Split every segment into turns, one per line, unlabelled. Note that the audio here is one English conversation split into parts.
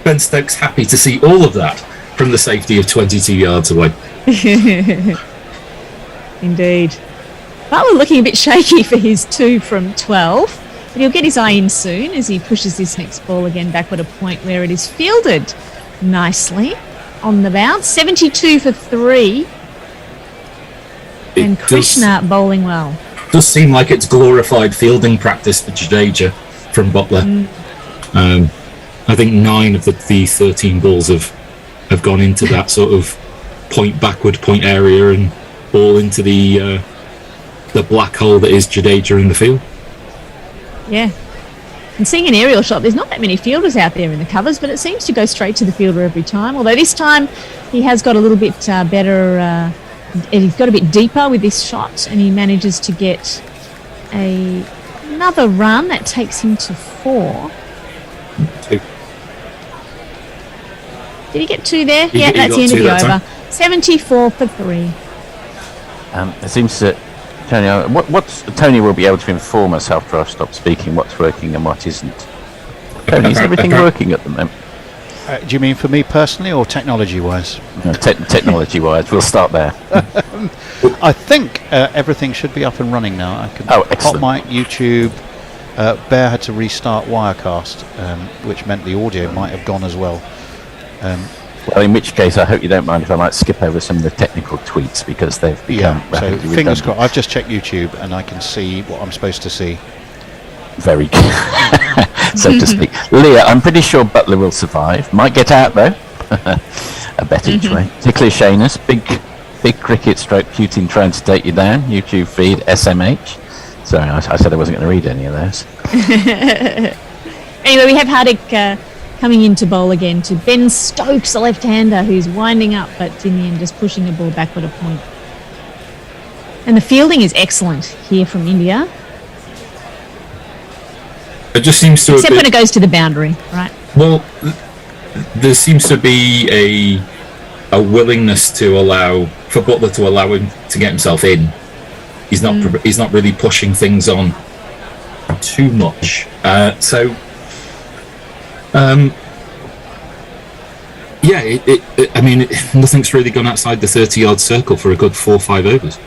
Ben Stokes happy to see all of that from the safety of 22 yards away.
Indeed. Butler looking a bit shaky for his 2 from 12, but he'll get his eye in soon as he pushes this next ball again backward a point where it is fielded nicely on the bounce. 72 for 3. And Krishna bowling well.
Does seem like it's glorified fielding practice for Jadeja from Butler. I think 9 of the 13 balls have gone into that sort of point backward point area and all into the black hole that is Jadeja in the field.
Yeah. And seeing an aerial shot, there's not that many fielders out there in the covers, but it seems to go straight to the fielder every time. Although this time he has got a little bit better, he's got a bit deeper with this shot, and he manages to get another run that takes him to 4.
2.
Did he get 2 there?
He
that's the end of the over.
time.
74 for 3.
It seems that Tony will be able to inform us after I've stopped speaking what's working and what isn't. Tony, is everything working at the moment?
Do you mean for me personally or technology-wise?
No, technology-wise, we'll start there.
I think everything should be up and running now. I can
excellent.
Hot mic, YouTube. Bear had to restart Wirecast, which meant the audio might have gone as well.
Well, in which case, I hope you don't mind if I might skip over some of the technical tweets because they've become rapidly
so fingers crossed. I've just checked YouTube and I can see what I'm supposed to see.
Very good, so to speak. Leah, I'm pretty sure Butler will survive. Might get out though. A bet each way. Ticklish Shanus, big cricket stroke Putin trying to take you down. YouTube feed SMH. Sorry, I said I wasn't going to read any of those.
Anyway, we have Hardik coming into bowl again to Ben Stokes, a left-hander who's winding up, but in the end just pushing the ball backward a point. And the fielding is excellent here from India.
It just seems to
except when it goes to the boundary, right?
Well, there seems to be a willingness to allow for Butler to allow him to get himself in. He's not really pushing things on too much. Nothing's really gone outside the 30-yard circle for a good 4 or 5 overs.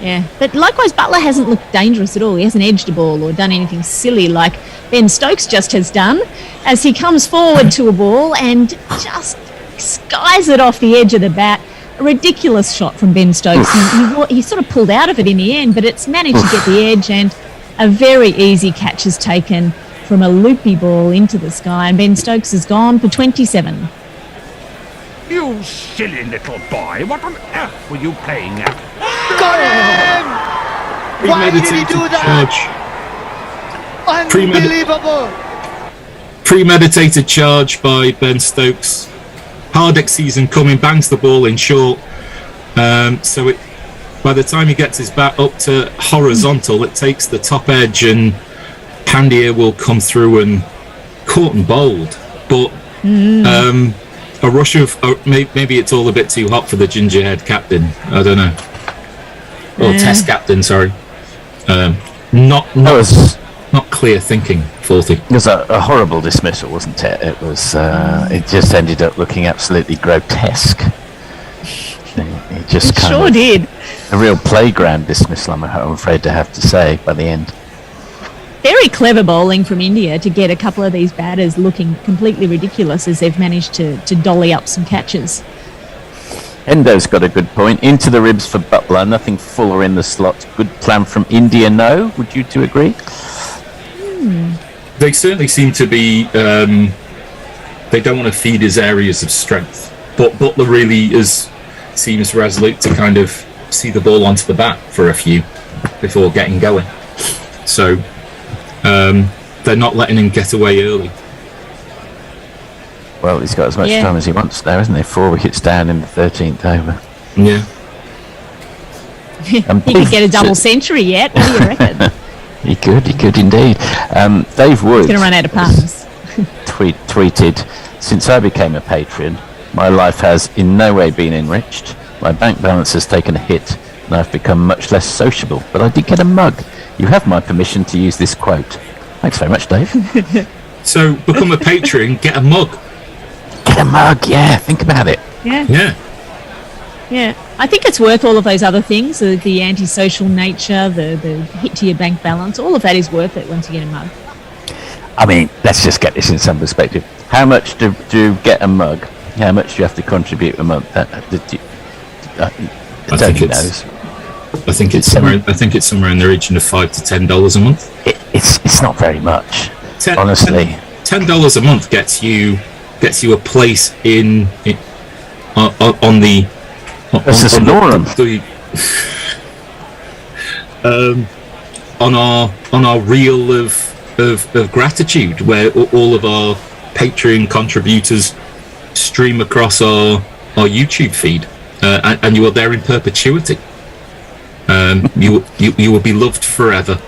Yeah, but likewise, Butler hasn't looked dangerous at all. He hasn't edged a ball or done anything silly like Ben Stokes just has done as he comes forward to a ball and just skies it off the edge of the bat. A ridiculous shot from Ben Stokes. He sort of pulled out of it in the end, but it's managed to get the edge, and a very easy catch is taken from a loopy ball into the sky, and Ben Stokes has gone for 27.
You silly little boy, what on earth were you playing at?
Got him! Why did he do that? Unbelievable!
Premeditated charge by Ben Stokes. Hardik sees him coming, bangs the ball in short. By the time he gets his bat up to horizontal, it takes the top edge, and Pandya will come through and caught and bowled. But a rush of maybe it's all a bit too hot for the gingerhead captain. I don't know. Or test captain, sorry. Not clear thinking, faulty.
It was a horrible dismissal, wasn't it? It was. It just ended up looking absolutely grotesque. It just
did.
A real playground dismissal, I'm afraid to have to say, by the end.
Very clever bowling from India to get a couple of these batters looking completely ridiculous as they've managed to dolly up some catches.
Endo's got a good point. Into the ribs for Butler, nothing fuller in the slot. Good plan from India, no? Would you two agree?
They certainly seem to be, they don't want to feed his areas of strength. But Butler really seems resolute to kind of see the ball onto the bat for a few before getting going. So they're not letting him get away early.
Well, he's got as much time as he wants there, hasn't he? 4 wickets down in the 13th over.
Yeah.
He could get a double century yet. What do you reckon?
He could indeed. Dave Wood.
He's going to run out of puns.
tweeted, since I became a patron, my life has in no way been enriched. My bank balance has taken a hit, and I've become much less sociable. But I did get a mug. You have my permission to use this quote. Thanks very much, Dave.
So become a patron, get a mug.
Get a mug, yeah. Think about it.
Yeah.
Yeah.
Yeah, I think it's worth all of those other things, the antisocial nature, the hit to your bank balance, all of that is worth it once you get a mug.
I mean, let's just get this in some perspective. How much do you get a mug? How much do you have to contribute a month?
I think it's somewhere in the region of $5 to $10 a month.
It's not very much, honestly.
$10 a month gets you a place on the on our reel of gratitude, where all of our Patreon contributors stream across our YouTube feed, and you are there in perpetuity. You will be loved forever,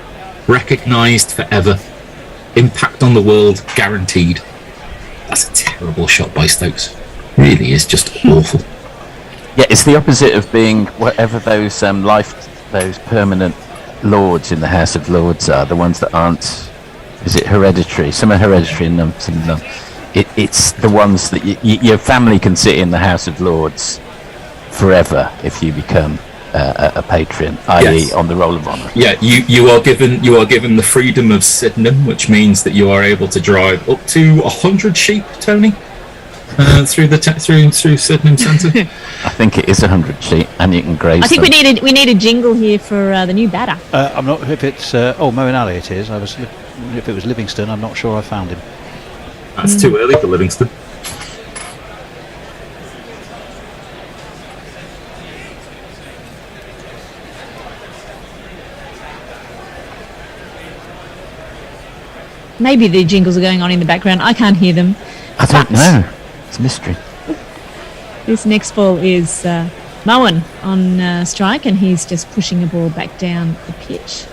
recognized forever, impact on the world guaranteed. That's a terrible shot by Stokes. Really is just awful.
Yeah, it's the opposite of being whatever those those permanent lords in the House of Lords are, the ones that aren't. Is it hereditary? Some are hereditary and some none. It's the ones that your family can sit in the House of Lords forever if you become a patron, i.e.
Yes.
on the Roll of Honour.
Yeah, you are given the freedom of Sydenham, which means that you are able to drive up to 100 sheep, Tony, through Sydenham Centre.
I think it is 100 sheep, and you can graze.
I think we need a jingle here for the new batter.
I'm not if it's Moeen Ali. It is. If it was Livingston, I'm not sure I found him.
That's too early for Livingston.
Maybe the jingles are going on in the background. I can't hear them.
I don't know. It's a mystery.
This next ball is Moen on strike, and he's just pushing the ball back down the pitch.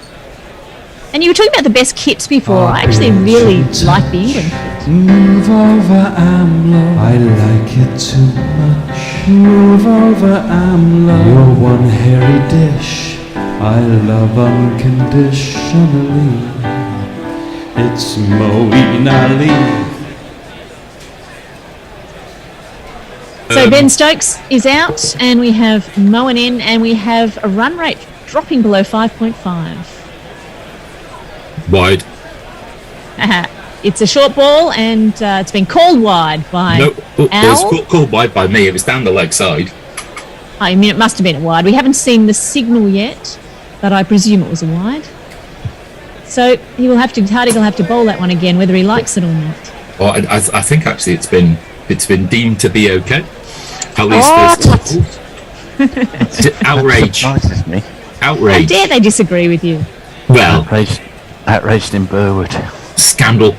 And you were talking about the best kits before. I actually really like the England kit.
Move over, AMLO. I like it too much. Move over, AMLO. You're one hairy dish I love unconditionally. It's Moeen Ali.
So Ben Stokes is out, and we have Moen in, and we have a run rate dropping below 5.5.
Wide.
It's a short ball, and it's been called wide by
No, it
Al.
was called wide by me. It was down the leg side.
I mean, it must have been a wide. We haven't seen the signal yet, but I presume it was a wide. So Hardy will have to bowl that one again, whether he likes it or not.
Well, I think actually it's been deemed to be okay. At least there's outrage.
Surprises me.
How
Outrage.
dare they disagree with you?
Well,
Outraged in Burwood.
scandal.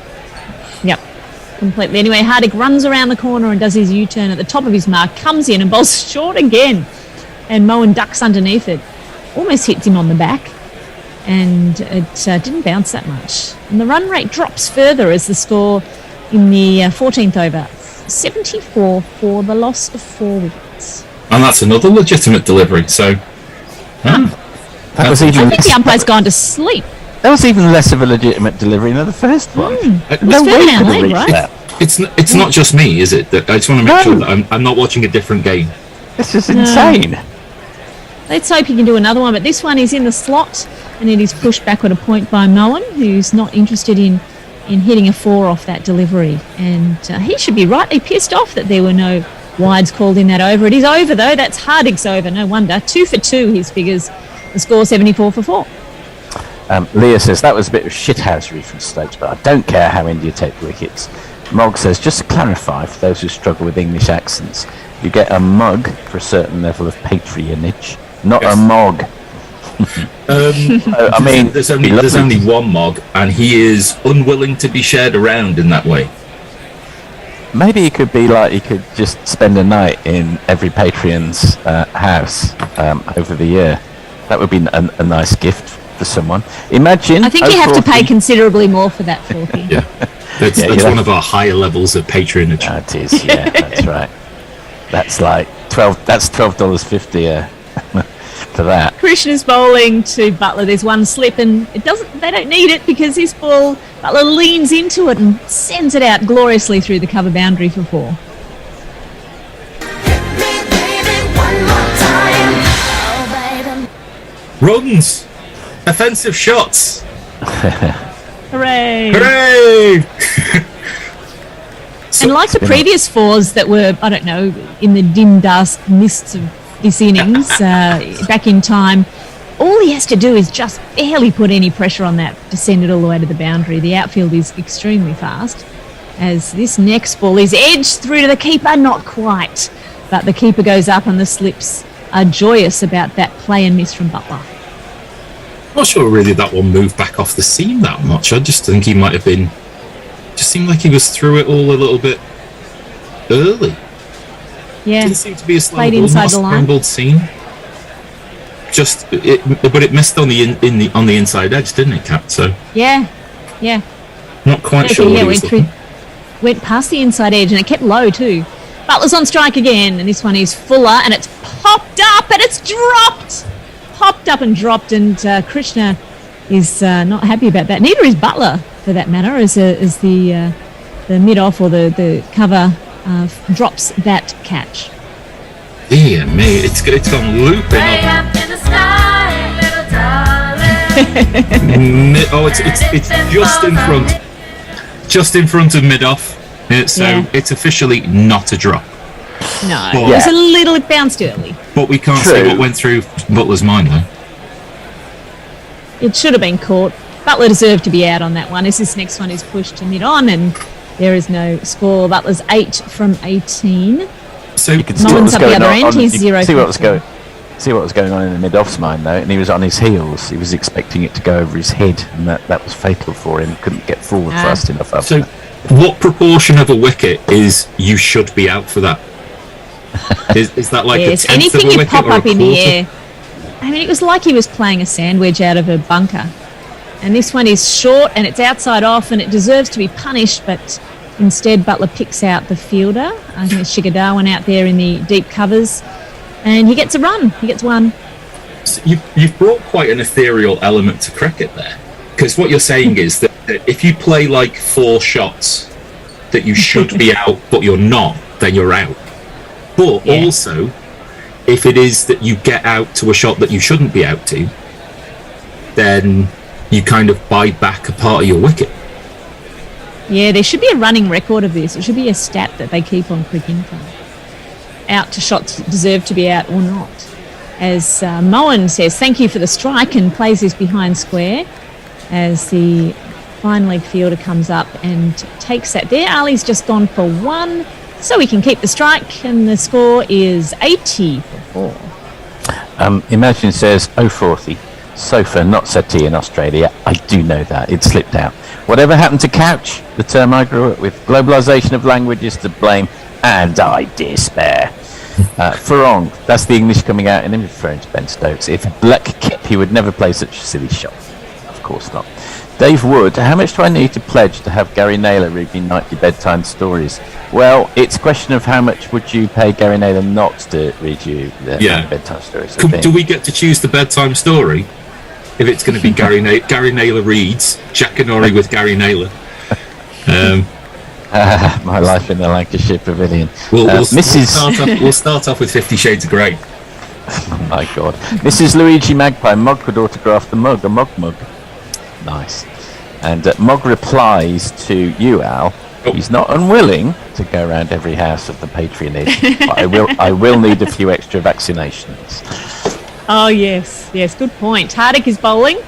Yep, completely. Anyway, Hardick runs around the corner and does his U-turn at the top of his mark, comes in and bowls short again. And Moen ducks underneath it. Almost hits him on the back. And it didn't bounce that much. And the run rate drops further as the score in the 14th over. 74 for the loss of 4 wickets.
And that's another legitimate delivery. So,
That was
I
even
think the umpire's gone to sleep.
That was even less of a legitimate delivery than the first one. No
It's
way
further down
could have
lane,
reached
right?
that.
it's not just me, is it? That I just want to make
No.
sure that I'm not watching a different game.
This is insane.
Let's hope he can do another one, but this one is in the slot, and it is pushed backward a point by Moen, who's not interested in hitting a 4 off that delivery. And he should be rightly pissed off that there were no wides called in that over. It is over, though. That's Hardick's over, no wonder. 2 for 2, his figures. The score 74 for 4.
Leah says that was a bit of shithousery from Stokes, but I don't care how India take the wickets. Mog says, just to clarify for those who struggle with English accents, you get a mug for a certain level of patronage, not a mog. I mean,
there's only one Mog, and he is unwilling to be shared around in that way.
Maybe he could be like, he could just spend a night in every Patreon's house over the year. That would be a nice gift for someone. Imagine.
I think you have to pay
040
considerably more for that, Forky.
Yeah, that's one of our higher levels of patronage.
That is, yeah, that's right. That's like $12.50 for that.
Krishna's bowling to Butler. There's one slip, and they don't need it because this ball, Butler leans into it and sends it out gloriously through the cover boundary for 4.
runs, offensive shots.
Hooray!
Hooray!
And like the previous fours that were, I don't know, in the dim, dusk mists of this innings, back in time, all he has to do is just barely put any pressure on that to send it all the way to the boundary. The outfield is extremely fast. As this next ball is edged through to the keeper, not quite. But the keeper goes up and the slips are joyous about that play and miss from Butler.
Not sure really that one moved back off the seam that much. I just think he might have been... Just seemed like he was through it all a little bit early.
Yeah.
Didn't seem to be a
Played inside the line.
scrambled seam. But it missed on the inside edge, didn't it, Kat? So
Yeah.
not quite sure what he was looking.
Went past the inside edge and it kept low too. Butler's on strike again, and this one is Fuller, and it's popped up and it's dropped. Popped up and dropped, and Krishna is not happy about that. Neither is Butler, for that matter, as the mid-off or the cover drops that catch.
Dear me, it's gone looping
Way
up.
up in the sky, little darling.
It's just in front of mid-off. So it's officially not a drop.
No,
But-
it was a little, it bounced early.
But we can't
True.
see what went through Butler's mind, though.
It should have been caught. Butler deserved to be out on that one, as this next one is pushed to mid-on, and there is no score. Butler's 8 from 18.
So
You could see what
Mullins
was
up the
going
other
on.
end, he's
You could
0
see what
for
was
4.
going. See what was going on in the mid-off's mind though, and he was on his heels. He was expecting it to go over his head, and that was fatal for him. Couldn't get forward fast enough. After
So,
that.
what proportion of a wicket is you should be out for that? Is that like
Yes,
a tenth
anything
of a
you
wicket
pop
or a
up in the
quarter?
air. I mean, it was like he was playing a sandwich out of a bunker. And this one is short and it's outside off and it deserves to be punished, but instead Butler picks out the fielder. I think it's Shigadarwan out there in the deep covers. And he gets a run. He gets one.
So you've brought quite an ethereal element to cricket there. Because what you're saying is that if you play like 4 shots that you should be out, but you're not, then you're out. But
Yeah.
also, if it is that you get out to a shot that you shouldn't be out to, then you kind of buy back a part of your wicket.
Yeah, there should be a running record of this. It should be a stat that they keep on Quick Info. Out to shots that deserve to be out or not. As Moen says, thank you for the strike, and plays this behind square as the fine leg fielder comes up and takes that there. Ali's just gone for 1, so he can keep the strike, and the score is 80 for 4.
Imagine says 040. Sofa, not settee in Australia. I do know that. It slipped out. Whatever happened to couch? The term I grew up with. Globalisation of language is to blame, and I despair. Farong, that's the English coming out in him, referring to Ben Stokes. If Black kept, he would never play such a silly shot. Of course not. Dave Wood, how much do I need to pledge to have Gary Naylor read me nightly bedtime stories? Well, it's a question of how much would you pay Gary Naylor not to read you the bedtime stories. I think.
Do we get to choose the bedtime story? If it's going to be Gary Naylor reads, Jackanory with Gary Naylor.
My life in the Lancashire Pavilion.
We'll
Mrs.
start off with 50 Shades of Grey.
Oh my God. Mrs. Luigi Magpie, Mog could autograph the mug, a mug. Nice. And Mog replies to you, Al.
Oh.
He's not unwilling to go around every house of the patronage, but I will need a few extra vaccinations.
Oh, yes, good point. Hardik is bowling,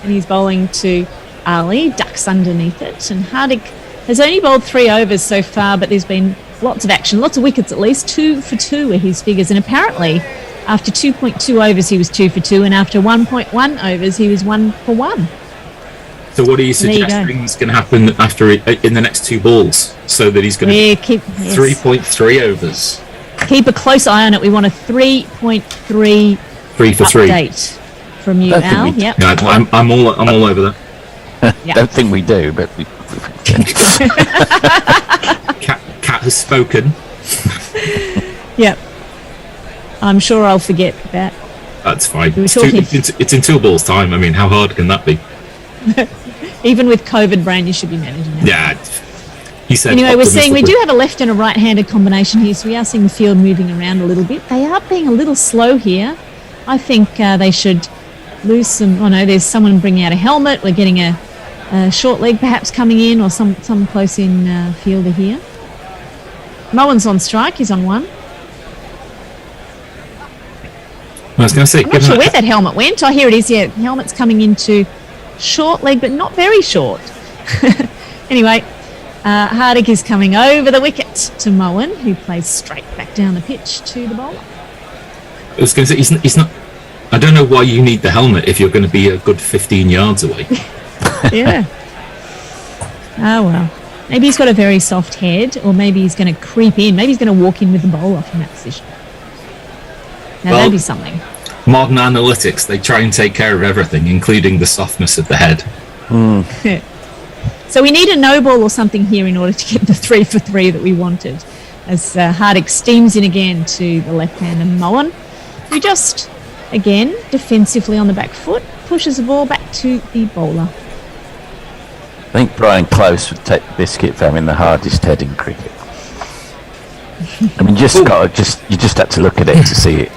and he's bowling to Ali, ducks underneath it, and Hardik has only bowled 3 overs so far, but there's been lots of action, lots of wickets at least. 2 for 2 are his figures, and apparently after 2.2 overs he was 2 for 2, and after 1.1 overs he was 1 for 1.
So what are you
There you go.
suggesting is going to happen after in the next 2 balls, so that he's going to
Yeah,
be 3.3 overs,
keep a close eye on it. We want a 3.3
3 for 3.
update from you,
Don't think
Al.
we-
Yep.
No, I'm all over that.
Yeah.
Don't think we do, but we
Cat has spoken.
Yep. I'm sure I'll forget that.
That's fine.
We were
It's,
talking-
it's in 2 balls time. I mean, how hard can that be?
Even with COVID brain, you should be managing that.
Yeah. He said.
Anyway, we're seeing we do
optimistically.
have a left and a right-handed combination here, so we are seeing the field moving around a little bit. They are being a little slow here. I think they should lose some. Oh no, there's someone bringing out a helmet. We're getting a short leg perhaps coming in, or some close in fielder here. Moen's on strike. He's on 1.
I was going to say,
I'm not sure where that helmet went. Oh, here it is. Yeah, helmet's coming into short leg, but not very short. Anyway, Hardig is coming over the wicket to Moen, who plays straight back down the pitch to the bowler.
I was going to say, he's not. I don't know why you need the helmet if you're going to be a good 15 yards away.
Yeah. Oh, well. Maybe he's got a very soft head, or maybe he's going to creep in. Maybe he's going to walk in with the bowler from that position. Now, that'd be something.
Modern analytics, they try and take care of everything, including the softness of the head.
So we need a no ball or something here in order to get the 3 for 3 that we wanted. As Hardig steams in again to the left hand, and Moen, who just, again, defensively on the back foot, pushes the ball back to the bowler.
I think Brian Close would take the biscuit for having the hardest head in cricket. I mean, you just had to look at it to see it.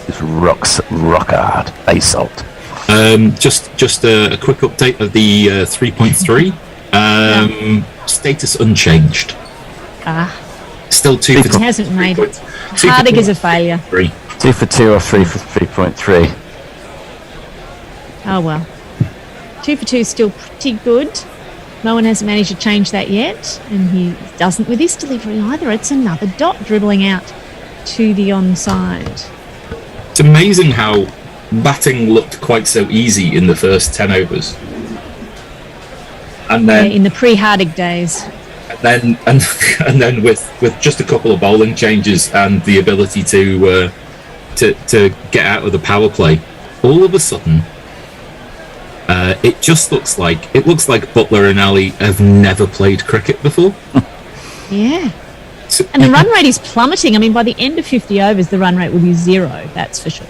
It's rock hard, basalt.
Just a quick update of the 3.3. Status unchanged. Still 2 for 2.
It hasn't made it. Hardig is a failure.
2 for 2 or 3 for 3.3.
Oh well. 2 for 2 is still pretty good. No one has managed to change that yet, and he doesn't with his delivery either. It's another dot dribbling out to the onside.
It's amazing how batting looked quite so easy in the first 10 overs. And then
in the pre-Hardig days.
And then with just a couple of bowling changes and the ability to get out of the power play, all of a sudden it just looks like Butler and Ali have never played cricket before.
Yeah. And the run rate is plummeting. I mean, by the end of 50 overs, the run rate will be 0, that's for sure.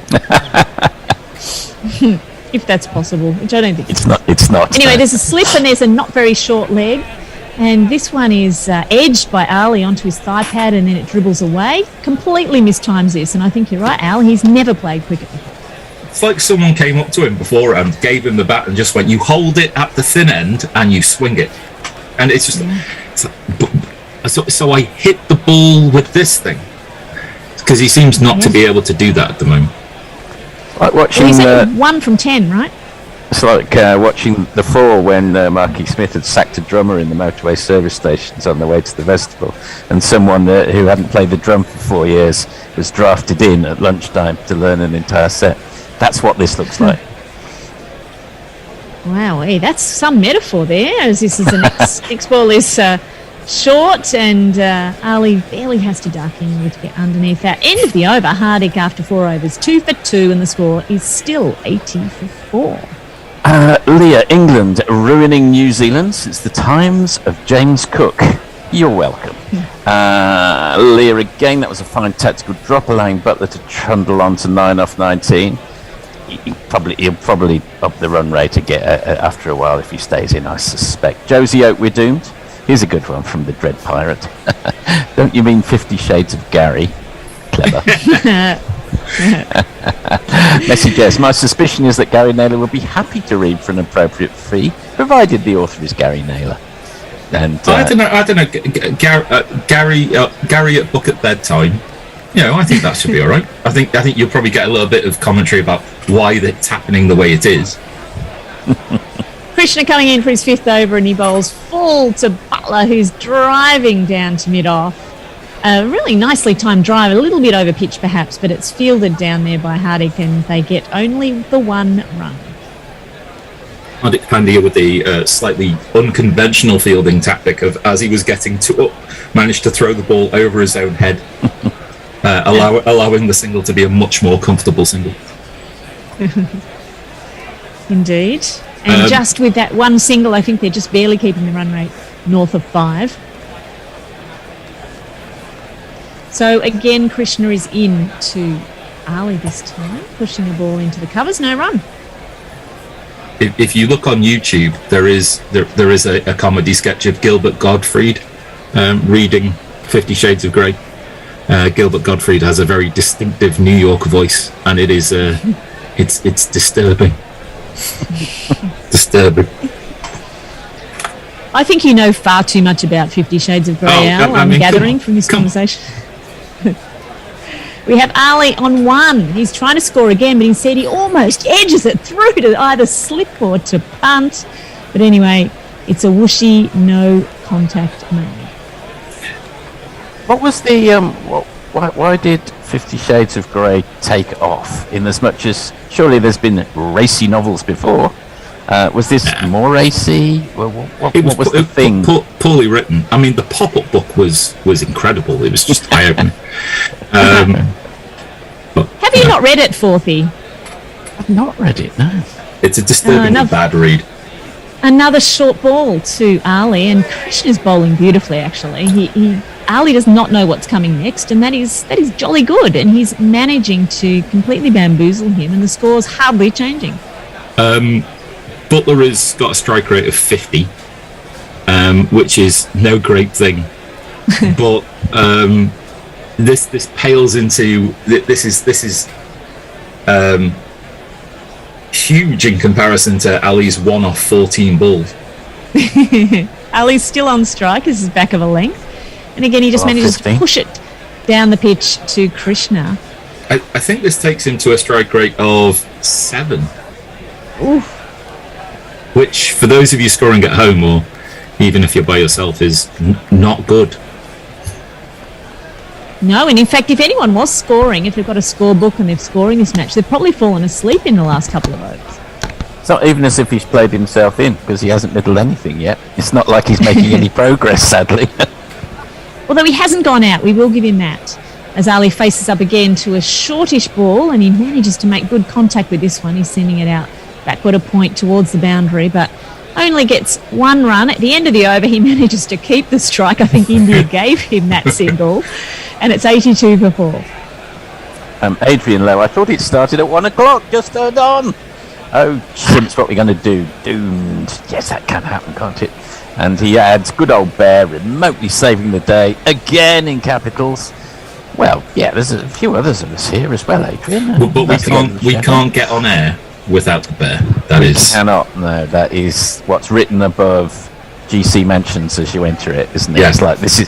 If that's possible, which I don't think
it's not. It's not.
Anyway, there's a slip and there's a not very short leg. And this one is edged by Ali onto his thigh pad, and then it dribbles away. Completely mistimes this, and I think you're right, Al. He's never played cricket before.
It's like someone came up to him beforehand, gave him the bat, and just went, "You hold it at the thin end and you swing it." And it's just, so I hit the ball with this thing because he seems not to be able to do that at the moment.
Like watching.
Well, he's 1 from 10, right?
It's like watching the Fall when Marky Smith had sacked a drummer in the motorway service stations on the way to the festival, and someone who hadn't played the drum for 4 years was drafted in at lunchtime to learn an entire set. That's what this looks like.
Wow, hey, that's some metaphor there, as this is the next ball is short, and Ali barely has to duck in order to get underneath that. End of the over, Hardig after 4 overs, 2 for 2, and the score is still 80 for 4.
Leah, England ruining New Zealand since the times of James Cook. You're welcome. Leah again, that was a fine tactical drop, allowing Butler to trundle on to 9 off 19. He'll probably up the run rate again after a while if he stays in, I suspect. Josie Oak, we're doomed. Here's a good one from the Dread Pirate. Don't you mean 50 Shades of Gary? Clever. Messages. My suspicion is that Gary Naylor will be happy to read for an appropriate fee, provided the author is Gary Naylor. And
I don't know. Gary at book at bedtime. You know, I think that should be all right. I think you'll probably get a little bit of commentary about why it's happening the way it is.
Krishna coming in for his 5th over, and he bowls full to Butler, who's driving down to mid-off. A really nicely timed drive, a little bit over pitch perhaps, but it's fielded down there by Hardig, and they get only the 1 run.
Hardik Pandya with the slightly unconventional fielding tactic of, as he was getting up, managed to throw the ball over his own head, allowing the single to be a much more comfortable single.
Indeed. And just with that 1 single, I think they're just barely keeping the run rate north of 5. So again, Krishna is in to Ali this time, pushing the ball into the covers. No run.
If you look on YouTube, there is a comedy sketch of Gilbert Gottfried reading 50 Shades of Grey. Gilbert Gottfried has a very distinctive New York voice, and it is it's disturbing. Disturbing.
I think you know far too much about 50 Shades of Grey, Al, I'm gathering from this conversation. We have Ali on 1. He's trying to score again, but instead he almost edges it through to either slip or to punt. But anyway, it's a whooshy, no contact made.
What was the why did 50 Shades of Grey take off? In as much as surely there's been racy novels before. Was this more racy? Well, what was the thing?
Poorly written. I mean, the pop-up book was incredible. It was just eye-opening.
Have you not read it, Forthy?
I've not read it. No.
It's a disturbingly bad read.
Another short ball to Ali, and Krishna's bowling beautifully. Actually, Ali does not know what's coming next, and that is jolly good. And he's managing to completely bamboozle him, and the score's hardly changing.
Butler has got a strike rate of 50, which is no great thing. But this pales into this is huge in comparison to Ali's 1 off 14 balls.
Ali's still on strike. This is back of a length, and again he just manages
15.
to push it down the pitch to Krishna.
I think this takes him to a strike rate of 7.
Oof.
Which, for those of you scoring at home, or even if you're by yourself, is not good.
No, and in fact, if anyone was scoring, if they've got a scorebook and they're scoring this match, they've probably fallen asleep in the last couple of overs.
It's not even as if he's played himself in, because he hasn't middled anything yet. It's not like he's making any progress, sadly.
Although he hasn't gone out, we will give him that. As Ali faces up again to a shortish ball, and he manages to make good contact with this one. He's sending it out backward a point towards the boundary, but only gets 1 run. At the end of the over, he manages to keep the strike. I think India gave him that single, and it's 82 for 4.
Adrian Lowe, I thought it started at 1 o'clock, just turned on. Oh, chimps, what are we going to do? Doomed. Yes, that can happen, can't it? And he adds, good old Bear, remotely saving the day, again in capitals. Well, yeah, there's a few others of us here as well, Adrian.
But we can't get on air without the Bear.
We cannot. No, that is what's written above GC mentions as you enter it, isn't it?
Yeah.
It's like this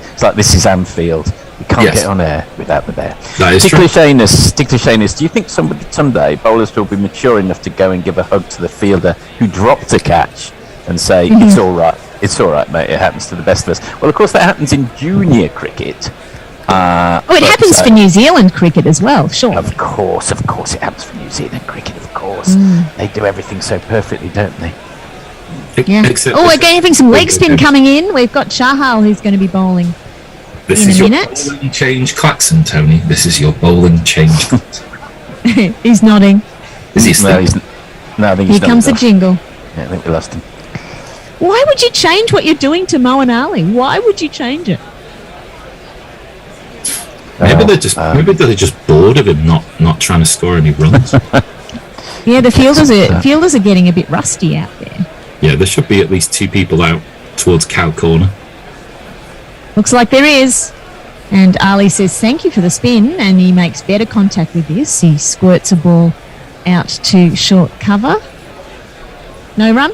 is Anfield. You can't get on air without the Bear.
That is
Stick
true.
to Shanus, do you think someday bowlers will be mature enough to go and give a hug to the fielder who dropped a catch and say, it's all right, mate, it happens to the best of us? Well, of course, that happens in junior cricket.
It happens for New Zealand cricket as well, sure.
Of course it happens for New Zealand cricket, of course. They do everything so perfectly, don't they?
Yeah. We're having some leg spin coming in. We've got Chahal who's going to be bowling
this
in
is
a
your
minute.
bowling change klaxon, Tony. This is your bowling change klaxon.
He's nodding.
Is he still?
No, I think he's
Here comes the jingle.
Yeah, I think we lost him.
Why would you change what you're doing to Mo and Ali? Why would you change it?
Maybe they're just bored of him not trying to score any runs.
Yeah, the fielders are getting a bit rusty out there.
Yeah, there should be at least 2 people out towards cow corner.
Looks like there is. And Ali says thank you for the spin, and he makes better contact with this. He squirts a ball out to short cover. No run.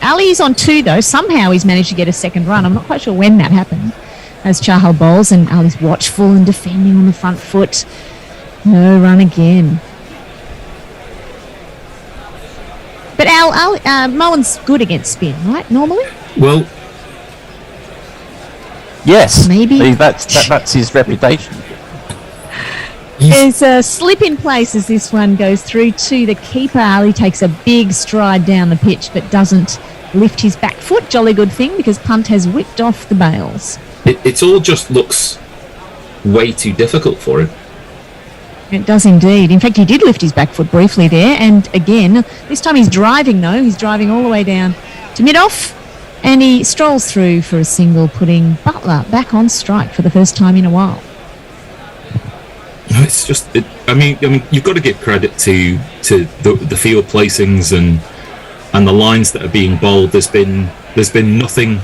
Ali is on 2 though. Somehow he's managed to get a second run. I'm not quite sure when that happened. As Chahal bowls, and Ali's watchful and defending on the front foot. No run again. But Moen's good against spin, right? Normally?
Well,
yes.
Maybe.
That's his reputation.
There's a slip in place as this one goes through to the keeper. Ali takes a big stride down the pitch, but doesn't lift his back foot. Jolly good thing, because punt has whipped off the bails.
it all just looks way too difficult for him.
It does indeed. In fact, he did lift his back foot briefly there. And again, this time he's driving, though. He's driving all the way down to mid-off. And he strolls through for a single, putting Butler back on strike for the first time in a while.
It's just, I mean, you've got to give credit to the field placings and the lines that are being bowled. There's been nothing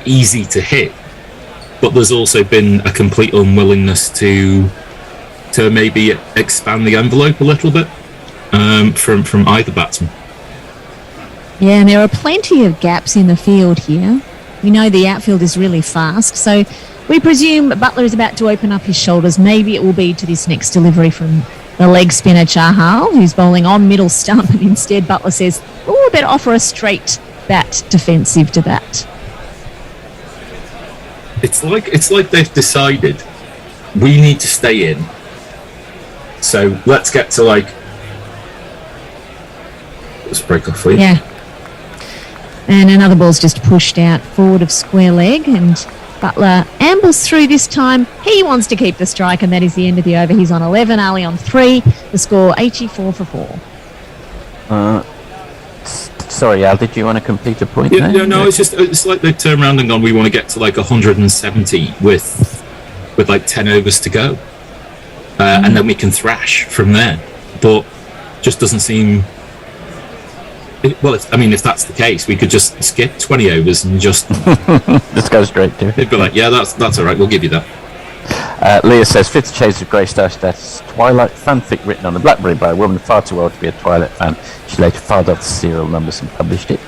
easy to hit, but there's also been a complete unwillingness to maybe expand the envelope a little bit. from either batsman.
Yeah, and there are plenty of gaps in the field here. We know the outfield is really fast, so we presume Butler is about to open up his shoulders. Maybe it will be to this next delivery from the leg spinner Chahal, who's bowling on middle stump, and instead Butler says, "Oh, better offer a straight bat defensive to that."
It's like they've decided we need to stay in. So let's get to let's break off lead.
Yeah. And another ball's just pushed out forward of square leg, and Butler ambles through this time. He wants to keep the strike, and that is the end of the over. He's on 11, Ali on 3. The score 84 for 4.
Sorry, Al, did you want to complete a point there?
Yeah, no, it's like they turn around and gone, we want to get to 170 with 10 overs to go. And then we can thrash from there. But just doesn't seem... if that's the case, we could just skip 20 overs and just...
Let's go straight to it.
They'd be like, yeah, that's all right, we'll give you that.
Leah says, 50 Shades of Grey started as Twilight fanfic written on a BlackBerry by a woman far too old to be a Twilight fan. She later filed off the serial numbers and published it.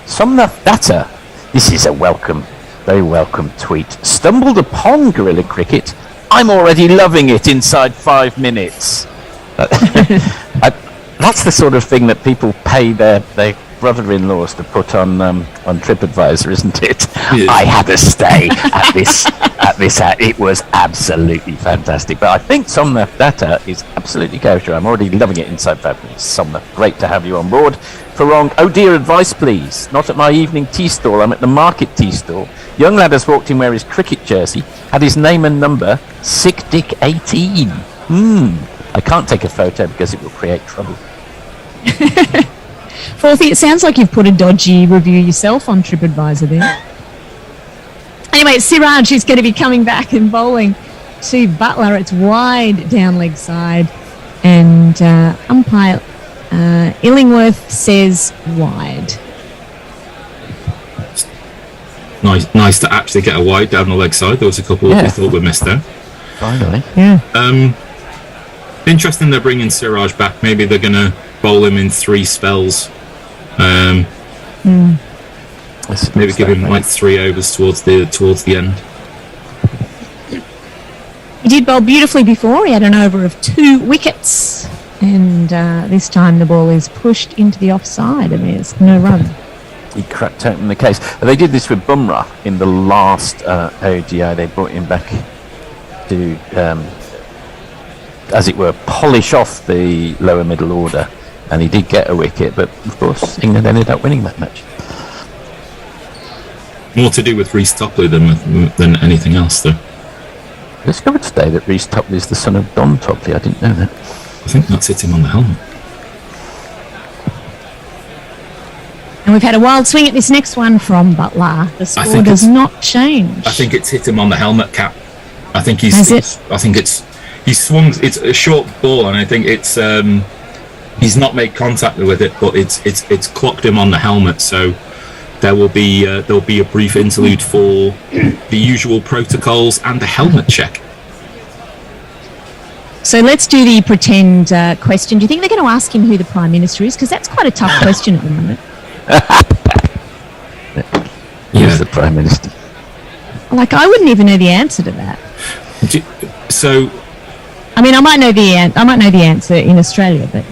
Somnath Datta, this is a very welcome tweet. Stumbled upon Guerrilla Cricket. I'm already loving it inside 5 minutes. That's the sort of thing that people pay their brother-in-laws to put on TripAdvisor, isn't it? Yeah. I had to stay at this. It was absolutely fantastic. But I think Somnath Datta is absolutely kosher. I'm already loving it inside 5 minutes. Somnath, great to have you on board. Farong, oh dear, advice please. Not at my evening tea stall. I'm at the market tea stall. Young lad has walked in wearing his cricket jersey, had his name and number, Sick Dick 18. I can't take a photo because it will create trouble.
Forthy, it sounds like you've put a dodgy review yourself on TripAdvisor there. Anyway, Siraj is going to be coming back and bowling to Butler. It's wide down leg side, and umpire Illingworth says wide.
Nice to actually get a wide down the leg side. There was a couple we thought were missed there.
Finally.
Yeah.
Interesting they're bringing Siraj back. Maybe they're going to bowl him in 3 spells. Maybe give him 3 overs towards the end.
He did bowl beautifully before. He had an over of 2 wickets, and this time the ball is pushed into the offside, and there's no run.
He cracked open the case. They did this with Bumrah in the last ODI. They brought him back to, as it were, polish off the lower middle order, and he did get a wicket, but of course England ended up winning that match.
More to do with Reece Topley than anything else, though.
I discovered today that Reece Topley is the son of Don Topley. I didn't know that.
I think that's hit him on the helmet.
And we've had a wild swing at this next one from Butler. The score does not change.
I think it's hit him on the helmet cap. I think he swung. It's a short ball, and I think it's he's not made contact with it, but it's clocked him on the helmet. So there'll be a brief interlude for the usual protocols and a helmet check.
So let's do the pretend question. Do you think they're going to ask him who the Prime Minister is? Because that's quite a tough question at the moment.
Who's the Prime Minister?
I wouldn't even know the answer to that.
So,
I mean, I might know the answer in Australia, but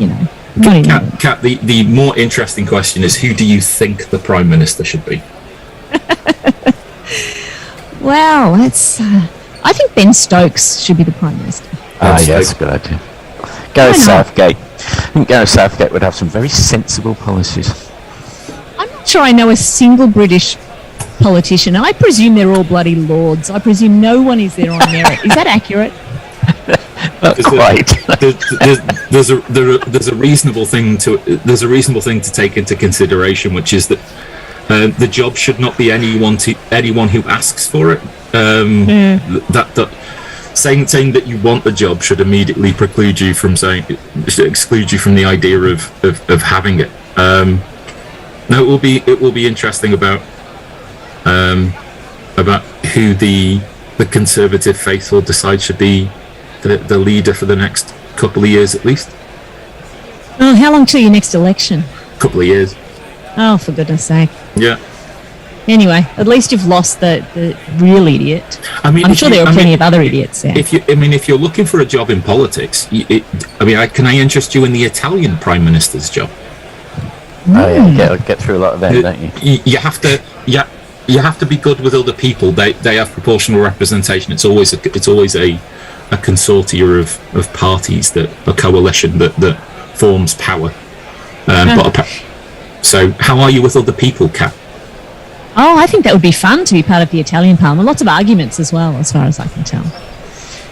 Kat, the more interesting question is, who do you think the Prime Minister should be?
Well, that's. I think Ben Stokes should be the Prime Minister.
Yes, good idea. Gareth Southgate. I think Gareth Southgate would have some very sensible policies.
I'm not sure I know a single British politician. I presume they're all bloody lords. I presume no one is there on merit. Is that accurate?
Not quite.
There's a reasonable thing to take into consideration, which is that the job should not be anyone who asks for it. That saying that you want the job should immediately exclude you from the idea of having it. No, it will be interesting about who the Conservative faithful decide should be the leader for the next couple of years at least.
Oh, how long till your next election?
Couple of years.
Oh, for goodness sake.
Yeah.
Anyway, at least you've lost the real idiot.
I mean,
I'm sure there are plenty of other idiots there.
If you're looking for a job in politics, can I interest you in the Italian Prime Minister's job?
Oh yeah, get through a lot of them, don't you?
You have to, you have to be good with other people. They have proportional representation. It's always a consortia of parties, a coalition that forms power. So how are you with other people, Kat?
Oh, I think that would be fun to be part of the Italian Parliament. Lots of arguments as well, as far as I can tell.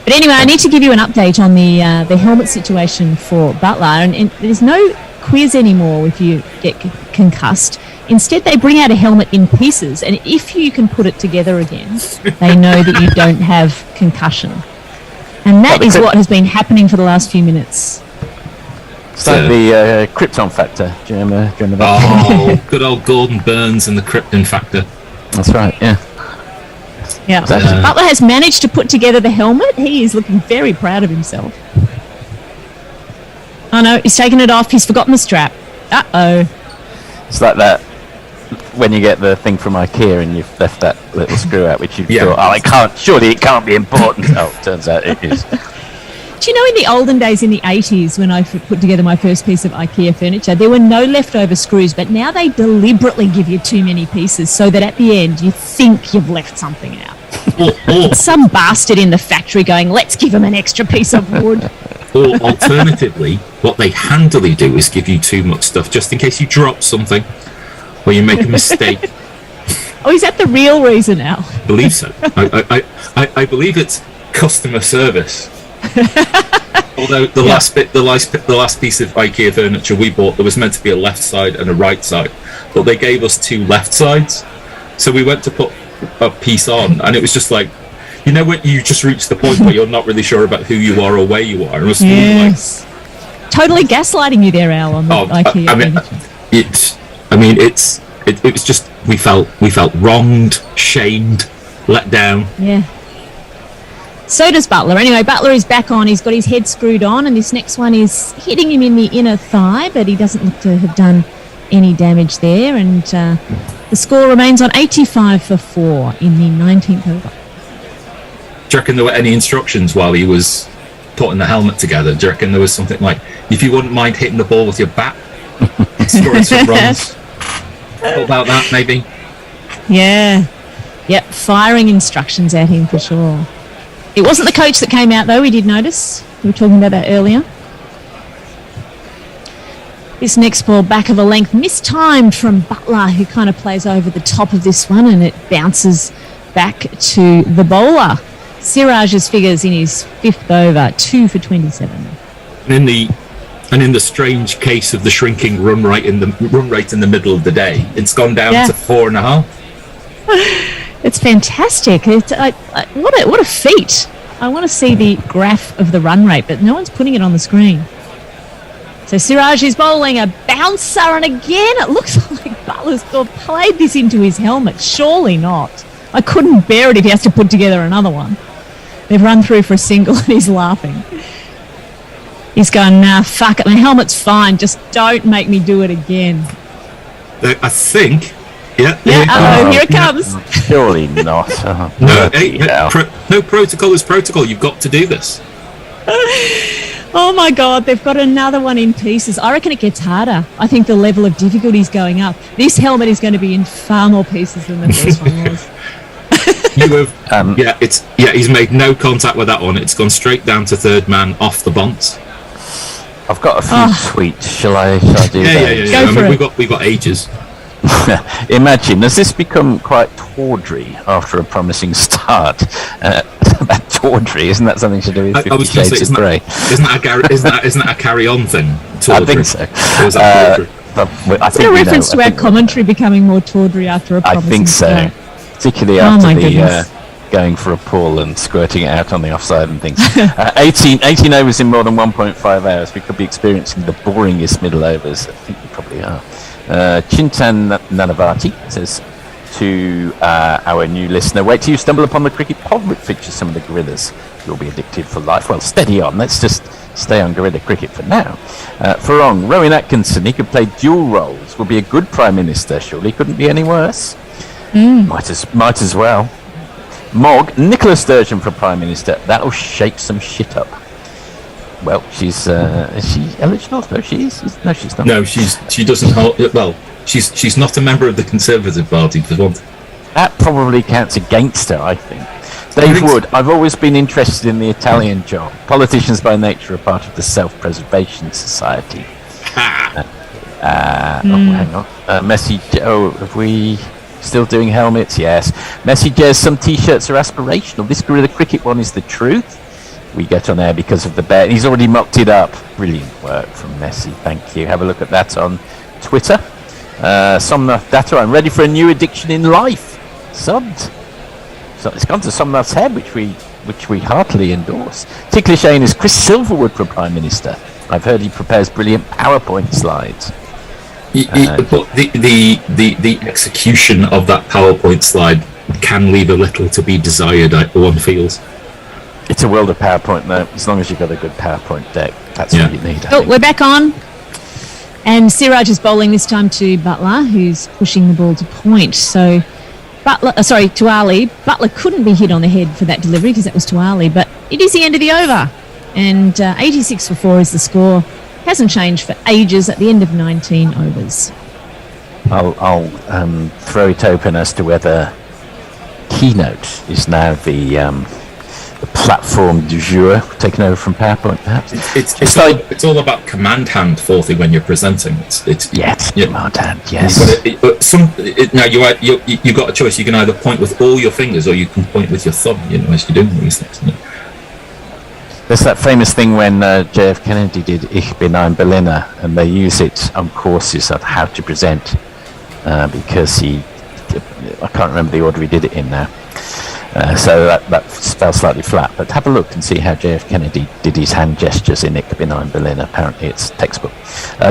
But anyway, I need to give you an update on the helmet situation for Butler. And there's no quiz anymore if you get concussed. Instead, they bring out a helmet in pieces. And if you can put it together again, they know that you don't have concussion. And that is what has been happening for the last few minutes.
It's like the Krypton factor. Do you remember that?
Oh, good old Gordon Burns and the Krypton factor.
That's right, yeah.
Yeah. Butler has managed to put together the helmet. He is looking very proud of himself. Oh no, he's taken it off. He's forgotten the strap. Uh-oh.
It's like that when you get the thing from IKEA and you've left that little screw out, which you thought, surely it can't be important. Oh, it turns out it is.
Do you know in the olden days, in the 80s, when I put together my first piece of IKEA furniture, there were no leftover screws, but now they deliberately give you too many pieces so that at the end you think you've left something out. Some bastard in the factory going, let's give him an extra piece of wood.
Or alternatively, what they handily do is give you too much stuff just in case you drop something or you make a mistake.
Oh, is that the real reason, Al?
I believe so. I believe it's customer service. Although the last piece of IKEA furniture we bought, there was meant to be a left side and a right side, but they gave us two left sides. So we went to put a piece on, and it was just like, you know, when you just reach the point where you're not really sure about who you are or where you are. And it was
yes. Totally gaslighting you there, Al, on the IKEA furniture.
It was just we felt wronged, shamed, let down.
Yeah. So does Butler. Anyway, Butler is back on. He's got his head screwed on, and this next one is hitting him in the inner thigh, but he doesn't look to have done any damage there. And the score remains on 85 for 4 in the 19th over.
Do you reckon there were any instructions while he was putting the helmet together? Do you reckon there was something like, if you wouldn't mind hitting the ball with your bat, scoring some runs? What about that, maybe?
Yeah. Yep, firing instructions at him for sure. It wasn't the coach that came out, though, we did notice. We were talking about that earlier. This next ball, back of a length, mistimed from Butler, who kind of plays over the top of this one, and it bounces back to the bowler. Siraj's figures in his 5th over, 2 for 27.
And in the strange case of the shrinking run rate in the middle of the day, it's gone down to 4.5.
It's fantastic. What a feat. I want to see the graph of the run rate, but no one's putting it on the screen. So Siraj is bowling a bouncer, and again it looks like Butler's played this into his helmet. Surely not. I couldn't bear it if he has to put together another one. They've run through for a single and he's laughing. He's going, nah, fuck it. My helmet's fine. Just don't make me do it again.
I think... Yeah.
Here it comes.
Surely not.
No protocol is protocol. You've got to do this.
Oh my God, they've got another one in pieces. I reckon it gets harder. I think the level of difficulty is going up. This helmet is going to be in far more pieces than the first one was.
He's made no contact with that one. It's gone straight down to third man off the bonds.
I've got a few tweets. Shall I do that?
Yeah.
Go
we've got ages.
Imagine, has this become quite tawdry after a promising start? About tawdry, isn't that something to do with 50 Shades of Grey?
Isn't that a carry-on thing? Tawdry?
I think so.
I think a reference to our commentary becoming more tawdry after a promising start.
I think so, particularly after going for a pull and squirting it out on the offside and things. 18 overs in more than 1.5 hours. We could be experiencing the boringest middle overs. I think we probably are. Chintan Nanavati says, to our new listener. Wait till you stumble upon the cricket pod, which features some of the gorillas. You'll be addicted for life. Well, steady on. Let's just stay on gorilla cricket for now. Farong, Rowan Atkinson, he could play dual roles. Would be a good Prime Minister, surely. Couldn't be any worse. Might as well. Mog, Nicola Sturgeon for Prime Minister. That'll shake some shit up. Well, is she eligible? No, she is. No, she's not.
No, she doesn't hold. Well, she's not a member of the Conservative Party, for one thing.
That probably counts against her, I think. Dave Wood, I've always been interested in the Italian job. Politicians by nature are part of the Self-Preservation Society. Hang on. Messi, have we still doing helmets? Yes. Messi Jez, some T-shirts are aspirational. This Gorilla Cricket one is the truth. We get on air because of the bet. He's already mocked it up. Brilliant work from Messi. Thank you. Have a look at that on Twitter. Somnath Data, I'm ready for a new addiction in life. Subbed. So it's gone to Somnath's head, which we heartily endorse. Ticklish Ain is Chris Silverwood for Prime Minister. I've heard he prepares brilliant PowerPoint slides.
But the execution of that PowerPoint slide can leave a little to be desired, one feels.
It's a world of PowerPoint, though. As long as you've got a good PowerPoint deck, that's what you need.
Oh, we're back on. And Siraj is bowling this time to Butler, who's pushing the ball to point. So, to Ali. Butler couldn't be hit on the head for that delivery because that was to Ali, but it is the end of the over. And 86 for 4 is the score. Hasn't changed for ages at the end of 19 overs.
I'll throw it open as to whether Keynote is now the platform du jour, taken over from PowerPoint, perhaps.
It's all about command hand, Forthy, when you're presenting.
Command hand. Yes.
Now you've got a choice. You can either point with all your fingers or you can point with your thumb. As you're doing these things.
There's that famous thing when JF Kennedy did Ich bin ein Berliner, and they use it on courses of how to present because I can't remember the order he did it in now. So that fell slightly flat, but have a look and see how JF Kennedy did his hand gestures in Ich bin ein Berliner. Apparently it's textbook.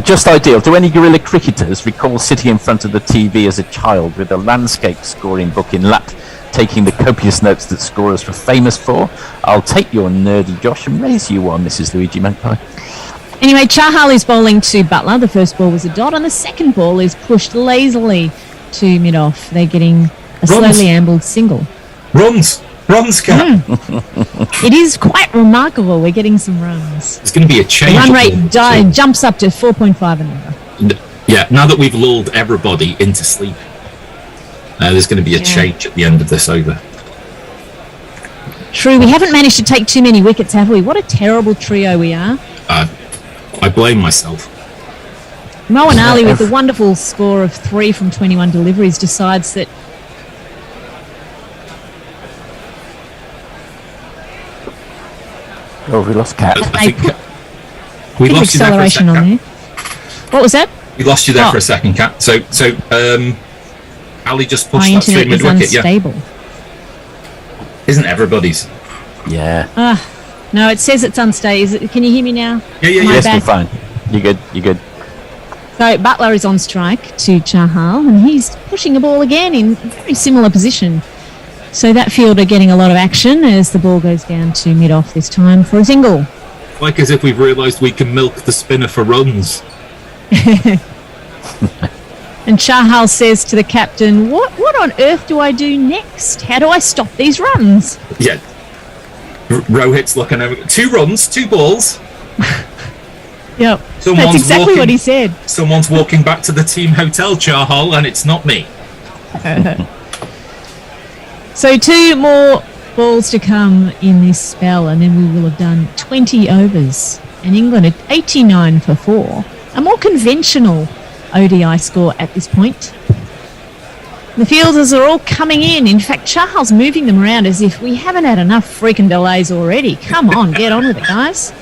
Just ideal. Do any guerrilla cricketers recall sitting in front of the TV as a child with a landscape scoring book in lap, taking the copious notes that scorers were famous for? I'll take your nerdy Josh and raise you one, Mrs. Luigi Magpie.
Anyway, Chahal is bowling to Butler. The first ball was a dot, and the second ball is pushed lazily to mid-off. They're getting a slowly ambled single.
Runs, Cat.
It is quite remarkable. We're getting some runs.
There's going to be a change.
The run rate jumps up to 4.5 an over.
Yeah, now that we've lulled everybody into sleep, there's going to be a change at the end of this over.
True, we haven't managed to take too many wickets, have we? What a terrible trio we are.
I blame myself.
Moeen Ali, with a wonderful score of 3 from 21 deliveries, decides that
we lost Cat.
We lost you there for a second,
on there. What was that?
We lost you there for a second, Cat. So Ali just pushed that straight mid-wicket.
Unstable.
Isn't everybody's?
Yeah.
No, it says it's unstable. Can you hear me now?
Yeah.
Yes, we're fine. You're good.
So Butler is on strike to Chahal, and he's pushing the ball again in a very similar position. So that fielder getting a lot of action as the ball goes down to mid-off this time for a single.
Like as if we've realised we can milk the spinner for runs.
And Chahal says to the captain, what on earth do I do next? How do I stop these runs?
Yeah. Rohit's looking over. 2 runs, 2 balls.
Yep. That's exactly what he said.
Someone's walking back to the team hotel, Chahal, and it's not me.
So 2 more balls to come in this spell, and then we will have done 20 overs. And England at 89 for 4. A more conventional ODI score at this point. The fielders are all coming in. In fact, Chahal's moving them around as if we haven't had enough freaking delays already. Come on, get on with it, guys.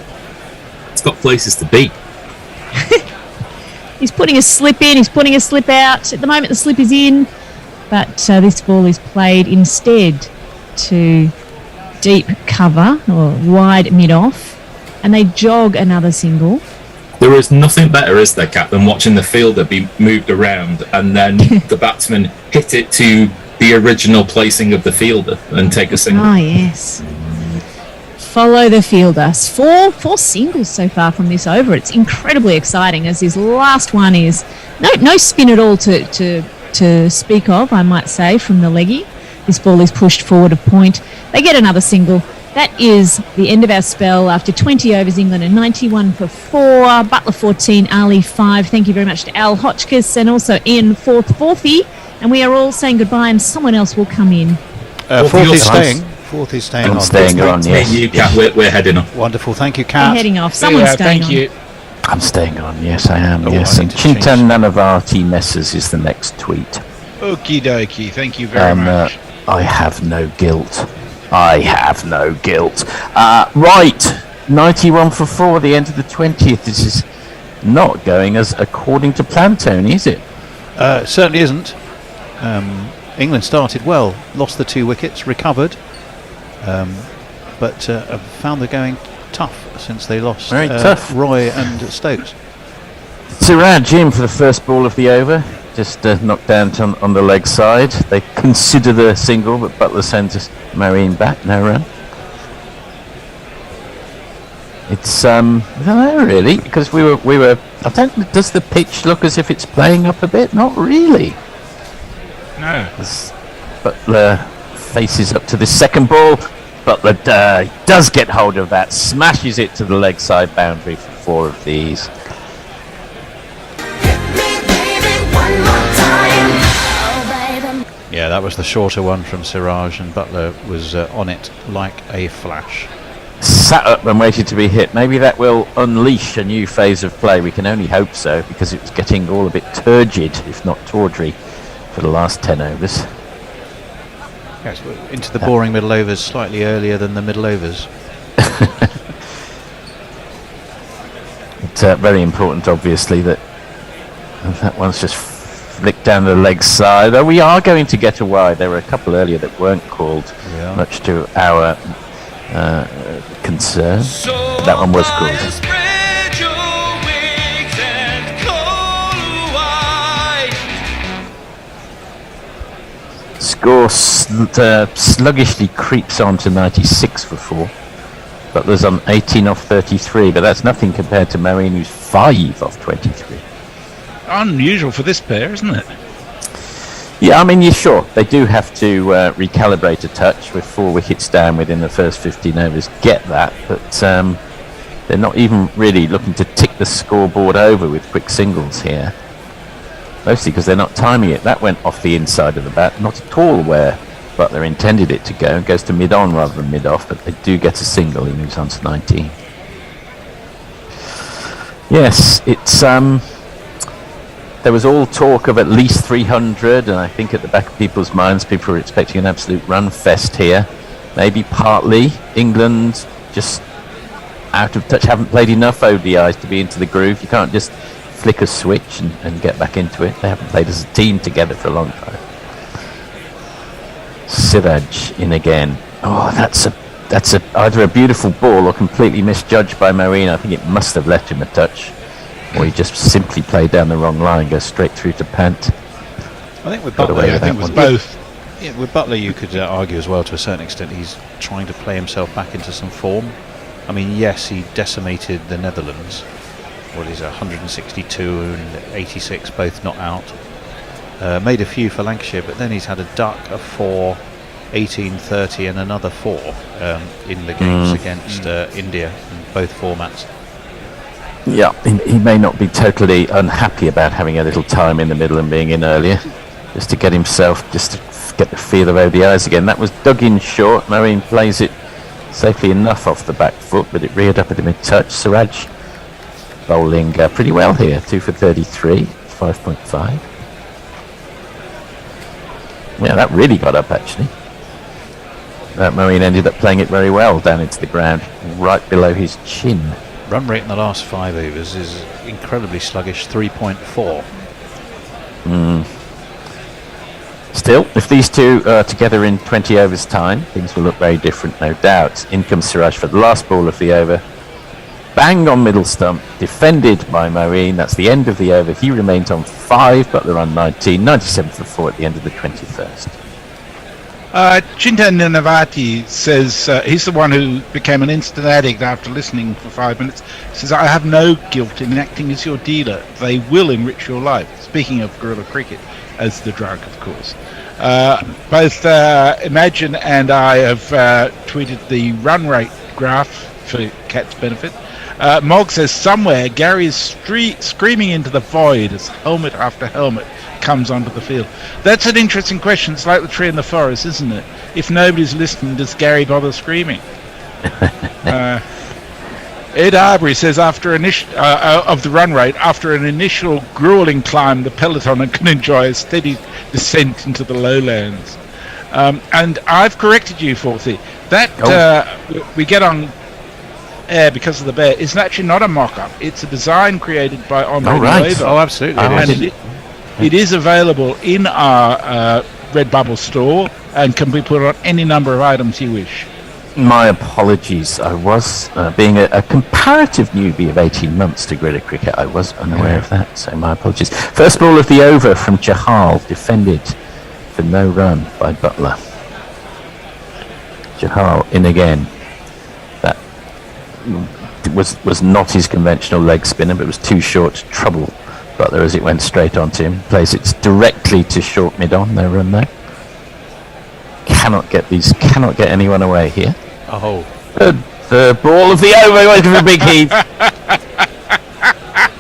It's got places to be.
He's putting a slip in, he's putting a slip out. At the moment, the slip is in, but this ball is played instead to deep cover or wide mid-off, and they jog another single.
There is nothing better, is there, Kat, than watching the fielder be moved around and then the batsman hit it to the original placing of the fielder and take a single.
Oh, yes. Follow the fielder. Four singles so far from this over. It's incredibly exciting, as his last one is no spin at all to speak of, I might say, from the leggy. This ball is pushed forward a point. They get another single. That is the end of our spell after 20 overs. England are 91 for 4. Butler 14, Ali 5. Thank you very much to Al Hotchkiss and also Ian Forthy. And we are all saying goodbye, and someone else will come in.
Fourth is staying. Fourth is staying
I'm
on.
staying on,
Me
yes.
and you, Kat, we're heading off.
Wonderful. Thank you,
We're
Kat.
heading off. Someone's staying
Thank
on.
you.
I'm staying on, yes, I am,
Oh,
yes.
I
And
need to change.
Chintan Nanavati Messers is the next tweet.
Okie dokie. Thank you very much.
I have no guilt. I have no guilt. Right, 91 for 4, the end of the 20th. This is not going as according to plan, Tony, is it?
Certainly isn't. England started well, lost the 2 wickets, recovered, but have found they're going tough since they lost
Very tough.
Roy and Stokes.
Siraj in for the first ball of the over. Just knocked down on the leg side. They consider the single, but Butler sends Marine back. No run. It's I don't know really, because we were. I don't. Does the pitch look as if it's playing up a bit? Not really.
No.
Butler faces up to the second ball. Butler does get hold of that, smashes it to the leg side boundary for 4 of these.
Yeah, that was the shorter one from Siraj, and Butler was on it like a flash.
Sat up and waited to be hit. Maybe that will unleash a new phase of play. We can only hope so, because it was getting all a bit turgid, if not tawdry, for the last 10 overs.
Yes, into the boring middle overs slightly earlier than the middle overs.
It's very important, obviously, that one's just flicked down the leg side. Oh, we are going to get a wide. There were a couple earlier that weren't called,
Yeah.
much to our concern. That one was called. Score sluggishly creeps on to 96 for 4. Butler's on 18 off 33, but that's nothing compared to Marine, who's 5 off 23.
Unusual for this pair, isn't it?
Yeah, I mean, you're sure. They do have to recalibrate a touch with 4 wickets down within the first 15 overs. Get that, but they're not even really looking to tick the scoreboard over with quick singles here. Mostly because they're not timing it. That went off the inside of the bat, not at all where Butler intended it to go. It goes to mid-on rather than mid-off, but they do get a single. He moves on to 19. Yes, it's... there was all talk of at least 300, and I think at the back of people's minds, people were expecting an absolute run fest here. Maybe partly England just out of touch, haven't played enough ODIs to be into the groove. You can't just flick a switch and get back into it. They haven't played as a team together for a long time. Siraj in again. Oh, that's either a beautiful ball or completely misjudged by Marine. I think it must have left him a touch, or he just simply played down the wrong line, goes straight through to Pant.
I think with
Got
Butler,
away with that one.
Both.
Yeah, with Butler, you could argue as well to a certain extent he's trying to play himself back into some form. I mean, yes, he decimated the Netherlands. What is it, 162 and 86, both not out. Made a few for Lancashire, but then he's had a duck, a 4, 18, 30 and another 4 in the games against India in both formats.
Yeah, he may not be totally unhappy about having a little time in the middle and being in earlier, just to get himself, just to get the feel of ODIs again. That was dug in short. Marine plays it safely enough off the back foot, but it reared up at the mid-touch. Siraj bowling pretty well here, 2 for 33, 5.5. Yeah, that really got up actually. Marine ended up playing it very well down into the ground, right below his chin.
Run rate in the last 5 overs is incredibly sluggish, 3.4.
Still, if these two are together in 20 overs time, things will look very different, no doubt. In comes Siraj for the last ball of the over. bang on middle stump, defended by Moeen. That's the end of the over. He remains on 5, Butler on 19, 97 for 4 at the end of the 21st.
Chintan Ninavati says he's the one who became an instant addict after listening for 5 minutes. Says, I have no guilt in acting as your dealer. They will enrich your life. Speaking of guerrilla cricket, as the drug, of course. Both Imagine and I have tweeted the run rate graph for Cat's benefit. Mog says, somewhere Gary is screaming into the void as helmet after helmet comes onto the field. That's an interesting question. It's like the tree in the forest, isn't it? If nobody's listening, does Gary bother screaming? Ed Arbery says, after of the run rate, after an initial grueling climb, the peloton can enjoy a steady descent into the lowlands. And I've corrected you, Forthy. That we get on air because of the bear is actually not a mock-up. It's a design created by Andre Nuevo.
Oh, absolutely.
And it is available in our Redbubble store and can be put on any number of items you wish.
My apologies. I was, being a comparative newbie of 18 months to guerrilla cricket, I was unaware of that, so my apologies. First ball of the over from Chahal, defended for no run by Butler. Chahal in again. That was not his conventional leg spinner, but it was too short to trouble Butler as it went straight onto him. Plays it directly to short mid-on, no run there. Cannot get anyone away here.
Oh.
The ball of the over went for a big heave.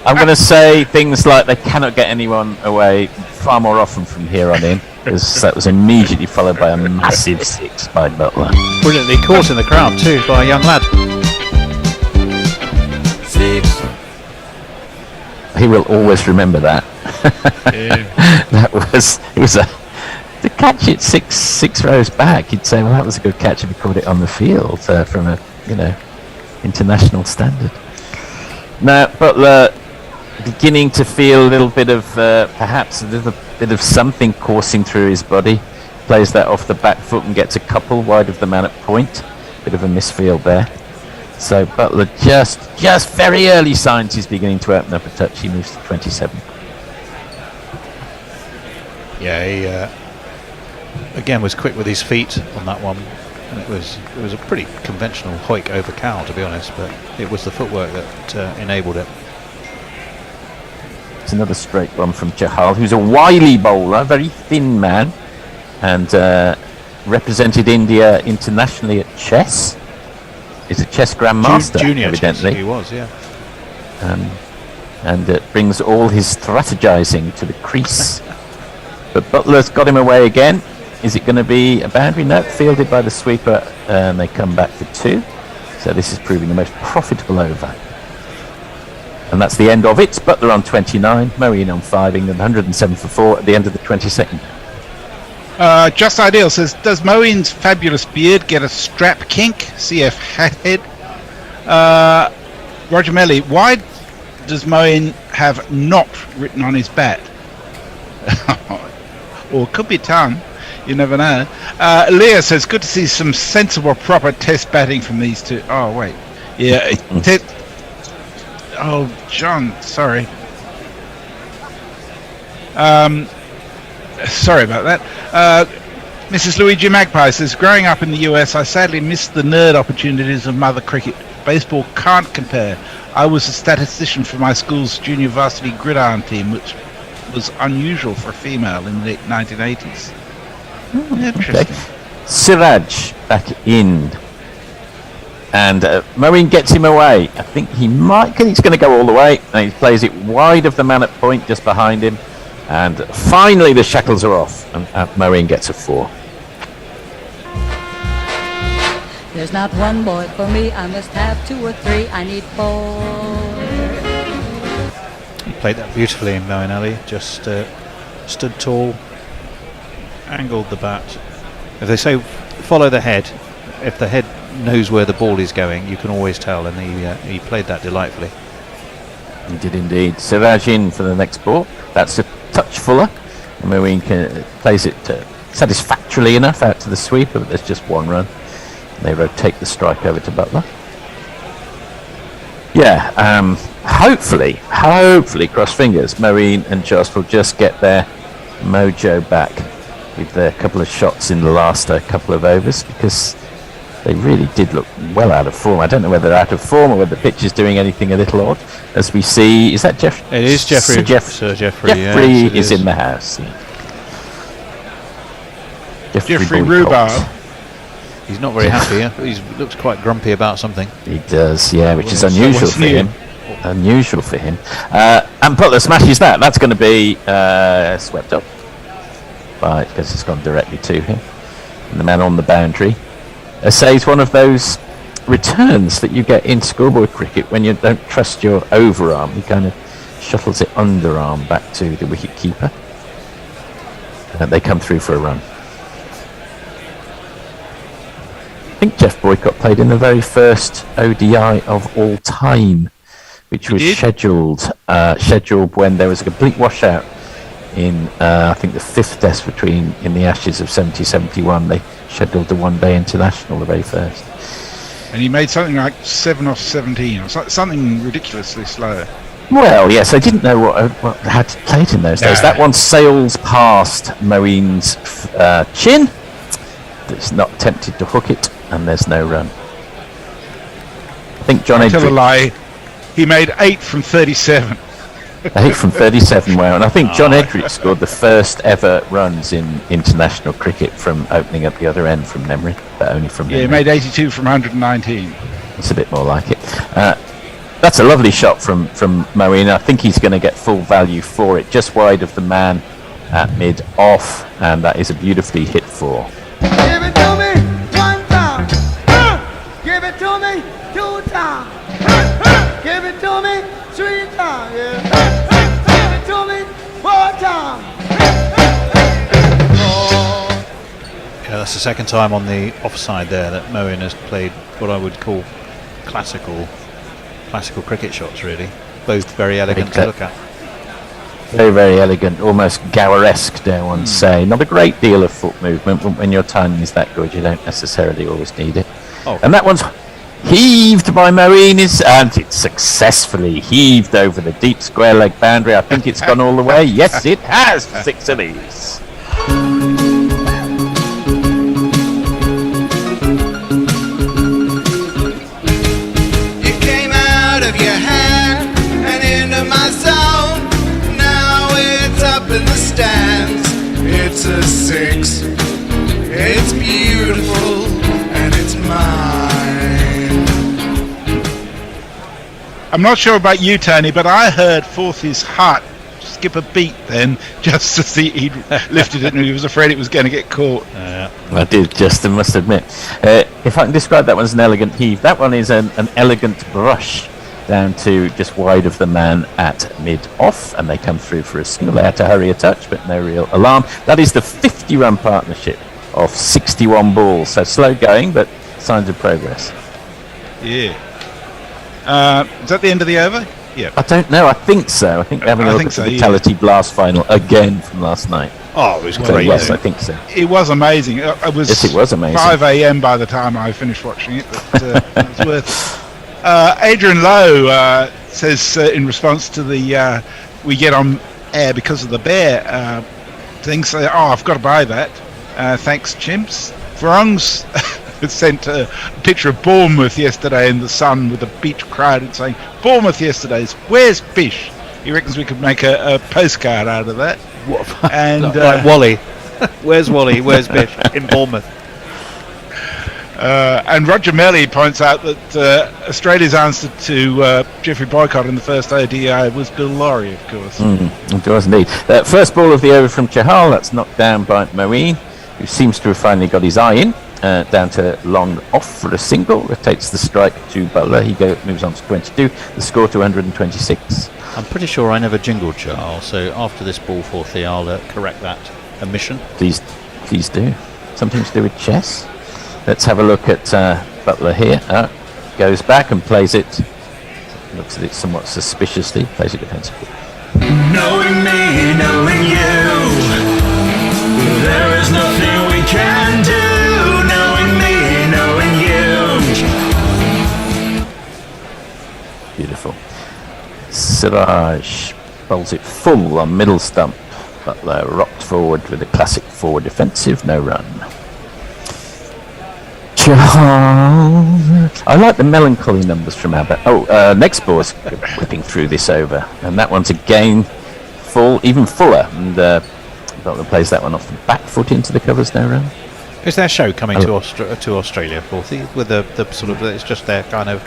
I'm going to say things like they cannot get anyone away far more often from here on in, because that was immediately followed by a massive 6 by Butler.
Brilliantly caught in the crowd too by a young lad.
6.
He will always remember that. It was to catch it six rows back. He'd say, well, that was a good catch if he caught it on the field from a international standard. Now Butler beginning to feel a little bit of perhaps a little bit of something coursing through his body. Plays that off the back foot and gets a couple wide of the man at point. Bit of a misfield there. So Butler just very early signs he's beginning to open up a touch. He moves to 27.
Yeah, he again was quick with his feet on that one. And it was a pretty conventional hoik over cow, to be honest, but it was the footwork that enabled it.
It's another straight one from Chahal, who's a wily bowler, very thin man, and represented India internationally at chess. Is a chess grandmaster,
Junior
evidently.
Chess, he was, yeah.
And brings all his strategizing to the crease. But Butler's got him away again. Is it going to be a boundary? No, fielded by the sweeper, and they come back for 2. So this is proving the most profitable over. And that's the end of it. Butler on 29, Moeen on 5, England 107 for 4 at the end of the 22nd.
Just Ideal says, does Moeen's fabulous beard get a strap kink? CF Hathead. Roger Melly, why does Moeen have not written on his bat? Or it could be tongue. You never know. Leah says, good to see some sensible, proper test batting from these two. Oh, wait. Yeah. Oh, John, sorry. Sorry about that. Mrs. Luigi Magpie says, growing up in the US, I sadly missed the nerd opportunities of mother cricket. Baseball can't compare. I was a statistician for my school's junior varsity gridiron team, which was unusual for a female in the 1980s. Interesting.
Okay. Siraj back in. And Moeen gets him away. I think he's going to go all the way. And he plays it wide of the man at point just behind him. And finally the shackles are off. And Moeen gets a 4.
There's not one boy for me. I must have 2 or 3. I need 4.
He played that beautifully in Moeen Ali. Just stood tall, angled the bat. If they say follow the head, if the head knows where the ball is going, you can always tell, and he played that delightfully.
He did indeed. Siraj in for the next ball. That's a touch fuller. Moeen plays it satisfactorily enough out to the sweeper, but there's just 1 run. They rotate the strike over to Butler. Yeah, hopefully, cross fingers, Marine and Joss will just get their mojo back with their couple of shots in the last couple of overs, because they really did look well out of form. I don't know whether they're out of form or whether the pitch is doing anything a little odd. As we see, is that Jeff?
It is Jeffrey.
Sir
Jeffrey.
Jeffrey
Yes,
is in the house. Yeah.
Jeffrey
Boycott.
Rhubarb.
He's not very happy. He looks quite grumpy about something.
He does, yeah, which is
Well, so
unusual
what's
for
new?
him. Unusual for him. And Butler smashes that. That's going to be swept up. Right, because it's gone directly to him. And the man on the boundary. Says one of those returns that you get in schoolboy cricket when you don't trust your overarm. He kind of shuttles it underarm back to the wicket keeper. And they come through for a run. I think Jeff Boycott played in the very first ODI of all time, which was scheduled when there was a complete washout in I think the fifth test in the Ashes of 70-71. They scheduled the one-day international, the very first.
And he made something like 7 off 17, or something ridiculously slow.
Well, yes, I didn't know how to play it in those days. That one sails past Moeen's chin. It's not tempted to hook it, and there's no run. I think John
Tell a
Edrick...
lie. He made 8 from 37.
8 from 37, wow. And I think John Edrick scored the first ever runs in international cricket from opening at the other end from memory, but only from memory.
Yeah, he made 82 from 119.
It's a bit more like it. That's a lovely shot from Moeen. I think he's going to get full value for it, just wide of the man at mid-off, and that is a beautifully hit four.
Give it to me one time. Give it to me 2 times. Give it to me 3 times. Yeah. Give it to me 4 times.
Yeah, that's the second time on the offside there that Moeen has played what I would call classical cricket shots, really. Both very elegant to look at.
Very, very elegant, almost Gower-esque, dare one say. Not a great deal of foot movement, but when your timing is that good, you don't necessarily always need it.
Oh.
And that one's heaved by Moeen, and it's successfully heaved over the deep square leg boundary. I think it's gone all the way. Yes, it has. 6 of these.
You came out of your hand and into my zone. Now it's up in the stands. It's a 6. It's beautiful and it's mine.
I'm not sure about you, Tony, but I heard Forthy's heart skip a beat then, just to see he'd lifted it and he was afraid it was going to get caught.
I did, Justin, must admit. If I can describe that one as an elegant heave, that one is an elegant brush down to just wide of the man at mid-off, and they come through for a single. They had to hurry a touch, but no real alarm. That is the 50-run partnership of 61 balls, so slow going, but signs of progress.
Yeah. Is that the end of the over? Yeah.
I don't know, I think so. I think they're having a look at the Vitality Blast final again from last night.
Oh, it was
So
great.
yes, I think so.
It was amazing. It was,
Yes, it was amazing.
5 a.m. by the time I finished watching it, but it was worth it. Adrian Lowe says in response to the we get on air because of the bear thing, say, I've got to buy that. Thanks, chimps. Vrongs sent a picture of Bournemouth yesterday in the sun with a beach crowd and saying, Bournemouth yesterday's, where's Bish? He reckons we could make a postcard out of that. And
like Wally. Where's Wally? Where's Bish? In Bournemouth.
And Roger Melly points out that Australia's answer to Jeffrey Boycott in the first ODI was Bill Laurie, of course.
It was indeed. First ball of the over from Chahal, that's knocked down by Moeen, who seems to have finally got his eye in. Down to long off for a single, rotates the strike to Butler. He moves on to 22, the score to 126.
I'm pretty sure I never jingled Charles, so after this ball for Thea, I'll correct that omission.
Please do. Something to do with chess. Let's have a look at Butler here. Goes back and plays it. Looks at it somewhat suspiciously. Plays it defensively.
Knowing me, knowing you, there is nothing we can do.
Siraj bowls it full on middle stump. Butler rocked forward with a classic forward defensive, no run. I like the melancholy numbers from Abbott. Next ball's whipping through this over, and that one's again full, even fuller, and Butler plays that one off the back foot into the covers, no run.
Is their show coming to Australia, Forthy? With the sort of, it's just their kind of,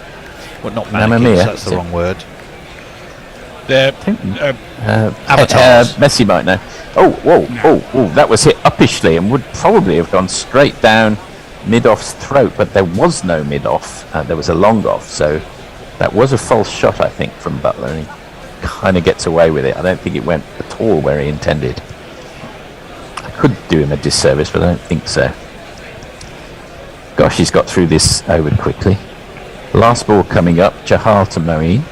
well, not mannequins, that's the wrong word.
Their
avatars.
Messi might know. That was hit uppishly and would probably have gone straight down mid-off's throat, but there was no mid-off. There was a long off, so that was a false shot, I think, from Butler, and he kind of gets away with it. I don't think it went at all where he intended. I could do him a disservice, but I don't think so. Gosh, he's got through this over quickly. Last ball coming up, Chahal to Moeen.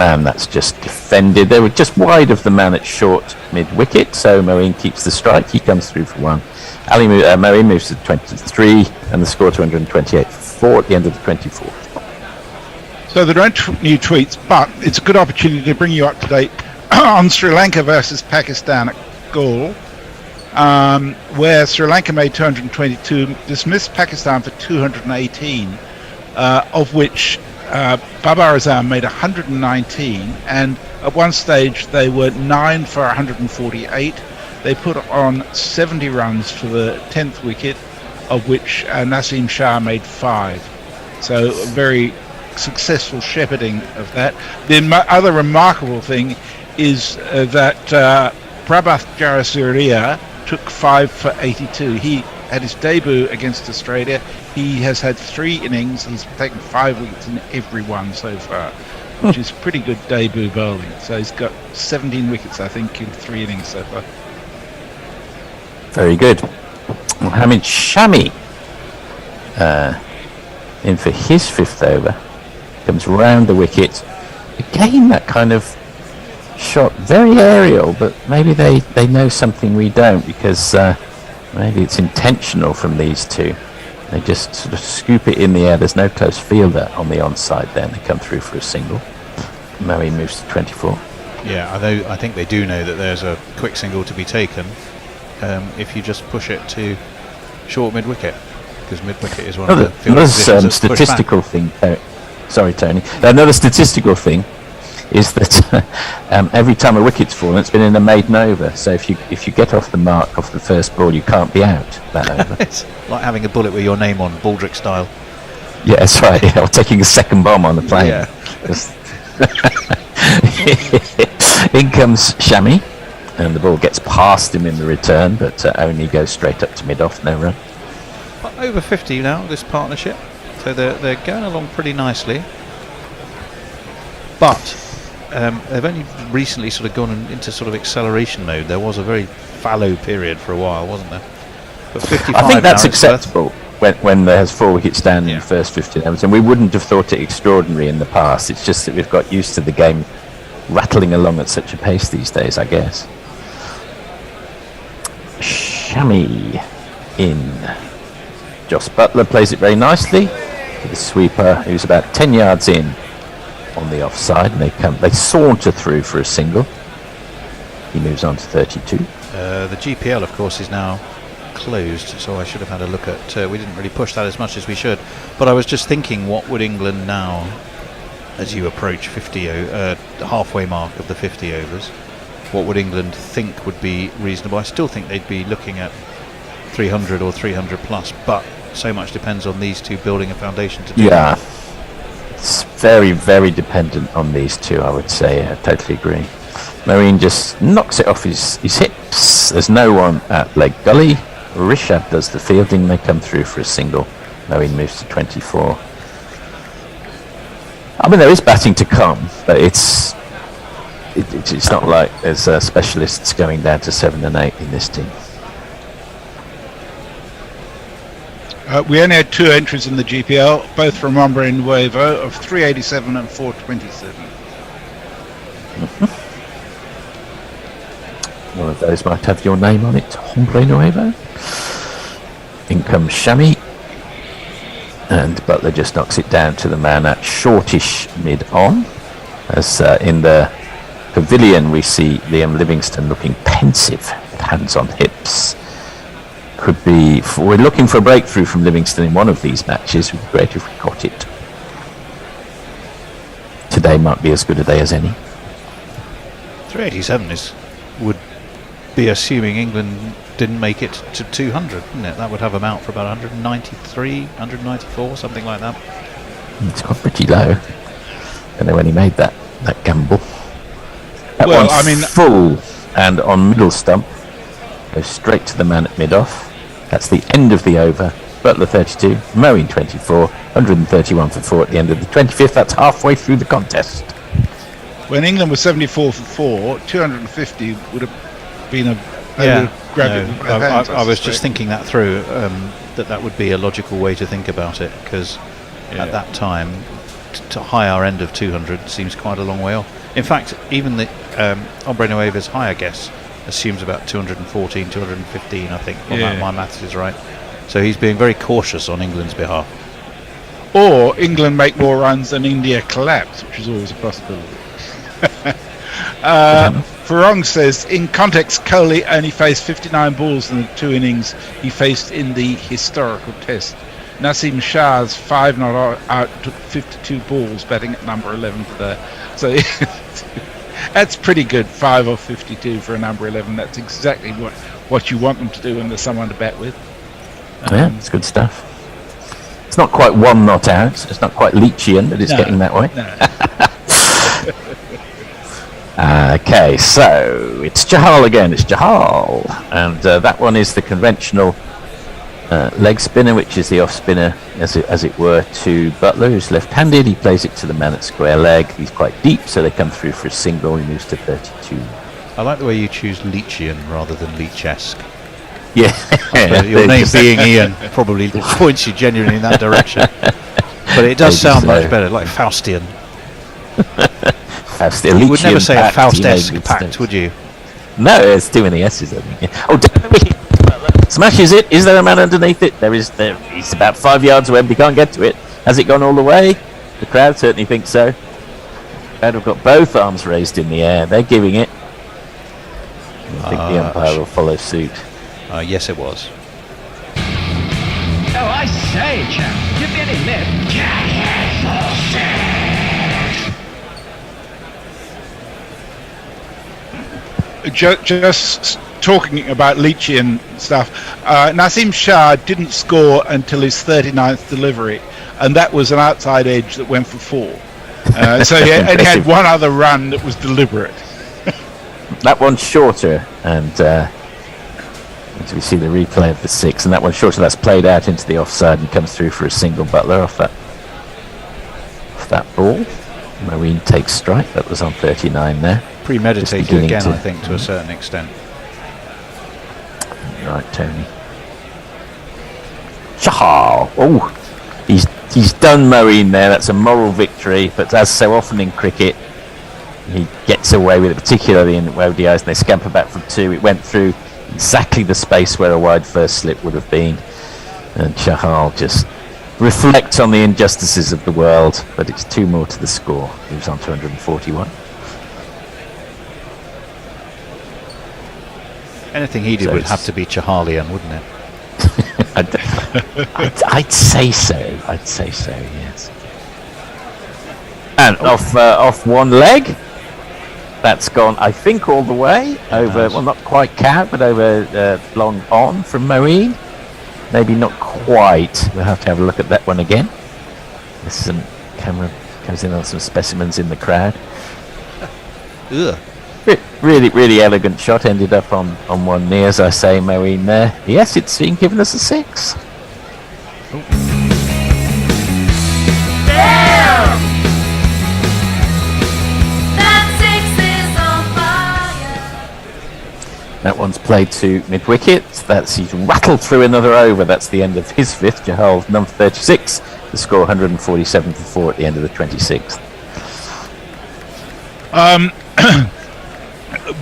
And that's just defended. They were just wide of the man at short mid-wicket, so Moeen keeps the strike. He comes through for one. Moeen moves to 23, and the score to 128 for 4 at the end of the 24th.
So there aren't new tweets, but it's a good opportunity to bring you up to date on Sri Lanka versus Pakistan at Galle, where Sri Lanka made 222, dismissed Pakistan for 218, of which Babar Azam made 119, and at one stage they were 9 for 148. They put on 70 runs for the 10th wicket, of which Naseem Shah made 5. So a very successful shepherding of that. The other remarkable thing is that Prabhath Jayasuriya took 5 for 82. He had his debut against Australia. He has had 3 innings. He's taken 5 wickets in every one so far, which is pretty good debut bowling. So he's got 17 wickets, I think, in 3 innings so far.
Very good. Mohammed Shami in for his 5th over. Comes round the wicket. Again, that kind of shot, very aerial, but maybe they know something we don't, because maybe it's intentional from these two. They just sort of scoop it in the air. There's no close fielder on the onside there, and they come through for a single. Moeen moves to 24.
Yeah, I think they do know that there's a quick single to be taken if you just push it to short mid-wicket, because mid-wicket is one of the field positions that's
statistical thing. Sorry, Tony. Another statistical thing is that every time a wicket's fallen, it's been in a maiden over. So if you get off the mark off the first ball, you can't be out that over.
It's like having a bullet with your name on, Baldrick style.
Yeah, that's right. Yeah, or taking a second bomb on the plane.
Yeah.
In comes Shami, and the ball gets past him in the return, but only goes straight up to mid-off, no run.
But over 50 now, this partnership. So they're going along pretty nicely. But they've only recently sort of gone into sort of acceleration mode. There was a very fallow period for a while, wasn't there? But 55
I think that's
now
acceptable when there's 4 wickets down in the first 15 overs, and we wouldn't have thought it extraordinary in the past. It's just that we've got used to the game rattling along at such a pace these days, I guess. Shami in. Joss Butler plays it very nicely to the sweeper, who's about 10 yards in on the offside, and they saunter through for a single. He moves on to 32.
The GPL, of course, is now closed, so I should have had a look at. We didn't really push that as much as we should, but I was just thinking, what would England now, as you approach the halfway mark of the 50 overs, what would England think would be reasonable? I still think they'd be looking at 300 or 300 plus, but so much depends on these two building a foundation to do that.
It's very, very dependent on these two, I would say. I totally agree. Moeen just knocks it off his hips. There's no one at leg gully. Rishabh does the fielding. They come through for a single. Moeen moves to 24. I mean, there is batting to come, but it's not like there's specialists going down to 7 and 8 in this team.
We only had 2 entries in the GPL, both from Ombre Nuevo of 387 and 427.
One of those might have your name on it, Hombre Nuevo. In comes Shami. And Butler just knocks it down to the man at shortish mid-on. As in the pavilion we see Liam Livingston looking pensive with hands on hips. We're looking for a breakthrough from Livingston in one of these matches. It would be great if we got it. Today might be as good a day as any.
387 would be assuming England didn't make it to 200, wouldn't it? That would have them out for about 193, 194, something like that.
It's got pretty low. Don't know when he made that gamble. That
Well,
one's
I mean-
full and on middle stump. Goes straight to the man at mid-off. That's the end of the over. Butler 32, Moeen 24, 131 for 4 at the end of the 25th. That's halfway through the contest.
When England was 74 for 4, 250 would have been a...
I was just thinking that through, that would be a logical way to think about it, because at that time, to higher end of 200 seems quite a long way off. In fact, even the Ombre Nueva's higher guess assumes about 214, 215, I think. My maths is right. So he's being very cautious on England's behalf.
Or England make more runs than India collapse, which is always a possibility. Farong says, in context, Kohli only faced 59 balls in the 2 innings he faced in the historical test. Naseem Shah's 5 not out took 52 balls, batting at number 11 today. So that's pretty good, 5 of 52 for a number 11. That's exactly what you want them to do when there's someone to bat with.
Yeah, it's good stuff. It's not quite 1 not out. It's not quite Leachian, but it's getting that way. Okay, so it's Chahal again. It's Chahal, and that one is the conventional leg spinner, which is the off spinner, as it were, to Butler, who's left-handed. He plays it to the man at square leg. He's quite deep, so they come through for a single. He moves to 32.
I like the way you choose Leachian rather than Leach-esque.
Yeah,
your name being Ian probably points you genuinely in that direction. But it does sound much better, like Faustian. You would never say a Faust-esque pact, would you?
No, it's too many S's, I think. Oh, smashes it. Is there a man underneath it? There is. He's about 5 yards away, but he can't get to it. Has it gone all the way? The crowd certainly thinks so. The crowd have got both arms raised in the air. They're giving it. I think the umpire will follow suit.
Yes, it was.
Oh, I say, chap, give me any lip.
Just talking about Leachian stuff, Naseem Shah didn't score until his 39th delivery, and that was an outside edge that went for 4. So he only had one other run that was deliberate.
That one's shorter, and we see the replay of the 6, and that one's shorter. That's played out into the offside and comes through for a single. Butler off that ball. Marine takes strike. That was on 39 there.
Premeditated again, I think, to a certain extent.
Right, Tony. Chahal. Oh, he's done Marine there. That's a moral victory, but as so often in cricket, he gets away with it, particularly in ODIs, and they scamper back from 2. It went through exactly the space where a wide first slip would have been, and Chahal just reflects on the injustices of the world, but it's 2 more to the score. He was on 241.
Anything he did would have to be Chahalian, wouldn't it?
I'd say so. Yes. And off one leg. That's gone, I think, all the way over. Well, not quite cat, but over long on from Marine. Maybe not quite. We'll have to have a look at that one again. There's some camera comes in on some specimens in the crowd.
Ugh.
Really, really elegant shot. Ended up on one knee, as I say, Marine there. Yes, it's been given us a 6. That one's played to mid-wicket. He's rattled through another over. That's the end of his 5th. Jahal's number 36. The score 147 for 4 at the end of the 26th.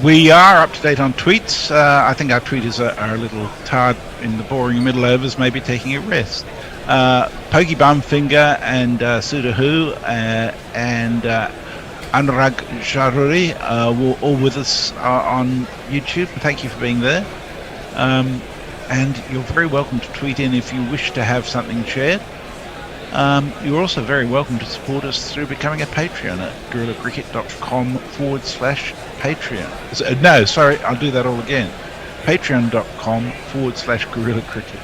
We are up to date on tweets. I think our tweeters are a little tired in the boring middle overs, maybe taking a rest. Pokey Bumfinger and Sudahu and Anurag Jaruri were all with us on YouTube. Thank you for being there. And you're very welcome to tweet in if you wish to have something shared. You're also very welcome to support us through becoming a Patreon at gorillacricket.com/Patreon. No, sorry, I'll do that all again. Patreon.com/gorillacricket.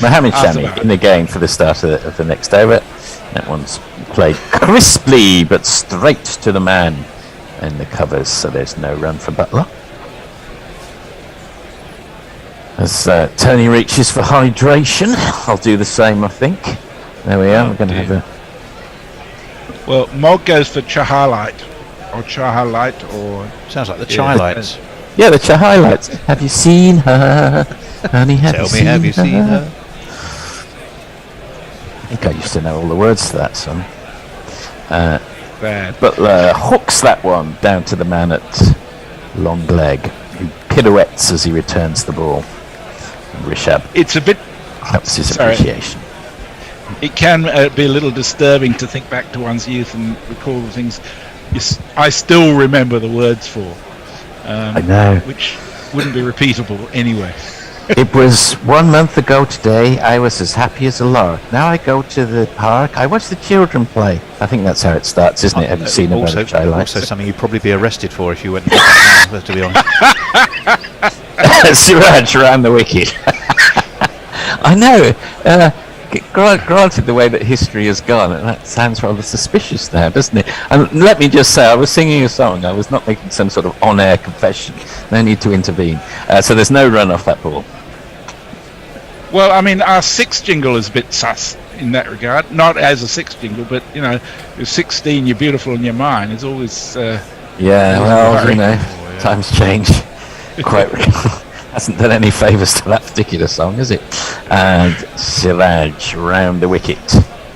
Mohammed Shami in the game for the start of the next over. That one's played crisply but straight to the man in the covers, so there's no run for Butler. As Tony reaches for hydration, I'll do the same, I think. There we are. We're going to have a...
Well, Mog goes for Chahalite, or Chahalite, or...
Sounds like the Chilites.
Yeah, the Chahalite. Have you seen her? Honey, have you seen her? I think I used to know all the words to that song. Butler hooks that one down to the man at long leg, who pirouettes as he returns the ball. Rishabh.
It's a bit...
That's his appreciation.
It can be a little disturbing to think back to one's youth and recall the things I still remember the words for.
I know.
Which wouldn't be repeatable anyway.
It was 1 month ago today. I was as happy as a lark. Now I go to the park. I watch the children play. I think that's how it starts, isn't it? Have you seen it?
Also something you'd probably be arrested for if you went and did that now, to be honest.
Siraj around the wicket. I know. Granted, the way that history has gone, that sounds rather suspicious now, doesn't it? And let me just say, I was singing a song. I was not making some sort of on-air confession. No need to intervene. So there's no run off that ball.
Well, I mean, our sixth jingle is a bit sus in that regard. Not as a sixth jingle, but, you know, you're 16, you're beautiful in your mind. It's always... times change. Quite... Hasn't done any favours to that particular song, has it? And Siraj round the wicket.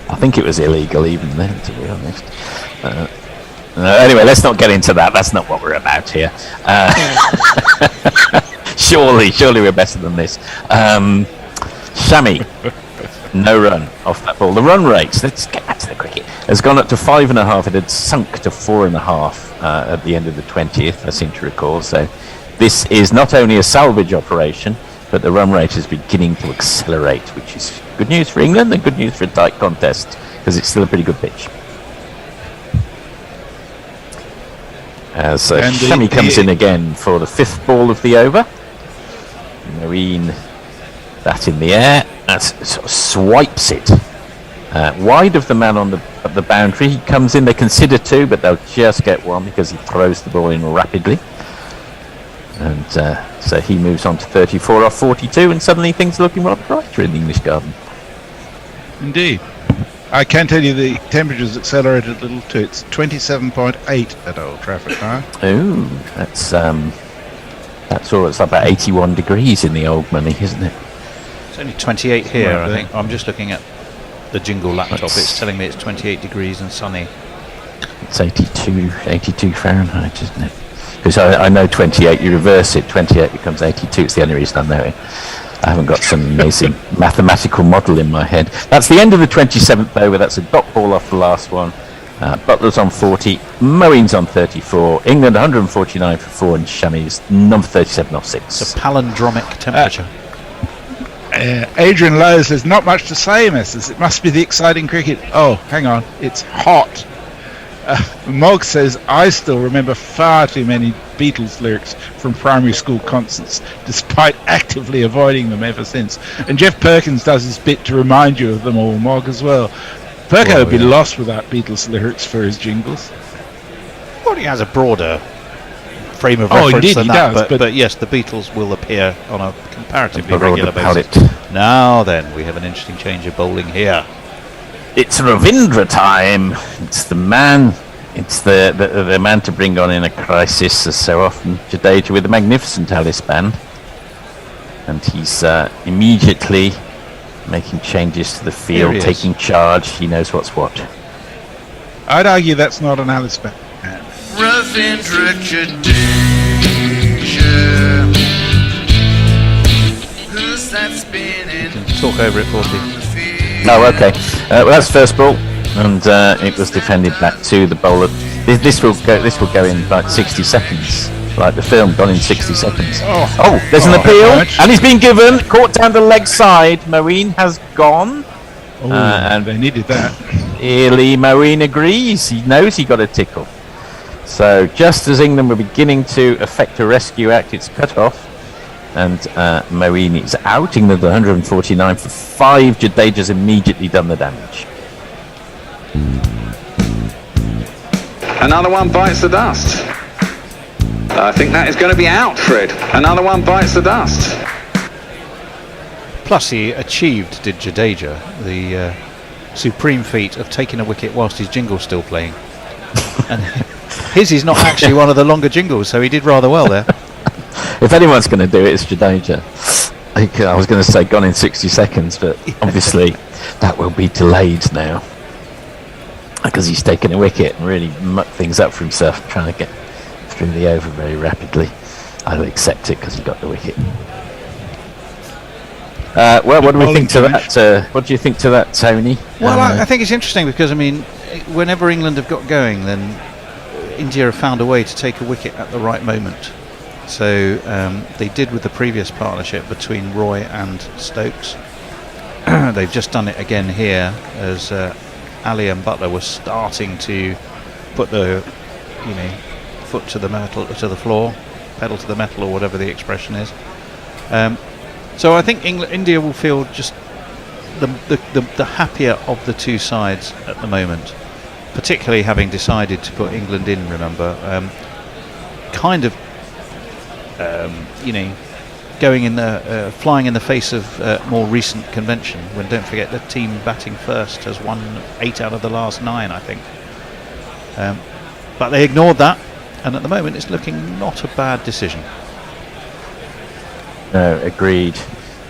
I think it was illegal even then, to be honest. Anyway, let's not get into that. That's not what we're about here. Surely we're better than this. Shami, no run off that ball. The run rate, let's get back to the cricket, has gone up to 5.5. It had sunk to 4.5 at the end of the 20th, I seem to recall. So this is not only a salvage operation, but the run rate is beginning to accelerate, which is good news for England and good news for a tight contest, because it's still a pretty good pitch. As Shami comes in again for the 5th ball of the over. Marine that in the air, and sort of swipes it wide of the man on the boundary. He comes in, they consider 2, but they'll just get 1 because he throws the ball in rapidly. And so he moves on to 34 off 42, and suddenly things are looking rather brighter in the English Garden. Indeed. I can tell you the temperature's accelerated a little too. It's 27.8 at Old Trafford now.
Oh, that's all. It's about 81 degrees in the old money, isn't it?
It's only 28 here, I think. I'm just looking at the Jingle laptop. It's telling me it's 28 degrees and sunny.
It's 82 Fahrenheit, isn't it? Because I know 28, you reverse it, 28 becomes 82. It's the only reason I know it. I haven't got some amazing mathematical model in my head. That's the end of the 27th over. That's a dot ball off the last one. Butler's on 40, Moeen's on 34, England 149 for 4, and Shami's number 37 off 6.
It's a palindromic temperature.
Adrian Lowe says, not much to say, missus. It must be the exciting cricket. Oh, hang on. It's hot. Mog says, I still remember far too many Beatles lyrics from primary school concerts, despite actively avoiding them ever since. And Jeff Perkins does his bit to remind you of them all, Mog, as well. Perko would be lost without Beatles lyrics for his jingles.
Well, he has a broader frame of reference
indeed,
than
he
that,
does,
but yes, the Beatles will appear on a comparatively
broader
regular basis.
palette.
Now then, we have an interesting change of bowling here.
It's Ravindra time. It's the man. It's the man to bring on in a crisis, as so often. Jadeja with a magnificent Alice band, and he's immediately making changes to the field, taking charge. He knows what's what.
I'd argue that's not an Alice band.
Ravindra Jadeja. Who's that spinning?
talk over it, 40.
Oh, okay. Well, that's first ball, and it was defended back to the bowler. This will go in like 60 seconds. Like the film, gone in 60 seconds. Oh, there's an appeal, and he's been given. Caught down the leg side. Moeen has gone.
And they needed that.
Early Moeen agrees. He knows he got a tickle. So just as England were beginning to effect a rescue act, it's cut off. And Moeen is out. England 149 for 5. Jadeja's immediately done the damage.
Another one bites the dust. I think that is going to be out, Fred. Another one bites the dust.
Plus he achieved, did Jadeja, the supreme feat of taking a wicket whilst his jingle's still playing. And his is not actually one of the longer jingles, so he did rather well there.
If anyone's going to do it, it's Jadeja. I was going to say gone in 60 seconds, but obviously that will be delayed now. Because he's taken a wicket and really mucked things up for himself, trying to get through the over very rapidly. I'll accept it because he got the wicket. Well, what do we think to that? What do you think to that, Tony?
Well, I think it's interesting because, I mean, whenever England have got going, then India have found a way to take a wicket at the right moment. So they did with the previous partnership between Roy and Stokes. They've just done it again here as Ali and Butler were starting to put the, foot to the metal, to the floor, pedal to the metal, or whatever the expression is. So I think India will feel just the happier of the two sides at the moment, particularly having decided to put England in. Remember, going in the flying in the face of more recent convention. When don't forget the team batting first has won 8 out of the last 9, I think. But they ignored that, and at the moment it's looking not a bad decision.
No, agreed.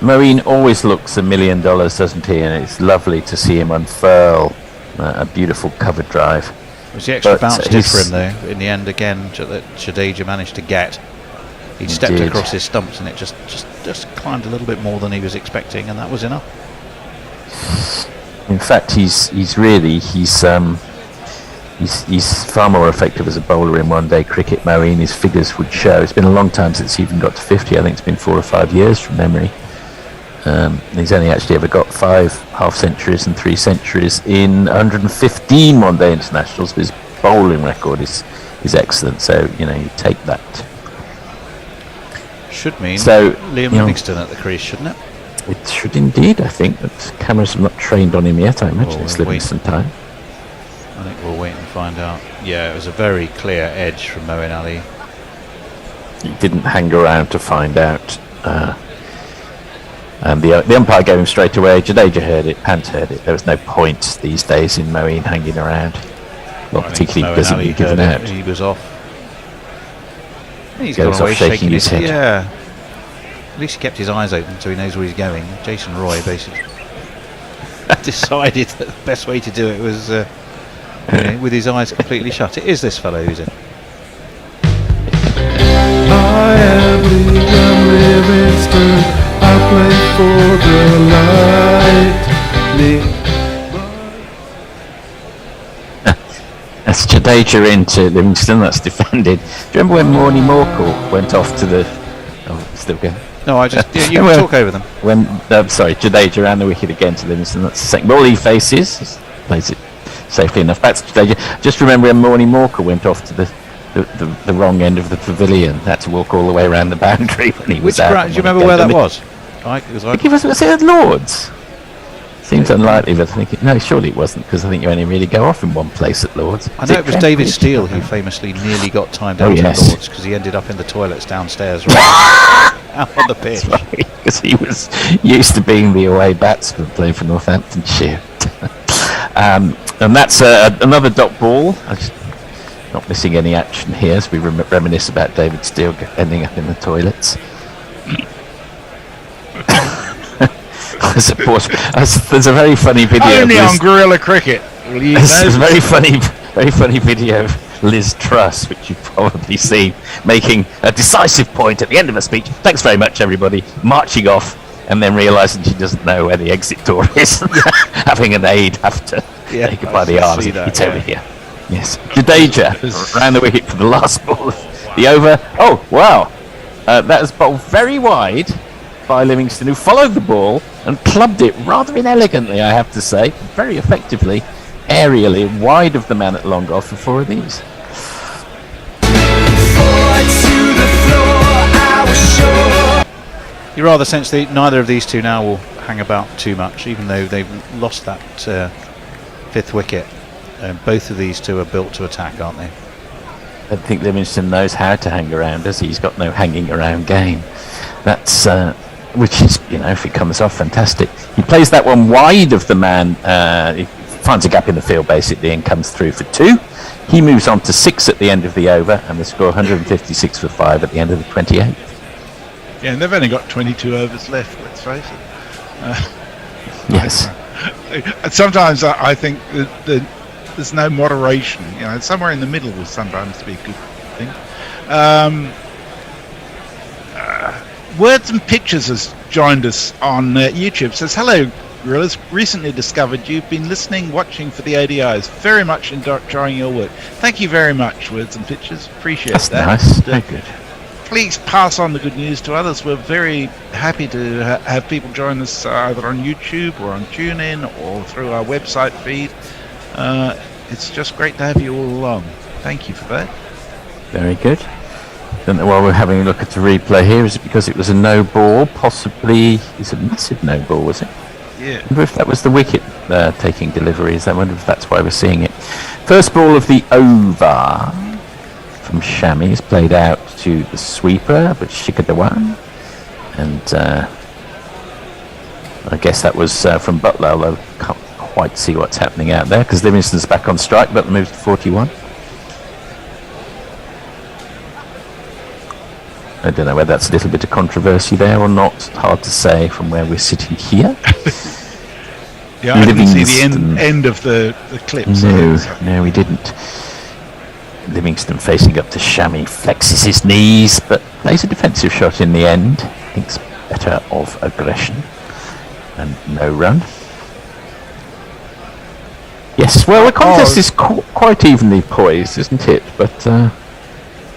Moeen always looks $1 million, doesn't he? And it's lovely to see him unfurl a beautiful cover drive.
It was the extra bounce did for him though. In the end, again, that Jadeja managed to get. He stepped across his stumps and it just climbed a little bit more than he was expecting, and that was enough.
In fact, he's far more effective as a bowler in one-day cricket. Moeen, his figures would show. It's been a long time since he even got to 50. I think it's been 4 or 5 years from memory. He's only actually ever got 5 half-centuries and 3 centuries in 115 one-day internationals. But his bowling record is excellent. So you take that.
Should mean
so,
Liam Livingston at the crease, shouldn't it?
It should indeed, I think. But cameras have not trained on him yet. I imagine it's Livingston time.
I think we'll wait and find out. Yeah, it was a very clear edge from Moeen Ali.
He didn't hang around to find out. And the umpire gave him straight away. Jadeja heard it, Pant heard it. There was no point these days in Moeen hanging around. Not particularly because he'd given out.
He was off. He's
goes off shaking his head.
Yeah. At least he kept his eyes open so he knows where he's going. Jason Roy basically decided that the best way to do it was with his eyes completely shut. It is this fellow who's in.
I am Livingston. I play for the Lightning.
That's Jadeja into Livingston. That's defended. Do you remember when Morny Morkel went off to the? Oh, still going.
No, I just you can talk over them.
When Jadeja ran the wicket again to Livingston. That's the second ball he faces. Plays it safely enough. That's Jadeja. Just remember when Morny Morkel went off to the wrong end of the pavilion. Had to walk all the way around the boundary when he was out.
Do you remember where that was?
I think it was at Lords. Seems unlikely, but I think no, surely it wasn't, because I think you only really go off in one place at Lords.
I know it was David Steele who famously nearly got timed out at Lords because he ended up in the toilets downstairs out on the pitch.
Because he was used to being the away batsman playing for Northamptonshire. And that's another dot ball. I'm just not missing any action here as we reminisce about David Steele ending up in the toilets. There's a very funny video.
Only on Guerrilla Cricket.
There's a very funny video of Liz Truss, which you've probably seen, making a decisive point at the end of a speech. Thanks very much, everybody. Marching off and then realising she doesn't know where the exit door is, having an aide have to take her by the arms. It's over here. Yes. Jadeja ran the wicket for the last ball of the over. Oh, wow. That was bowled very wide by Livingston, who followed the ball and clubbed it rather inelegantly, I have to say, very effectively, aerially, wide of the man at long off for 4 of these.
You rather sense that neither of these two now will hang about too much, even though they've lost that 5th wicket. Both of these two are built to attack, aren't they?
I don't think Livingston knows how to hang around, does he? He's got no hanging around game. That's which is, if it comes off, fantastic. He plays that one wide of the man. He finds a gap in the field basically and comes through for 2. He moves on to 6 at the end of the over, and the score 156 for 5 at the end of the 28th.
Yeah, and they've only got 22 overs left, let's face it.
Yes.
And sometimes I think that there's no moderation. Somewhere in the middle will sometimes be a good thing. Words and Pictures has joined us on YouTube. Says, hello, Gorillas. Recently discovered you've been listening, watching for the ODIs. Very much enjoying your work. Thank you very much, Words and Pictures. Appreciate
That's
that.
Nice. Very good.
Please pass on the good news to others. We're very happy to have people join us either on YouTube or on TuneIn or through our website feed. It's just great to have you all along. Thank you for that.
Very good. Don't know why we're having a look at the replay here. Is it because it was a no ball? Possibly. It's a massive no ball, was it?
Yeah.
I wonder if that was the wicket taking deliveries. I wonder if that's why we're seeing it. First ball of the over from Shami is played out to the sweeper, but Shikadawan. And I guess that was from Butler, although can't quite see what's happening out there because Livingston's back on strike. Butler moves to 41. I don't know whether that's a little bit of controversy there or not. Hard to say from where we're sitting here.
Yeah, I didn't see the end of the clip.
No, we didn't. Livingston facing up to Shami, flexes his knees, but plays a defensive shot in the end. Thinks better of aggression. And no run. Yes, well, the contest is quite evenly poised, isn't it? But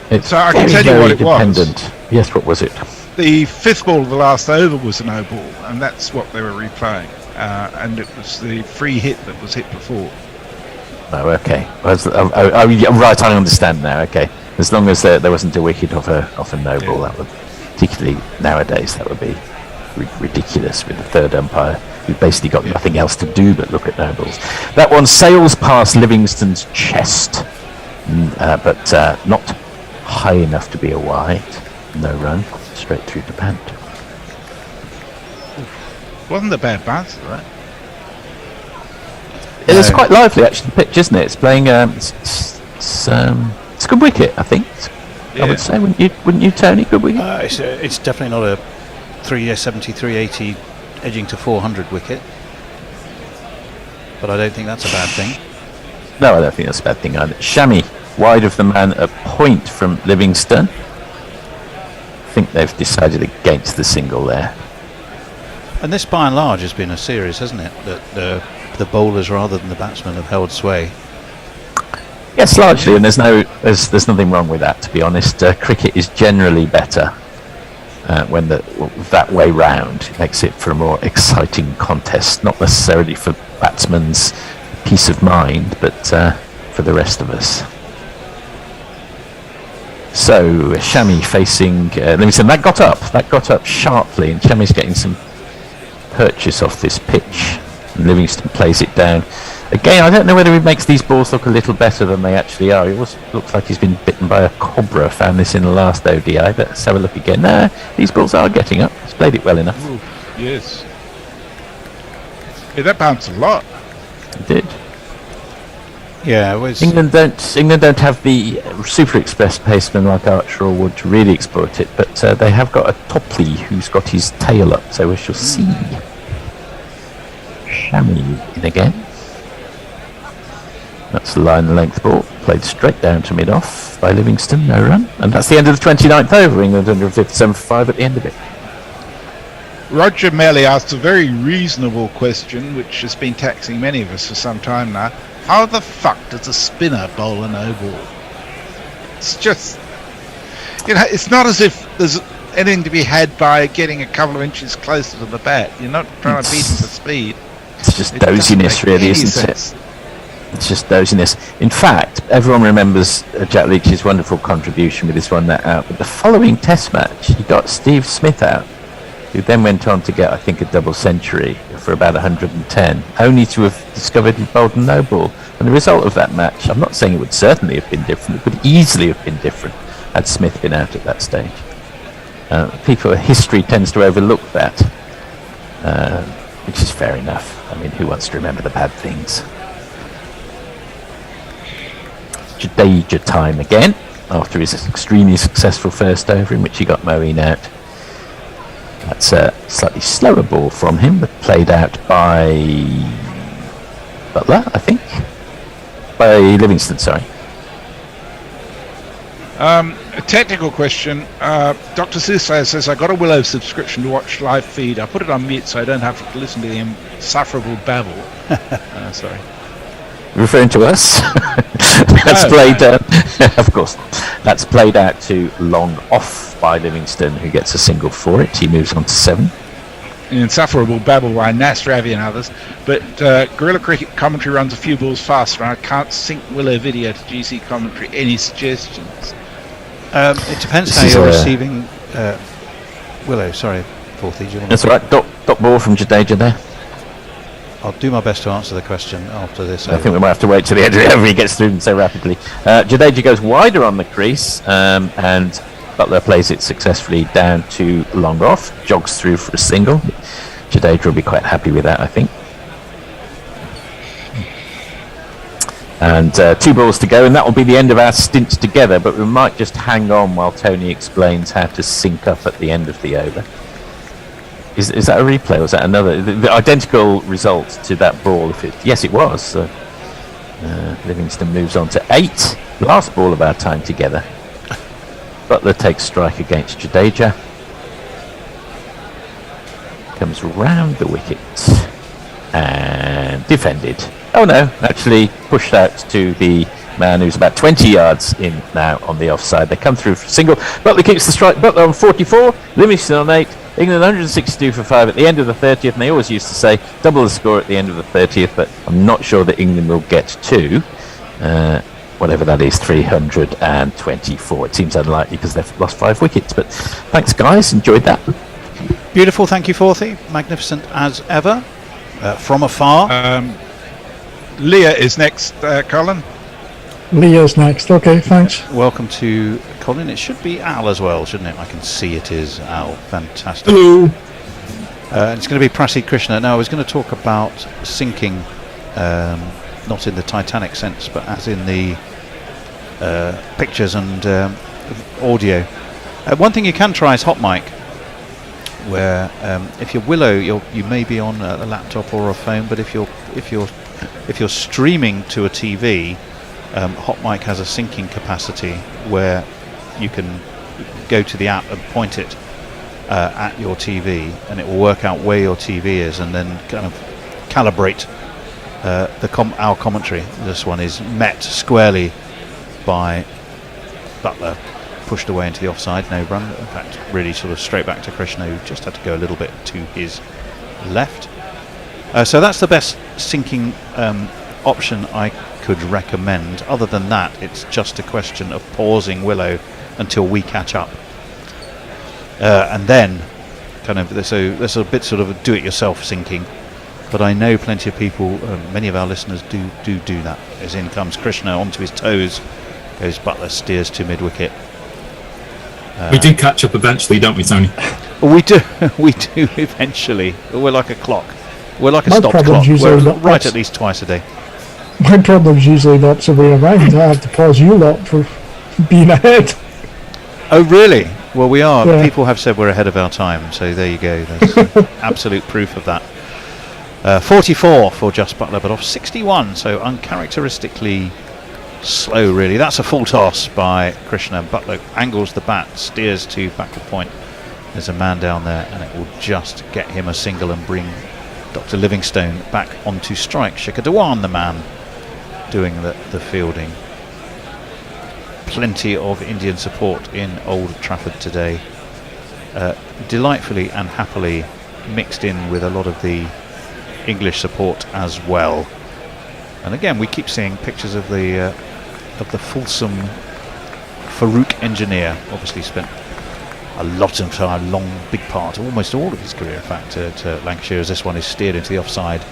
it's
so I can tell you what it
dependent.
was.
Yes, what was it?
The 5th ball of the last over was a no ball, and that's what they were replaying. And it was the free hit that was hit before.
Oh, okay. Right, I understand now. Okay, as long as there wasn't a wicket off a no ball, that would, particularly nowadays, that would be ridiculous with the third umpire who basically got nothing else to do but look at no balls. That one sails past Livingston's chest, but not high enough to be a wide. No run, straight through the pant.
Wasn't a bad bounce, right?
It's quite lively, actually, the pitch, isn't it? It's playing. It's a good wicket, I think. I would say, wouldn't you, Tony? Good wicket.
It's definitely not a 370, 380 edging to 400 wicket, but I don't think that's a bad thing.
No, I don't think that's a bad thing either. Shami wide of the man, a point from Livingston. I think they've decided against the single there.
And this, by and large, has been a series, hasn't it? That the bowlers rather than the batsmen have held sway.
Yes, largely, and there's nothing wrong with that, to be honest. Cricket is generally better when that way round. It makes it for a more exciting contest, not necessarily for batsmen's peace of mind, but for the rest of us. So Shami facing Livingston. That got up sharply, and Shami's getting some purchase off this pitch. And Livingston plays it down. Again, I don't know whether he makes these balls look a little better than they actually are. It looks like he's been bitten by a cobra. Found this in the last ODI, but let's have a look again. No, these balls are getting up. He's played it well enough.
Ooh, yes. Yeah, that bounced a lot.
He did.
Yeah, it was.
England don't have the super express paceman like Archer or Wood to really exploit it, but they have got a Topley who's got his tail up, so we shall see. Shami in again. That's the line length ball, played straight down to mid-off by Livingston, no run. And that's the end of the 29th over, England 157 for 5 at the end of it.
Roger Melly asked a very reasonable question, which has been taxing many of us for some time now. How the fuck does a spinner bowl a no ball? It's just, it's not as if there's anything to be had by getting a couple of inches closer to the bat. You're not trying to beat him for speed.
It's just doziness, really, isn't it? It's just doziness. In fact, everyone remembers Jack Leach's wonderful contribution with his run that out, but the following Test match, he got Steve Smith out, who then went on to get, I think, a double century for about 110, only to have discovered he'd bowled a no ball. And the result of that match, I'm not saying it would certainly have been different, it could easily have been different had Smith been out at that stage. History tends to overlook that, which is fair enough. I mean, who wants to remember the bad things? Jadeja time again, after his extremely successful first over in which he got Moeen out. That's a slightly slower ball from him, but played out by Butler, I think. By Livingston, sorry.
A technical question. Dr. Soothsayer says, I got a Willow subscription to watch live feed. I put it on mute so I don't have to listen to the insufferable babble. Sorry.
Referring to us? That's played of course. That's played out to long off by Livingston, who gets a single for it. He moves on to 7.
An insufferable babble by Nas, Ravi and others. But Guerrilla Cricket commentary runs a few balls faster, and I can't sync Willow video to GC commentary. Any suggestions?
It depends how you're receiving Willow. Sorry, Forthy.
That's all right. Dot ball from Jadeja there.
I'll do my best to answer the question after this.
I think we might have to wait till the end of it over. He gets through them so rapidly. Jadeja goes wider on the crease, and Butler plays it successfully down to long off, jogs through for a single. Jadeja will be quite happy with that, I think. And 2 balls to go, and that will be the end of our stint together, but we might just hang on while Tony explains how to sync up at the end of the over. Is that a replay, or was that another? The identical result to that ball? Yes, it was. So, Livingston moves on to 8. Last ball of our time together. Butler takes strike against Jadeja. Comes round the wicket and defended. Oh no, actually pushed out to the man who's about 20 yards in now on the offside. They come through for a single. Butler keeps the strike. Butler on 44. Livingston on 8. England 162 for 5 at the end of the 30th, and they always used to say double the score at the end of the 30th, but I'm not sure that England will get to whatever that is, 324. It seems unlikely because they've lost 5 wickets, but thanks guys, enjoyed that.
Beautiful, thank you Forthy, magnificent as ever, from afar.
Leah is next, Colin.
Leah's next, okay, thanks.
Welcome to Colin. It should be Al as well, shouldn't it? I can see it is Al. Fantastic.
Hello.
It's going to be Prasad Krishna. Now I was going to talk about syncing, not in the Titanic sense, but as in the pictures and audio. One thing you can try is hot mic, where if you're Willow, you may be on a laptop or a phone, but if you're streaming to a TV, hot mic has a syncing capacity where you can go to the app and point it at your TV, and it will work out where your TV is, and then kind of calibrate our commentary. This one is met squarely by Butler, pushed away into the offside, no run. In fact, really sort of straight back to Krishna, who just had to go a little bit to his left. So that's the best syncing option I could recommend. Other than that, it's just a question of pausing Willow until we catch up, and then kind of there's a bit sort of do-it-yourself syncing. But I know plenty of people, many of our listeners do that. As in comes Krishna onto his toes, goes Butler, steers to mid-wicket.
We do catch up eventually, don't we, Tony?
We do eventually. We're like a clock. We're like a stopped clock. We're right at least twice a day.
My problem's usually the opposite way around. I have to pause you lot for being ahead.
Oh, really? Well, we are.
Yeah.
People have said we're ahead of our time, so there you go. There's absolute proof of that. 44 for Just Butler, but off 61, so uncharacteristically slow, really. That's a full toss by Krishna. Butler angles the bat, steers to backward point, There's a man down there, and it will just get him a single and bring Dr. Livingstone back onto strike. Shikhar Dhawan, the man doing the fielding. Plenty of Indian support in Old Trafford today. Delightfully and happily mixed in with a lot of the English support as well. And again, we keep seeing pictures of the fulsome Farouk engineer. Obviously spent a lot of time, big part, almost all of his career in fact, to Lancashire, as this one is steered into the offside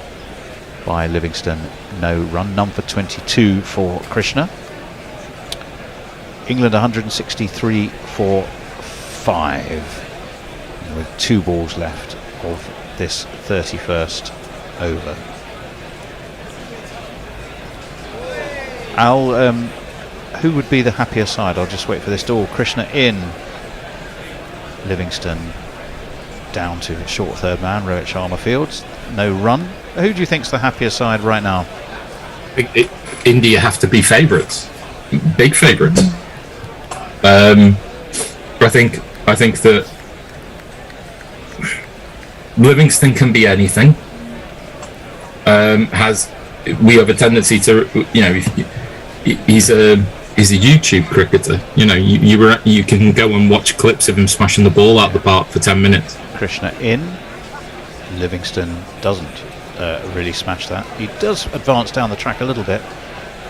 by Livingstone. No run, none for 22 for Krishna. England 163 for 5, with 2 balls left of this 31st over. Al, who would be the happier side? I'll just wait for this door. Krishna in, Livingstone down to short third man, Rohit Sharma fields. No run. Who do you think's the happier side right now?
India have to be favourites, big favourites. I think that Livingstone can be anything. We have a tendency to, he's a YouTube cricketer. You can go and watch clips of him smashing the ball out the park for 10 minutes.
Krishna in. Livingstone doesn't really smash that. He does advance down the track a little bit,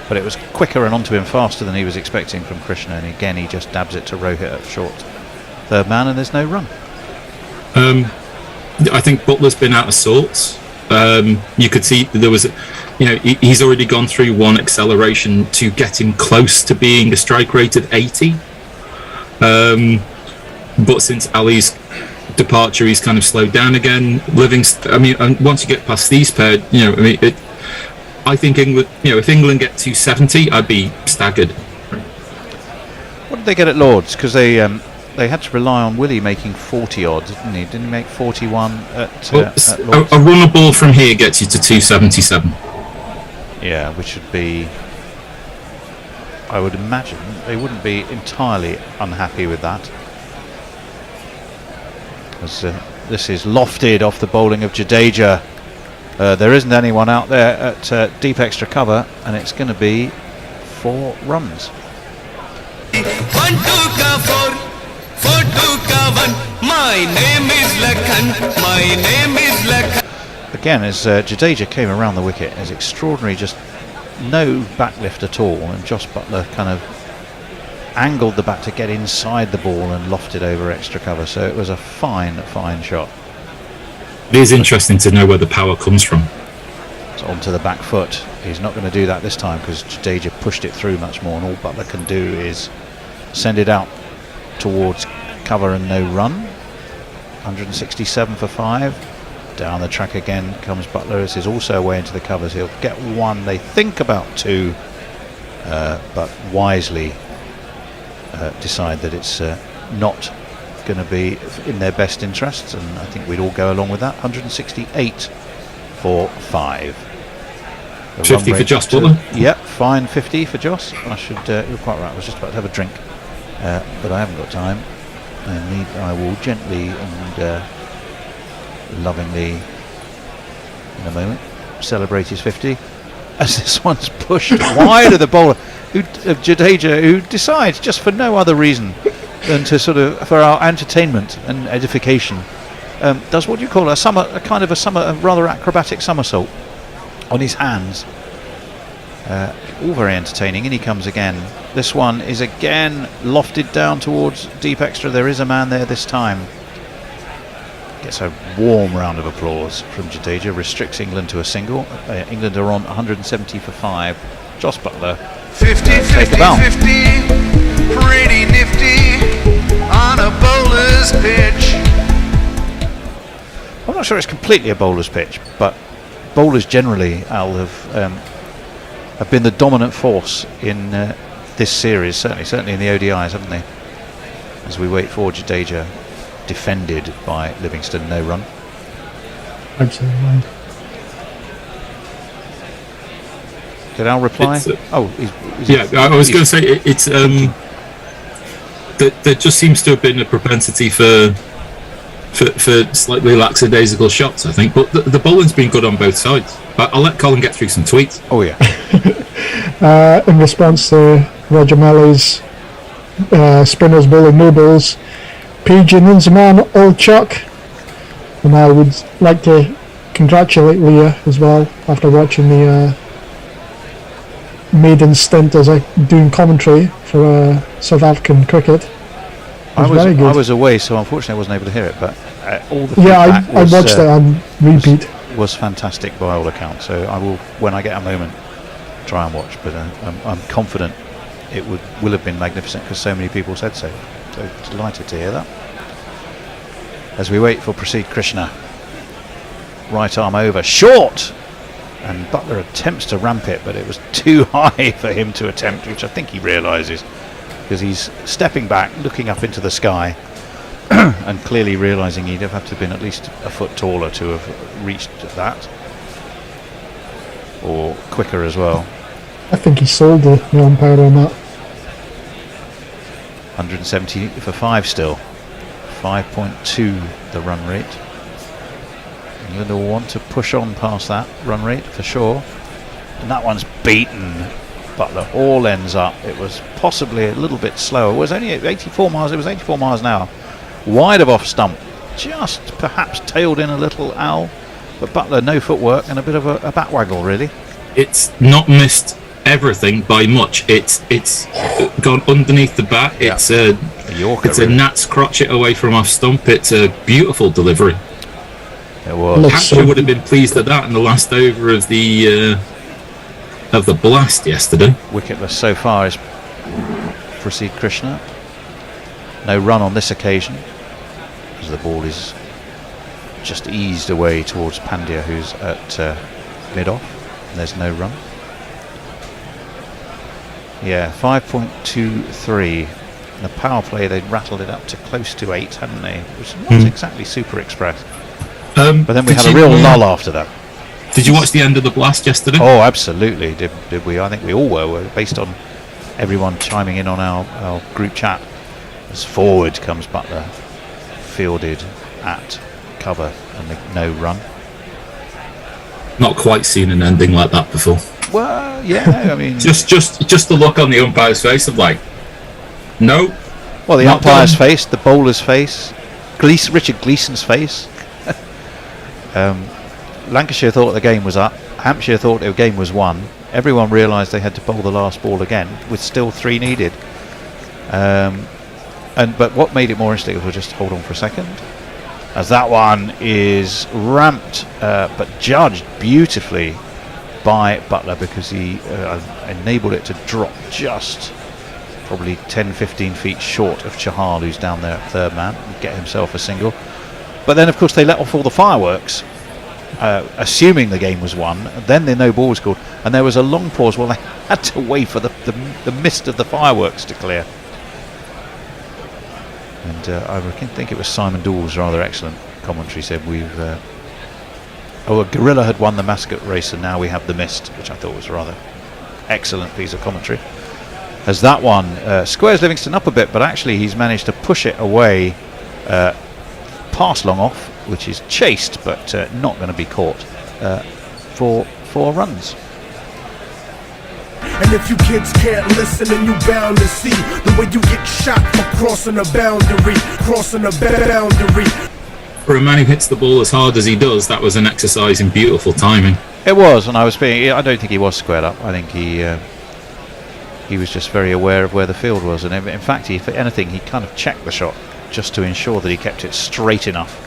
but it was quicker and onto him faster than he was expecting from Krishna, and again he just dabs it to Rohit at short third man, and there's no run.
I think Butler's been out of sorts. You could see there was, he's already gone through one acceleration to get him close to being a strike rate of 80. But since Ali's departure, he's kind of slowed down again. Livingstone, and once you get past these pair, I think England, if England get 270, I'd be staggered.
What did they get at Lords? Because they had to rely on Willie making 40 odd, didn't he? Didn't he make 41 at Lords?
A runner ball from here gets you to 277.
Yeah, which would be, I would imagine, they wouldn't be entirely unhappy with that. As this is lofted off the bowling of Jadeja. There isn't anyone out there at deep extra cover, and it's going to be 4 runs.
1 2 ka 4 4 2 ka 1. My name is Lakhan. My name is Lakhan.
Again, as Jadeja came around the wicket, as extraordinary, just no backlift at all, and Josh Buttler kind of angled the bat to get inside the ball and lofted over extra cover. So it was a fine shot.
It is interesting to know where the power comes from.
It's onto the back foot. He's not going to do that this time because Jadeja pushed it through much more, and all Buttler can do is send it out towards cover and no run. 167 for 5. Down the track again comes Buttler. This is also away into the covers. He'll get 1. They think about 2, but wisely decide that it's not going to be in their best interests, and I think we'd all go along with that. 168 for 5.
50 for Joss Butler?
Yep, fine 50 for Joss. You're quite right, I was just about to have a drink, but I haven't got time. I will gently and lovingly in a moment celebrate his 50 as this one's pushed wide of the bowler Jadeja, who decides, just for no other reason than to sort of for our entertainment and edification, does what you call a rather acrobatic somersault on his hands. All very entertaining, and he comes again. This one is again lofted down towards deep extra. There is a man there this time. Gets a warm round of applause from Jadeja, restricts England to a single. England are on 170 for 5. Joss Buttler
50 50 50, pretty nifty on a bowler's pitch.
I'm not sure it's completely a bowler's pitch, but bowlers generally, Al, have been the dominant force in this series, certainly in the ODIs, haven't they? As we wait for Jadeja, defended by Livingstone, no run.
Absolutely.
Did Al reply?
I was going to say it's there just seems to have been a propensity for for slightly lackadaisical shots, I think. But the bowling's been good on both sides. I'll let Colin get through some tweets.
Oh yeah.
In response to Roger Melly's spinners bowling no balls, Pigeon and Zaman all chuck. And I would like to congratulate Leah as well after watching the maiden stint as doing commentary for South African cricket.
I was away, so unfortunately I wasn't able to hear it. But all the
I watched it on repeat.
Was fantastic by all accounts. So I will, when I get a moment, try and watch. But I'm confident it will have been magnificent because so many people said so. So delighted to hear that. As we wait for Prasid Krishna, right arm over, short, and Butler attempts to ramp it, but it was too high for him to attempt, which I think he realises, because he's stepping back, looking up into the sky, and clearly realising he'd have had to have been at least a foot taller to have reached that, or quicker as well.
I think he sold the umpire on that.
170 for 5 still. 5.2 the run rate. England will want to push on past that run rate for sure. And that one's beaten Butler. All ends up. It was possibly a little bit slower. It was only 84 miles. It was 84 miles an hour. Wide of off stump. Just perhaps tailed in a little owl. But Butler, no footwork and a bit of a bat waggle, really.
It's not missed everything by much. It's gone underneath the bat.
Yeah.
It's a
Yorker,
it's
really.
a Nats crotchet away from off stump. It's a beautiful delivery.
It was.
Hatcher would have been pleased at that in the last over of the blast yesterday.
Wicketless so far is Prasid Krishna. No run on this occasion, as the ball is just eased away towards Pandya, who's at mid-off, and there's no run. Yeah, 5.23. The power play, they'd rattled it up to close to 8, hadn't they? Which was exactly super express. But then we had a real lull after that.
Did you watch the end of the blast yesterday?
Oh, absolutely. Did we? I think we all were, based on everyone chiming in on our group chat. As forward comes Butler, fielded at cover, and no run.
Not quite seen an ending like that before.
Well, yeah, I mean,
just the look on the umpire's face of like, no.
Well, the umpire's face, the bowler's face, Richard Gleeson's face. Lancashire thought the game was up. Hampshire thought the game was won. Everyone realised they had to bowl the last ball again, with still 3 needed. But what made it more interesting was we'll just hold on for a second, as that one is ramped but judged beautifully by Butler, because he enabled it to drop just probably 10-15 feet short of Chahal, who's down there at third man, and get himself a single. But then of course they let off all the fireworks, assuming the game was won. Then the no ball was called, and there was a long pause while they had to wait for the mist of the fireworks to clear. And I think it was Simon Dawes' rather excellent commentary said a gorilla had won the mascot race and now we have the mist, which I thought was a rather excellent piece of commentary. As that one squares Livingston up a bit, but actually he's managed to push it away past long off, which is chased but not going to be caught for 4 runs.
And if you kids can't listen, then you bound to see the way you get shot for crossing a boundary,
For a man who hits the ball as hard as he does, that was an exercise in beautiful timing.
It was, and I don't think he was squared up. I think he was just very aware of where the field was, and in fact, if anything, he kind of checked the shot just to ensure that he kept it straight enough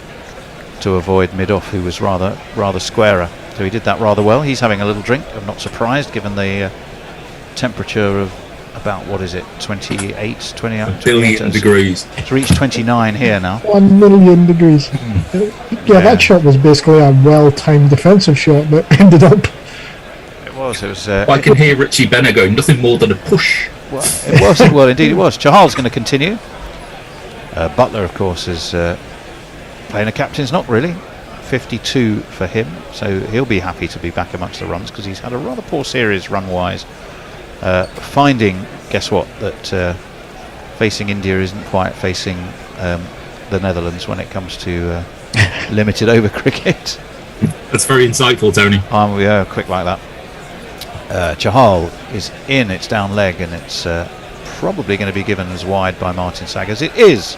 to avoid mid-off, who was rather squarer. So he did that rather well. He's having a little drink. I'm not surprised, given the temperature of about, what is it, 28, 20
a billion degrees.
It's reached 29 here now.
1 million degrees. Yeah, that shot was basically a well-timed defensive shot that ended up.
It was.
Well, I can hear Richie Bennett going, nothing more than a push.
Well, it was. Well, indeed, it was. Chahal's going to continue. Butler, of course, is playing a captain's knock, really. 52 for him, so he'll be happy to be back amongst the runs, because he's had a rather poor series run-wise. Finding, guess what, that facing India isn't quite facing the Netherlands when it comes to limited over cricket.
That's very insightful, Tony.
Yeah, quick like that. Chahal is in its down leg, and it's probably going to be given as wide by Martin Saggers. It is.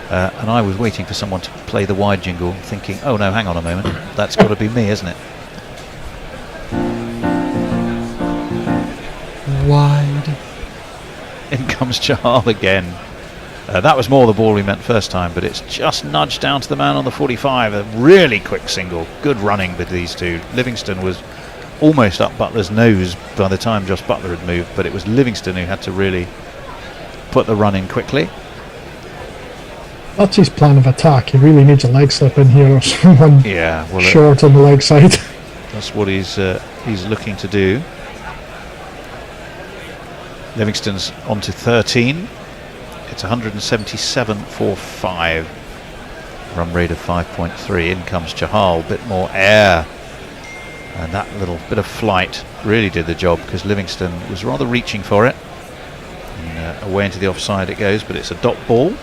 And I was waiting for someone to play the wide jingle, thinking, oh no, hang on a moment, that's got to be me, isn't it?
Wide.
In comes Chahal again. That was more the ball we meant first time, but it's just nudged down to the man on the 45. A really quick single. Good running with these two. Livingston was almost up Butler's nose by the time Josh Butler had moved, but it was Livingston who had to really put the run in quickly.
That's his plan of attack. He really needs a leg slip in here or someone short on the leg side.
That's what he's looking to do. Livingston's on to 13. It's 177 for 5. Run rate of 5.3. In comes Chahal. Bit more air. And that little bit of flight really did the job, because Livingston was rather reaching for it. And, away into the offside it goes, but it's a dot ball.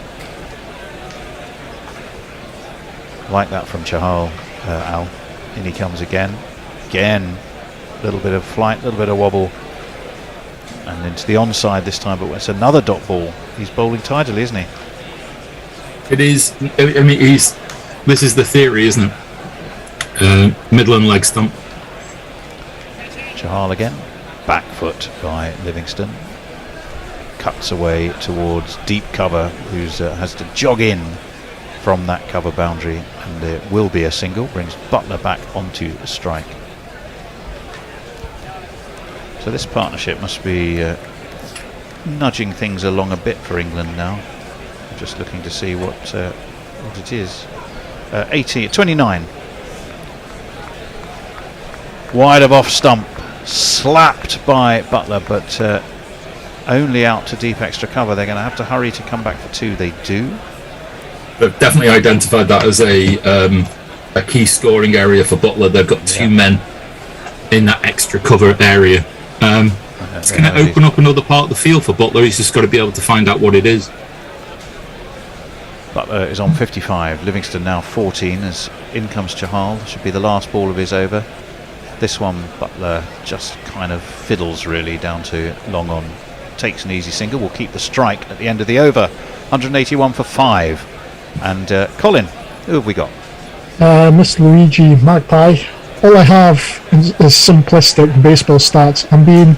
Like that from Chahal, Al. In he comes again. Again, a little bit of flight, a little bit of wobble. And into the onside this time, but it's another dot ball. He's bowling tidily, isn't he?
It is. I mean, this is the theory, isn't it? Midland leg stump.
Chahal again. Back foot by Livingston. Cuts away towards deep cover, who's has to jog in from that cover boundary, and it will be a single. Brings Butler back onto the strike. So this partnership must be nudging things along a bit for England now. I'm just looking to see what it is. 29. Wide of off stump, slapped by Butler, but only out to deep extra cover. They're going to have to hurry to come back for 2. They do.
They've definitely identified that as a key scoring area for Butler. They've got 2 men in that extra cover area. It's going to open up another part of the field for Butler. He's just got to be able to find out what it is.
Butler is on 55. Livingston now 14 as in comes Chahal. Should be the last ball of his over. This one Butler just kind of fiddles really down to long on. Takes an easy single. Will keep the strike at the end of the over. 181 for 5. And Colin, who have we got?
Miss Luigi Magpie. All I have is simplistic baseball stats. I'm being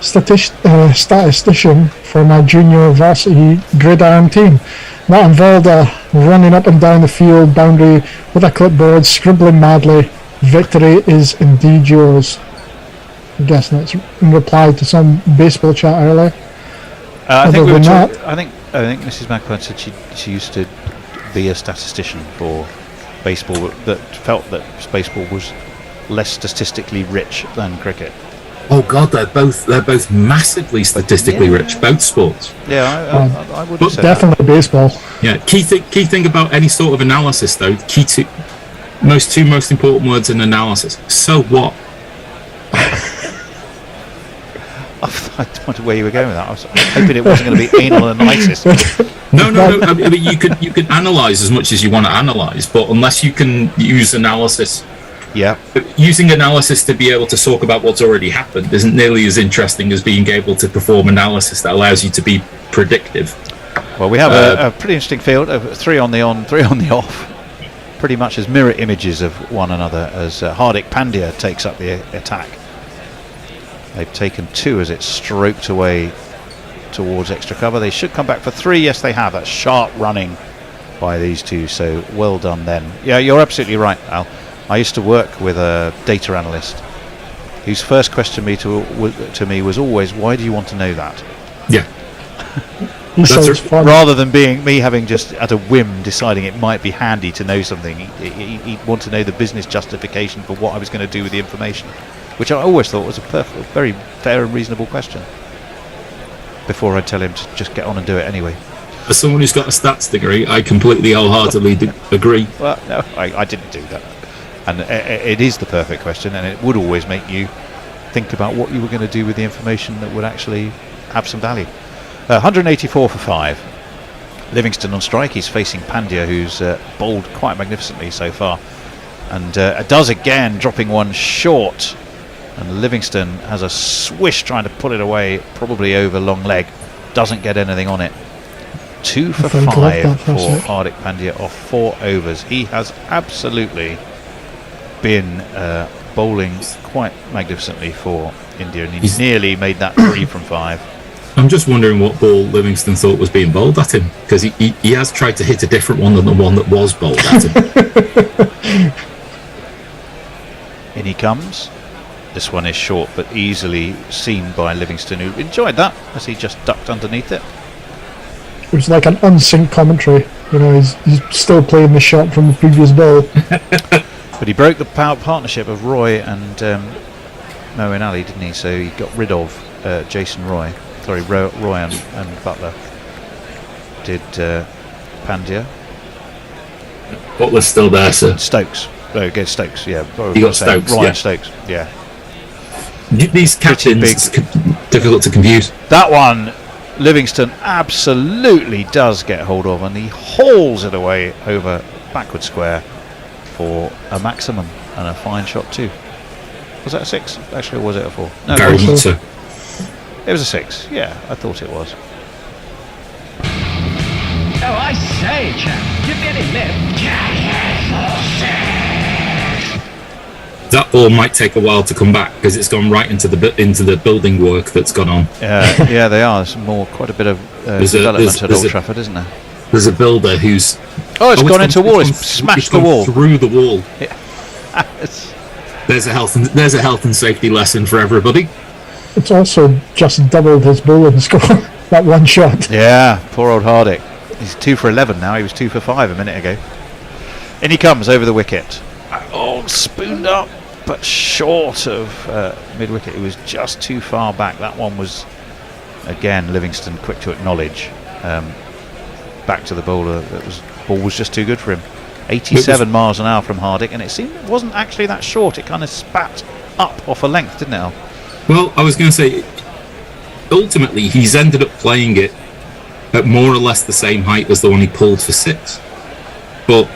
statistician for my junior varsity gridiron team. That involved running up and down the field boundary with a clipboard, scribbling madly. Victory is indeed yours. I'm guessing that's in reply to some baseball chat earlier.
I think Mrs. Magpie said she used to be a statistician for baseball, that felt that baseball was less statistically rich than cricket.
Oh God, they're both massively statistically rich, both sports.
Yeah, I would
but definitely that. Baseball.
Yeah, key thing about any sort of analysis, though. Two most important words in analysis. So what?
I wondered where you were going with that. I was hoping it wasn't going to be anal analysis.
No. I mean, you can analyse as much as you want to analyse, but unless you can use analysis.
Yeah.
Using analysis to be able to talk about what's already happened isn't nearly as interesting as being able to perform analysis that allows you to be predictive.
Well, we have a pretty interesting field of 3 on the on, 3 on the off, pretty much as mirror images of one another as Hardik Pandya takes up the attack. They've taken 2 as it's stroked away towards extra cover. They should come back for 3. Yes, they have. That's sharp running by these two, so well done then. Yeah, you're absolutely right, Al. I used to work with a data analyst whose first question to me was always, why do you want to know that?
Yeah.
Rather than being me having just at a whim deciding it might be handy to know something, he'd want to know the business justification for what I was going to do with the information, which I always thought was a very fair and reasonable question, before I'd tell him to just get on and do it anyway.
As someone who's got a stats degree, I completely wholeheartedly agree.
Well, no, I didn't do that. And it is the perfect question, and it would always make you think about what you were going to do with the information that would actually have some value. 184 for 5. Livingston on strike. He's facing Pandya, who's bowled quite magnificently so far, and does again, dropping one short. And Livingston has a swish trying to pull it away, probably over long leg. Doesn't get anything on it. 2 for 5 for Hardik Pandya off 4 overs. He has absolutely been bowling quite magnificently for India, and he's nearly made that 3 from 5.
I'm just wondering what ball Livingston thought was being bowled at him, because he has tried to hit a different one than the one that was bowled at him.
In he comes. This one is short, but easily seen by Livingston, who enjoyed that as he just ducked underneath it.
It was like an unsynced commentary. You know, he's still playing the shot from the previous ball.
But he broke the partnership of Roy and Moeen Ali, didn't he? So he got rid of Jason Roy. Sorry, Roy and Butler. Did Pandya.
Butler's still there, sir.
Stokes. Oh, against Stokes, yeah.
You got Stokes,
Ryan
yeah.
Stokes, yeah.
These captains, difficult to confuse.
That one, Livingston absolutely does get hold of, and he hauls it away over backward square for a maximum and a fine shot too. Was that a 6? Actually, or was it a 4? No,
Very much so.
It was a 6. Yeah, I thought it was.
Oh, I say, chap, give me any lip.
That ball might take a while to come back because it's gone right into the building work that's gone on.
Yeah, they are. There's quite a bit of development at Old Trafford, isn't there?
There's a builder who's...
it's gone into a wall. It's smashed the wall.
Through the wall.
Yeah.
There's a health and safety lesson for everybody.
It's also just doubled his bowling score. That one shot.
Yeah, poor old Hardik. He's 2 for 11 now. He was 2 for 5 a minute ago. In he comes over the wicket. Oh, spooned up, but short of mid-wicket. It was just too far back. That one was, again, Livingston quick to acknowledge. Back to the bowler. Ball was just too good for him. 87 miles an hour from Hardik, and it wasn't actually that short. It kind of spat up off a length, didn't it, Al?
Well, I was going to say, ultimately, he's ended up playing it at more or less the same height as the one he pulled for 6. But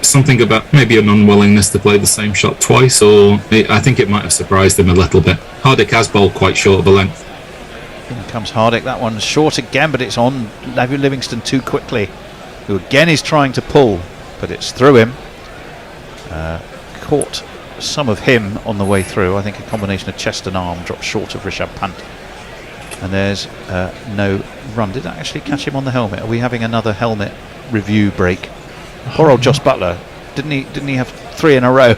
something about maybe an unwillingness to play the same shot twice, or I think it might have surprised him a little bit. Hardik has bowled quite short of a length.
In comes Hardik. That one's short again, but it's on Livingston too quickly, who again is trying to pull, but it's through him. Caught some of him on the way through. I think a combination of chest and arm dropped short of Rishabh Pant. And there's no run. Did that actually catch him on the helmet? Are we having another helmet review break? Poor old Joss Butler. Didn't he have 3 in a row?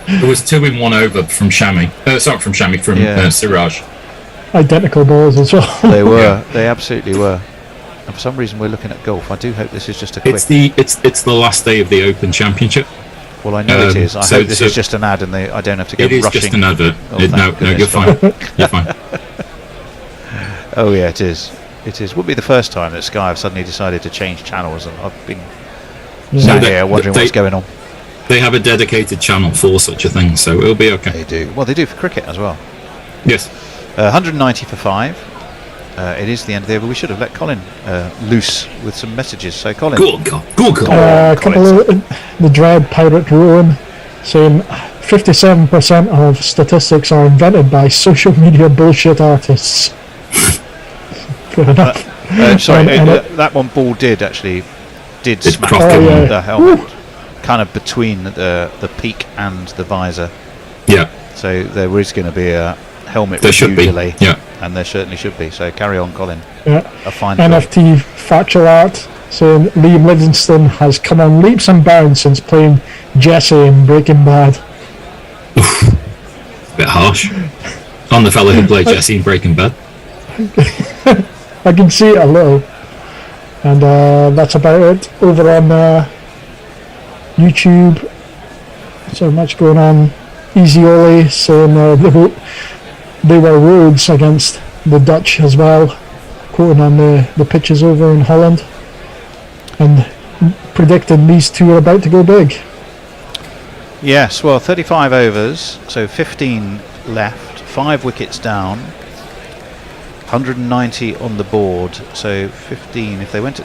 There was 2 in 1 over from Shami. From Siraj.
Identical balls as well.
They were. They absolutely were. And for some reason, we're looking at golf. I do hope this is just a quick.
It's the last day of the Open Championship.
Well, I know it is. I hope this is just an ad, and I don't have to go rushing.
It is just an advert.
No,
you're fine. You're fine.
Oh yeah, it is. It is. Would be the first time that Sky have suddenly decided to change channels, and I've been sat here wondering what's going on.
They have a dedicated channel for such a thing, so it'll be okay.
They do. Well, they do for cricket as well.
Yes.
190 for 5. It is the end of the over. We should have let Colin loose with some messages. So, Colin.
Go on.
A couple of the Dread Pirate Rowan saying 57% of statistics are invented by social media bullshit artists. Good enough.
That one ball did smack the helmet, kind of between the peak and the visor.
Yeah.
So there is going to be a helmet review delay. Yeah. And there certainly should be. So carry on, Colin.
Yeah.
A fine
NFT factual art saying Liam Livingston has come on leaps and bounds since playing Jesse in Breaking Bad.
Bit harsh on the fellow who played Jesse in Breaking Bad.
I can see it a little, and that's about it. Over on YouTube, so much going on. Easy Oli saying they were roads against the Dutch as well, quoting on the pitches over in Holland, and predicting these two are about to go big.
Yes, well, 35 overs, so 15 left, 5 wickets down. 190 on the board, so 15 if they went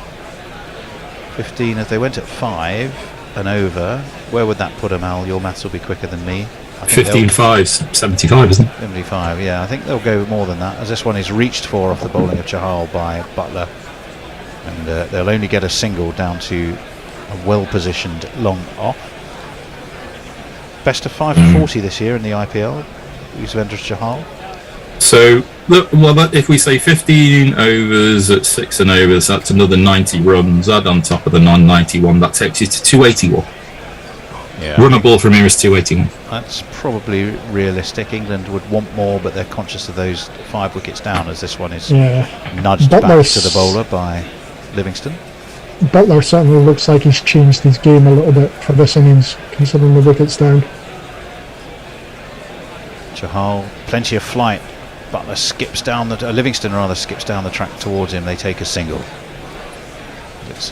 at 5 and over. Where would that put them, Al? Your maths will be quicker than me.
15-5, 75, isn't it?
75, yeah. I think they'll go more than that, as this one is reached for off the bowling of Chahal by Butler, and they'll only get a single down to a well-positioned long off. Best of 5 for 40 this year in the IPL. Yuzvendra Chahal.
So, look, well, if we say 15 overs at 6 and overs, that's another 90 runs. Add on top of the 991, that takes you to 281.
Yeah.
Run a ball from here is 281.
That's probably realistic. England would want more, but they're conscious of those 5 wickets down, as this one is nudged back to the bowler by Livingston.
Butler certainly looks like he's changed his game a little bit for this innings, considering the wickets down.
Chahal, plenty of flight. Butler skips down Livingston rather skips down the track towards him. They take a single. It's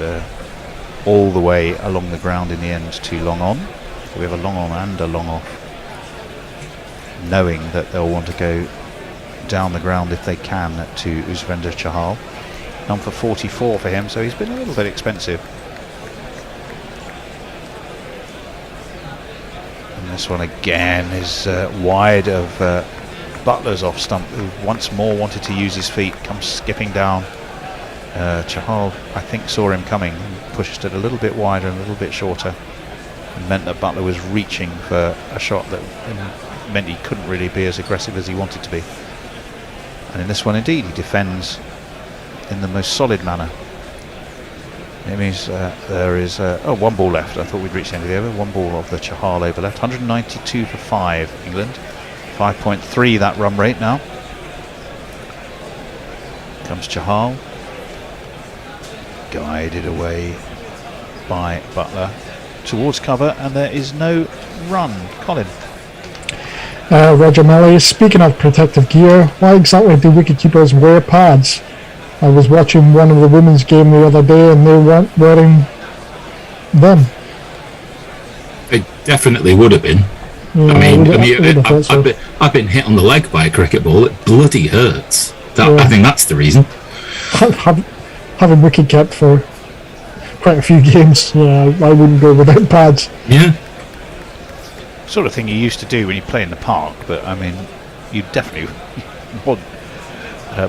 all the way along the ground in the end to long on. So we have a long on and a long off, knowing that they'll want to go down the ground if they can to Yuzvendra Chahal. None for 44 for him, so he's been a little bit expensive. And this one again is wide of Butler's off stump, who once more wanted to use his feet, comes skipping down. Chahal, I think, saw him coming and pushed it a little bit wider and a little bit shorter, and meant that Butler was reaching for a shot that meant he couldn't really be as aggressive as he wanted to be. And in this one, indeed, he defends in the most solid manner. It means there is one ball left. I thought we'd reached the end of the over. One ball of the Chahal over left. 192 for 5, England. 5.3 that run rate now. Comes Chahal, guided away by Butler towards cover, and there is no run. Colin.
Roger Melly, speaking of protective gear, why exactly do wicketkeepers wear pads? I was watching one of the women's game the other day and they weren't wearing them.
It definitely would have been.
Yeah,
I've been hit on the leg by a cricket ball. It bloody hurts. I think that's the reason.
Having wicket kept for quite a few games, I wouldn't go without pads.
Yeah.
Sort of thing you used to do when you play in the park, but I mean, you definitely want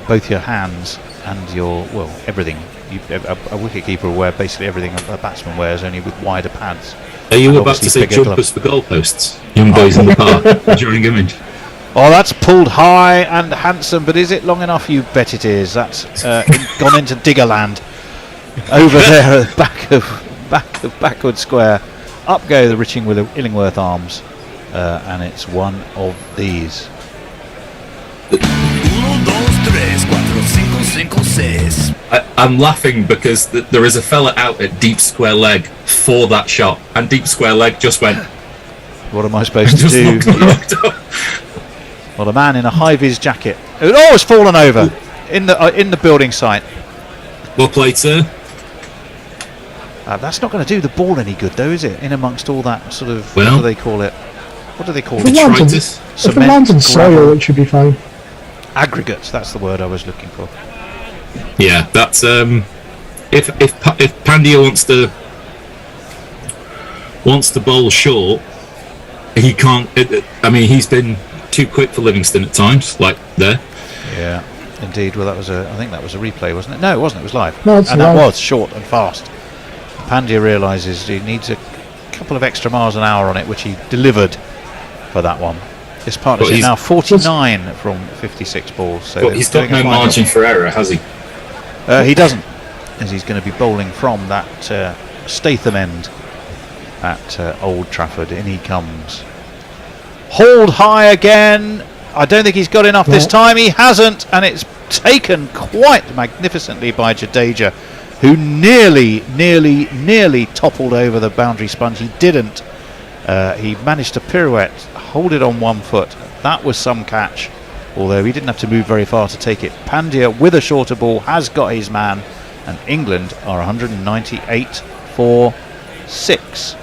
both your hands and your, everything. A wicketkeeper will wear basically everything a batsman wears, only with wider pads.
Are you about to say jumpers for goalposts? Young boys in the park during image.
Oh, that's pulled high and handsome, but is it long enough? You bet it is. That's gone into Diggerland. Over there at the back of backward square. Up go the Riching Illingworth arms, and it's one of these.
I'm laughing because there is a fella out at deep square leg for that shot, and deep square leg just went,
what am I supposed to do? Well, a man in a high-vis jacket. Oh, it's fallen over in the building site.
Well played, sir.
That's not going to do the ball any good, though, is it? In amongst all that sort of,
what
do they call it? What do they call it?
Detritus.
If it lands in soil, it should be fine.
Aggregates, that's the word I was looking for.
Yeah, that's if Pandya wants to bowl short, he can't. He's been too quick for Livingston at times, like there.
Yeah, indeed. Well, I think that was a replay, wasn't it? No, it wasn't. It was live.
No, it's
and
live.
That was short and fast. Pandya realises he needs a couple of extra miles an hour on it, which he delivered for that one. This partnership now 49 from 56 balls. So
he's got no margin for error, has he?
He doesn't, as he's going to be bowling from that Statham end at Old Trafford. In he comes. Hauled high again. I don't think he's got enough this time. He hasn't, and it's taken quite magnificently by Jadeja, who nearly toppled over the boundary sponge. He didn't. He managed to pirouette, hold it on one foot. That was some catch, although he didn't have to move very far to take it. Pandya, with a shorter ball, has got his man, and England are 198 for 6.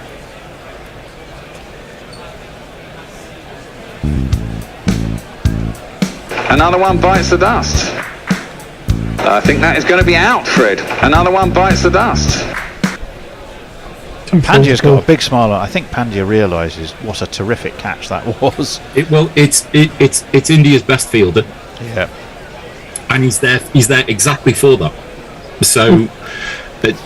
Another one bites the dust. I think that is going to be out, Fred. Another one bites the dust.
Pandya's got a big smile on. I think Pandya realises what a terrific catch that was.
It's India's best fielder.
Yeah.
And he's there exactly for that. So,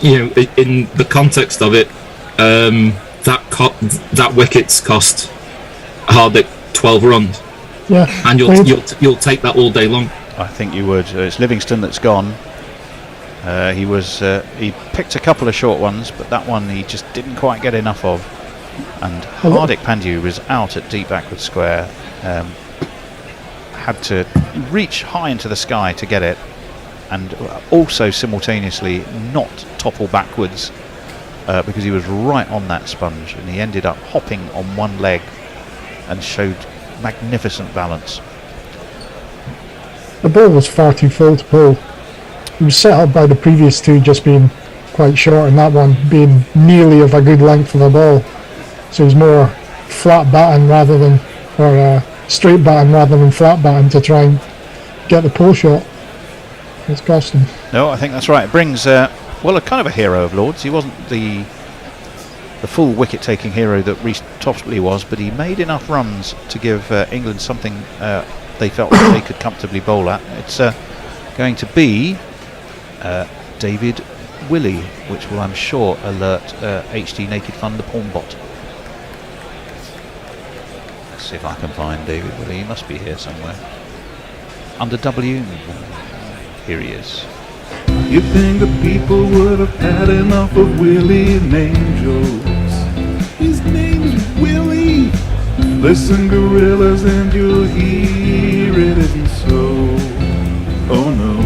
in the context of it, that wicket's cost Hardik 12 runs.
Yeah.
And you'll take that all day long.
I think you would. It's Livingston that's gone. He picked a couple of short ones, but that one he just didn't quite get enough of. And Hardik Pandya was out at deep backward square. Had to reach high into the sky to get it, and also simultaneously not topple backwards because he was right on that sponge, and he ended up hopping on one leg and showed magnificent balance.
The ball was far too full to pull. It was set up by the previous two just being quite short, and that one being nearly of a good length for the ball. So it was more flat batting rather than, or straight batting rather than flat batting to try and get the pull shot. It's cost him.
No, I think that's right. It brings a kind of a hero of Lords. He wasn't the full wicket-taking hero that Reece Topley was, but he made enough runs to give England something they felt that they could comfortably bowl at. It's going to be David Willey, which will, I'm sure, alert HD Naked Fun, the porn bot. Let's see if I can find David Willey. He must be here somewhere. Under W. Here he is.
You think the people would have had enough of Willie and Angels? His name's Willie. Listen, gorillas, and you'll hear it isn't so. Oh no.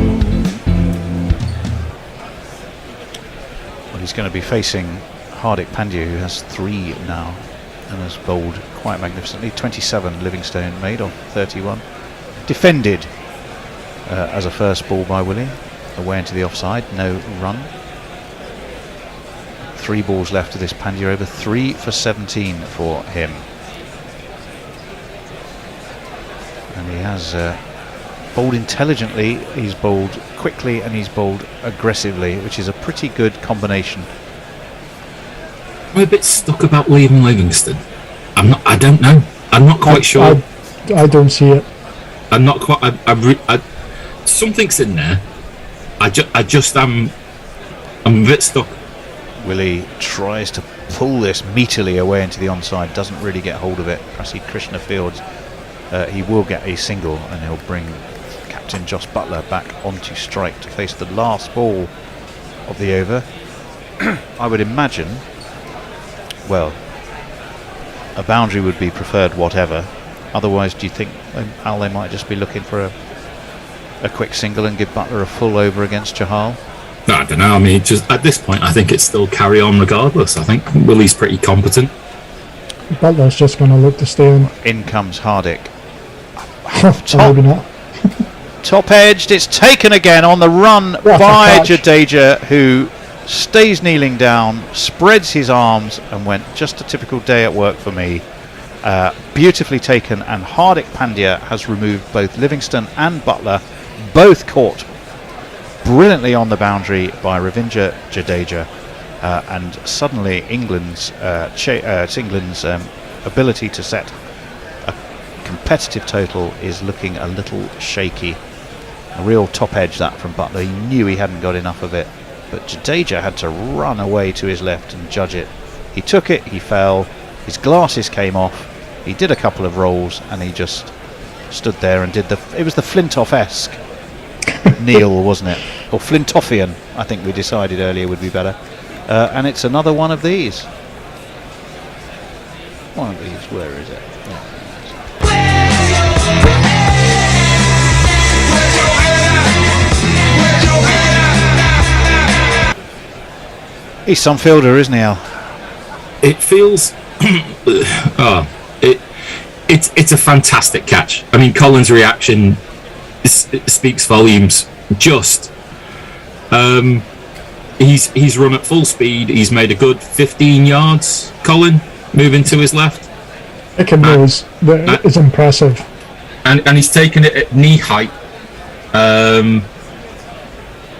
Well, he's going to be facing Hardik Pandya, who has 3 now and has bowled quite magnificently. 27 Livingstone made on 31. Defended as a first ball by Willie. Away into the offside, no run. 3 balls left of this Pandya over, 3 for 17 for him. And he has bowled intelligently, he's bowled quickly, and he's bowled aggressively, which is a pretty good combination.
I'm a bit stuck about leaving Livingston. I don't know. I'm not quite sure.
I don't see it.
I'm not quite. Something's in there. I'm a bit stuck.
Willie tries to pull this meaterly away into the onside, doesn't really get hold of it. Prasid Krishna Fields, he will get a single, and he'll bring Captain Joss Butler back onto strike to face the last ball of the over. I would imagine, well, a boundary would be preferred whatever. Otherwise, do you think, Al, they might just be looking for a quick single and give Butler a full over against Chahal?
No, I don't know. I mean, just at this point, I think it's still carry on regardless. I think Willie's pretty competent.
Butler's just going to look to stay in.
In comes Hardik.
Maybe not.
Top edged. It's taken again on the run by Jadeja, who stays kneeling down, spreads his arms, and went just a typical day at work for me. Beautifully taken, and Hardik Pandya has removed both Livingston and Butler, both caught brilliantly on the boundary by Ravindra Jadeja, and suddenly England's ability to set a competitive total is looking a little shaky. A real top edge that from Butler. He knew he hadn't got enough of it, but Jadeja had to run away to his left and judge it. He took it, he fell, his glasses came off, he did a couple of rolls, and he just stood there and did it was the Flintoff-esque kneel, wasn't it? Or Flintoffian, I think we decided earlier would be better. And it's another one of these. One of these, where is it? He's some fielder, isn't he, Al?
It feels... It's a fantastic catch. I mean, Colin's reaction speaks volumes. Just he's run at full speed. He's made a good 15 yards. Colin moving to his left.
It's impressive.
And he's taken it at knee height.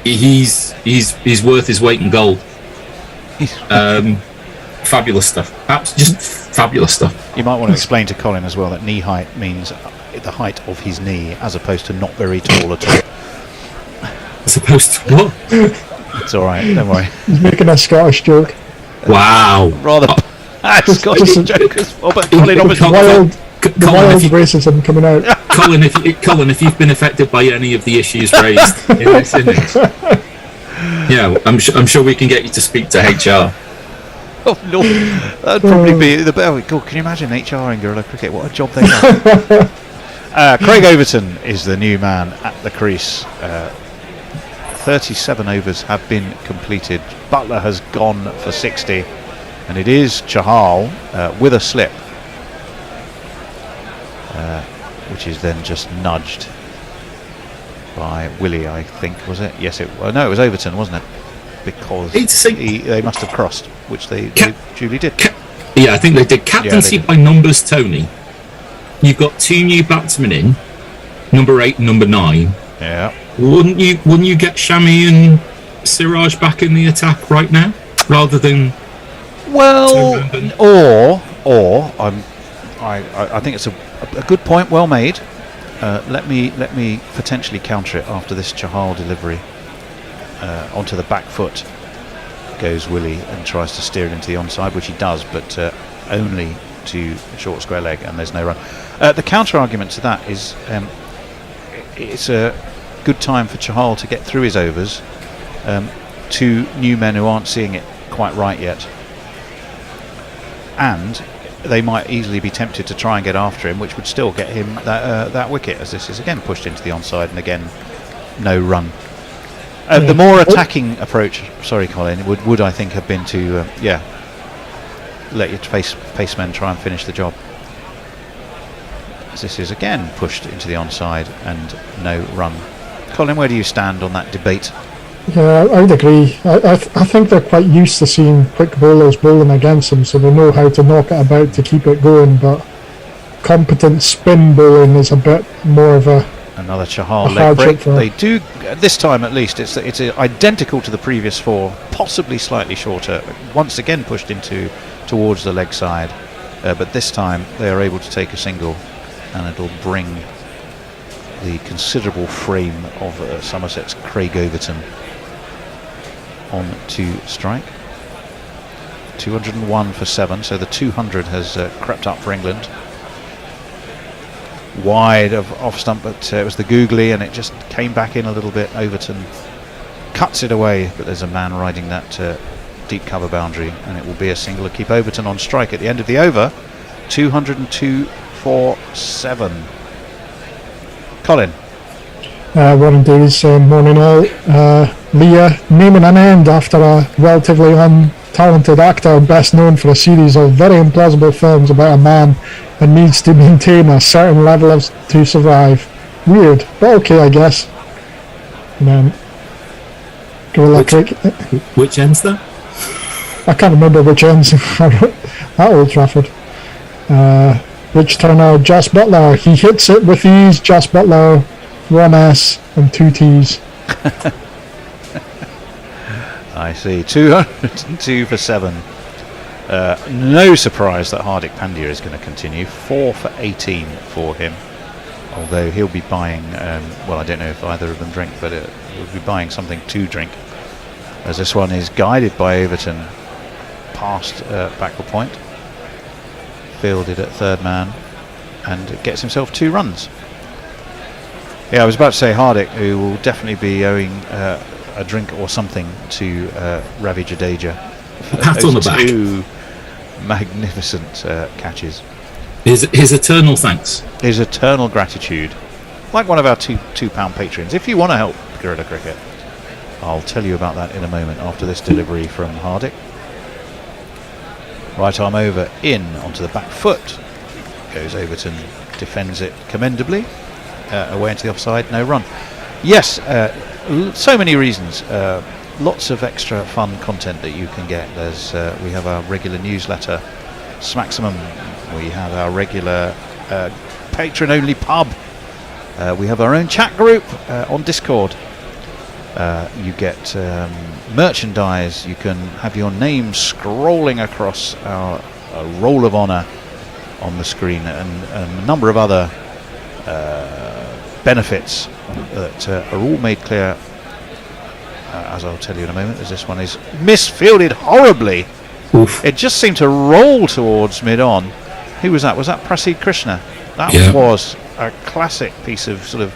he's worth his weight in gold. Fabulous stuff. Just fabulous stuff.
You might want to explain to Colin as well that knee height means the height of his knee, as opposed to not very tall at all.
As opposed to what?
It's all right. Don't worry.
He's making a Scottish joke.
Wow.
Rather Scottish joke as well, but Colin obviously
wild racism coming out.
Colin, if you've been affected by any of the issues raised in this innings, I'm sure we can get you to speak to HR.
Oh no, that'd probably be the better. God, can you imagine HR in Guerrilla Cricket? What a job they have. Craig Overton is the new man at the crease. 37 overs have been completed. Butler has gone for 60, and it is Chahal with a slip, which is then just nudged by Willie, I think, was it? Yes, it was Overton, wasn't it? Because they must have crossed, which they duly did.
I think they did. Captaincy by numbers, Tony. You've got two new batsmen in, number 8 and number 9.
Yeah.
Wouldn't you get Shami and Siraj back in the attack right now, rather than?
Well, I think it's a good point, well made. Let me potentially counter it after this Chahal delivery. Onto the back foot goes Willie and tries to steer it into the onside, which he does, but only to a short square leg, and there's no run. The counter argument to that is it's a good time for Chahal to get through his overs to new men who aren't seeing it quite right yet, and they might easily be tempted to try and get after him, which would still get him that wicket, as this is again pushed into the onside, and again no run. The more attacking approach, sorry Colin, would I think have been to let your pacemen try and finish the job. This is again pushed into the onside and no run. Colin, where do you stand on that debate?
Yeah, I would agree. I think they're quite used to seeing quick bowlers bowling against them, so they know how to knock it about to keep it going, but competent spin bowling is a bit more of
another Chahal leg break. They do, this time at least, it's identical to the previous 4, possibly slightly shorter, once again pushed towards the leg side, but this time they are able to take a single, and it'll bring the considerable frame of Somerset's Craig Overton on to strike. 201 for 7, so the 200 has crept up for England. Wide of off stump, but it was the googly and it just came back in a little bit. Overton cuts it away, but there's a man riding that deep cover boundary, and it will be a single to keep Overton on strike at the end of the over. 202 for 7. Colin.
Warren Davies, morning all. Leah naming an end after a relatively untalented actor, best known for a series of very implausible films about a man and needs to maintain a certain level to survive. Weird, but okay, I guess. And then Guerrilla Cricket.
Which ends that?
I can't remember which ends at Old Trafford. Rich Turner, Joss Butler. He hits it with ease. Joss Butler, 1 S and 2 T's.
I see. 202 for 7. No surprise that Hardik Pandya is going to continue. 4 for 18 for him. Although he'll be buying, well, I don't know if either of them drink, but he'll be buying something to drink. As this one is guided by Overton past backward point. Fielded at third man and gets himself 2 runs. Yeah, I was about to say Hardik, who will definitely be owing a drink or something to Ravi Jadeja.
Pat on the back.
2 magnificent catches.
His eternal thanks.
His eternal gratitude. Like one of our £2 patrons. If you want to help Guerrilla Cricket, I'll tell you about that in a moment after this delivery from Hardik. Right arm over, in onto the back foot. Goes Overton, defends it commendably. Away into the offside, no run. Yes, so many reasons. Lots of extra fun content that you can get. There's we have our regular newsletter, Smaximum. We have our regular patron-only pub. We have our own chat group on Discord. You get merchandise. You can have your name scrolling across our Roll of Honour on the screen, and a number of other benefits that are all made clear, as I'll tell you in a moment, as this one is misfielded horribly.
Oof.
It just seemed to roll towards mid-on. Who was that? Was that Prasid Krishna? That was a classic piece of sort of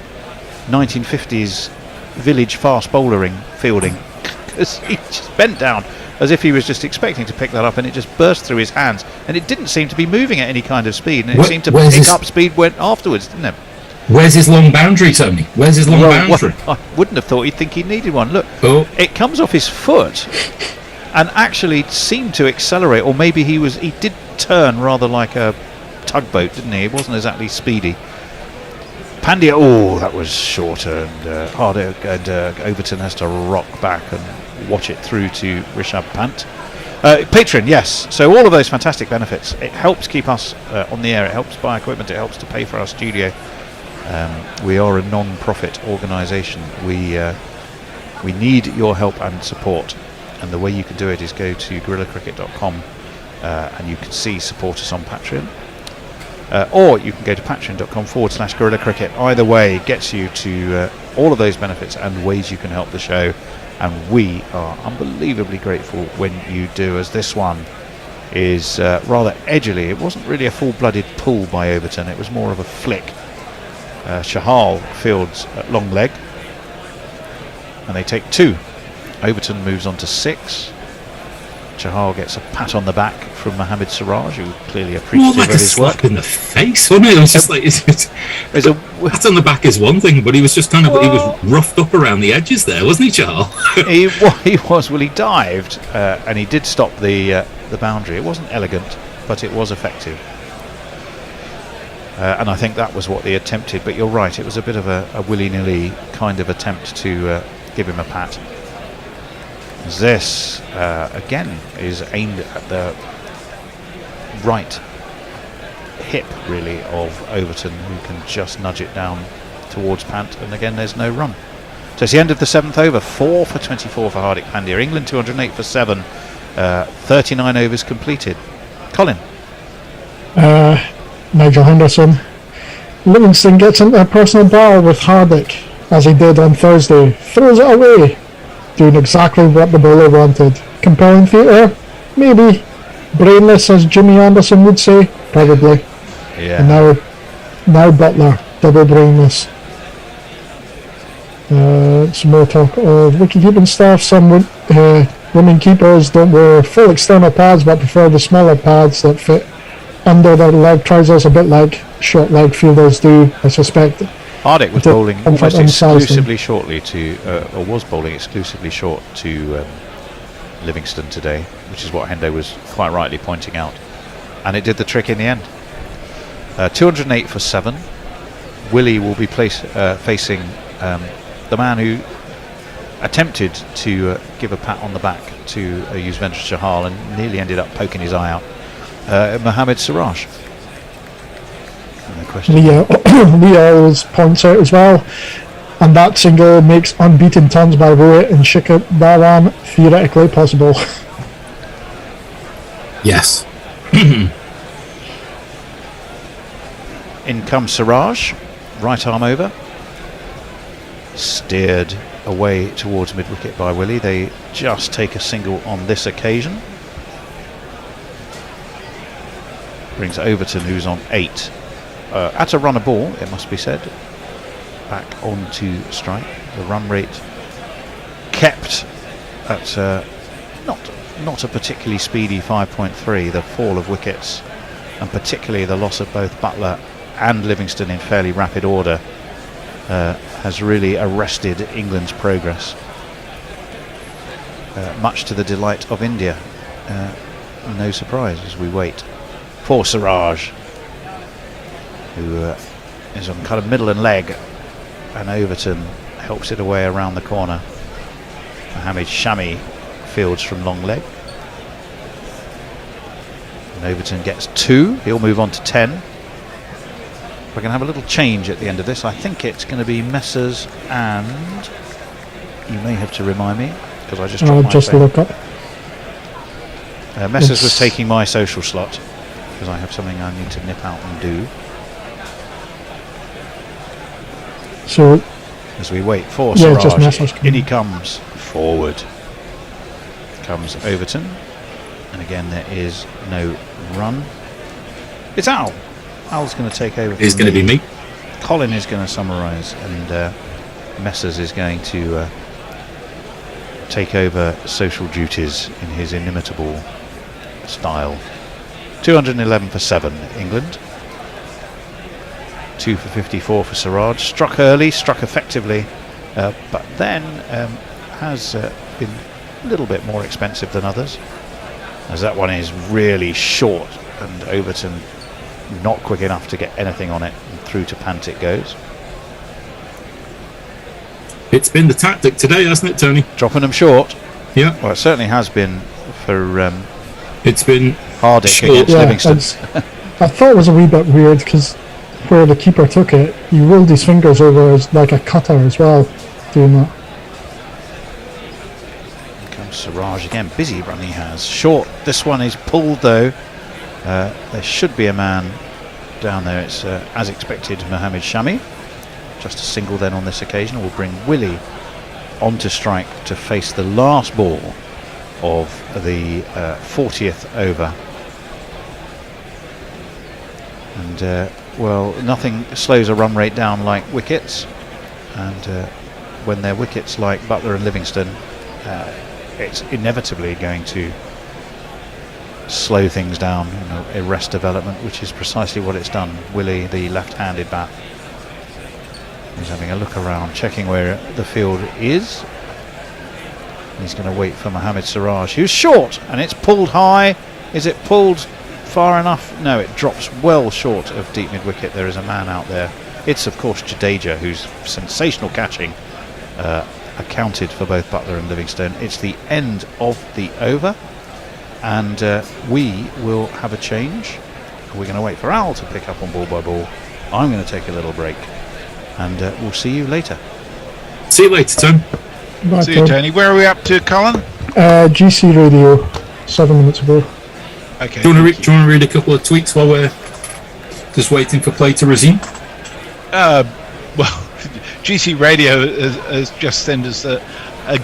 1950s village fast bowlering fielding. Because he just bent down as if he was just expecting to pick that up, and it just burst through his hands, and it didn't seem to be moving at any kind of speed, and it seemed to pick up speed afterwards, didn't it?
Where's his long boundary, Tony? Where's his long boundary?
Well, I wouldn't have thought he'd think he needed one. Look, it comes off his foot and actually seemed to accelerate, or maybe he did turn rather like a tugboat, didn't he? It wasn't exactly speedy. Pandya, that was shorter and harder, and Overton has to rock back and watch it through to Rishabh Pant. Patreon, yes. So all of those fantastic benefits. It helps keep us on the air. It helps buy equipment. It helps to pay for our studio. We are a non-profit organisation. We need your help and support, and the way you can do it is go to gorillacricket.com and you can see support us on Patreon, or you can go to patreon.com/gorillacricket. Either way gets you to all of those benefits and ways you can help the show, and we are unbelievably grateful when you do, as this one is rather edgily. It wasn't really a full-blooded pull by Overton, it was more of a flick. Chahal fields at long leg, and they take 2. Overton moves on to 6. Chahal gets a pat on the back from Mohammad Siraj, who clearly appreciative of his work.
Slap in the face, wasn't it? It was just like a pat on the back is one thing, but he was just kind of he was roughed up around the edges there, wasn't he, Chahal?
he was. Well, he dived and he did stop the boundary. It wasn't elegant, but it was effective. And I think that was what they attempted, but you're right, it was a bit of a willy-nilly kind of attempt to give him a pat. This, again, is aimed at the right hip, really, of Overton, who can just nudge it down towards Pant, and again, there's no run. So it's the end of the 7th over, 4 for 24 for Hardik Pandya. England 208 for 7, 39 overs completed. Colin?
Nigel Henderson. Livingston gets into a personal battle with Hardik, as he did on Thursday. Throws it away, doing exactly what the bowler wanted. Compelling theatre? Maybe. Brainless, as Jimmy Anderson would say? Probably.
Yeah.
And now Butler, double brainless. Some more talk of wicket-keeping staff. Some women keepers don't wear full external pads, but prefer the smaller pads that fit under their leg trousers, a bit like short leg fielders do, I suspect.
Hardik was bowling almost exclusively shortly or was bowling exclusively short to Livingston today, which is what Hendo was quite rightly pointing out, and it did the trick in the end. 208 for 7. Willie will be facing the man who attempted to give a pat on the back to Yuzvendra Chahal and nearly ended up poking his eye out. Mohammad Siraj.
Leo always points out as well, and that single makes unbeaten turns by Rohit and Shikhar Dhawan theoretically possible.
Yes.
In comes Siraj, right arm over, steered away towards mid-wicket by Willie. They just take a single on this occasion. Brings Overton, who's on 8. At a run a ball, it must be said, back onto strike. The run rate kept at not a particularly speedy 5.3. The fall of wickets, and particularly the loss of both Butler and Livingston in fairly rapid order, has really arrested England's progress, much to the delight of India. No surprise as we wait for Siraj, who is on kind of middle and leg, and Overton helps it away around the corner. Mohammad Shami fields from long leg, and Overton gets 2. He'll move on to 10. We're going to have a little change at the end of this. I think it's going to be Messers and you may have to remind me because I just
I'll
dropped my
just
phone.
look up.
Messers was taking my social slot because I have something I need to nip out and do.
So,
As we wait for
Yeah, just
Siraj,
Messers
in he comes forward. Comes Overton, and again there is no run. It's Al. Al's going to take over.
It's going to be me.
Colin is going to summarise, and Messers is going to take over social duties in his inimitable style. 211 for 7, England. 2 for 54 for Siraj. Struck early, struck effectively, but then has been a little bit more expensive than others, as that one is really short and Overton not quick enough to get anything on it, and through to Pant it goes.
It's been the tactic today, hasn't it, Tony?
Dropping them short.
Yeah.
Well, it certainly has been for
it's been
Hardick
short.
against Livingston.
I thought it was a wee bit weird because where the keeper took it, he rolled his fingers over as like a cutter as well, doing that.
Here comes Siraj again. Busy run he has. Short. This one is pulled though. There should be a man down there. It's as expected, Mohammed Shami. Just a single then on this occasion. Will bring Willie onto strike to face the last ball of the 40th over. And well, nothing slows a run rate down like wickets, and when they're wickets like Butler and Livingston, it's inevitably going to slow things down, arrest development, which is precisely what it's done. Willie, the left-handed bat, is having a look around, checking where the field is. He's going to wait for Mohammed Siraj, who's short, and it's pulled high. Is it pulled far enough? No, it drops well short of deep mid-wicket. There is a man out there. It's of course Jadeja, whose sensational catching accounted for both Butler and Livingston. It's the end of the over, and we will have a change. We're going to wait for Al to pick up on ball by ball. I'm going to take a little break, and we'll see you later.
See you later, Tom.
Bye,
See you, Tony. Where are we up to, Colin?
GC Radio, 7 minutes ago.
Okay.
Do you want to read a couple of tweets while we're just waiting for play to resume?
Well, GC Radio has just sent us a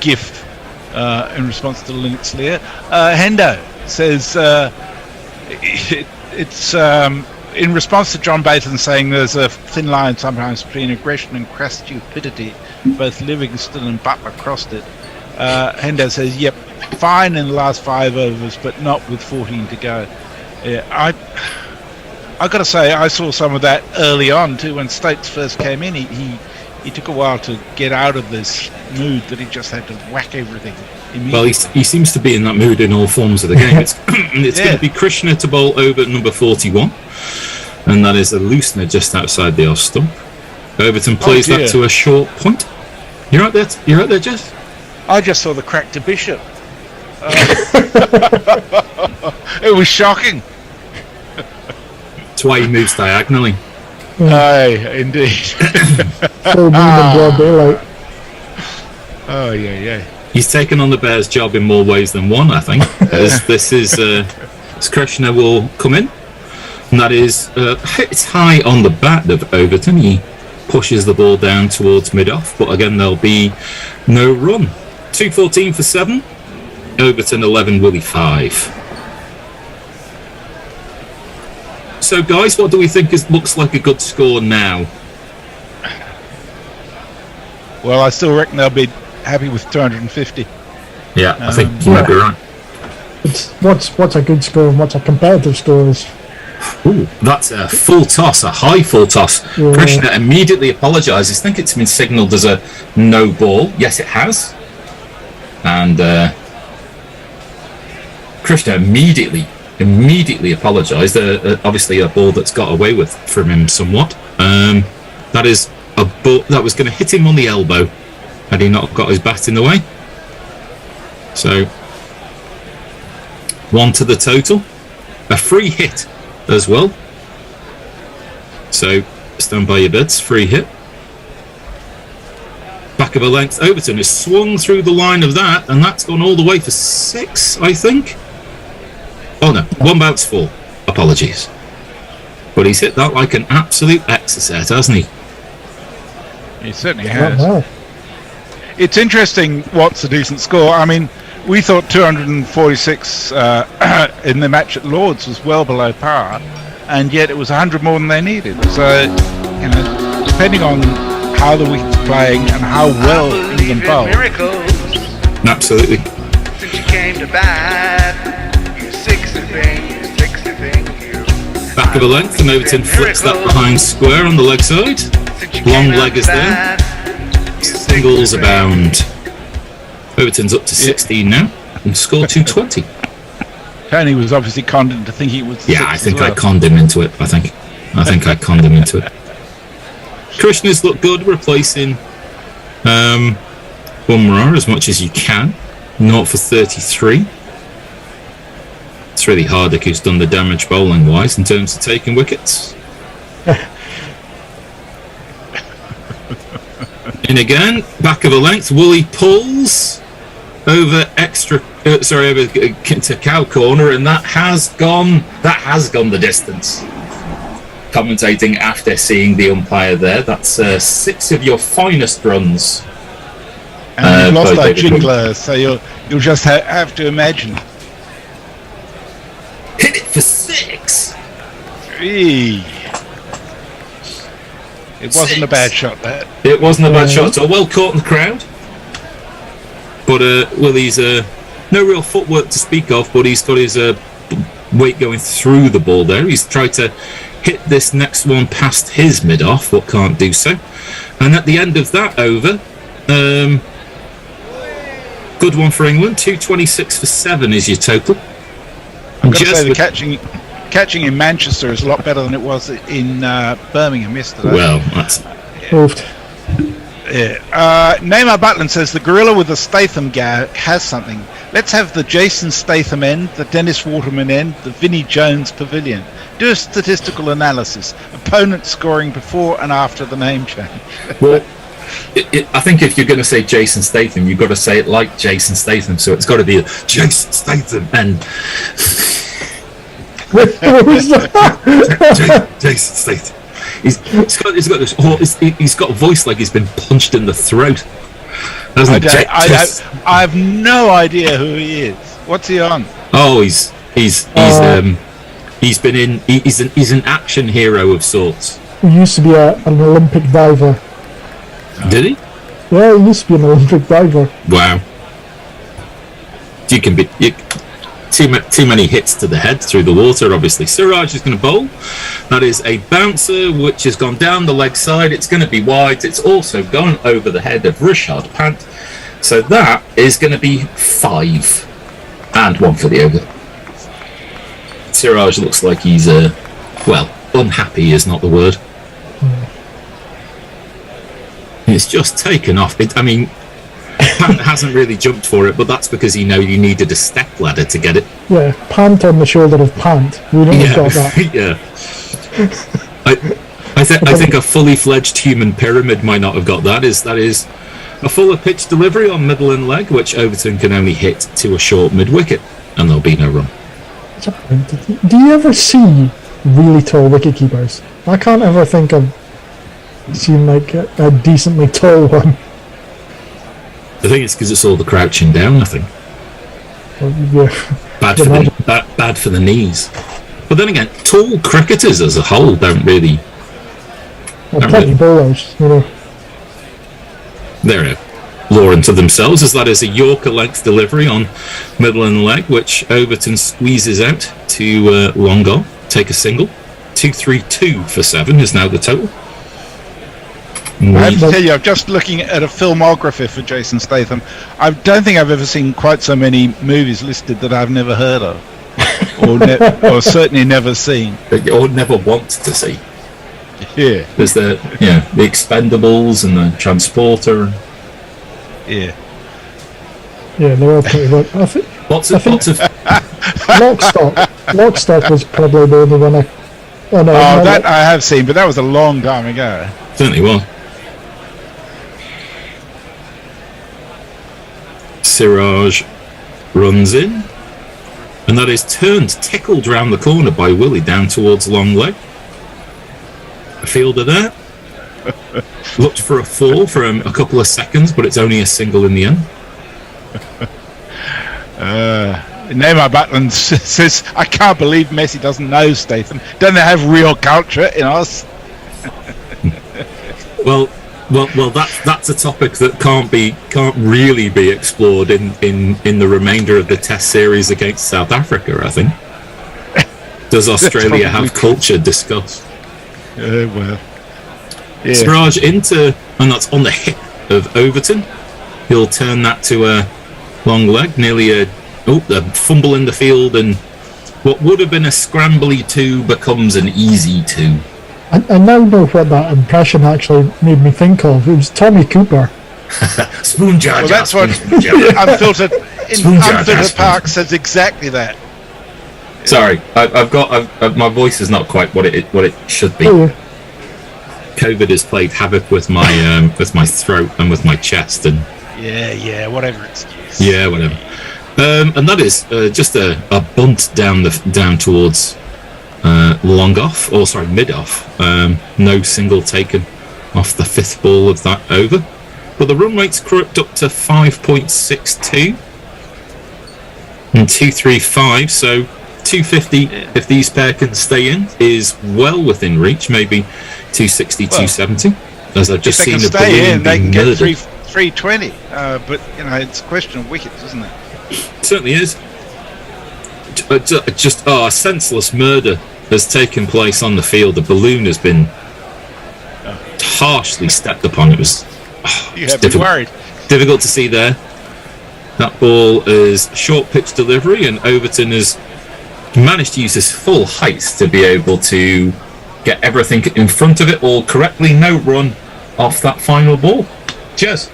GIF in response to Linux Lear. Hendo says it's in response to John Baton saying there's a thin line sometimes between aggression and crass stupidity. Both Livingston and Butler crossed it. Hendo says, yep, fine in the last 5 overs, but not with 14 to go. Yeah, I got to say, I saw some of that early on too. When Stokes first came in, he took a while to get out of this mood that he just had to whack everything immediately.
Well, he seems to be in that mood in all forms of the game. It's going to be Krishna to bowl over number 41, and that is a loosener just outside the off stump. Overton plays that to a short point. You're right there, Jess?
I just saw the crack to Bishop. It was shocking.
That's why he moves diagonally.
Aye, indeed.
Full moon and broad daylight.
Oh, yeah.
He's taken on the Bears' job in more ways than one, I think. As this is Krishna will come in, and that is it's high on the bat of Overton. He pushes the ball down towards mid-off, but again there'll be no run. 214 for 7, Overton 11, Willie 5. So guys, what do we think looks like a good score now?
Well, I still reckon they'll be happy with 250.
Yeah, I think you might be right.
It's what's a good score and what's a competitive score is.
Ooh, that's a full toss, a high full toss.
Yeah.
Krishna immediately apologises. I think it's been signalled as a no ball. Yes, it has. And Krishna immediately apologised. Obviously, a ball that's got away with from him somewhat. That is a ball that was going to hit him on the elbow had he not got his bat in the way. So 1 to the total. A free hit as well. So stand by your beds. Free hit. Back back of a length. Overton has swung through the line of that, and that's gone all the way for 6, I think. Oh no, 1 bounce 4. Apologies. But he's hit that like an absolute exocet, hasn't he?
He certainly has. It's interesting what's a decent score. I mean, we thought 246 in the match at Lord's was well below par, and yet it was 100 more than they needed. So, you know, depending on how the wicket's playing and how well England bowl.
Absolutely.
Since you came to bat, you sixty thing.
Back of a length, and Overton flips that behind square on the leg side. Long leg is there. Singles abound. Overton's up to 16 now, and score 220.
Tony was obviously conned into thinking it was.
Yeah, I think I conned him into it. I think I conned him into it. Krishna's look good, replacing Bumrah as much as you can. 0 for 33. It's really Hardick who's done the damage bowling wise in terms of taking wickets. In again, back of a length, Woolley pulls over over to cow corner, and that has gone the distance. Commentating after seeing the umpire there, that's 6 of your finest runs.
And you've lost that jingler, so you'll just have to imagine.
Hit it for 6.
It wasn't a bad shot, that.
It wasn't a bad shot at all. Well caught in the crowd. But Willie's no real footwork to speak of, but he's got his weight going through the ball there. He's tried to hit this next one past his mid-off, but can't do so. And at the end of that over, good one for England. 226 for 7 is your total.
I've got to say the catching in Manchester is a lot better than it was in Birmingham yesterday.
Well, that's...
Yeah. Neymar Butland says the gorilla with the Statham has something. Let's have the Jason Statham end, the Dennis Waterman end, the Vinnie Jones pavilion. Do a statistical analysis. Opponent scoring before and after the name change.
Well, I think if you're going to say Jason Statham, you've got to say it like Jason Statham. So it's got to be a Jason Statham and Jason Statham. He's got a voice like he's been punched in the throat.
I have no idea who he is. What's he on?
Oh, he's an action hero of sorts.
He used to be an Olympic diver.
Did he?
Yeah, he used to be an Olympic diver.
Wow. Too many hits to the head through the water, obviously. Siraj is going to bowl. That is a bouncer which has gone down the leg side. It's going to be wide. It's also gone over the head of Rishad Pant. So that is going to be 5 and 1 for the over. Siraj looks like he's unhappy is not the word. It's just taken off. Pant hasn't really jumped for it, but that's because you needed a step ladder to get it.
Yeah, Pant on the shoulder of Pant. We don't have got that.
Yeah. I think a fully fledged human pyramid might not have got that. That is a fuller pitch delivery on middle and leg, which Overton can only hit to a short mid wicket, and there'll be no run.
Do you ever see really tall wicket keepers? I can't ever think of seeing like a decently tall one.
I think it's because it's all the crouching down. I think bad for the knees. But then again, tall cricketers as a whole don't really.
Bowlers,
They're law unto themselves, as that is a Yorker length delivery on middle and leg, which Overton squeezes out to long on, take a single. 232 for 7 is now the total.
I have to tell you, I'm just looking at a filmography for Jason Statham. I don't think I've ever seen quite so many movies listed that I've never heard of, or certainly never seen,
or never want to see.
Yeah,
there's the Expendables and the Transporter.
Yeah,
they're all pretty good. I think Lockstock was probably the only one
that I have seen, but that was a long time ago.
Certainly was. Siraj runs in, and that is tickled round the corner by Willie down towards long leg. A fielder there. Looked for a fall for a couple of seconds, but it's only a single in the end.
Neymar Butland says, I can't believe Messi doesn't know Statham. Don't they have real culture in us?
Well, that's a topic that can't really be explored in the remainder of the Test series against South Africa, I think. Does Australia have culture discussed?
Well, yeah.
Siraj into, and that's on the hip of Overton. He'll turn that to a long leg, nearly a fumble in the field, and what would have been a scrambly 2 becomes an easy 2.
I now know what that impression actually made me think of. It was Tommy Cooper.
Spoon jar.
Well, that's what Unfiltered Park says exactly that.
Sorry, I've got my voice is not quite what it should be.
Oh.
COVID has played havoc with my throat and with my chest, and
whatever excuse.
Yeah, whatever. And that is just a bunt down towards long off, or sorry, mid off. No single taken off the 5th ball of that over, but the run rate's crept up to 5.62 and 235. So 250, if these pair can stay in, is well within reach. Maybe 260, 270. As I've just seen
the balloon they can get 320. But it's a question of wickets, isn't it?
It certainly is. Just a senseless murder has taken place on the field. The balloon has been harshly stepped upon. It was
worried.
Difficult to see there. That ball is short pitch delivery, and Overton has managed to use his full height to be able to get everything in front of it all correctly. No run off that final ball. Cheers.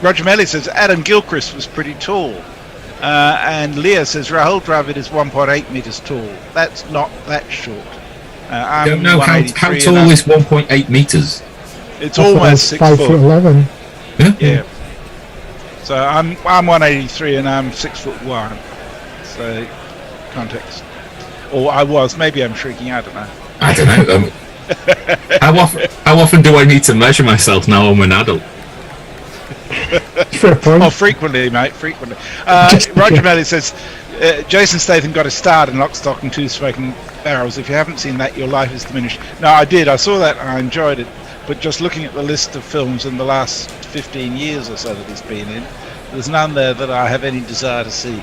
Roger Melly says Adam Gilchrist was pretty tall. And Leah says Rahul Dravid is 1.8 metres tall. That's not that short.
I don't know how tall is 1.8 metres.
It's almost 6 foot.
5'11".
Yeah. So I'm 183 and I'm 6'1". So context. Or I was. Maybe I'm shrinking. I don't know.
I don't know. How often do I need to measure myself now I'm an adult?
Fair point.
Oh, frequently, mate. Frequently. Roger Melly says Jason Statham got a start in Lock, Stock and Two Smoking Barrels. If you haven't seen that, your life is diminished. No, I did. I saw that and I enjoyed it. But just looking at the list of films in the last 15 years or so that he's been in, there's none there that I have any desire to see.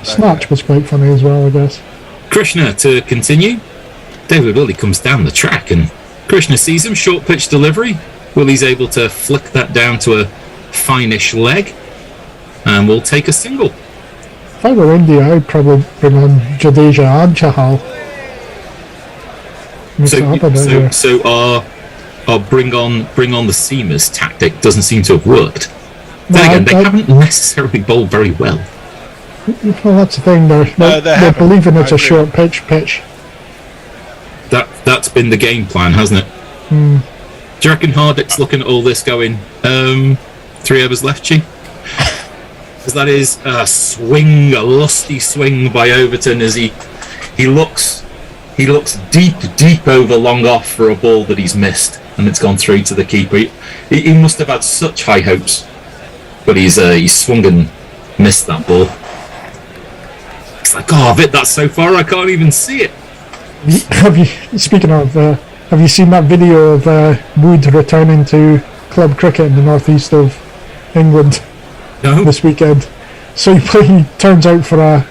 Snatch was quite funny as well, I guess.
Krishna to continue. David Willey comes down the track and Krishna sees him. Short pitch delivery. Willey's able to flick that down to a fine-ish leg, and we'll take a single.
If I were India, I'd probably bring on Jadeja and Chahal.
So our bring on the seamers tactic doesn't seem to have worked. Then again, they haven't necessarily bowled very well.
Well, that's the thing. They're believing it's a short pitch.
That's been the game plan, hasn't it? Do you reckon Hardick's looking at all this going, 3 overs left, Chi? Because that is a swing, a lusty swing by Overton as he looks deep over long off for a ball that he's missed, and it's gone through to the keeper. He must have had such high hopes, but he's swung and missed that ball. It's like, I've hit that so far I can't even see it.
Have you seen that video of Wood returning to club cricket in the northeast of England this weekend? So he turns out for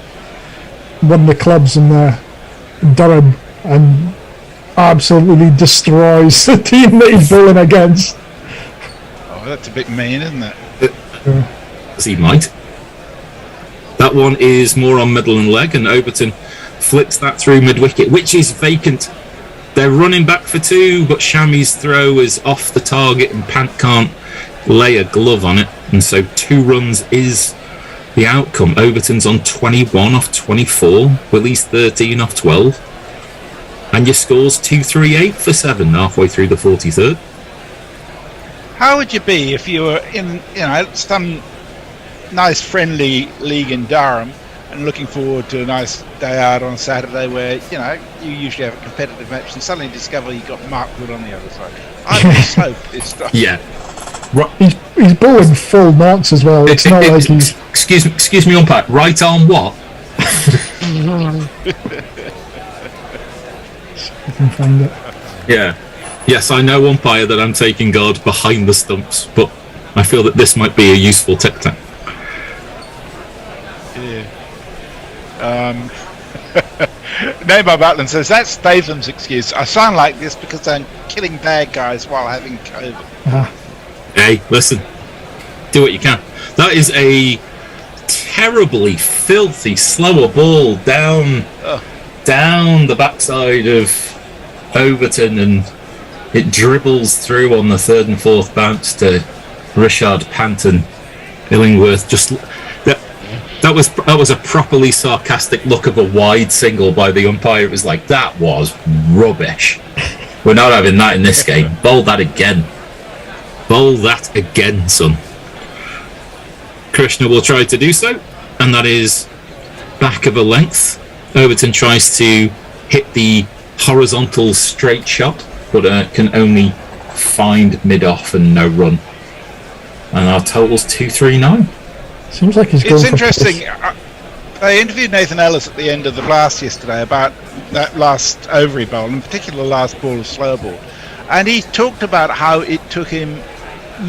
one of the clubs in Durham and absolutely destroys the team that he's bowling against.
Oh, that's a bit mean, isn't it?
As he might. That one is more on middle and leg, and Overton flicks that through mid-wicket, which is vacant. They're running back for 2, but Shami's throw is off the target and Pant can't lay a glove on it, and so 2 runs is the outcome. Overton's on 21 off 24, Willie's 13 off 12, and your score's 238 for 7 halfway through the 43rd.
How would you be if you were in, some nice friendly league in Durham and looking forward to a nice day out on Saturday where, you usually have a competitive match and suddenly discover you've got Mark Wood on the other side? I'd be so pissed off.
Yeah.
He's bowling full marks as well. It's not like he's...
Excuse me, umpire. Right arm what?
I can find it.
Yeah. Yes, I know, umpire, that I'm taking guard behind the stumps, but I feel that this might be a useful tic-tac.
Yeah. Neymar Butland says, that's Statham's excuse. I sound like this because I'm killing bad guys while having COVID.
Hey, listen. Do what you can. That is a terribly filthy slower ball down the backside of Overton, and it dribbles through on the third and fourth bounce to Richard Panton. Illingworth just... That was a properly sarcastic look of a wide single by the umpire. It was like, that was rubbish. We're not having that in this game. Bowl that again. Bowl that again, son. Krishna will try to do so, and that is back of a length. Overton tries to hit the horizontal straight shot, but can only find mid-off and no run. And our total's 239.
Seems like he's going.
It's interesting. I interviewed Nathan Ellis at the end of the blast yesterday about that last ovary bowl, in particular the last ball of slow ball, and he talked about how it took him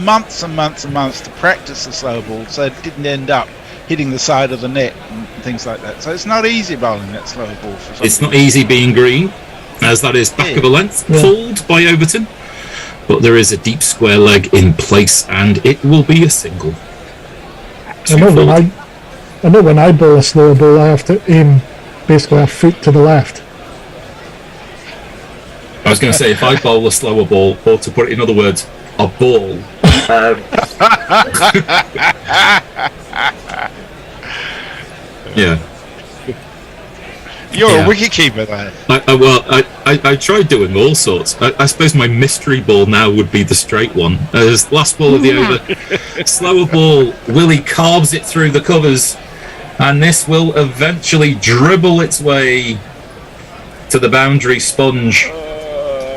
months and months and months to practice the slow ball, so it didn't end up hitting the side of the net and things like that. So it's not easy bowling that slow ball.
It's not easy being green, as that is back of a length, pulled by Overton, but there is a deep square leg in place, and it will be a single.
I know when I bowl a slower ball, I have to aim basically a foot to the left.
I was going to say, if I bowl a slower ball, or to put it in other words, a ball. Yeah.
You're a wicket-keeper there.
I tried doing all sorts. I suppose my mystery ball now would be the straight one. As last ball of the over, slower ball, Willie carves it through the covers, and this will eventually dribble its way to the boundary sponge.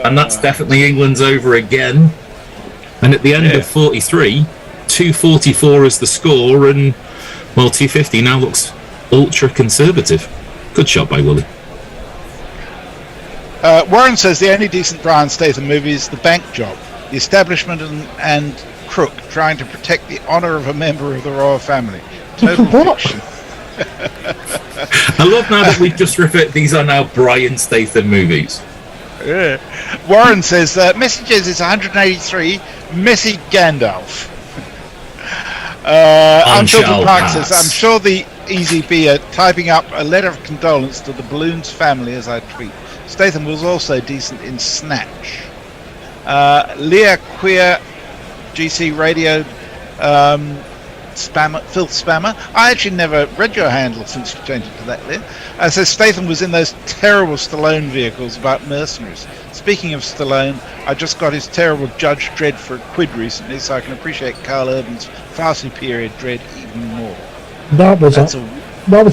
And that's definitely England's over again. And at the end of 43, 244 is the score, and, 250 now looks ultra-conservative. Good shot by Willie.
Warren says the only decent Brian Statham movie is The Bank Job. The establishment and crook trying to protect the honour of a member of the royal family. Total fiction.
I love now that we've just referred, these are now Brian Statham movies.
Yeah. Warren says messages is 183. Messi Gandalf. Unfiltered Park says, I'm sure the Easy B are typing up a letter of condolence to the Balloons family as I tweet. Statham was also decent in Snatch. Leah Queer GC Radio Spammer, filth spammer. I actually never read your handle since you changed it to that, Leah. Says Statham was in those terrible Stallone vehicles about mercenaries. Speaking of Stallone, I just got his terrible Judge Dredd for a quid recently, so I can appreciate Carl Urban's far superior Dredd even more.
That was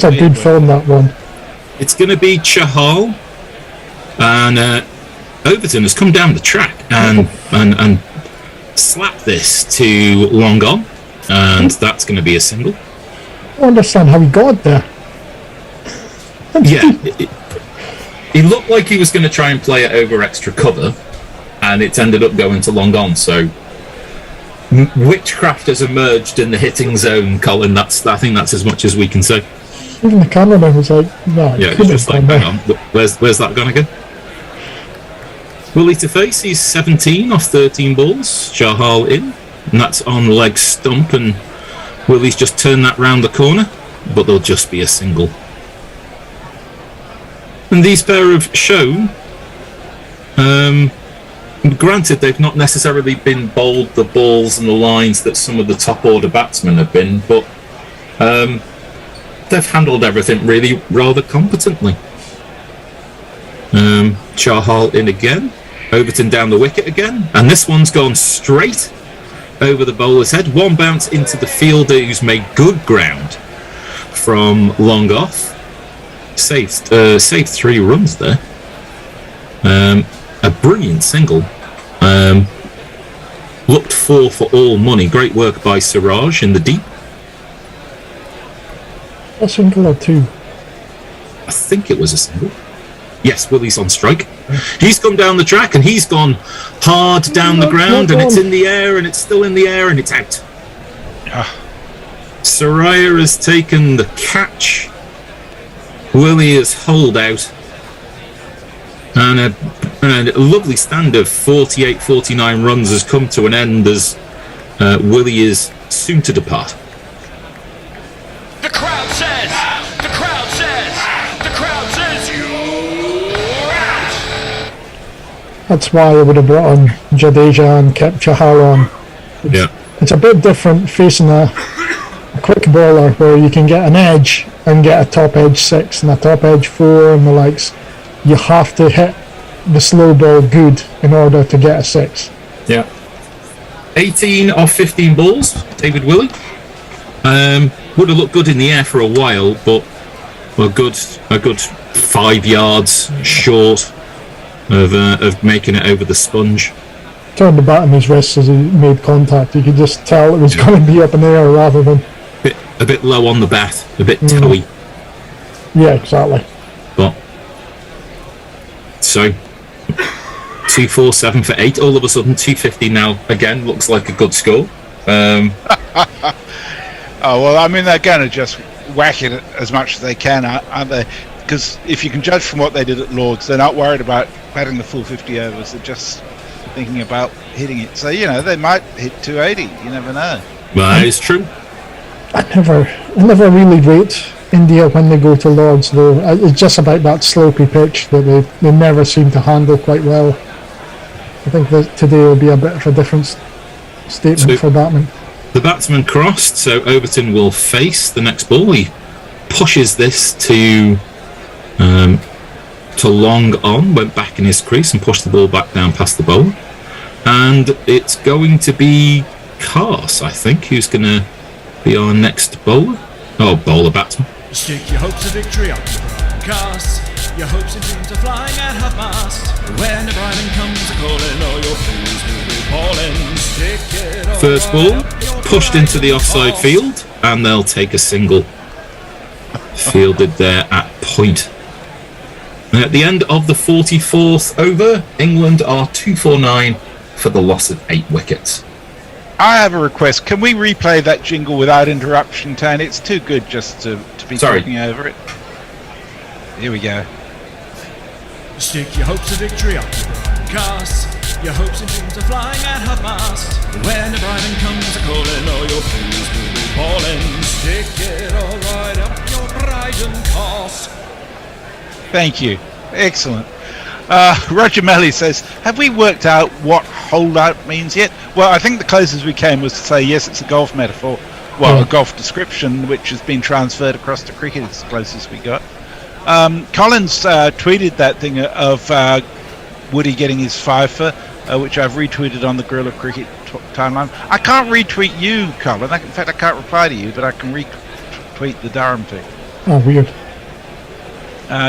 a good film, that one.
It's going to be Chahal, and Overton has come down the track and slapped this to long on, and that's going to be a single.
I don't understand how he got it there.
Yeah, he looked like he was going to try and play it over extra cover, and it's ended up going to long on. So witchcraft has emerged in the hitting zone, Colin. I think that's as much as we can say.
Even the cameraman was like, no.
Yeah, it's just like, hang on, where's that gone again? Willie to face, he's 17 off 13 balls. Chahal in, and that's on leg stump, and Willie's just turned that round the corner, but there'll just be a single. And these pair have shown, granted they've not necessarily been bowled the balls and the lines that some of the top order batsmen have been, but they've handled everything really rather competently. Chahal in again, Overton down the wicket again, and this one's gone straight. over the bowler's head. One bounce into the fielder, who's made good ground from long off. Saved 3 runs there. A brilliant single. Looked for all money. Great work by Siraj in the deep.
A single or 2?
I think it was a single. Yes, Willie's on strike. He's come down the track and he's gone hard down the ground, and it's in the air, and it's still in the air, and it's out. Soraya has taken the catch. Willie has holed out. And a lovely stand of 48-49 runs has come to an end as Willie is soon to depart.
The crowd says, you're out.
That's why I would have brought on Jadeja and kept Chahal on. It's a bit different facing a quick bowler where you can get an edge and get a top edge 6 and a top edge 4 and the likes. You have to hit the slow ball good in order to get a 6.
Yeah. 18 off 15 balls, David Willey. Would have looked good in the air for a while, but a good 5 yards short of making it over the sponge.
Turned the bat on his wrist as he made contact. You could just tell it was going to be up in the air rather than
a bit low on the bat, a bit toey.
Yeah, exactly.
But so 247 for 8. All of a sudden 250 now again looks like a good score.
Oh well, I mean they're going to just whack it as much as they can, aren't they? Because if you can judge from what they did at Lords, they're not worried about batting the full 50 overs. They're just thinking about hitting it. So they might hit 280. You never know.
Well, that is true.
I never really rate India when they go to Lords, though. It's just about that slopey pitch that they never seem to handle quite well. I think that today will be a bit of a different statement for batsmen.
The batsman crossed, so Overton will face the next ball. He pushes this to long on, went back in his crease and pushed the ball back down past the bowler. And it's going to be Cars, I think, who's going to be our next bowler. Bowler batsman.
Stick your hopes of victory up to broadcast. Your hopes and dreams are flying at half mast. When the brightening comes a calling, all your fools will be falling. Stick it all
First ball pushed into the offside field, and they'll take a single. Fielded there at point. And at the end of the 44th over, England are 249 for the loss of 8 wickets.
I have a request. Can we replay that jingle without interruption, Tan? It's too good just to be talking over it. Here we go.
Stick your hopes of victory up to broadcast. Your hopes and dreams are flying at half mast. When the brightening comes a calling, all your fools will be falling. Stick it all right up your Brighton cast.
Thank you. Excellent. Roger Melly says, have we worked out what holdout means yet? Well, I think the closest we came was to say, yes, it's a golf metaphor. Well, a golf description, which has been transferred across to cricket. It's the closest we got. Collins tweeted that thing of Woody getting his fifer, which I've retweeted on the Guerrilla Cricket timeline. I can't retweet you, Colin. In fact, I can't reply to you, but I can retweet the Durham thing.
Oh, weird.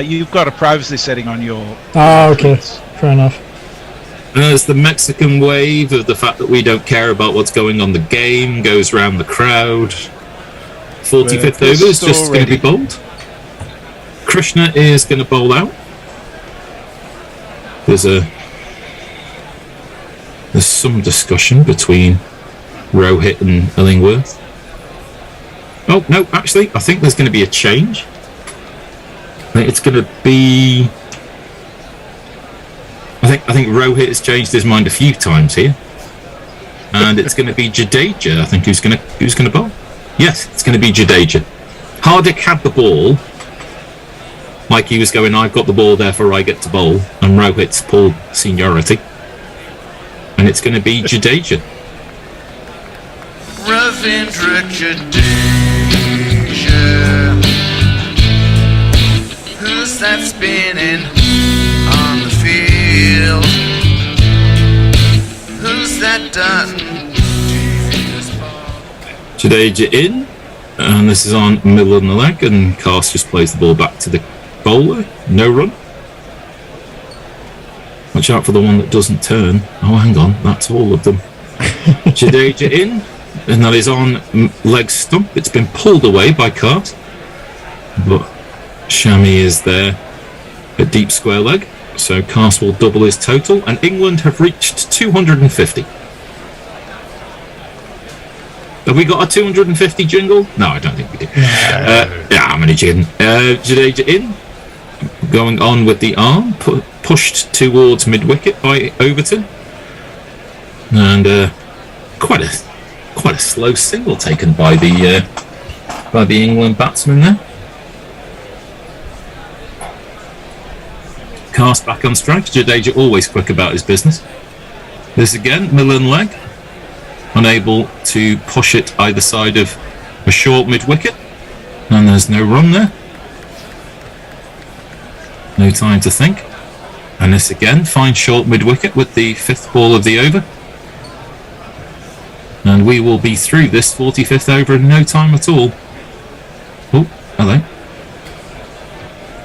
You've got a privacy setting on your...
okay. Fair enough.
As the Mexican wave of the fact that we don't care about what's going on the game goes round the crowd. 45th over is just going to be bowled. Krishna is going to bowl out. There's some discussion between Rohit and Illingworth. Oh no, actually, I think there's going to be a change. It's going to be. I think Rohit has changed his mind a few times here, and it's going to be Jadeja. I think who's going to bowl. Yes, it's going to be Jadeja. Hardik had the ball. Like he was going, I've got the ball, therefore I get to bowl, and Rohit's pulled seniority, and it's going to be Jadeja.
Ravindra Jadeja. Who's that spinning on the field? Who's that done
Jadeja in, and this is on middle of the leg, and Cast just plays the ball back to the bowler. No run. Watch out for the one that doesn't turn. Oh, hang on, that's all of them. Jadeja in, and that is on leg stump. It's been pulled away by Cast, but Shami is there at deep square leg, so Cast will double his total, and England have reached 250. Have we got a 250 jingle? No, I don't think we do. Yeah, I'm only kidding. Jadeja in, going on with the arm, pushed towards mid-wicket by Overton, and quite a slow single taken by the England batsman there. Cast back on strike. Jadeja always quick about his business. This again, Milan leg, unable to push it either side of a short mid-wicket, and there's no run there. No time to think. And this again, fine short mid-wicket with the 5th ball of the over. And we will be through this 45th over in no time at all. Oh, hello.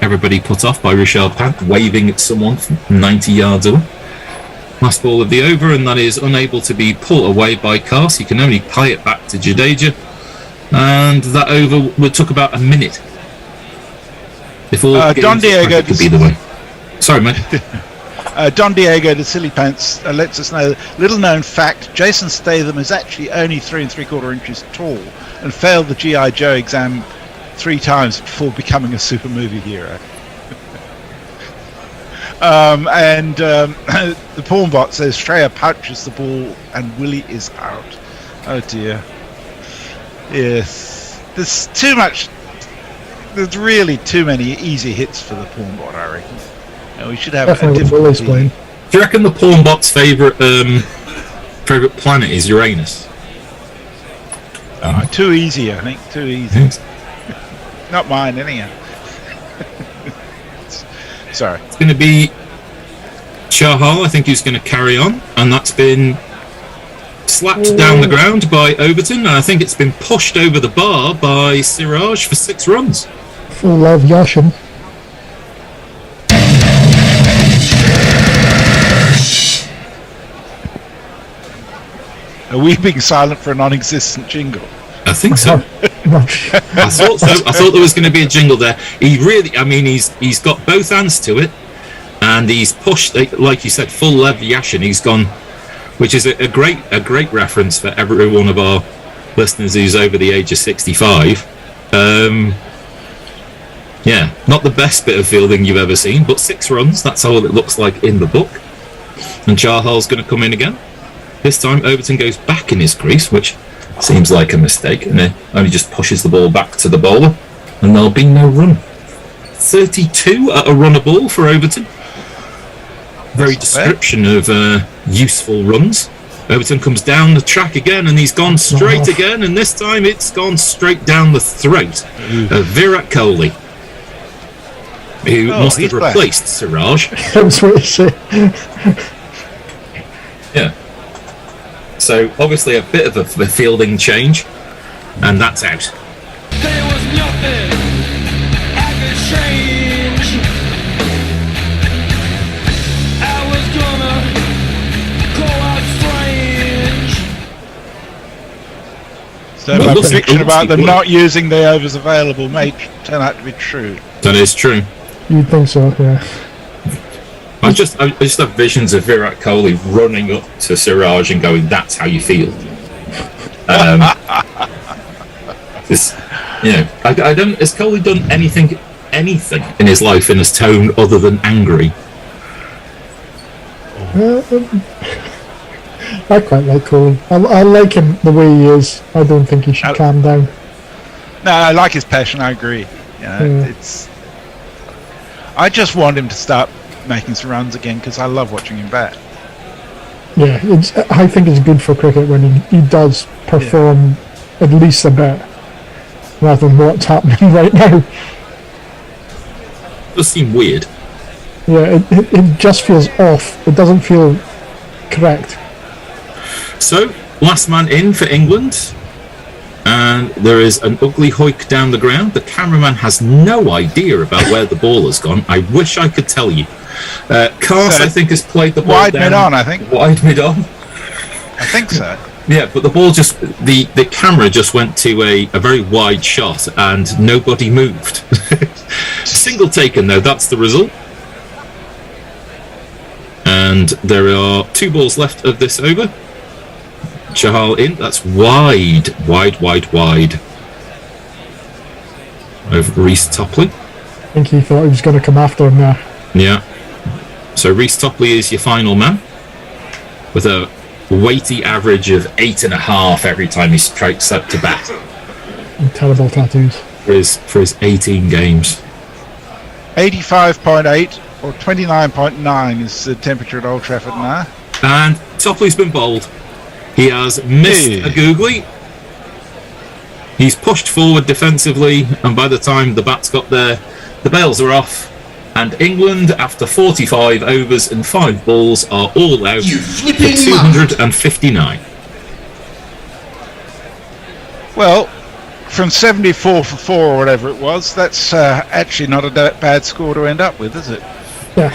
Everybody put off by Rishabh Pant waving at someone from 90 yards away. Last ball of the over, and that is unable to be pulled away by Cast. You can only play it back to Jadeja, and that over took about a minute. Before
Don Diego
could be the way. Sorry, mate.
Don Diego, the silly pants, lets us know. Little known fact: Jason Statham is actually only 3 3/4 inches tall, and failed the GI Joe exam 3 times before becoming a super movie hero. The porn bot says Shreya punches the ball and Willie is out. Oh dear. Yes, there's too much. There's really too many easy hits for the porn bot, I reckon. We should have
definitely
a different
plane.
Do you reckon the porn bot's favourite planet is Uranus?
Too easy, I think. Too easy. Not mine, anyhow. Sorry.
It's going to be Chahal, I think, who's going to carry on, and that's been slapped down the ground by Overton, and I think it's been pushed over the bar by Siraj for 6 runs.
Full love Yashin.
Are we being silent for a non-existent jingle?
I think so. I thought so. I thought there was going to be a jingle there. He really, I mean, he's got both hands to it, and he's pushed, like you said, full lev Yashin. He's gone, which is a great reference for every one of our listeners who's over the age of 65. Yeah, not the best bit of fielding you've ever seen, but 6 runs. That's all it looks like in the book. And Chahal's going to come in again. This time, Overton goes back in his crease, which seems like a mistake, and he only just pushes the ball back to the bowler, and there'll be no run. 32 at a runner ball for Overton. Very description of useful runs. Overton comes down the track again, and he's gone straight again, and this time it's gone straight down the throat of Virat Kohli, who must have replaced Siraj.
That's what you say.
Yeah. So obviously a bit of a fielding change, and that's out.
There was nothing I could change. I was gonna go out strange.
So my prediction about them not using the overs available may turn out to be true.
That is true.
You'd think so, yeah.
I just have visions of Virat Kohli running up to Siraj and going, "That's how you feel." I don't. Has Kohli done anything in his life in his tone other than angry?
I quite like Kohli. I like him the way he is. I don't think he should calm down.
No, I like his passion. I agree. It's. I just want him to start making some runs again because I love watching him bat.
Yeah, I think it's good for cricket when he does perform at least a bit, rather than what's happening right now.
It does seem weird.
Yeah, it just feels off. It doesn't feel correct.
So, last man in for England. And there is an ugly hoik down the ground. The cameraman has no idea about where the ball has gone. I wish I could tell you. Cast, I think, has played the ball
wide
down.
mid-on, I think.
Wide mid-on.
I think so.
Yeah, but the ball just... The camera just went to a very wide shot and nobody moved. Single taken, though. That's the result. And there are 2 balls left of this over. Chahal in. That's wide. Over Reece Topley.
I think he thought he was going to come after him there.
Yeah. So Reece Topley is your final man, with a weighty average of 8.5 every time he strikes up to bat.
And terrible tattoos.
For his 18 games.
85.8 or 29.9 is the temperature at Old Trafford now.
And Topley's been bowled. He has missed a googly. He's pushed forward defensively, and by the time the bats got there, the bails are off. And England, after 45 overs and 5 balls, are all out for 259.
Well, from 74 for 4 or whatever it was, that's actually not a bad score to end up with, is it?
Yeah.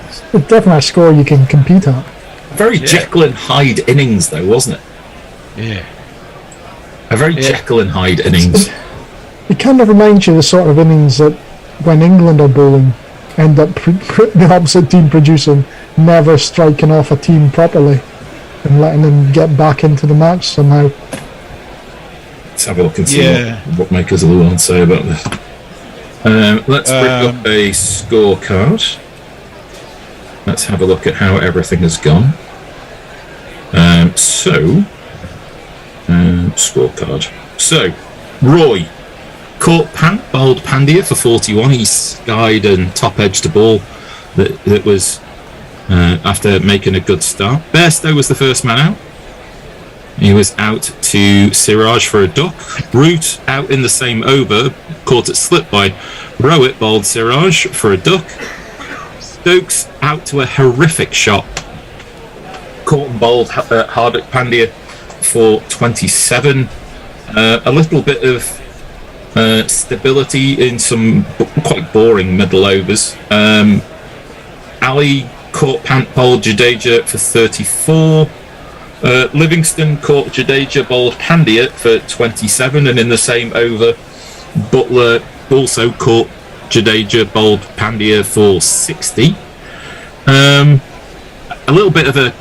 It's definitely a score you can compete on.
Very Jekyll and Hyde innings, though, wasn't it?
Yeah.
A very Jekyll and Hyde innings.
It kind of reminds you of the sort of innings that when England are bowling, end up the opposite team producing, never striking off a team properly and letting them get back into the match somehow.
Let's have a look and see what Makers will want to say about this. Let's bring up a scorecard. Let's have a look at how everything has gone. Scorecard. So, Roy caught bowled Pandya for 41. He skied and top-edged the ball that was after making a good start. Bairstow was the first man out. He was out to Siraj for a duck. Root out in the same over, caught it slip by Rowett, bowled Siraj for a duck. Stokes out to a horrific shot. Caught and bowled Hardik Pandya for 27. A little bit of stability in some quite boring middle overs. Ali caught bowled Jadeja for 34. Livingston caught Jadeja bowled Pandya for 27, and in the same over, Butler also caught Jadeja bowled Pandya for 60. A little bit of a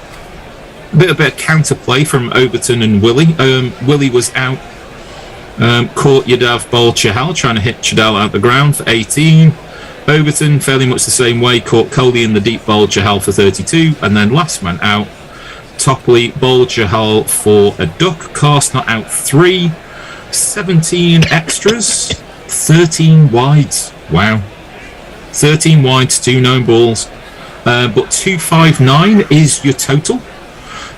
counterplay from Overton and Willie. Willie was out. Caught Yadav bowled Chahal, trying to hit Chahal out the ground for 18. Overton, fairly much the same way, caught Coley in the deep bowled Chahal for 32. And then last man out, Topley bowled Chahal for a duck. Cast not out 3. 17 extras. 13 wides. Wow. 13 wides, 2 known balls. But 259 is your total.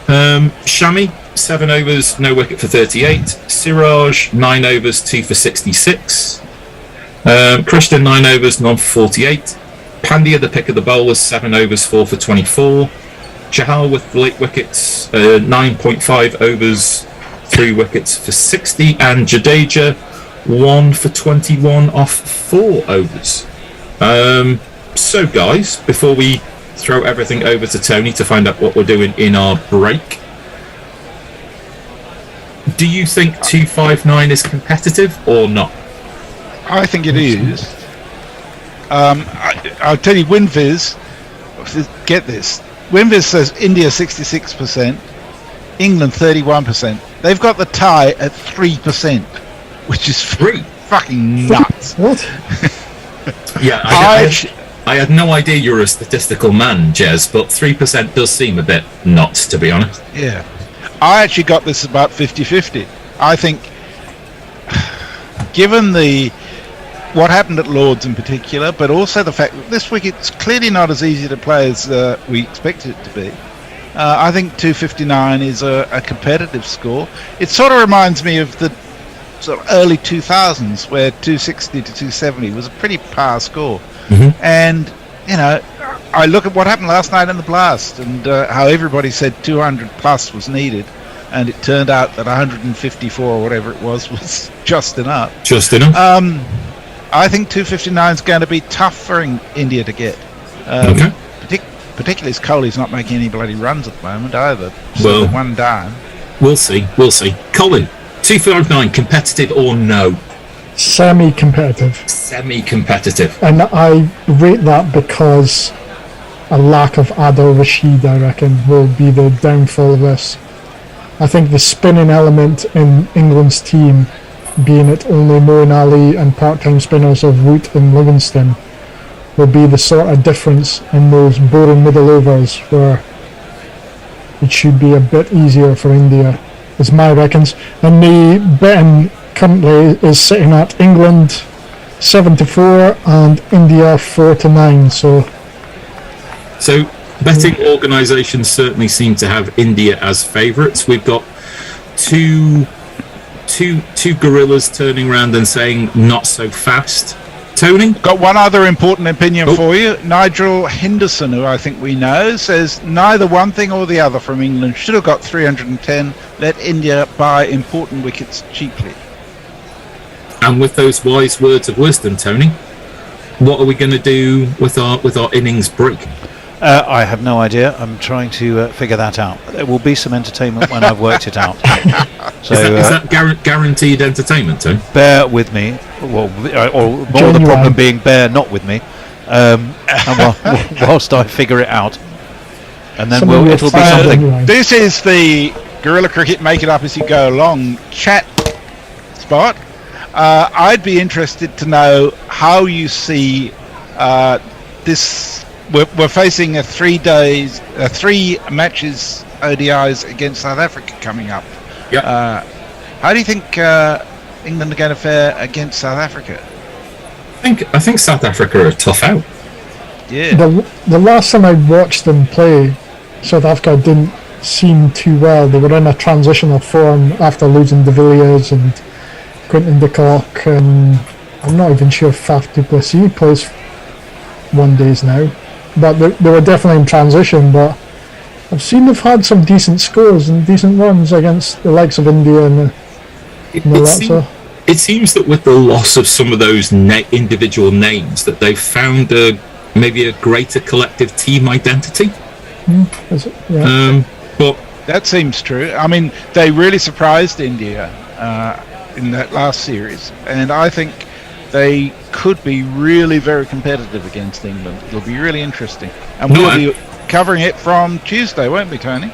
Shami, 7 overs, no wicket for 38. Siraj, 9 overs, 2 for 66. Krishna, 9 overs, none for 48. Pandya, the pick of the bowlers, 7 overs, 4 for 24. Chahal with late wickets, 9.5 overs, 3 wickets for 60. And Jadeja, 1 for 21 off 4 overs. So guys, before we throw everything over to Tony to find out what we're doing in our break, do you think 259 is competitive or not?
I think it is. I'll tell you, WinViz, get this. WinViz says India 66%, England 31%. They've got the tie at 3%, which is fucking nuts.
What?
Yeah, I had no idea you were a statistical man, Jez, but 3% does seem a bit nuts, to be honest.
Yeah. I actually got this about 50-50. I think, given what happened at Lord's in particular, but also the fact that this wicket's clearly not as easy to play as we expected it to be, I think 259 is a competitive score. It sort of reminds me of the sort of early 2000s, where 260 to 270 was a pretty par score. Mm-hmm. And, you know, I look at what happened last night in the Blast and how everybody said 200 plus was needed. and it turned out that 154 or whatever it was just enough.
Just enough.
I think 259 is going to be tough for India to get.
Okay.
Particularly as Kohli's not making any bloody runs at the moment either.
Well,
one down.
We'll see. Colin, 259, competitive or no?
Semi-competitive.
Semi-competitive.
And I rate that because a lack of Adil Rashid, I reckon, will be the downfall of this. I think the spinning element in England's team, being it only Moeen Ali and part-time spinners of Root and Livingston, will be the sort of difference in those boring middle overs where it should be a bit easier for India, is my reckons. And the betting currently is sitting at England 7-4 and India 4-9. So
betting organisations certainly seem to have India as favourites. We've got two gorillas turning around and saying not so fast. Tony?
Got one other important opinion for you. Nigel Henderson, who I think we know, says neither one thing or the other from England. Should have got 310. Let India buy important wickets cheaply.
And with those wise words of wisdom, Tony, what are we going to do with our innings break?
I have no idea. I'm trying to figure that out. There will be some entertainment when I've worked it out. So,
is that guaranteed entertainment, Tony?
Bear with me. Well, or more the problem being bear not with me. And whilst I figure it out. And then it'll be something.
This is the Guerrilla Cricket Make It Up As You Go Along chat spot. I'd be interested to know how you see this. We're facing a 3 matches ODIs against South Africa coming up.
Yeah.
How do you think England are going to fare against South Africa?
I think South Africa are a tough out.
Yeah.
The last time I watched them play, South Africa didn't seem too well. They were in a transitional form after losing De Villiers and Quinton de Kock, and I'm not even sure if Faf du Plessis plays one days now. But they were definitely in transition, but I've seen they've had some decent scores and decent runs against the likes of India and
it seems that with the loss of some of those individual names that they've found maybe a greater collective team identity.
Yeah.
But
that seems true. I mean, they really surprised India in that last series, and I think they could be really very competitive against England. It'll be really interesting. And we'll be covering it from Tuesday, won't we, Tony?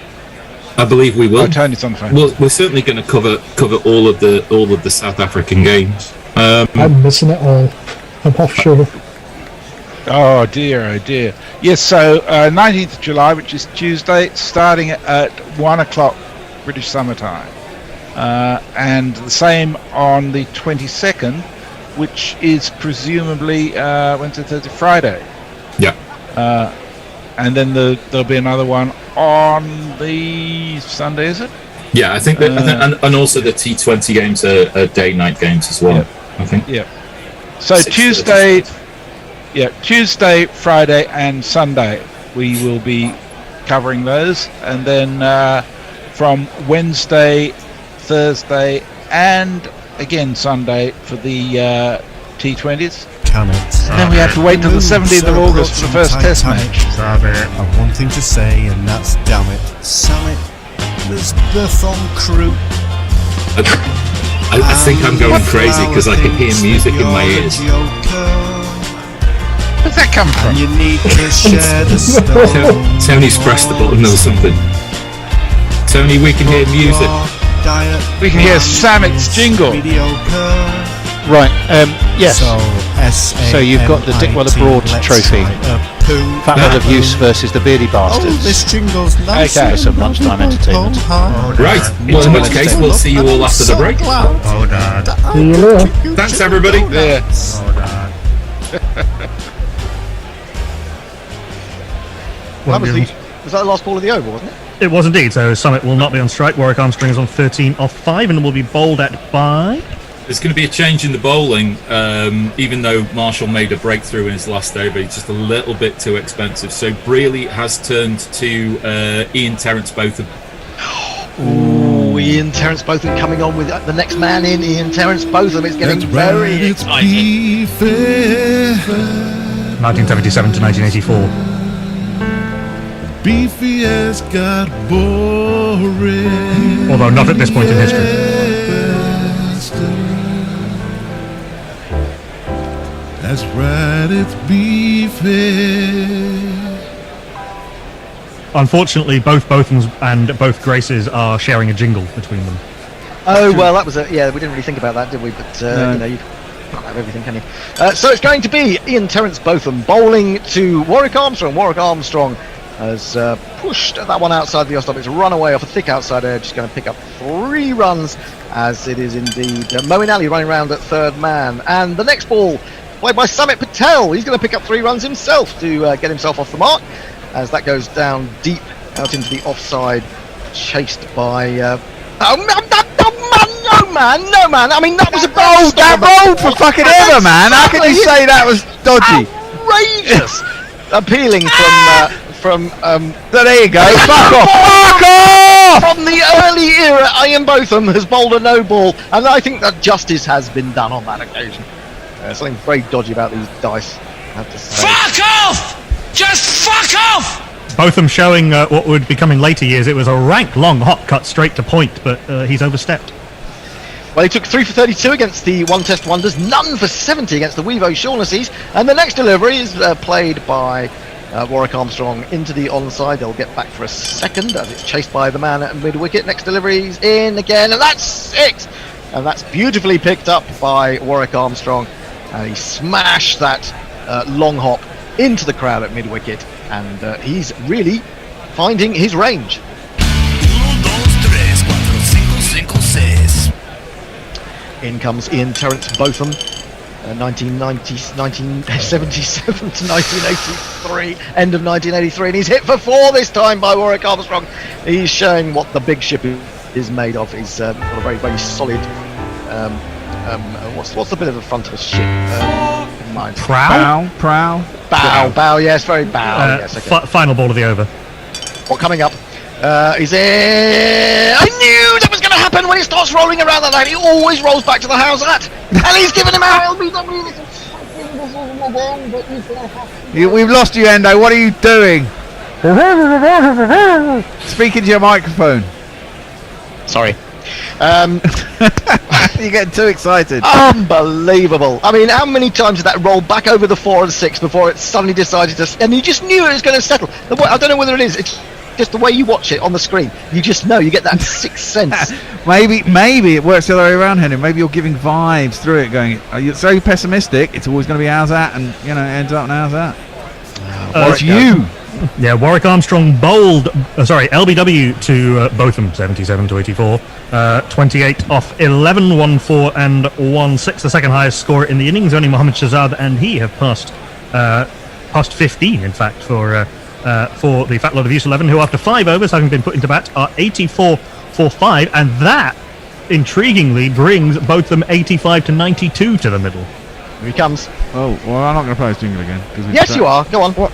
I believe we will.
Oh, Tony's on the phone.
We're certainly going to cover all of the South African games.
I'm missing it all. I'm offshore.
Oh dear. Yes, so 19th of July, which is Tuesday, starting at 1 o'clock British summer time. And the same on the 22nd, which is presumably Wednesday, Thursday, Friday.
Yeah.
And then there'll be another one on the Sunday, is it?
Yeah, I think that, and also the T20 games are day-night games as well.
Yeah.
I think.
Yeah. So Tuesday, Friday, and Sunday we will be covering those, and then from Wednesday, Thursday, and again Sunday for the T20s.
Can it?
And then we have to wait till the 17th of August for the first test match.
I've one thing to say, and that's damn it. Summit, there's the Thong crew.
I think I'm going crazy because I can hear music in my ears.
Where's that come from?
You need to share the stone.
Tony's pressed the button or something. Tony, we can hear music.
We can hear Samit's jingle.
Right, yes. So you've got the Dick Weller Broad trophy. Fat of Use versus the Beardy Bastards.
Oh, this jingle's nice.
Okay, for some lunchtime entertainment.
Right, well, in which case we'll see you all after the break.
See you later.
Thanks, everybody.
Yeah.
Was that the last ball of the over, wasn't it?
It was indeed. So Summit will not be on strike. Warwick Armstrong is on 13 off 5 and will be bowled at 5.
There's going to be a change in the bowling, even though Marshall made a breakthrough in his last over. He's just a little bit too expensive. So Brealey has turned to Ian Terrence both of.
Ooh,
Ian Terence Botham coming on with the next man in, Ian Terence Botham. It's getting very exciting.
1977 to 1984.
Beefy has got boring.
Although not at this point in history.
That's right, it's beefy.
Unfortunately, both Bothams and both Graces are sharing a jingle between them.
Oh, well, that was yeah, we didn't really think about that, did we? But,
No.
you know, you can't have everything, can you? So it's going to be Ian Terence Botham bowling to Warwick Armstrong. Warwick Armstrong has pushed that one outside the off stop. It's run away off a thick outside edge. Just going to pick up 3 runs, as it is indeed Moeen Ali running around at third man. And the next ball, played by Samit Patel. He's going to pick up 3 runs himself to get himself off the mark, as that goes down deep out into the offside, chased by... no man. I mean, that was a
rolled. That rolled for fucking ever, man. How can you say that was dodgy?
Outrageous. Appealing from
So there you go. Fuck off. Fuck off.
From the early era, Ian Botham has bowled a no ball, and I think that justice has been done on that occasion. Something very dodgy about these dice, I have to say.
Fuck off! Just fuck off!
Botham showing what would become in later years. It was a rank long hop cut straight to point, but he's overstepped.
Well, he took 3 for 32 against the One Test Wonders, none for 70 against the Wevo Shaughnessy's, and the next delivery is played by Warwick Armstrong into the onside. They'll get back for a second as it's chased by the man at mid-wicket. Next delivery's in again, and that's 6! And that's beautifully picked up by Warwick Armstrong. He smashed that long hop into the crowd at mid-wicket, and he's really finding his range. In comes Ian Terence Botham, 1977 to 1983, end of 1983, and he's hit for 4 this time by Warwick Armstrong. He's showing what the big ship is made of. He's got a very, very solid, what's the bit of the front of a ship? In mind.
Prow?
Bow, yes, very bow. Yes, okay.
Final ball of the over.
Well, coming up, he's in. I knew that was going to happen when he starts rolling around that line. He always rolls back to the house at, and he's giving him out.
We've lost you, Endo. What are you doing? Speaking to your microphone.
Sorry.
You're getting too excited.
Unbelievable. I mean, how many times did that roll back over the 4 and 6 before it suddenly decided to... And you just knew it was going to settle. I don't know whether it is. It's just the way you watch it on the screen. You just know. You get that sixth sense.
Maybe it works the other way around, Henry. Maybe you're giving vibes through it, going, you're so pessimistic, it's always going to be how's that, and, you know, it ends up in how's that. It's you.
Yeah, Warwick Armstrong bowled, LBW to Botham, 77 to 84. 28 off 11, 1-4 and 1-6. The second highest scorer in the innings. Only Mohammad Shahzad and he have passed 15, in fact, for the Fat Lot of Use 11, who after 5 overs, having been put into bat, are 84 for 5. And that, intriguingly, brings Botham 85 to 92 to the middle.
Here he comes.
Oh, well, I'm not going to play his jingle again.
Yes, you are. Go on.
Well,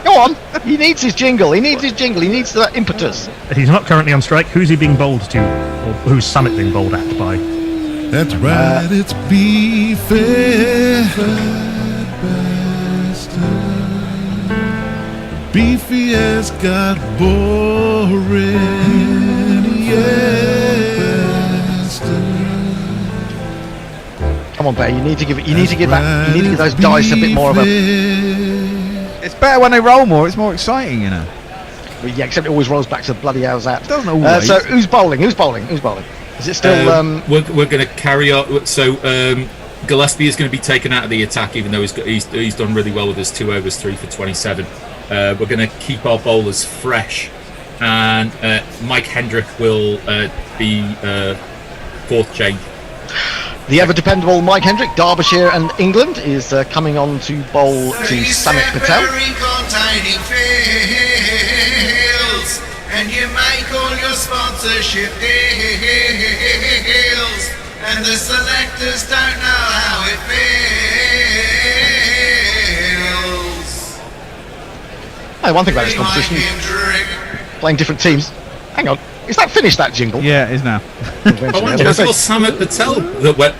Go on. He needs his jingle. He needs that impetus.
He's not currently on strike. Who's he being bowled to? Or who's Summit being bowled at by?
That's right, it's Beefy. Beefy has got boring yesterday.
Come on, Bear. You need to give those dice a bit more of a.
It's better when they roll more. It's more exciting, you know.
Well, yeah, except it always rolls back to the bloody how's that.
Doesn't always.
So who's bowling? Is it still?
We're going to carry on. So Gillespie is going to be taken out of the attack, even though he's done really well with his 2 overs, 3 for 27. We're going to keep our bowlers fresh, and Mike Hendrick will be 4th change.
The ever dependable Mike Hendrick, Derbyshire and England, is coming on to bowl to Samit Patel.
Containing fields, and you make all your sponsorship deals, and the selectors don't know how it feels.
Hey, one thing about this competition, playing different teams. Hang on. Is that finished, that jingle?
Yeah, it is now.
I wonder if it was Samit Patel that went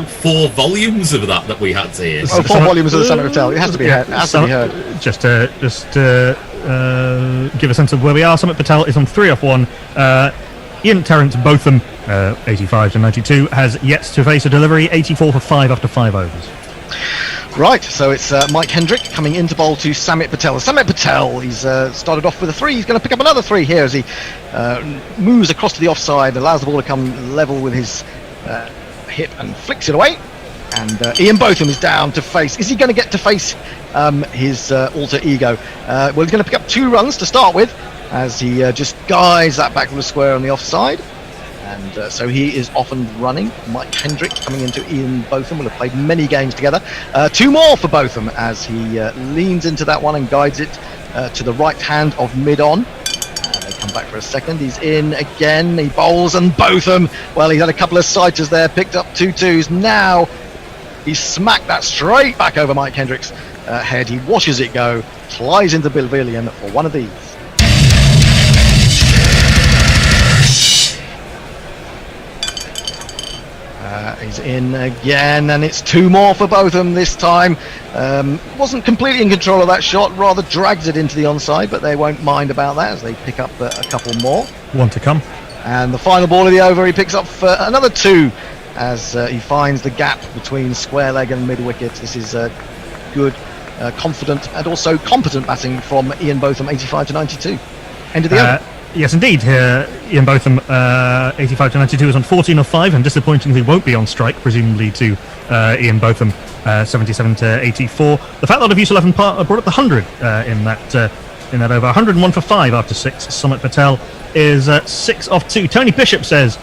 4 volumes of that we had to hear.
Oh, 4 volumes of the Samit Patel. It has to be heard. It has to be heard.
Just to give a sense of where we are, Samit Patel is on 3 off 1. Ian Terrence Botham, 85 to 92, has yet to face a delivery, 84 for 5 after 5 overs.
Right, so it's Mike Hendrick coming into bowl to Samit Patel. Samit Patel, he's started off with a 3. He's going to pick up another 3 here as he moves across to the offside, allows the ball to come level with his hip and flicks it away. And Ian Botham is down to face. Is he going to get to face his alter ego? Well, he's going to pick up 2 runs to start with as he just guides that back from the square on the offside. And so he is off and running. Mike Hendrick coming into Ian Botham. Will have played many games together. 2 more for Botham as he leans into that one and guides it to the right hand of mid-on. They come back for a second. He's in again. He bowls and Botham. Well, he's had a couple of sighters there. Picked up 2 2s. Now he smacked that straight back over Mike Hendrick's head. He watches it go. Flies into the pavilion for one of these. He's in again, and it's 2 more for Botham this time. Wasn't completely in control of that shot, rather drags it into the onside, but they won't mind about that as they pick up a couple more.
1 to come.
And the final ball of the over, he picks up for another 2 as he finds the gap between square leg and mid wicket. This is good, confident, and also competent batting from Ian Botham, 85 to 92. End of the over.
Yes, indeed. Ian Botham, 85 to 92, is on 14 of 5, and disappointingly won't be on strike, presumably to Ian Botham, 77 to 84. The Fat Lot of Use 11 brought up the 100 in that over. 101 for 5 after 6. Samit Patel is 6 off 2. Tony Bishop says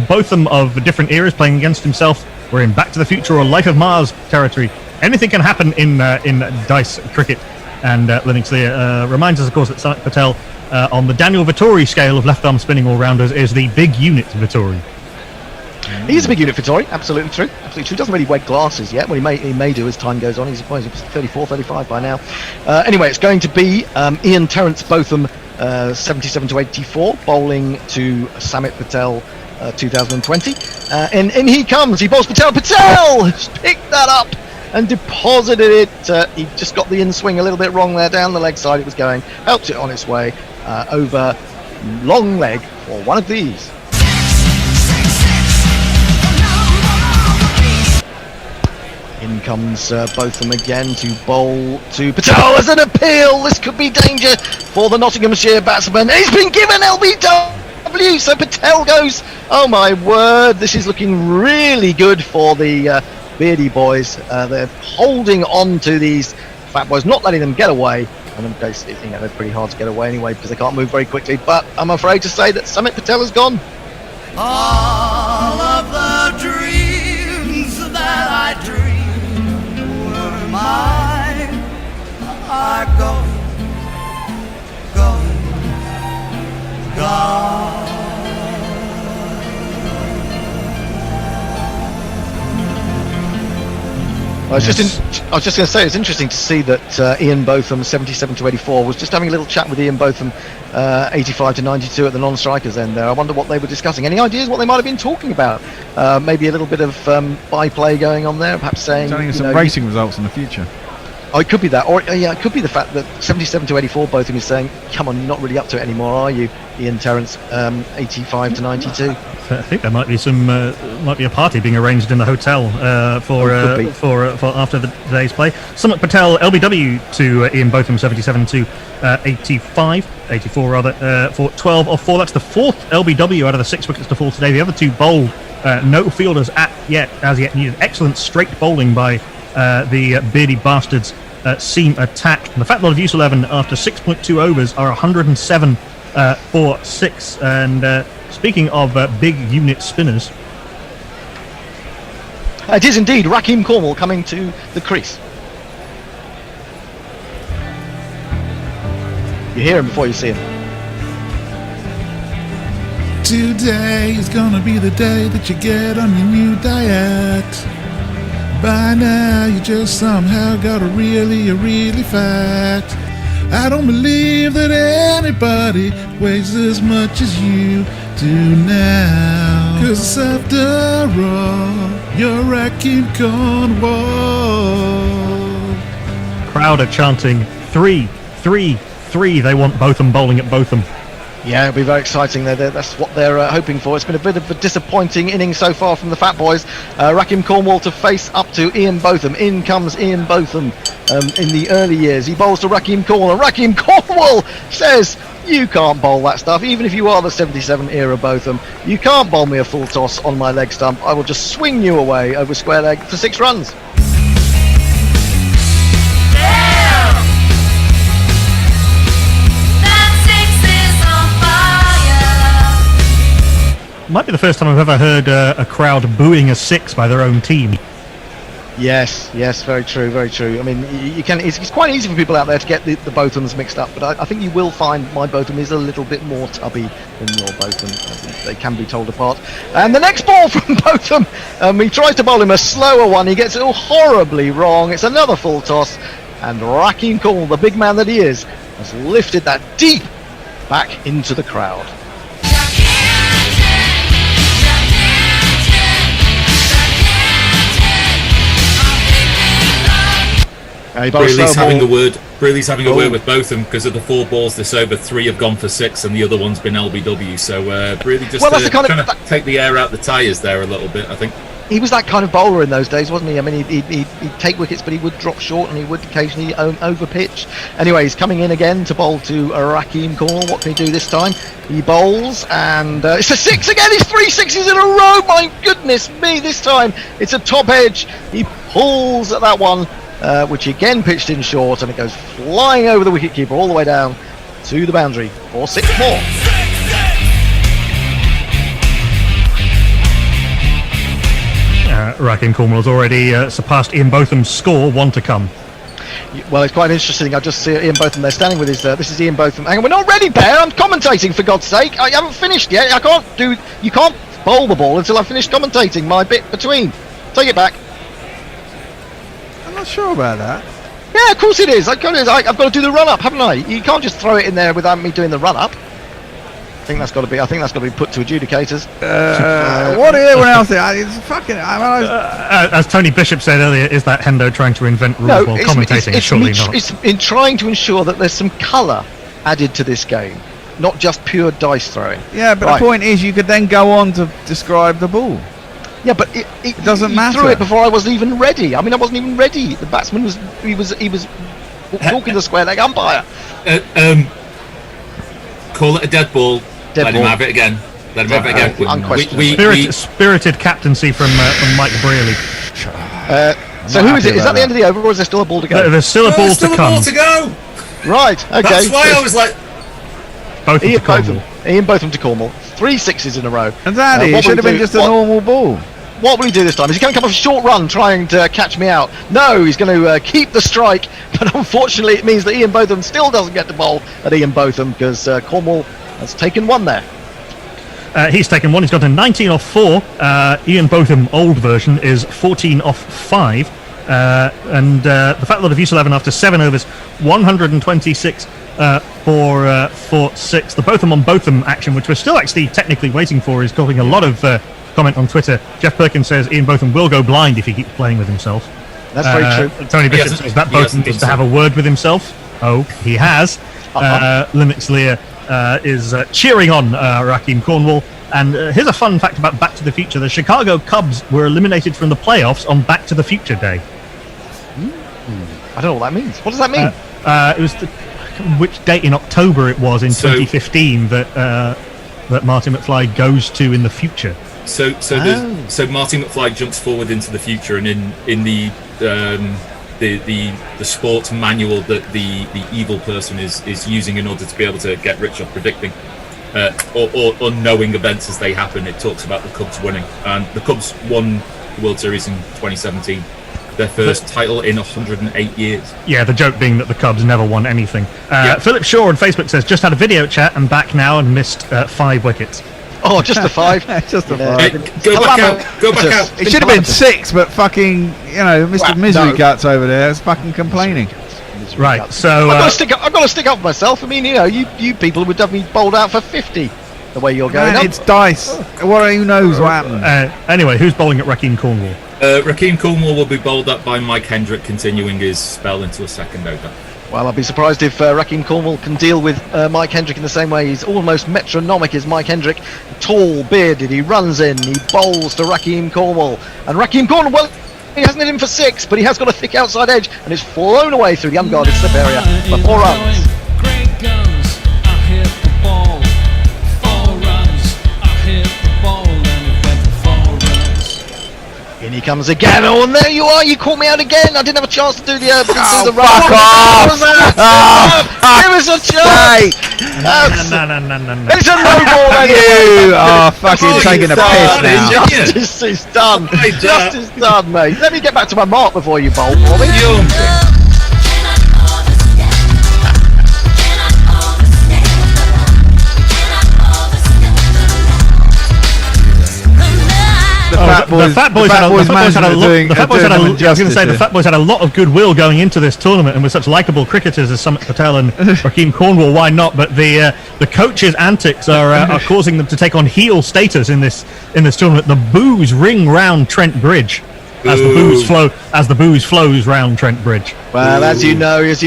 Botham of different eras playing against himself. We're in Back to the Future or Life of Mars territory. Anything can happen in dice cricket. And Linux Lear reminds us, of course, that Samit Patel, on the Daniel Vittori scale of left-arm spinning all-rounders, is the big unit Vittori.
He is a big unit Vittori, absolutely true. Absolutely true. He doesn't really wear glasses yet. Well, he may do as time goes on. He's 34, 35 by now. Anyway, it's going to be Ian Terrence Botham, 77 to 84, bowling to Samit Patel, 2020. And in he comes. He bowls Patel. Patel has picked that up and deposited it. He just got the in-swing a little bit wrong there, down the leg side it was going. Helped it on its way over long leg for one of these. In comes Botham again to bowl to Patel as an appeal. This could be danger for the Nottinghamshire batsman. He's been given LBW, so Patel goes. Oh my word, this is looking really good for the Beardy boys. They're holding on to these fat boys, not letting them get away. And in case they're pretty hard to get away anyway because they can't move very quickly. But I'm afraid to say that Samit Patel has gone.
All of the dreams that I dreamed were mine are gone.
I was just going to say, it's interesting to see that Ian Botham, 77 to 84, was just having a little chat with Ian Botham, 85 to 92 at the non-strikers end there. I wonder what they were discussing. Any ideas what they might have been talking about? Maybe a little bit of byplay going on there, perhaps saying...
Telling us some racing results in the future.
Oh, it could be that. Or, it could be the fact that 77 to 84, Botham is saying, come on, you're not really up to it anymore, are you, Ian Terrence, 85 to 92?
I think there might be might be a party being arranged in the hotel for after today's play. Samit Patel, LBW to Ian Botham, 77 to 84 rather, for 12 off 4. That's the 4th LBW out of the 6 wickets to fall today. The other 2 bowled. No fielders as yet needed. Excellent straight bowling by the Beardy Bastards seam attack. And the Fat Lot of Use 11 after 6.2 overs are 107 for 6. And speaking of big unit spinners,
it is indeed Raheem Cornwall coming to the crease. You hear him before you see him.
Today is gonna be the day that you get on your new diet. By now you just somehow got really fat. I don't believe that anybody weighs as much as you do now. 'Cause after all, you're Rakim Cornwall.
Crowd are chanting 3, 3, 3. They want Botham bowling at Botham.
Yeah, it'll be very exciting. That's what they're hoping for. It's been a bit of a disappointing inning so far from the Fat Boys. Rakim Cornwall to face up to Ian Botham. In comes Ian Botham in the early years. He bowls to Rakim Cornwall, and Rakim Cornwall says, you can't bowl that stuff, even if you are the 77 era Botham. You can't bowl me a full toss on my leg stump. I will just swing you away over square leg for 6 runs.
Might be the first time I've ever heard a crowd booing a 6 by their own team.
Yes, very true, very true. I mean, you can. It's quite easy for people out there to get the Bothams mixed up, but I think you will find my Botham is a little bit more tubby than your Botham. I think they can be told apart. And the next ball from Botham, he tries to bowl him a slower one. He gets it all horribly wrong. It's another full toss, and Rakim Cornwall, the big man that he is, has lifted that deep back into the crowd.
Brealey's having a word. Brealey's having a word with both of them because of the 4 balls this over. 3 have gone for 6, and the other one's been LBW. So Brealey just kind of take the air out the tyres there a little bit, I think.
He was that kind of bowler in those days, wasn't he? I mean, he'd take wickets, but he would drop short, and he would occasionally over-pitch. Anyway, he's coming in again to bowl to Rakim Cornwall. What can he do this time? He bowls, and it's a 6 again. He's 3 6s in a row. My goodness me! This time it's a top edge. He pulls at that one, which again pitched in short, and it goes flying over the wicketkeeper all the way down to the boundary for 6 more.
Rakim Cornwall's already surpassed Ian Botham's score, 1 to come.
Well, it's quite interesting. I just see Ian Botham there standing with his. This is Ian Botham. Hang on, we're not ready, Bear. I'm commentating, for God's sake. I haven't finished yet. You can't bowl the ball until I finish commentating my bit between. Take it back.
I'm not sure about that.
Yeah, of course it is. I've got to do the run up, haven't I? You can't just throw it in there without me doing the run up. I think that's got to be put to adjudicators.
What did everyone else say? It's fucking.
As Tony Bishop said earlier, is that Hendo trying to invent rules while commentating? Surely not.
It's in trying to ensure that there's some colour added to this game, not just pure dice throwing.
Yeah, but the point is, you could then go on to describe the ball.
Yeah, but it
doesn't matter.
Threw it before I was even ready. I mean, I wasn't even ready. The batsman was talking to the square leg umpire.
Call it a dead ball. Let him have it again.
Spirited captaincy from Mike Brealey.
So who is it? Is that the end of the over, or is there still a ball to go?
There's still a ball to come.
Right. Okay.
That's why I was like.
Ian Botham to Cornwall. 3 6s in a row.
Exactly. It should have been just a normal ball.
What will he do this time? Is he going to come off a short run trying to catch me out? No, he's going to keep the strike, but unfortunately it means that Ian Botham still doesn't get the bowl at Ian Botham because Cornwall has taken 1 there.
He's taken 1. He's got a 19 off 4. Ian Botham, old version, is 14 off 5. And the Fat Lot of Use 11 after 7 overs, 126 for 6. The Botham on Botham action, which we're still actually technically waiting for, is causing a lot of comment on Twitter. Jeff Perkins says Ian Botham will go blind if he keeps playing with himself.
That's very true.
Tony Bishop says that Botham needs to have a word with himself. Oh, he has. Linux Lear is cheering on Rakim Cornwall. And here's a fun fact about Back to the Future. The Chicago Cubs were eliminated from the playoffs on Back to the Future Day.
I don't know what that means. What does that mean?
It was which date in October it was in 2015 that Marty McFly goes to in the future.
So Marty McFly jumps forward into the future, and in the sports manual that the evil person is using in order to be able to get rich off predicting or unknowing events as they happen, it talks about the Cubs winning, and the Cubs won the World Series in 2017, their first title in 108 years.
Yeah, the joke being that the Cubs never won anything. Philip Shaw on Facebook says, just had a video chat and back now and missed 5 wickets.
Oh, just a 5?
Just a 5.
Go back out.
It should have been 6, but fucking, Mr. Misery Guts over there is fucking complaining.
his
Right,
recuts.
so,
I've got to stick up for myself. I mean, you people would have me bowled out for 50 the way you're going.
Man, it's dice. Who knows what happened?
Anyway, who's bowling at Raheem Cornwall?
Raheem Cornwall will be bowled up by Mike Hendrick, continuing his spell into a second over.
Well, I'll be surprised if Raheem Cornwall can deal with Mike Hendrick in the same way. He's almost metronomic as Mike Hendrick. Tall, bearded, he runs in, he bowls to Raheem Cornwall. And Raheem Cornwall, well, he hasn't hit him for 6, but he has got a thick outside edge, and it's flown away through the unguarded slip area for 4 runs.
Great guns, I hit the ball. 4 runs, I hit the ball, and it went for 4 runs.
In he comes again. Oh, and there you are. You caught me out again. I didn't have a chance to do the run.
Fuck off!
Give us a chance.
No.
It's a no ball anyway.
You are fucking taking a piss now.
Justice is done. Justice done, mate. Let me get back to my mark before you bowl for me.
The Fat Boys had a lot of goodwill going into this tournament, and with such likeable cricketers as Sumit Patel and Raheem Cornwall, why not? But the coaches' antics are causing them to take on heel status in this tournament. The boos ring round Trent Bridge as the booze flows round Trent Bridge.
Well, as you know, if,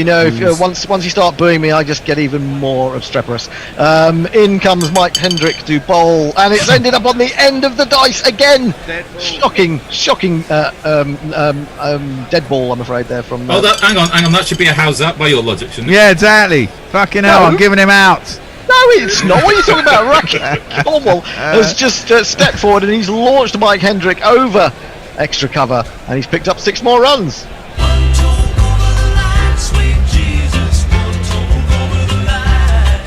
once you start booing me, I just get even more obstreperous. In comes Mike Hendrick to bowl, and it's ended up on the end of the dice again. Shocking dead ball, I'm afraid, there from...
hang on, that should be a how's that by your logic, shouldn't it?
Yeah, exactly. Fucking hell, I'm giving him out.
No, it's not. What are you talking about? Raheem Cornwall has just stepped forward and he's launched Mike Hendrick over extra cover, and he's picked up 6 more runs.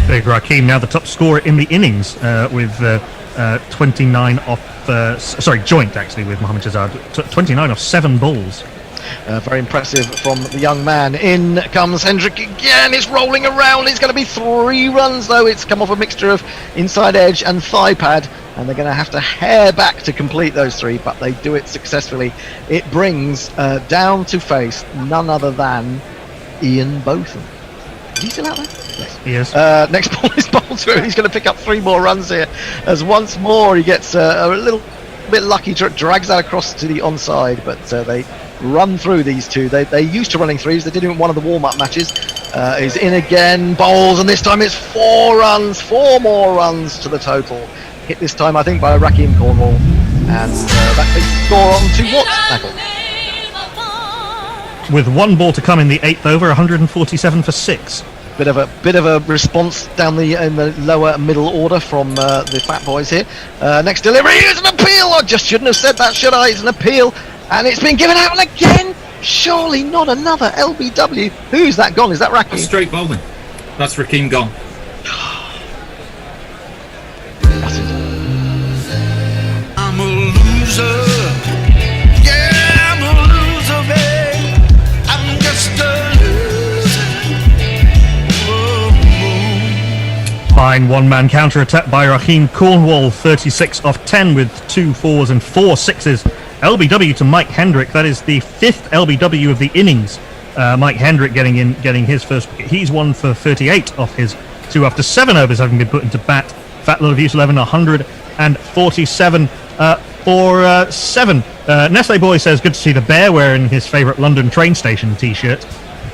Big Raheem now the top scorer in the innings with 29 off. Joint actually with Mohammad Shahzad, 29 off 7 balls.
Very impressive from the young man. In comes Hendrick again. It's rolling around. It's going to be 3 runs though. It's come off a mixture of inside edge and thigh pad, and they're going to have to hair back to complete those 3, but they do it successfully. It brings down to face none other than Ian Botham. Is he still out there? Yes.
He is.
Next ball is bowled to him. He's going to pick up 3 more runs here, as once more he gets a little bit lucky, drags that across to the onside, but they run through these 2. They're used to running 3s. They did it in one of the warm-up matches. He's in again, bowls, and this time it's 4 runs, 4 more runs to the total. Hit this time, I think, by Raheem Cornwall, and that takes the score on to what, Knackle?
With 1 ball to come in the 8th over, 147 for 6.
Bit of a response down in the lower middle order from the Fat Boys here. Next delivery is an appeal. I just shouldn't have said that, should I? It's an appeal, and it's been given out again. Surely not another LBW. Who's that gone? Is that Raheem?
That's straight bowling. That's Raheem gone.
I'm a loser. Yeah, I'm a loser, babe. I'm just a loser.
Fine one-man counter-attack by Raheem Cornwall, 36 off 10 with 2 4s and 4 6s. LBW to Mike Hendrick. That is the 5th LBW of the innings. Mike Hendrick getting his first wicket. He's 1 for 38 off his 2 after 7 overs having been put into bat. Fat Little Views 11, 147 for 7. Nestle Boy says, good to see the Bear wearing his favourite London train station t-shirt.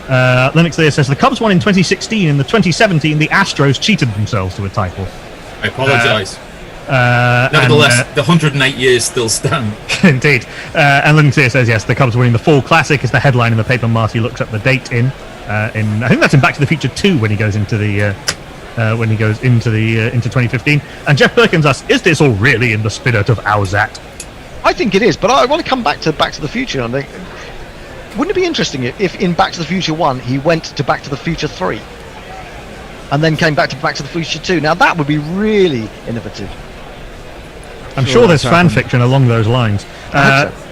Lennox Lear says, the Cubs won in 2016. In the 2017, the Astros cheated themselves to a title.
I apologise. Nevertheless, the 108 years still stand.
Indeed. And Lennox Lear says, yes, the Cubs winning the Fall Classic is the headline in the paper. Marty looks up the date in I think that's in Back to the Future 2 when he goes into the into 2015. And Jeff Perkins asks, is this all really in the spirit of Owzat?
I think it is, but I want to come back to the Future and think, wouldn't it be interesting if in Back to the Future 1 he went to Back to the Future 3 and then came back to the Future 2? Now that would be really innovative.
I'm sure there's fan fiction along those lines.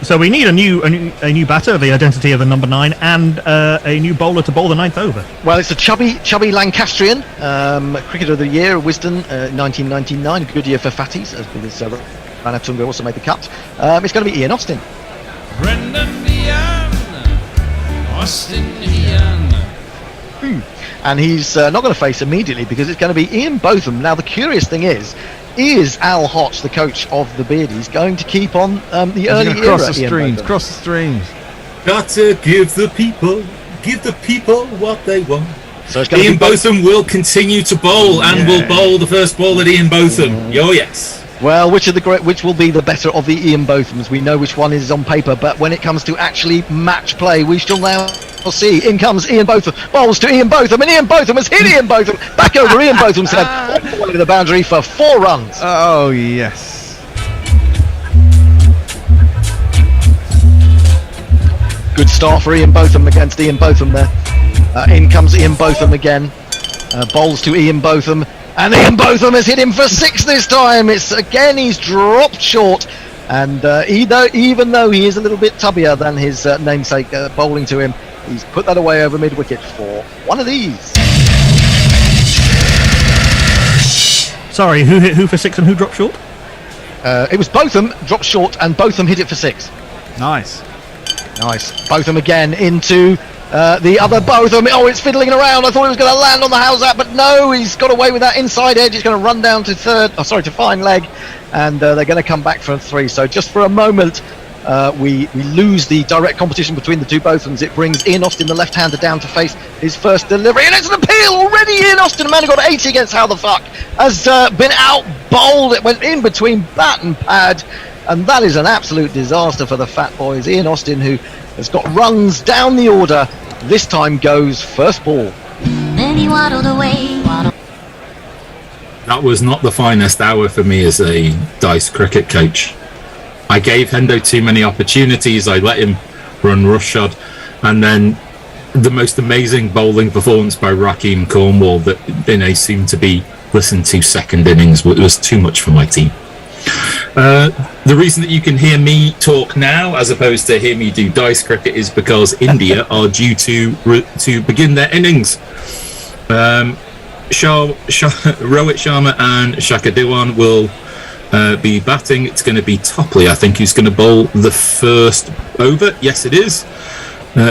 So we need a new batter, the identity of the number 9, and a new bowler to bowl the 9th over.
Well, it's a chubby Lancastrian, Cricketer of the Year, Wisden, 1999, a good year for fatties, because Ranatunga also made the cut. It's going to be Ian Austin.
Brendan Ian, Austin Ian,
and he's not going to face immediately because it's going to be Ian Botham. Now the curious thing is Al Hotch, the coach of the Beardies, going to keep on the early era?
Cross the streams, cross the streams.
Gotta give the people what they want.
So it's
Ian Botham will continue to bowl and will bowl the first ball at Ian Botham. Oh yes.
Well, which will be the better of the Ian Bothams? We know which one is on paper, but when it comes to actually match play, we shall now see. In comes Ian Botham, bowls to Ian Botham, and Ian Botham has hit Ian Botham back over Ian Botham's head, all the way to the boundary for 4 runs.
Oh yes.
Good start for Ian Botham against Ian Botham there. In comes Ian Botham again. Bowls to Ian Botham. And Ian Botham has hit him for 6 this time. He's dropped short. And even though he is a little bit tubbier than his namesake bowling to him, he's put that away over mid-wicket for one of these.
Sorry, who hit who for 6 and who dropped short?
It was Botham dropped short and Botham hit it for 6.
Nice.
Botham again into the other Botham. Oh, it's fiddling around. I thought it was going to land on the house but no, he's got away with that inside edge. It's going to run down to to fine leg, and they're going to come back for 3. So just for a moment, we lose the direct competition between the two Bothams. It brings Ian Austin, the left-hander, down to face his first delivery, and it's an appeal already. Ian Austin, a man who got 80 against How the Fuck, has been out bowled. It went in between bat and pad. And that is an absolute disaster for the Fat Boys. Ian Austin, who has got runs down the order, this time goes first ball.
Then he waddled away.
That was not the finest hour for me as a Dice cricket coach. I gave Hendo too many opportunities. I let him run roughshod. And then the most amazing bowling performance by Rakeem Cornwall that seemed to be listened to second innings was too much for my team. The reason that you can hear me talk now as opposed to hear me do Dice cricket is because India are due to begin their innings. Rohit Sharma and Shaka Dhawan will be batting. It's going to be Topley, I think, who's going to bowl the first over. Yes, it is.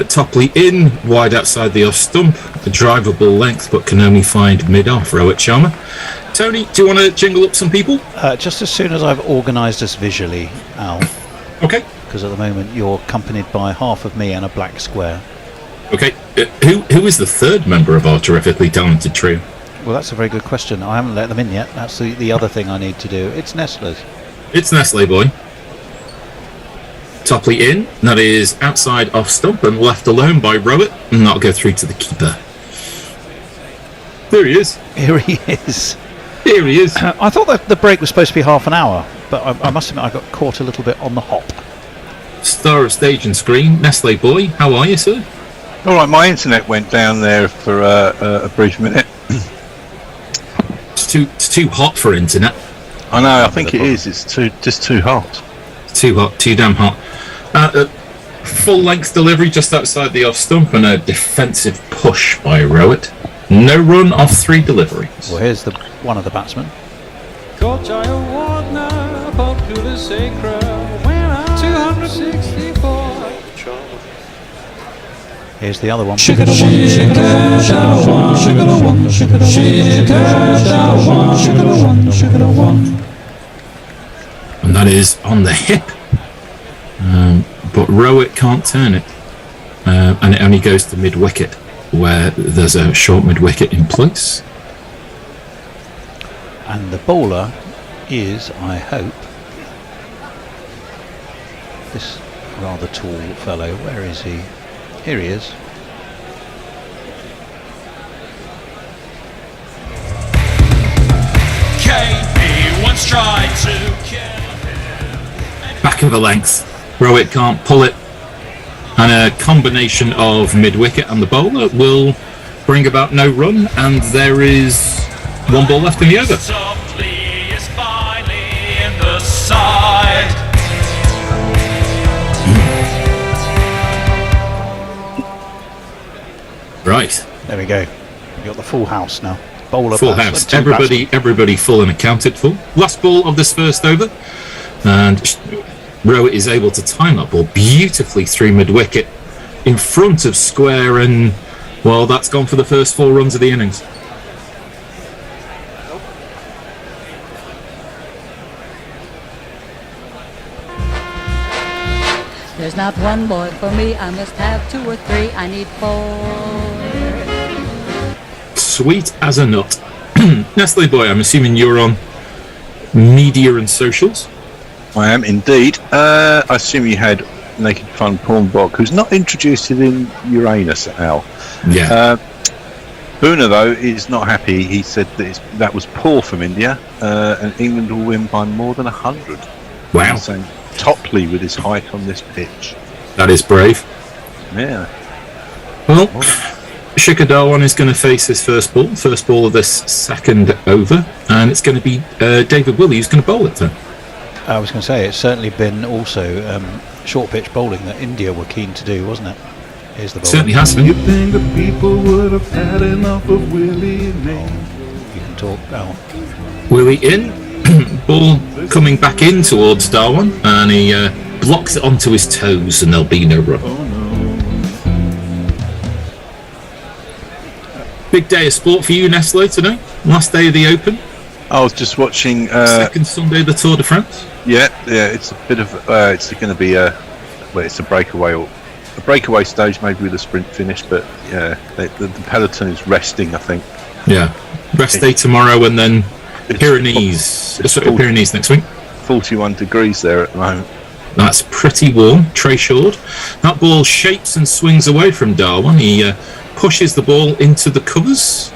Topley in, wide outside the off stump, a drivable length, but can only find mid-off. Rohit Sharma. Tony, do you want to jingle up some people?
Just as soon as I've organised us visually, Al.
Okay.
Because at the moment you're accompanied by half of me and a black square.
Okay. Who is the third member of our terrifically talented trio?
Well, that's a very good question. I haven't let them in yet. That's the other thing I need to do. It's Nestle's.
It's Nestle boy. Topley in. That is outside off stump and left alone by Rohit. And that'll go through to the keeper. There he is.
Here he is.
Here he is.
I thought that the break was supposed to be half an hour, but I must admit I got caught a little bit on the hop.
Star of stage and screen, Nestle boy. How are you, sir?
All right, my internet went down there for a brief minute.
It's too hot for internet.
I know. I think it is. It's just too hot.
Too hot. Too damn hot. Full length delivery just outside the off stump and a defensive push by Rohit. No run off 3 deliveries.
Well, here's one of the batsmen.
Coach, I award now, popular sacred, when I'm 264.
Here's the other one.
And that is on the hip. But Rohit can't turn it. And it only goes to mid-wicket, where there's a short mid-wicket in place.
And the bowler is, I hope, this rather tall fellow. Where is he? Here he is.
KB once tried to kill.
Back of the length. Rohit can't pull it. And a combination of mid-wicket and the bowler will bring about no run. And there is 1 ball left in the over.
Softly is finally in the side.
Right.
There we go. We've got the full house now. Bowler
full
pass,
house. Everybody full and accounted for. Last ball of this first over. And Rohit is able to time that ball beautifully through mid-wicket in front of square and Well, that's gone for the first 4 runs of the innings.
There's not one boy for me, I must have 2 or 3, I need 4.
Sweet as a nut. Nestle boy, I'm assuming you're on media and socials.
I am indeed. I assume you had Naked Fun Pornbok, who's not introduced in Uranus, Al.
Yeah.
Boona, though, is not happy. He said that was poor from India, and England will win by more than 100.
Wow.
He's saying Topley with his height on this pitch.
That is brave.
Yeah.
Well, Shikhar Dhawan is going to face his first ball of this second over, and it's going to be David Willey who's going to bowl it then.
I was going to say, it's certainly been also short pitch bowling that India were keen to do, wasn't it? Here's the bowling.
Certainly has been.
You think the people would have had enough of Willie and Angel?
You can talk now.
Willey in, ball coming back in towards Dhawan, and he blocks it onto his toes, and there'll be no run. Big day of sport for you, Nestle, today. Last day of the Open.
I was just watching.
Second Sunday of the Tour de France.
Yeah. It's a bit of. It's going to be it's a breakaway stage, maybe with a sprint finish. But yeah, the peloton is resting, I think.
Yeah, rest day tomorrow, and then Pyrenees. Pyrenees next week.
41 degrees there at the moment.
That's pretty warm. Trey Short. That ball shapes and swings away from Dhawan. He pushes the ball into the covers.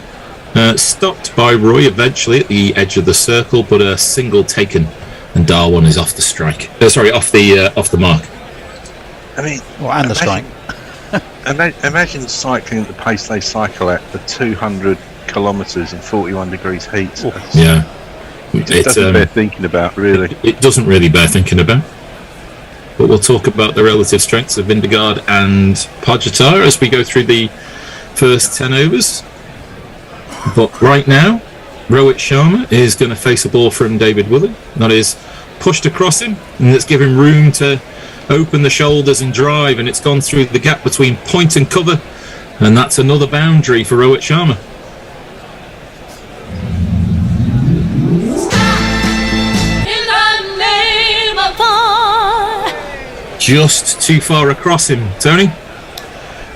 Stopped by Roy eventually at the edge of the circle, but a single taken, and Dhawan is off the strike. Off the mark.
I mean,
and the strike.
Imagine cycling at the pace they cycle at for 200 kilometres in 41 degrees heat.
Yeah,
it doesn't bear thinking about, really.
It doesn't really bear thinking about. But we'll talk about the relative strengths of Vindegaard and Pajatar as we go through the first 10 overs. But right now, Rohit Sharma is going to face a ball from David Willey. That is pushed across him, and it's given room to open the shoulders and drive, and it's gone through the gap between point and cover, and that's another boundary for Rohit Sharma.
In the name of fun.
Just too far across him, Tony.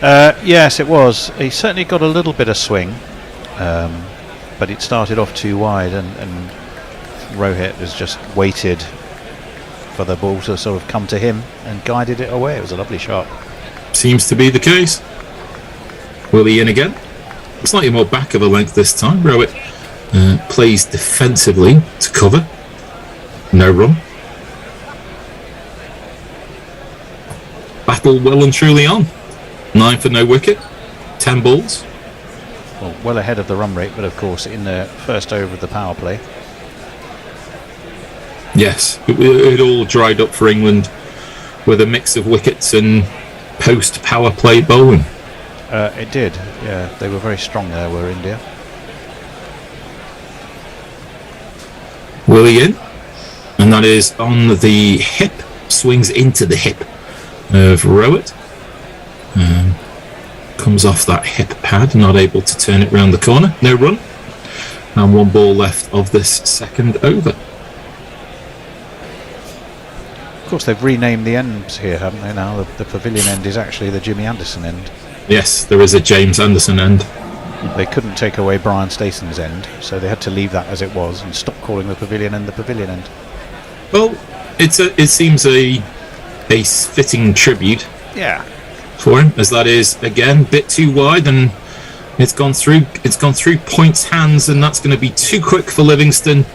Yes, it was. He certainly got a little bit of swing. But it started off too wide, and Rohit has just waited for the ball to sort of come to him and guided it away. It was a lovely shot.
Seems to be the case. Willey in again. Slightly more back of a length this time. Rohit plays defensively to cover. No run. Battle well and truly on. 9 for no wicket. 10 balls.
Well ahead of the run rate, but of course in the first over of the power play.
Yes, it all dried up for England with a mix of wickets and post power play bowling.
It did, yeah. They were very strong there, were India.
Willey in, and that is on the hip, swings into the hip of Rohit. Comes off that hip pad, not able to turn it round the corner. No run, and 1 ball left of this second over.
Of course, they've renamed the ends here, haven't they? Now the pavilion end is actually the Jimmy Anderson end.
Yes, there is a James Anderson end.
They couldn't take away Brian Stayson's end, so they had to leave that as it was and stop calling the pavilion end the pavilion end.
Well, it seems a fitting tribute.
Yeah.
For him, as that is again a bit too wide, and it's gone through Point's hands, and that's going to be too quick for Livingston,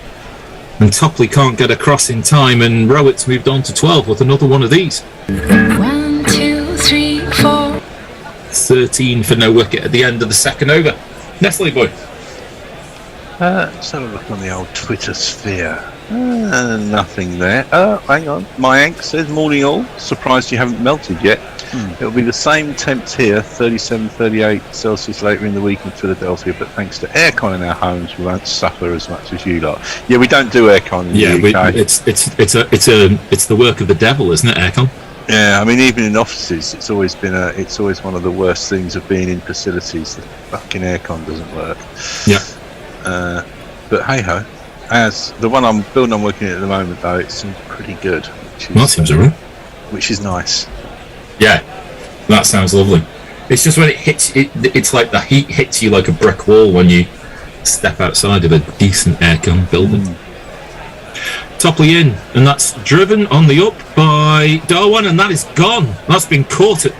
and Topley can't get across in time, and Rowett's moved on to 12 with another one of these.
1, 2, 3, 4.
13 for no wicket at the end of the second over. Nestle boy.
Let's have a look on the old Twitter sphere. Nothing there. Hang on. Mayank says, morning all. Surprised you haven't melted yet. It'll be the same temps here, 37, 38 Celsius later in the week in Philadelphia, but thanks to aircon in our homes, we won't suffer as much as you lot. Yeah, we don't do aircon in the UK.
It's the work of the devil, isn't it, aircon?
Yeah, I mean, even in offices, it's always one of the worst things of being in facilities. The fucking aircon doesn't work.
Yeah.
But hey ho, as the one I'm building, I'm working at the moment though, it seems pretty good.
That seems alright.
Which is nice.
Yeah, that sounds lovely. It's just when it hits, it's like the heat hits you like a brick wall when you step outside of a decent aircon building. Topley in, and that's driven on the up by Darwin, and that is gone. That's been caught at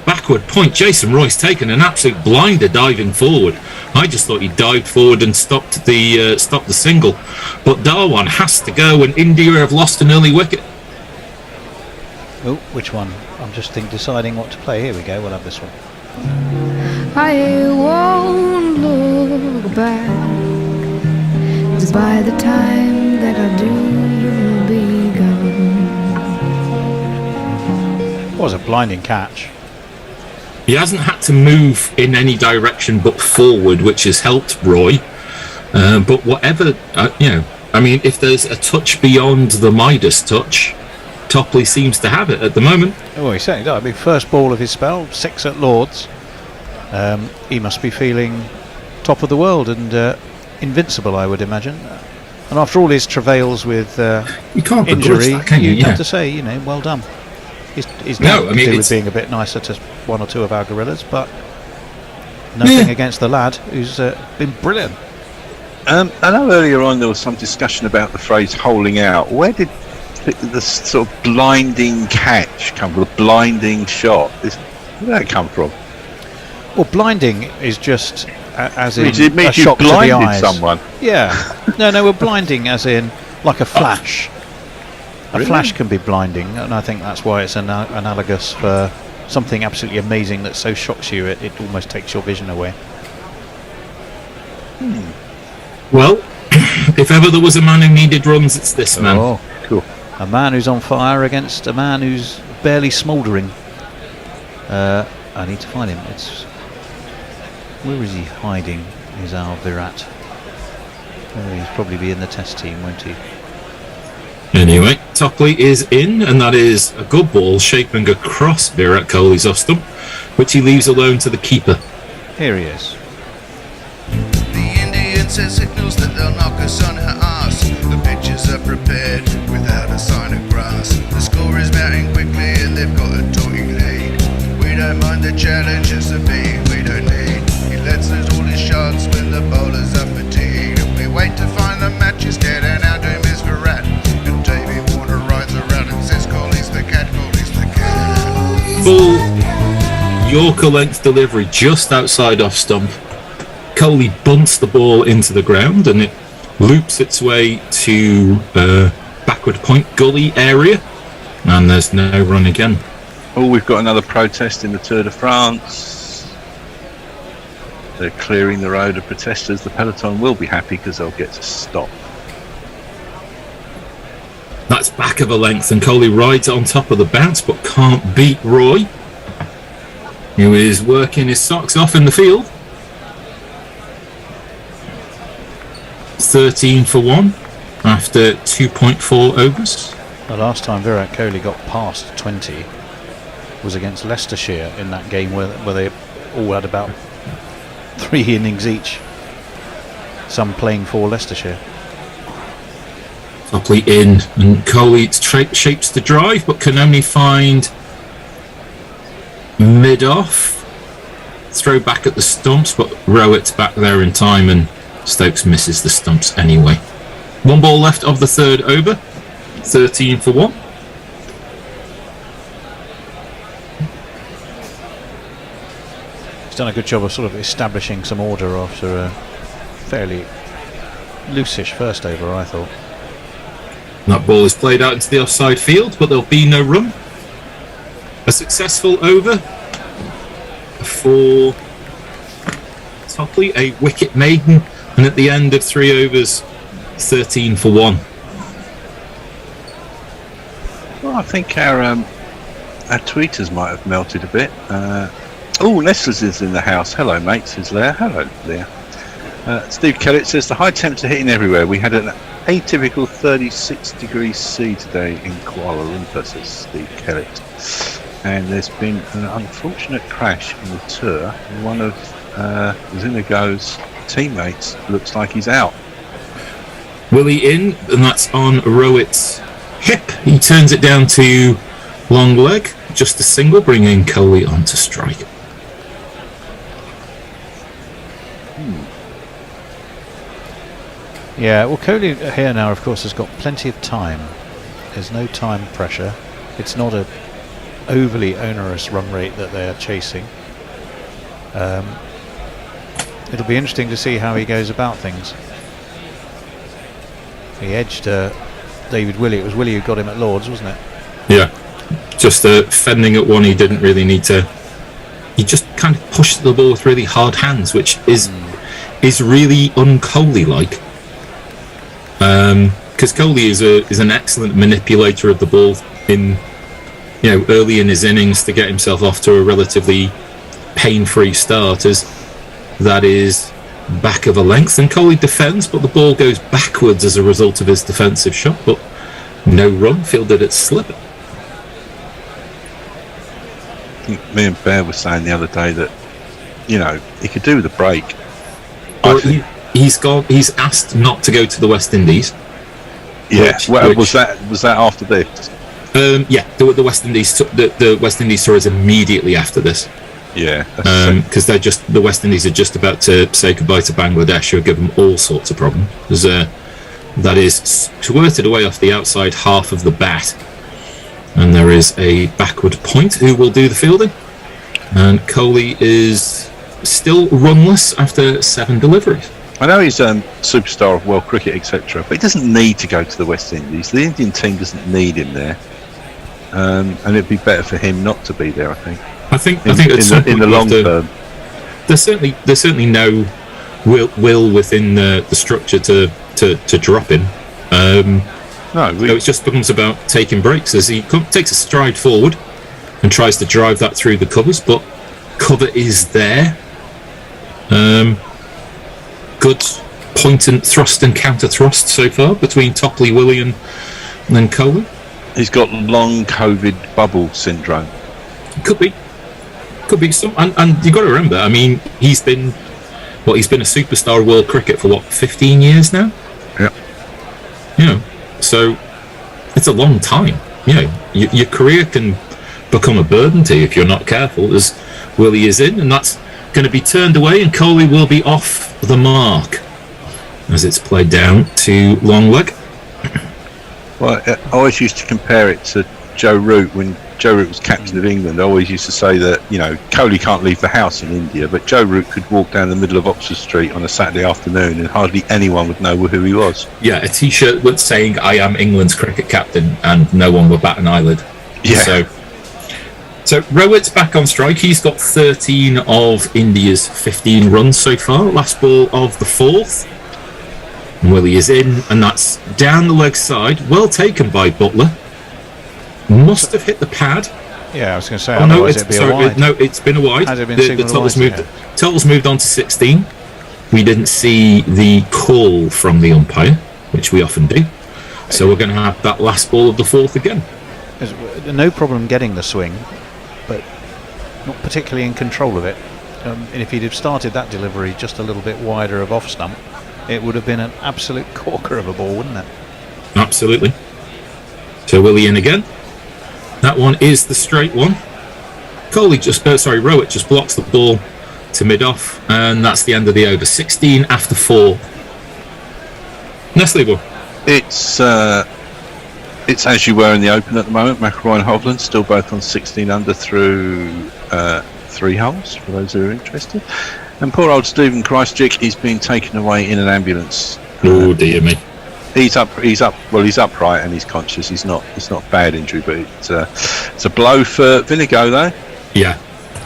backward point. Jason Royce taken an absolute blinder diving forward. I just thought he dived forward and stopped the single, but Darwin has to go, and India have lost an early wicket.
Oh, which one? I'm just deciding what to play. Here we go. We'll have this one.
I won't look back, 'cause by the time that I do, you'll be gone.
Was a blinding catch.
He hasn't had to move in any direction but forward, which has helped Roy. But whatever, I mean, if there's a touch beyond the Midas touch, Topley seems to have it at the moment.
Oh, he certainly does. I mean, first ball of his spell, 6 at Lords. He must be feeling top of the world and invincible, I would imagine. And after all his travails with
you can't
injury,
that, can you?
You'd have to say, well done. He's no, I mean, to do with being a bit nicer to one or two of our gorillas, but nothing against the lad who's been brilliant.
I know earlier on there was some discussion about the phrase "holding out." Where did the sort of blinding catch come from? The blinding shot? Where did that come from?
Well, blinding is just as in
it means
a shock
you
to the
blinded
eyes.
someone.
Yeah. No, we're blinding as in like a flash.
Really?
A flash can be blinding, and I think that's why it's analogous for something absolutely amazing that so shocks you it almost takes your vision away.
Well, if ever there was a man who needed runs, it's this man.
Oh, cool. A man who's on fire against a man who's barely smouldering. I need to find him. Where is he hiding? Is our Virat? He'll probably be in the test team, won't he?
Anyway, Topley is in, and that is a good ball shaping across Virat Kohli's off stump, which he leaves alone to the keeper.
Here he is.
The Indian sends signals that they'll knock us on her ass. The pitches are prepared without a sign of grass. The score is mounting quickly and they've got a talking lead. We don't mind the challenge, it's a beat we don't need. He lets loose all his shots when the bowlers are fatigued. And we wait to find the match is dead and our doom is Virat. And Davey Warner rides around and says Kohli's the cat, Kohli's the cat.
Full Yorker length delivery just outside off stump. Kohli bunts the ball into the ground and it loops its way to backward point gully area, and there's no run again.
Oh, we've got another protest in the Tour de France. They're clearing the road of protesters. The peloton will be happy because they'll get to stop.
That's back of a length, and Kohli rides on top of the bounce but can't beat Roy, who is working his socks off in the field. 13 for 1 after 2.4 overs.
The last time Virat Kohli got past 20 was against Leicestershire in that game where they all had about 3 innings each, some playing for Leicestershire.
Topley in, and Kohli shapes the drive but can only find mid-off. Throw back at the stumps, but Rowett's back there in time and Stokes misses the stumps anyway. 1 ball left of the third over. 13 for 1.
He's done a good job of sort of establishing some order after a fairly loose-ish first over, I thought.
That ball is played out into the offside field, but there'll be no run. A successful over for Topley, a wicket maiden, and at the end of 3 overs, 13 for 1.
Well, I think our tweeters might have melted a bit. Nestlers is in the house. Hello, mates. Is Leah? Hello, Leah. Steve Kellett says the high temps are hitting everywhere. We had an atypical 36 degrees C today in Kuala Lumpur, says Steve Kellett. And there's been an unfortunate crash in the tour. One of Zunigo's teammates looks like he's out.
Willie in, and that's on Rowett's hip. He turns it down to long leg, just a single, bringing Coley onto strike.
Yeah, well, Coley here now, of course, has got plenty of time. There's no time pressure. It's not a overly onerous run rate that they're chasing. It'll be interesting to see how he goes about things. He edged David Willey. It was Willey who got him at Lords, wasn't it?
Yeah, just fending at one he didn't really need to. He just kind of pushed the ball with really hard hands, which is really un-Coley-like. Because Coley is an excellent manipulator of the ball in, early in his innings to get himself off to a relatively pain-free start, as that is back of a length, and Coley defends, but the ball goes backwards as a result of his defensive shot, but no run, fielded at slip.
I think me and Bear were saying the other day that, he could do with a break.
He's asked not to go to the West Indies.
Yeah, was that after this?
Yeah, the West Indies. The West Indies tour is immediately after this.
Yeah,
because the West Indies are just about to say goodbye to Bangladesh, who have given them all sorts of problems. That is squirted away off the outside half of the bat, and there is a backward point who will do the fielding. And Coley is still runless after 7 deliveries.
I know he's superstar of world cricket, etc., but he doesn't need to go to the West Indies. The Indian team doesn't need him there, and it'd be better for him not to be there. I think
in the
long term,
there's certainly no will within the structure to drop him. So it just becomes about taking breaks as he takes a stride forward and tries to drive that through the covers, but cover is there. Good point and thrust and counter thrust so far between Topley, Willie and then Coley.
He's got long COVID bubble syndrome.
Could be some, and you got to remember. I mean, he's been a superstar of world cricket for 15 years now.
Yeah.
So it's a long time. Your career can become a burden to you if you're not careful. As Willie is in, and that's going to be turned away, and Coley will be off the mark as it's played down to long leg.
Well, I always used to compare it to Joe Root. When Joe Root was captain of England, I always used to say that Coley can't leave the house in India, but Joe Root could walk down the middle of Oxford Street on a Saturday afternoon and hardly anyone would know who he was.
Yeah, a t-shirt with saying "I am England's cricket captain," and no one would bat an eyelid.
Yeah.
So Rowett's back on strike. He's got 13 of India's 15 runs so far. Last ball of the 4th. And Willie is in, and that's down the leg side. Well taken by Butler. Must have hit the pad.
Yeah, I was going to say.
It's been a wide.
Has it been
the total's
wide?
Total's moved on to 16. We didn't see the call from the umpire, which we often do. So we're going to have that last ball of the 4th again.
There's no problem getting the swing, but not particularly in control of it. And if he'd have started that delivery just a little bit wider of off stump, it would have been an absolute corker of a ball, wouldn't it?
Absolutely. So Willie in again. That one is the straight one. Rowett just blocks the ball to mid-off, and that's the end of the over. 16 after 4. Nestle ball.
It's as you were in the Open at the moment. McIlroy and Hovland still both on 16 under through 3 holes, for those who are interested. And poor old Stephen Christchik is being taken away in an ambulance.
Oh dear me.
He's upright and he's conscious. It's not a bad injury, but it's a blow for Vinigo though.
Yeah.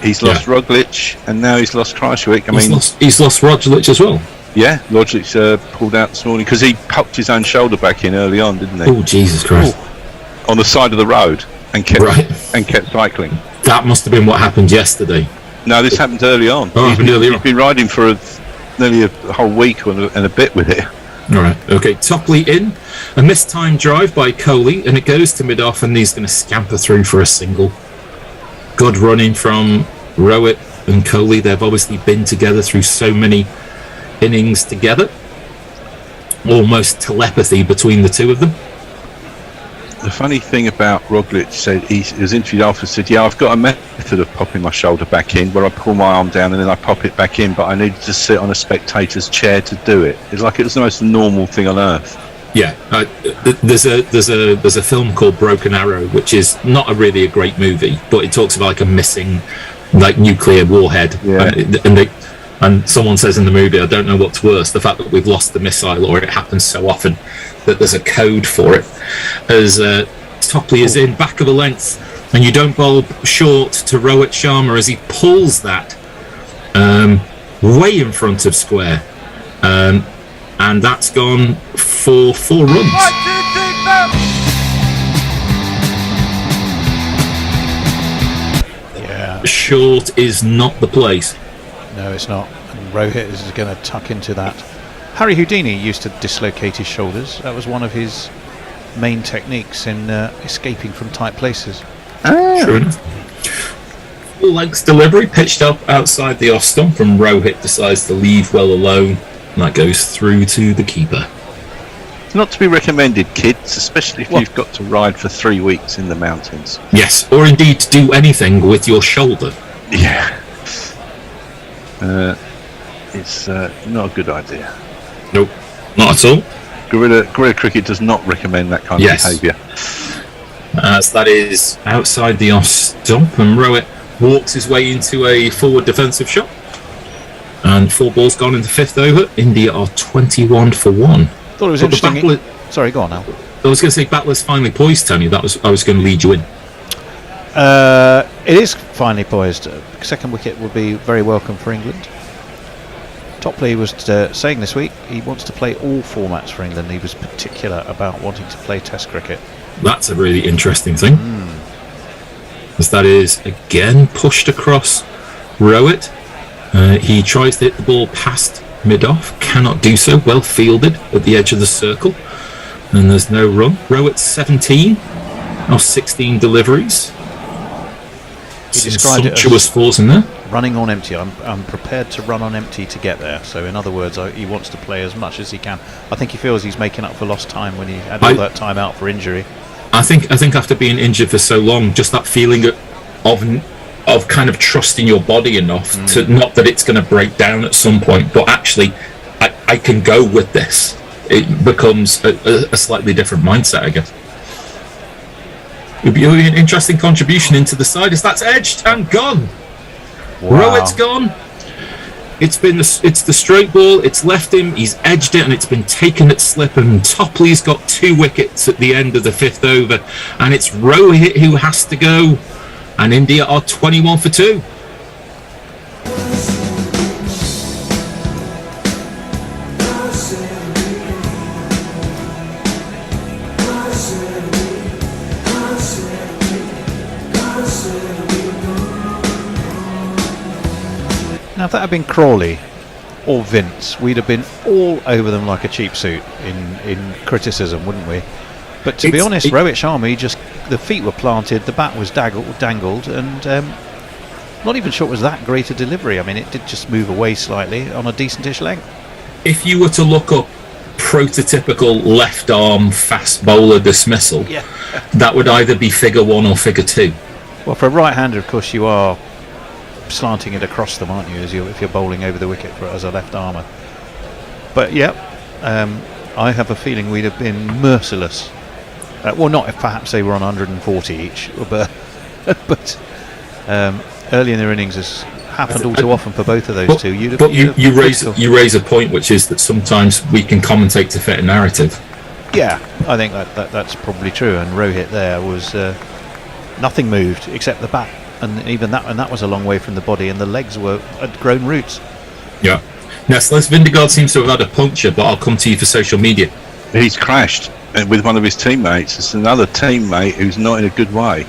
He's lost Roglic and now he's lost Christchik.
He's lost Roglic as well.
Yeah, Roglic pulled out this morning because he popped his own shoulder back in early on, didn't he?
Oh Jesus Christ!
On the side of the road and kept cycling.
That must have been what happened yesterday.
No, this happened early on. He's been riding for nearly a whole week and a bit with it.
All right. Okay. Topley in. A mistimed drive by Coley, and it goes to mid-off, and he's going to scamper through for a single. Good running from Rowett and Coley. They've obviously been together through so many innings together. Almost telepathy between the two of them.
The funny thing about Roglic said, he was interviewed after, said, yeah, I've got a method of popping my shoulder back in where I pull my arm down and then I pop it back in, but I needed to sit on a spectator's chair to do it. It's like it was the most normal thing on earth.
Yeah, there's a film called Broken Arrow, which is not really a great movie, but it talks about like a missing nuclear warhead.
Yeah.
And someone says in the movie, I don't know what's worse, the fact that we've lost the missile, or it happens so often that there's a code for it. As Topley is in back of a length, and you don't bowl short to Rowett Sharma as he pulls that way in front of square. And that's gone for 4 runs.
Yeah.
Short is not the place.
No, it's not. And Rohit is going to tuck into that. Harry Houdini used to dislocate his shoulders. That was one of his main techniques in escaping from tight places.
True enough. Full length delivery pitched up outside the off stump, and Rohit decides to leave well alone. And that goes through to the keeper.
It's not to be recommended, kids, especially if you've got to ride for 3 weeks in the mountains.
Yes, or indeed to do anything with your shoulder.
Yeah. It's not a good idea.
Nope, not at all.
Gorilla Cricket does not recommend that kind of behaviour.
So that is outside the off stump, and Rowett walks his way into a forward defensive shot. And 4 balls gone in the 5th over. India are 21 for 1.
Thought it was interesting. Sorry, go on now.
I was going to say battler's finally poised, Tony. I was going to lead you in.
It is finally poised. Second wicket would be very welcome for England. Topley was saying this week he wants to play all formats for England. He was particular about wanting to play Test cricket.
That's a really interesting thing. As that is again pushed across Rowett. He tries to hit the ball past mid-off, cannot do so, well fielded at the edge of the circle, and there's no run. Rowett 17 of 16 deliveries.
He described it
as fours in there.
Running on empty. I'm prepared to run on empty to get there. So in other words, he wants to play as much as he can. I think he feels he's making up for lost time when he had all that time out for injury.
I think after being injured for so long, just that feeling of kind of trusting your body enough to, not that it's going to break down at some point, but actually I can go with this. It becomes a slightly different mindset, I guess. It would be an interesting contribution into the side as that's edged and gone.
Wow.
Rowett's gone. It's the straight ball, it's left him, he's edged it, and it's been taken at slip, and Topley's got 2 wickets at the end of the 5th over, and it's Rohit who has to go. And India are 21 for 2.
Now, if that had been Crawley or Vince, we'd have been all over them like a cheap suit in criticism, wouldn't we? But to be honest, Rohit Sharma, the feet were planted, the bat was dangled, and not even sure it was that great a delivery. I mean, it did just move away slightly on a decentish length.
If you were to look up prototypical left arm fast bowler dismissal, that would either be figure 1 or figure 2.
Well, for a right-hander, of course, you are slanting it across them, aren't you, if you're bowling over the wicket as a left armer. But I have a feeling we'd have been merciless. Well, not if perhaps they were on 140 each, but early in their innings has happened all too often for both of those two.
You raise a point, which is that sometimes we can commentate to fit a narrative.
Yeah, I think that's probably true. And Rohit there was nothing moved except the bat, and even that was a long way from the body, and the legs had grown roots.
Yeah. Now, Celeste Vindegaard seems to have had a puncture, but I'll come to you for social media.
He's crashed with one of his teammates. It's another teammate who's not in a good way.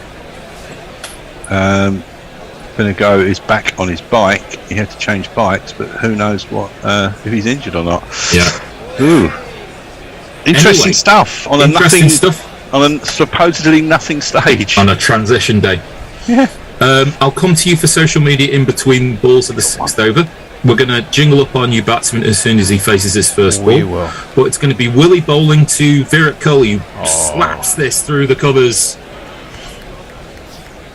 Vindegaard is back on his bike. He had to change bikes, but who knows if he's injured or not.
Yeah.
Ooh. Interesting
Anyway,
stuff on a supposedly nothing stage
on a transition day.
Yeah.
I'll come to you for social media in between balls of the 6th over. We're going to jingle up our new batsman as soon as he faces his first ball.
We will.
But it's going to be Willie bowling to Virat Kohli, who slaps this through the covers.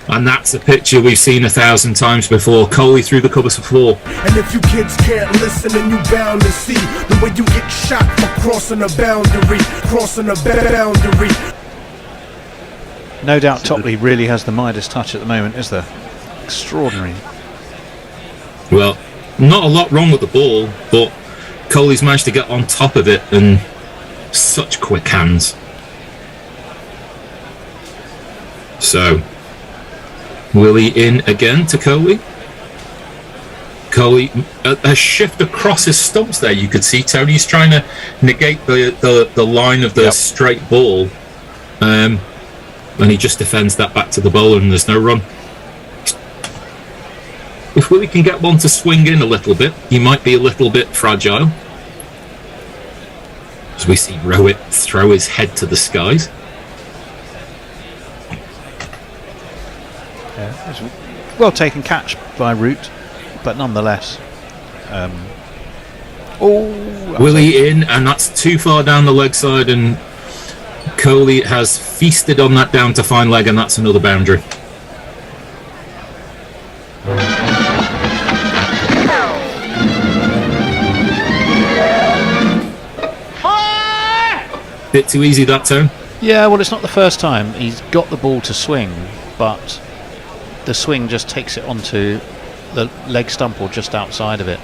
And that's a picture we've seen 1,000 times before. Kohli through the covers for 4.
And if you kids can't listen, then you bound to see the way you get shot for crossing a boundary.
No doubt Topley really has the Midas touch at the moment, is there? Extraordinary.
Well, not a lot wrong with the ball, but Kohli's managed to get on top of it, and such quick hands. So, Willie in again to Kohli. Kohli, a shift across his stumps there. You could see Tony's trying to negate the line of the straight ball, and he just defends that back to the bowler, and there's no run. If Willie can get one to swing in a little bit, he might be a little bit fragile. As we see Rowett throw his head to the skies.
Yeah, it's a well taken catch by Root, but nonetheless.
Willie in, and that's too far down the leg side, and Kohli has feasted on that down to fine leg, and that's another boundary. Bit too easy that turn.
Yeah, well, it's not the first time he's got the ball to swing, but the swing just takes it onto the leg stump or just outside of it,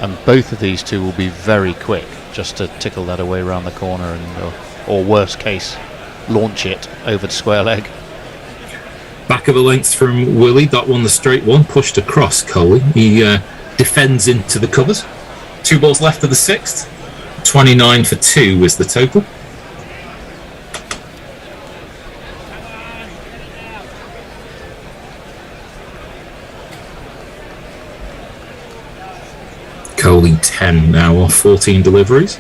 and both of these two will be very quick just to tickle that away around the corner and or worst case launch it over the square leg.
Back of a length from Willie, that one the straight one, pushed across Kohli. He defends into the covers. 2 balls left of the 6th. 29 for 2 was the total. Kohli 10 now off 14 deliveries.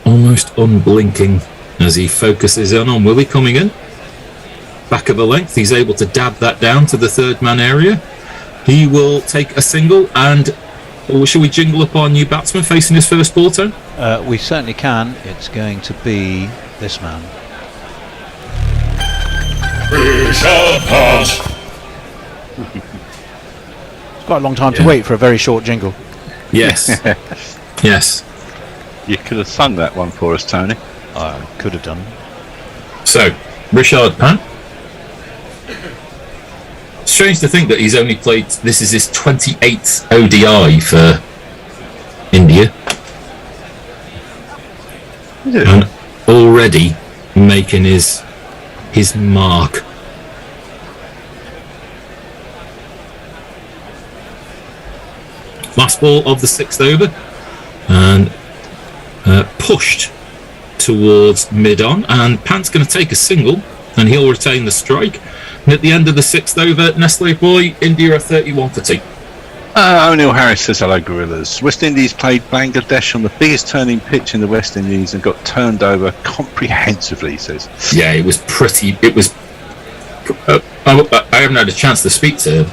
Almost unblinking as he focuses in on Willie coming in. Back of a length, he's able to dab that down to the 3rd man area. He will take a single, and shall we jingle up our new batsman facing his first ball, Tone?
We certainly can. It's going to be this man. It's quite a long time to wait for a very short jingle.
Yes. Yes.
You could have sung that one for us, Tony.
I could have done.
So, Richard Pant. Strange to think that he's only played, this is his 28th ODI for India. And already making his mark. Last ball of the 6th over, and pushed towards mid-on, and Pant's going to take a single, and he'll retain the strike. And at the end of the 6th over, Nestle Boy, India are 31 for 2.
O'Neill Harris says, hello Gorillas. West Indies played Bangladesh on the biggest turning pitch in the West Indies and got turned over comprehensively, he says.
Yeah, it was pretty. It was. I haven't had a chance to speak to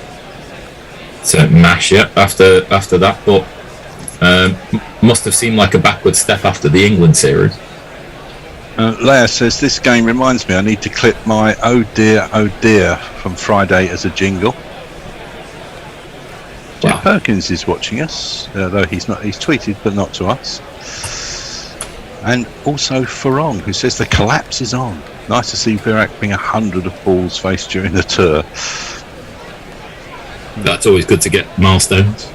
Mash yet after that, but must have seemed like a backward step after the England series.
Leah says, this game reminds me I need to clip my oh dear from Friday as a jingle. Jeff Perkins is watching us, though he's tweeted but not to us. And also Farong, who says the collapse is on. Nice to see Virat being 100 of balls faced during the tour.
That's always good to get milestones.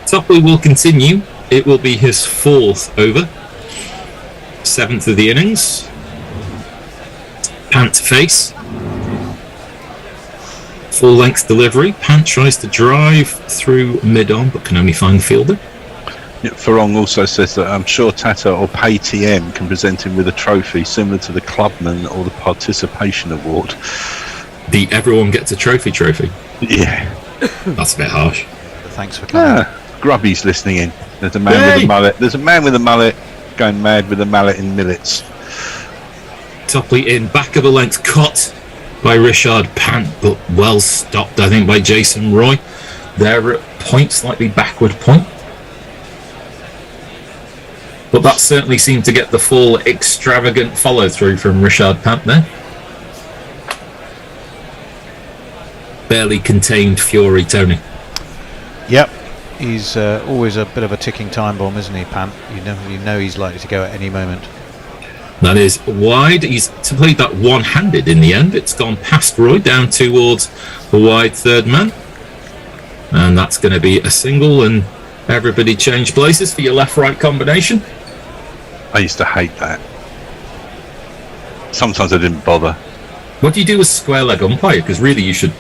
Topley will continue. It will be his 4th over. 7th of the innings. Pant to face. Full length delivery. Pant tries to drive through mid-on but can only find the fielder.
Yeah, Farong also says that I'm sure Tata or PayTM can present him with a trophy similar to the Clubman or the Participation Award.
The everyone gets a trophy.
Yeah.
That's a bit harsh.
Thanks for coming.
grubbies listening in. There's a man with a mullet. There's a man with a mullet going mad with a mallet in millets.
Topley in, back of a length, cut by Richard Pant, but well stopped, I think, by Jason Roy. They're at point, slightly backward point. But that certainly seemed to get the full extravagant follow-through from Richard Pant there. Barely contained fury, Tony.
Yep, he's always a bit of a ticking time bomb, isn't he, Pant? You know he's likely to go at any moment.
That is wide. He's played that one-handed in the end. It's gone past Roy down towards the wide third man. And that's going to be a single, and everybody change places for your left-right combination.
I used to hate that. Sometimes I didn't bother.
What do you do with square leg umpire? Because really you should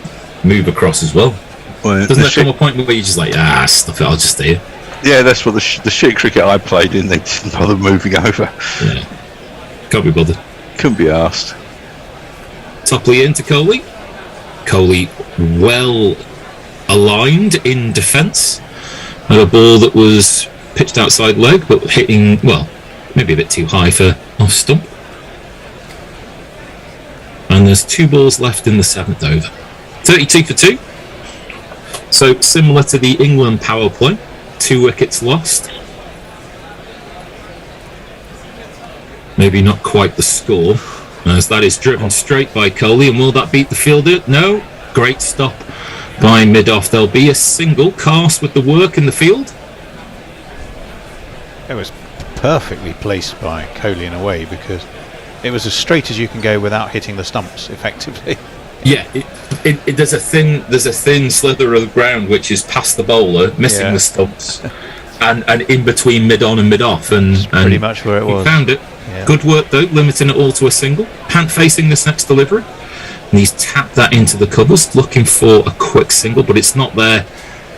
move across as well. Doesn't there come a point where you're just like, stuff it, I'll just stay here?
Yeah, that's what the shit cricket I played in, they didn't bother moving over.
Yeah. Can't be bothered.
Couldn't be asked.
Topley into Coley. Coley well aligned in defence. And a ball that was pitched outside leg, but hitting, well, maybe a bit too high for off stump. And there's 2 balls left in the 7th over. 32 for 2. So similar to the England power play, 2 wickets lost. Maybe not quite the score, as that is driven straight by Coley. And will that beat the fielder? No. Great stop by mid-off. There'll be a single. Cast with the work in the field.
It was perfectly placed by Coley in a way, because it was as straight as you can go without hitting the stumps effectively.
Yeah, there's a thin slither of the ground which is past the bowler, missing the stumps, and in between mid-on and mid-off, and
pretty much where it was.
He found it. Yeah. Good work though, limiting it all to a single. Pant facing this next delivery, and he's tapped that into the covers, looking for a quick single, but it's not there,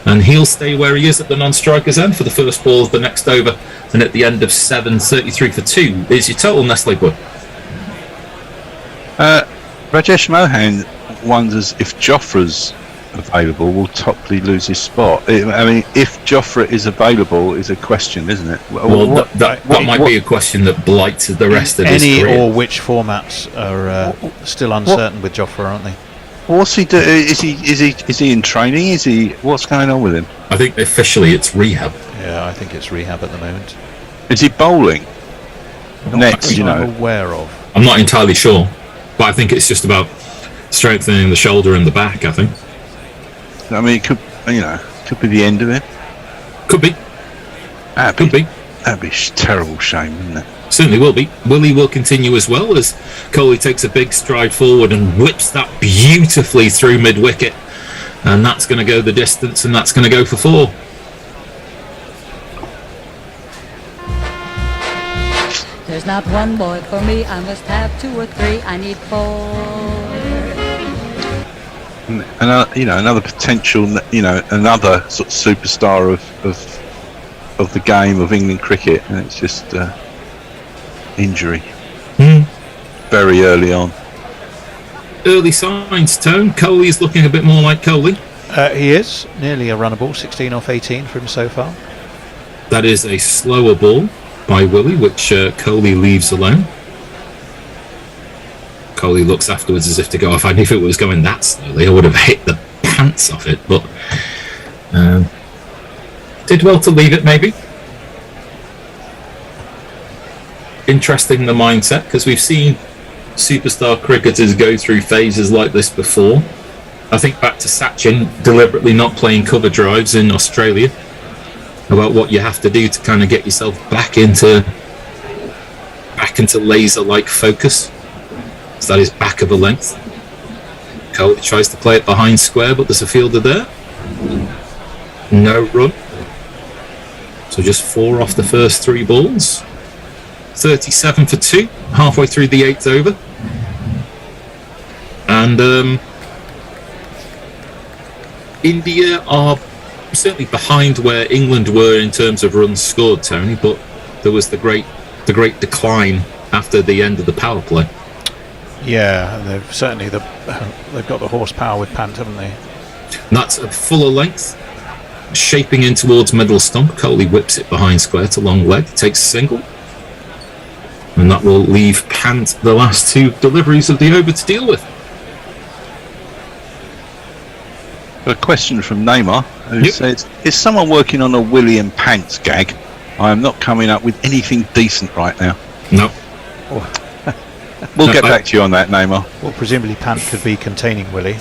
and he'll stay where he is at the non-striker's end for the first ball of the next over, and at the end of 7, 33 for 2 is your total, Nestle boy.
Rajesh Mohan wonders if Jofra's available, will Topley lose his spot? I mean, if Jofra is available is a question, isn't it?
Well, that might be a question that blights the rest of his career.
Any or which formats are still uncertain with Jofra, aren't they?
What's he do? Is he in training? What's going on with him?
I think officially it's rehab.
Yeah, I think it's rehab at the moment.
Is he bowling? Next,
I'm aware of.
I'm not entirely sure, but I think it's just about strengthening the shoulder and the back, I think.
I mean, it could be the end of it.
Could be. That'd be
a terrible shame, wouldn't it?
Certainly will be. Willie will continue as well, as Coley takes a big stride forward and whips that beautifully through mid-wicket. And that's going to go the distance, and that's going to go for 4.
There's not one boy for me, I must have 2 or 3, I need 4.
Another potential, another sort of superstar of the game of England cricket, and it's just injury very early on.
Early signs, Tone. Coley is looking a bit more like Coley.
He is nearly a runnable, 16 off 18 for him so far.
That is a slower ball by Willie, which Coley leaves alone. Coley looks afterwards as if to go off. If it was going that slowly, I would have hit the pants off it, but did well to leave it, maybe. Interesting, the mindset, because we've seen superstar cricketers go through phases like this before. I think back to Sachin deliberately not playing cover drives in Australia, about what you have to do to kind of get yourself back into laser-like focus. So that is back of a length. Coley tries to play it behind square, but there's a fielder there. No run. So just 4 off the first 3 balls. 37 for 2, halfway through the 8th over. And India are certainly behind where England were in terms of runs scored, Tony, but there was the great decline after the end of the power play.
Yeah, they've certainly they've got the horsepower with Pant, haven't they?
And that's a fuller length. shaping in towards middle stump. Coley whips it behind square to long leg, takes a single. And that will leave Pant the last 2 deliveries of the over to deal with.
A question from Neymar, who says, is someone working on a William Pants gag? I am not coming up with anything decent right now.
No.
We'll get back to you on that, Neymar.
Well, presumably Pant could be containing Willie.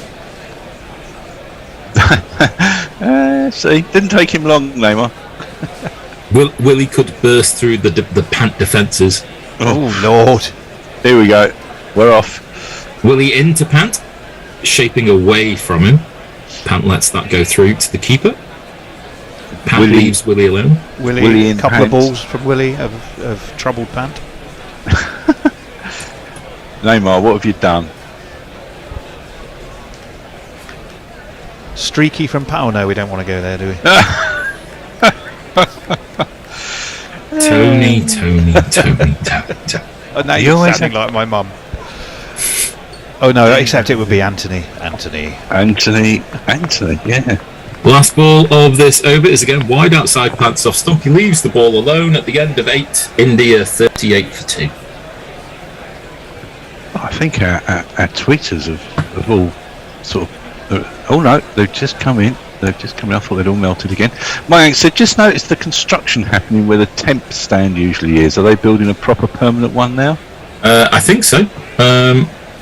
See, didn't take him long, Neymar.
Willie could burst through the Pant defences.
Oh, Lord. Here we go. We're off.
Willie into Pant, shaping away from him. Pant lets that go through to the keeper. Pant leaves Willie alone.
Willie a couple of balls from Willie of troubled Pant.
Neymar, what have you done?
Streaky from Pau. No, we don't want to go there, do we?
Tony.
Oh, now you're sounding like my mum. Oh no, except it would be Anthony, yeah.
Last ball of this over is again wide outside Pants off stump. He leaves the ball alone at the end of 8. India 38 for 2.
I think our tweeters have all sort of... oh no, they've just come in. I thought they'd all melted again. Mayank said, just noticed the construction happening where the temp stand usually is. Are they building a proper permanent one now?
I think so.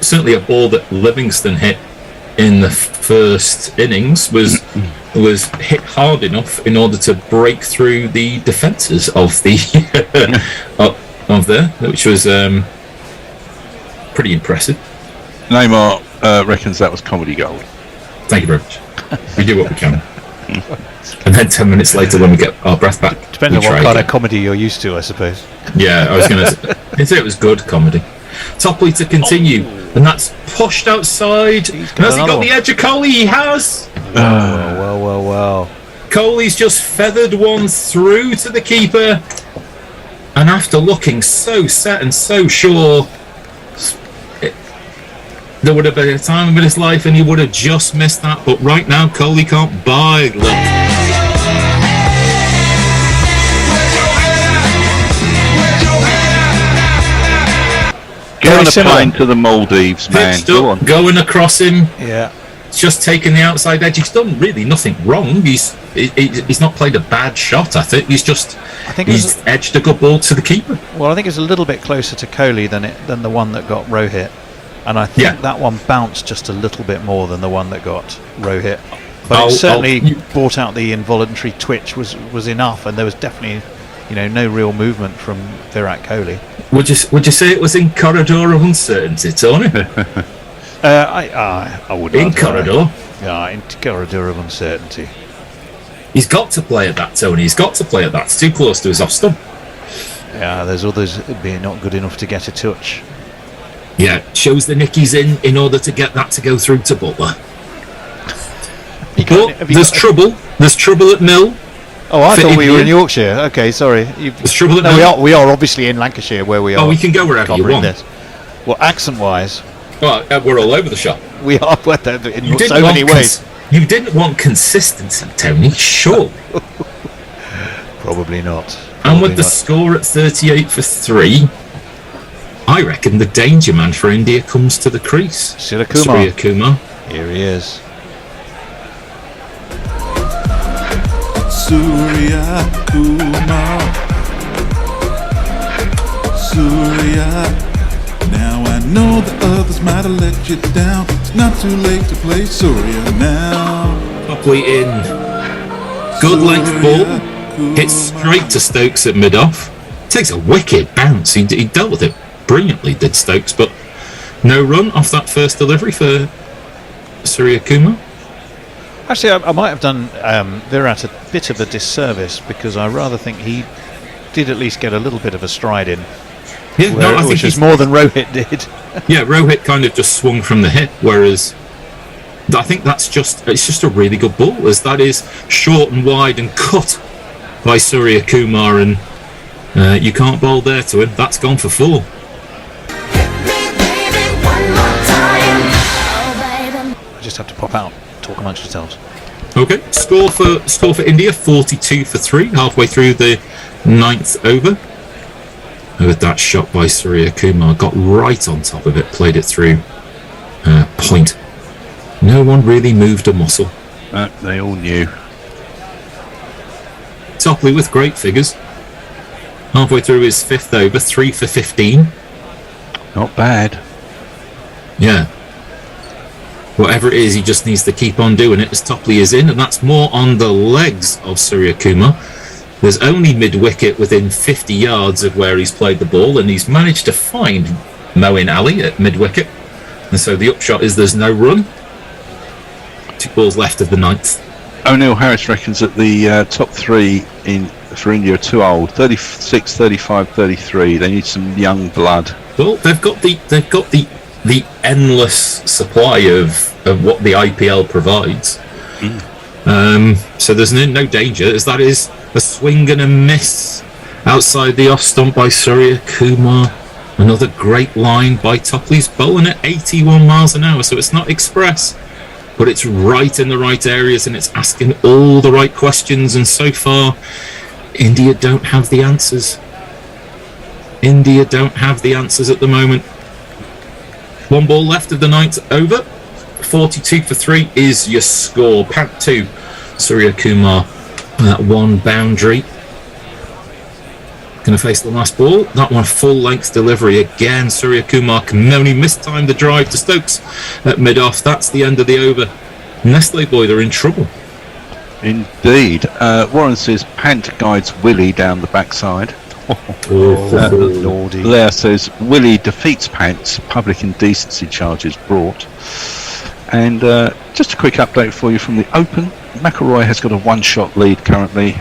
Certainly a ball that Livingston hit in the first innings was hit hard enough in order to break through the defences of the of there, which was pretty impressive.
Neymar reckons that was comedy gold.
Thank you very much. We do what we can. And then 10 minutes later, when we get our breath back,
depends on what kind of comedy you're used to, I suppose.
Yeah, I was going to say it was good comedy. Topley to continue, and that's pushed outside. And has he got the edge of Coley? He has.
Well.
Coley's just feathered one through to the keeper, and after looking so set and so sure, there would have been a time of his life and he would have just missed that. But right now, Coley can't buy luck.
Get on a plane to the Maldives, man. Go on.
Going across him.
Yeah.
Just taking the outside edge. He's done really nothing wrong. He's not played a bad shot. I think he's edged a good ball to the keeper.
Well, I think it's a little bit closer to Coley than the one that got Rohit, and I think that one bounced just a little bit more than the one that got Rohit. But it certainly brought out the involuntary twitch was enough, and there was definitely no real movement from Virat Kohli.
Would you say it was in corridor of uncertainty, Tony?
I would.
In corridor.
Yeah, in corridor of uncertainty.
He's got to play at that, Tony. He's got to play at that. It's too close to his off stump.
Yeah, there's others being not good enough to get a touch.
Yeah, shows the Nickies in order to get that to go through to Butler. There's trouble. There's trouble at Mill.
Oh, I thought we were in Yorkshire. Okay, sorry.
There's trouble at
Mill. We are obviously in Lancashire where we are.
Oh, we can go wherever you want.
This. Well, accent-wise,
well, we're all over the shop.
We are in so many ways.
You didn't want consistency, Tony. Sure.
Probably not.
And with the score at 38 for 3, I reckon the danger man for India comes to the crease.
Surya
Kumar.
Here he is.
Surya Kumar. Surya. Now I know the others might have let you down. It's not too late to play Surya now.
Probably in. Good length ball. Hits straight to Stokes at mid-off. Takes a wicked bounce. He dealt with it brilliantly, did Stokes, but no run off that first delivery for Surya Kumar.
Actually, I might have done Virat a bit of a disservice because I rather think he did at least get a little bit of a stride in.
Yeah, I think
which is more than Rohit did.
Yeah, Rohit kind of just swung from the hip, whereas I think it's just a really good ball, as that is short and wide and cut by Surya Kumar, and you can't bowl there to him. That's gone for 4.
I just have to pop out, talk amongst yourselves.
Okay, score for India 42 for 3, halfway through the 9th over. With that shot by Surya Kumar, got right on top of it, played it through point. No one really moved a muscle.
They all knew.
Topley with great figures. Halfway through his 5th over, 3 for 15.
Not bad.
Yeah. Whatever it is, he just needs to keep on doing it as Topley is in, and that's more on the legs of Surya Kumar. There's only mid-wicket within 50 yards of where he's played the ball, and he's managed to find Moeen Ali at mid-wicket. And so the upshot is there's no run. 2 balls left of the 9th.
O'Neill Harris reckons that the top 3 for India are too old. 36, 35, 33. They need some young blood.
Well, they've got the endless supply of what the IPL provides. So there's no danger, as that is a swing and a miss outside the off stump by Surya Kumar. Another great line by Topley's bowling at 81 miles an hour, so it's not express, but it's right in the right areas and it's asking all the right questions, and so far India don't have the answers. India don't have the answers at the moment. 1 ball left of the 9th over. 42 for 3 is your score. Pant 2, Surya Kumar, 1 boundary. Going to face the last ball. That one full length delivery again. Surya Kumar can only mistime the drive to Stokes at mid off. That's the end of the over. Nestle boy, they're in trouble.
Indeed. Warren says Pant guides Willie down the backside. Blair says Willie defeats Pants, public indecency charges brought. And just a quick update for you from the Open. McIlroy has got a 1-shot lead currently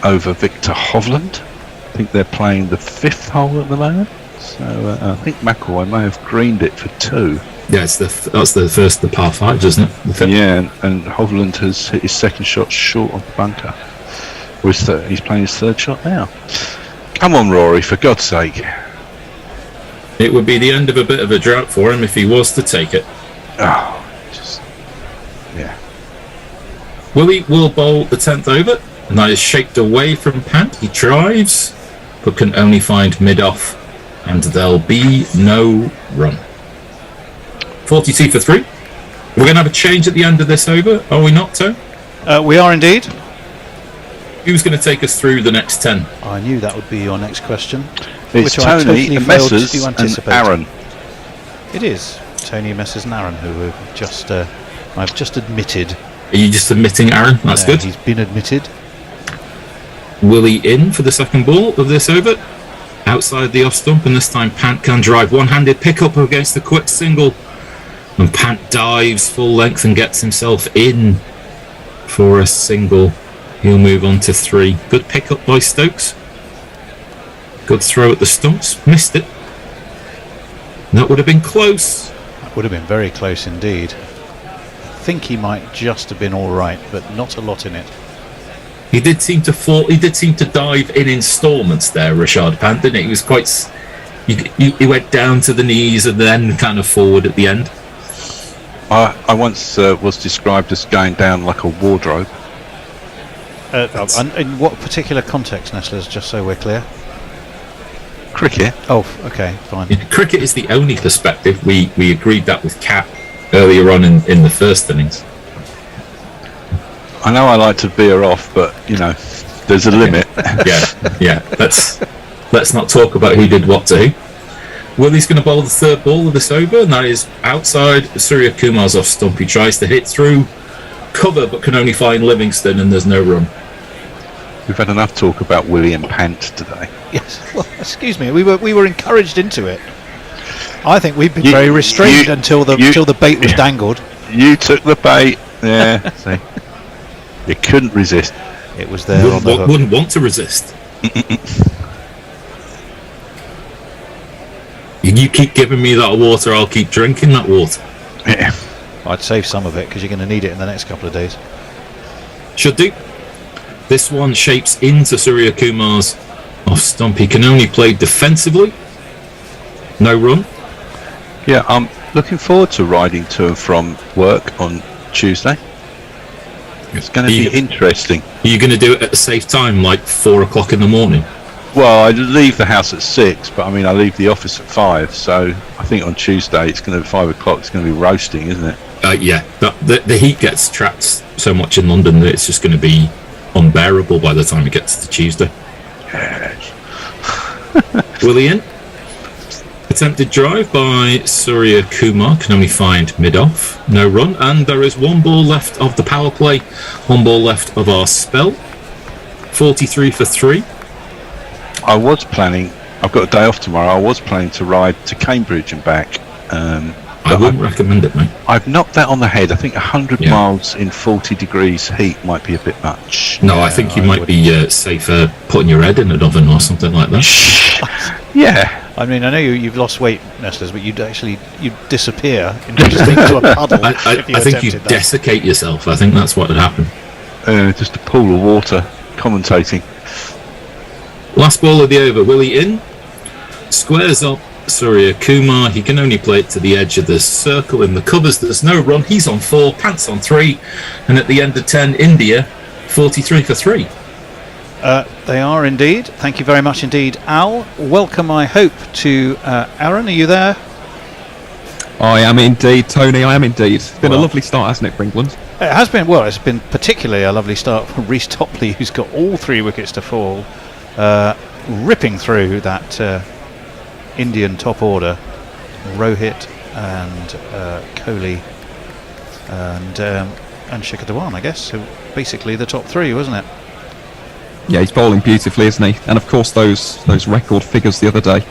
over Victor Hovland. I think they're playing the 5th hole at the moment, so I think McIlroy may have greened it for 2.
Yeah, that's the first, the par 5, isn't it?
Yeah, and Hovland has hit his 2nd shot short of the bunker. Or he's playing his 3rd shot now. Come on, Rory, for God's sake.
It would be the end of a bit of a drought for him if he was to take it.
Yeah.
Willie will bowl the 10th over, and that is shaped away from Pant. He drives, but can only find mid-off, and there'll be no run. 42 for 3. We're going to have a change at the end of this over, are we not, Tone?
We are indeed.
Who's going to take us through the next 10?
I knew that would be your next question.
It's
which
Tony,
I totally
and
failed
Messers,
to anticipate.
and Aaron.
It is Tony, Messers and Aaron, who have just I've just admitted.
Are you just admitting Aaron? That's good.
He's been admitted.
Willie in for the 2nd ball of this over. Outside the off stump, and this time Pant can drive. One-handed pick up against the quick single. And Pant dives full length and gets himself in for a single. He'll move on to 3. Good pick up by Stokes. Good throw at the stumps. Missed it. That would have been close.
That would have been very close indeed. I think he might just have been all right, but not a lot in it.
He did seem to fall. He did seem to dive in instalments there, Rashad Pant, didn't he? He was quite. He went down to the knees and then kind of forward at the end.
I once was described as going down like a wardrobe.
In what particular context, Nestlers, just so we're clear?
Cricket.
Oh, okay, fine.
Yeah, cricket is the only perspective. We agreed that with Cap earlier on in the first innings.
I know I like to veer off, but there's a limit.
Yeah. Let's not talk about who did what to who. Willie's going to bowl the 3rd ball of this over, and that is outside Surya Kumar's off stump. He tries to hit through cover, but can only find Livingston, and there's no run.
We've had enough talk about Willie and Pant today.
Yes. Well, excuse me. We were encouraged into it. I think we've been very restrained until the bait was dangled.
You took the bait. Yeah. See, you couldn't resist.
It was there.
Wouldn't want to resist. You keep giving me that water, I'll keep drinking that water.
Yeah.
I'd save some of it because you're going to need it in the next couple of days.
Should do. This one shapes into Surya Kumar's off stump. He can only play defensively. No run.
Yeah, I'm looking forward to riding to and from work on Tuesday. It's going to be interesting.
Are you going to do it at a safe time, like 4 o'clock in the morning?
Well, I leave the house at 6, but I mean, I leave the office at 5, so I think on Tuesday it's going to be 5 o'clock. It's going to be roasting, isn't it?
Yeah, the heat gets trapped so much in London that it's just going to be unbearable by the time it gets to Tuesday.
Yes.
Willian, attempted drive by Surya Kumar, can only find mid-off, no run, and there is 1 ball left of the power play, 1 ball left of our spell, 43 for 3.
I was planning, I've got a day off tomorrow, I was planning to ride to Cambridge and back.
I wouldn't recommend it, mate.
I've knocked that on the head. I think 100 miles in 40 degrees heat might be a bit much.
No, I think you might be safer putting your head in an oven or something like that.
Yeah.
I mean, I know you've lost weight, Nestlers, but you'd disappear into a puddle.
I think you'd desiccate yourself. I think that's what would happen.
Just a pool of water, commentating.
Last ball of the over, Willie in. Squares up Surya Kumar. He can only play it to the edge of the circle in the covers. There's no run. He's on 4, Pants on 3. And at the end of 10, India, 43 for 3.
They are indeed. Thank you very much indeed, Al. Welcome, I hope, to Aaron. Are you there?
I am indeed, Tony. I am indeed. It's been a lovely start, hasn't it, for England?
It has been. Well, it's been particularly a lovely start for Rhys Topley, who's got all 3 wickets to fall, ripping through that Indian top order. Rohit and Kohli and Shikhar Dhawan, I guess. So basically the top 3, wasn't it?
Yeah, he's bowling beautifully, isn't he? And of course those record figures the other day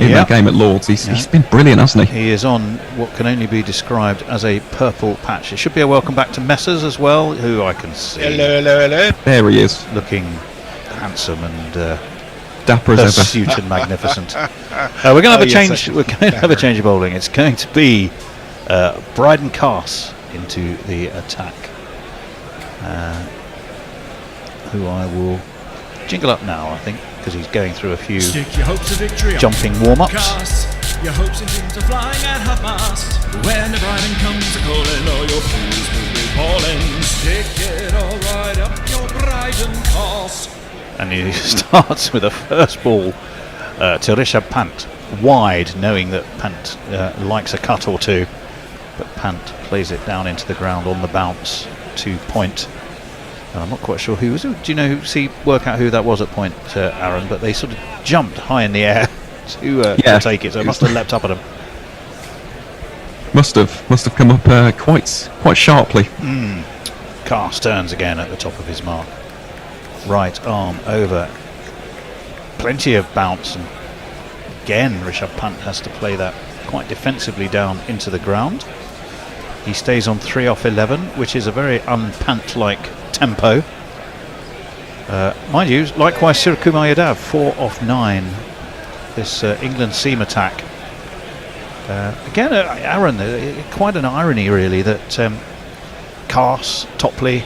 in that game at Lords. He's been brilliant, hasn't he?
He is on what can only be described as a purple patch. It should be a welcome back to Messers as well, who I can see.
Hello.
There he is,
looking handsome and
dapper as ever,
suited and magnificent. We're going to have a change. We're going to have a change of bowling. It's going to be Bryden Carse into the attack, who I will jingle up now, I think, because he's going through a few jumping warm-ups.
Your hopes and dreams are flying at half mast. When the Bryden comes a-calling, all your pools will be falling. Stick it all right up your Bryden Carse.
And he starts with a first ball to Rishabh Pant, wide, knowing that Pant likes a cut or two. But Pant plays it down into the ground on the bounce to point. And I'm not quite sure who was. Do you know? Work out who that was at point, Aaron? But they sort of jumped high in the air to take it. So it must have leapt up at him.
Must have come up quite sharply.
Carse turns again at the top of his mark. Right arm over. Plenty of bounce, and again Rishabh Pant has to play that quite defensively down into the ground. He stays on 3 off 11, which is a very un-Pant-like tempo. Mind you, likewise Surya Kumar Yadav, 4 off 9. This England seam attack. Again, Aaron, quite an irony really that Carse, Topley,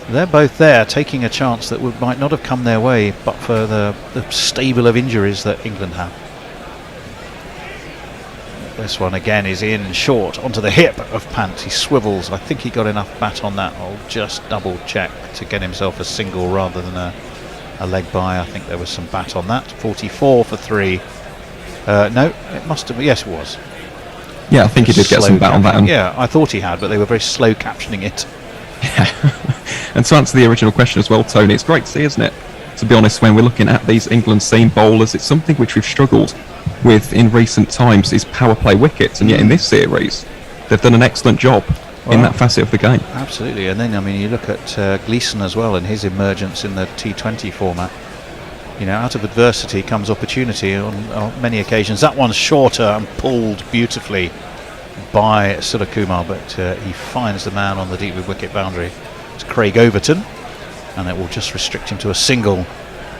they're both there taking a chance that might not have come their way but for the stable of injuries that England have. This one again is in short onto the hip of Pant. He swivels. I think he got enough bat on that. I'll just double check to get himself a single rather than a leg by. I think there was some bat on that. 44 for 3. No, it must have. Yes, it was.
Yeah, I think he did get some bat on that.
Yeah, I thought he had, but they were very slow captioning it.
Yeah. And to answer the original question as well, Tony, it's great to see, isn't it? To be honest, when we're looking at these England seam bowlers, it's something which we've struggled with in recent times is power play wickets, and yet in this series they've done an excellent job in that facet of the game.
Absolutely. And then I mean you look at Gleeson as well and his emergence in the T20 format. You know, out of adversity comes opportunity on many occasions. That one's shorter and pulled beautifully by Surya Kumar, but he finds the man on the deep wicket boundary. It's Craig Overton, and it will just restrict him to a single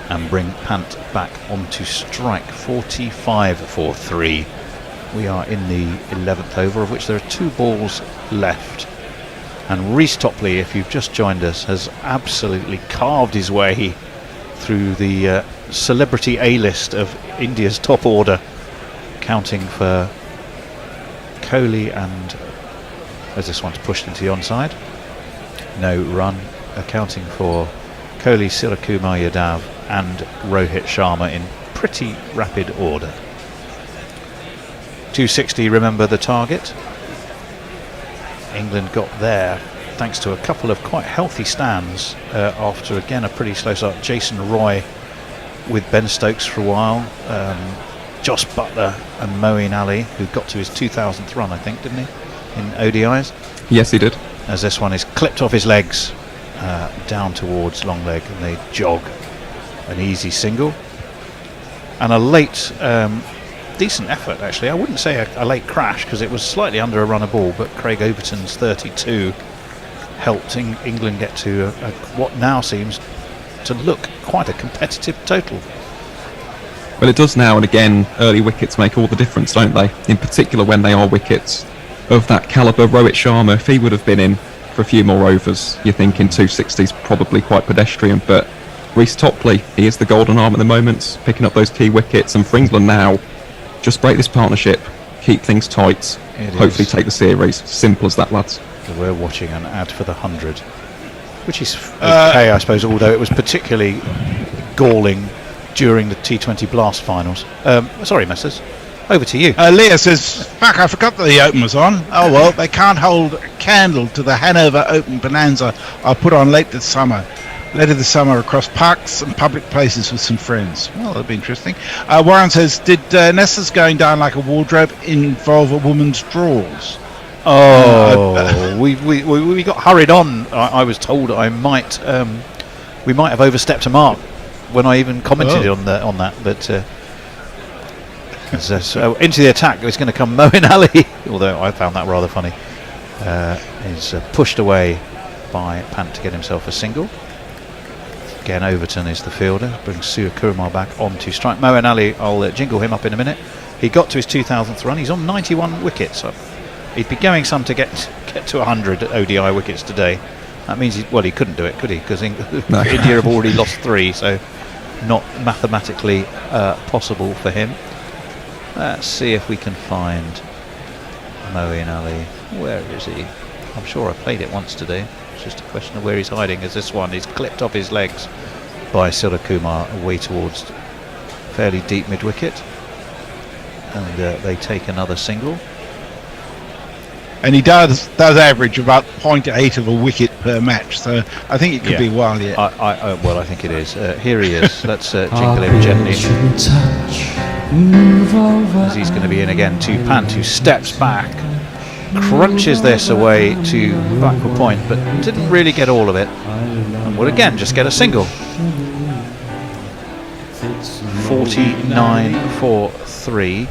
and bring Pant back onto strike. 45 for 3. We are in the 11th over, of which there are 2 balls left. And Rhys Topley, if you've just joined us, has absolutely carved his way through the celebrity A-list of India's top order, counting for Kohli and as this one's pushed into the onside. no run, accounting for Kohli, Sirakumar, Yadav and Rohit Sharma in pretty rapid order. 260, remember the target. England got there thanks to a couple of quite healthy stands after again a pretty slow start. Jason Roy with Ben Stokes for a while, Josh Butler and Moeen Ali, who got to his 2000th run, I think, didn't he, in ODIs?
Yes, he did.
As this one is clipped off his legs down towards long leg, and they jog an easy single. And a late, decent effort actually. I wouldn't say a late crash because it was slightly under a run of ball, but Craig Overton's 32 helped England get to what now seems to look quite a competitive total.
Well, it does now, and again, early wickets make all the difference, don't they? In particular when they are wickets of that calibre. Rohit Sharma, if he would have been in for a few more overs, you're thinking 260's probably quite pedestrian, but Reece Topley, he is the golden arm at the moment, picking up those key wickets, and for England now, just break this partnership, keep things tight, hopefully take the series. Simple as that, lads.
We're watching an ad for the 100, which is okay, I suppose, although it was particularly galling during the T20 Blast finals. Sorry, Messers. Over to you.
Leah says, fuck, I forgot that the Open was on. Oh well, they can't hold a candle to the Hanover Open bonanza I put on late this summer across parks and public places with some friends. Well, that'll be interesting. Warren says, did Nessa's going down like a wardrobe involve a woman's drawers?
Oh, we got hurried on. I was told we might have overstepped a mark when I even commented on that, but so into the attack is going to come Moeen Ali, although I found that rather funny. He's pushed away by Pant to get himself a single. Again, Overton is the fielder, brings Surakumar back on to strike. Moeen Ali, I'll jingle him up in a minute. He got to his 2000th run. He's on 91 wickets. So he'd be going some to get to 100 ODI wickets today. That means he couldn't do it, could he? Because India have already lost 3, so not mathematically possible for him. Let's see if we can find Moeen Ali. Where is he? I'm sure I played it once today. It's just a question of where he's hiding, as this one is clipped off his legs by Surakumar away towards fairly deep mid-wicket. And they take another single.
And he does average about 0.8 of a wicket per match, so I think it could be a while yet.
Well, I think it is. Here he is. Let's jingle him gently. As he's going to be in again to Pant, who steps back, crunches this away to backward point, but didn't really get all of it, and would again just get a single. 49 for 3.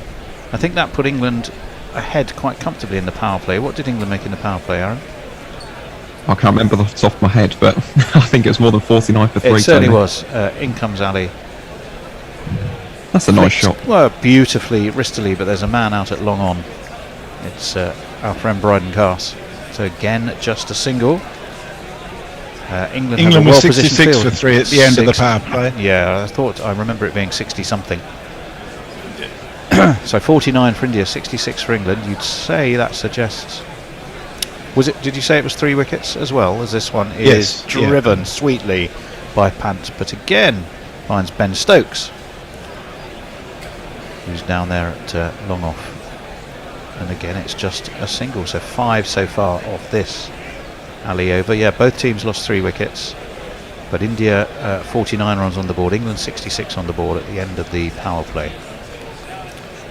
I think that put England ahead quite comfortably in the power play. What did England make in the power play, Aaron?
I can't remember off the top of my head, but I think it was more than 49 for 3.
It certainly was. In comes Ali.
That's a nice shot.
Well, beautifully wristily, but there's a man out at long on. It's our friend Bryden Cass. So again, just a single. England
was 66 for 3 at the end of the power play.
Yeah, I remember it being 60 something. So 49 for India, 66 for England. You'd say that suggests. Did you say it was 3 wickets as well, as this one is driven sweetly by Pant, but again finds Ben Stokes, who's down there at long off, and again it's just a single. So 5 so far off this Ali over. Yeah, both teams lost 3 wickets, but India 49 runs on the board, England 66 on the board at the end of the power play,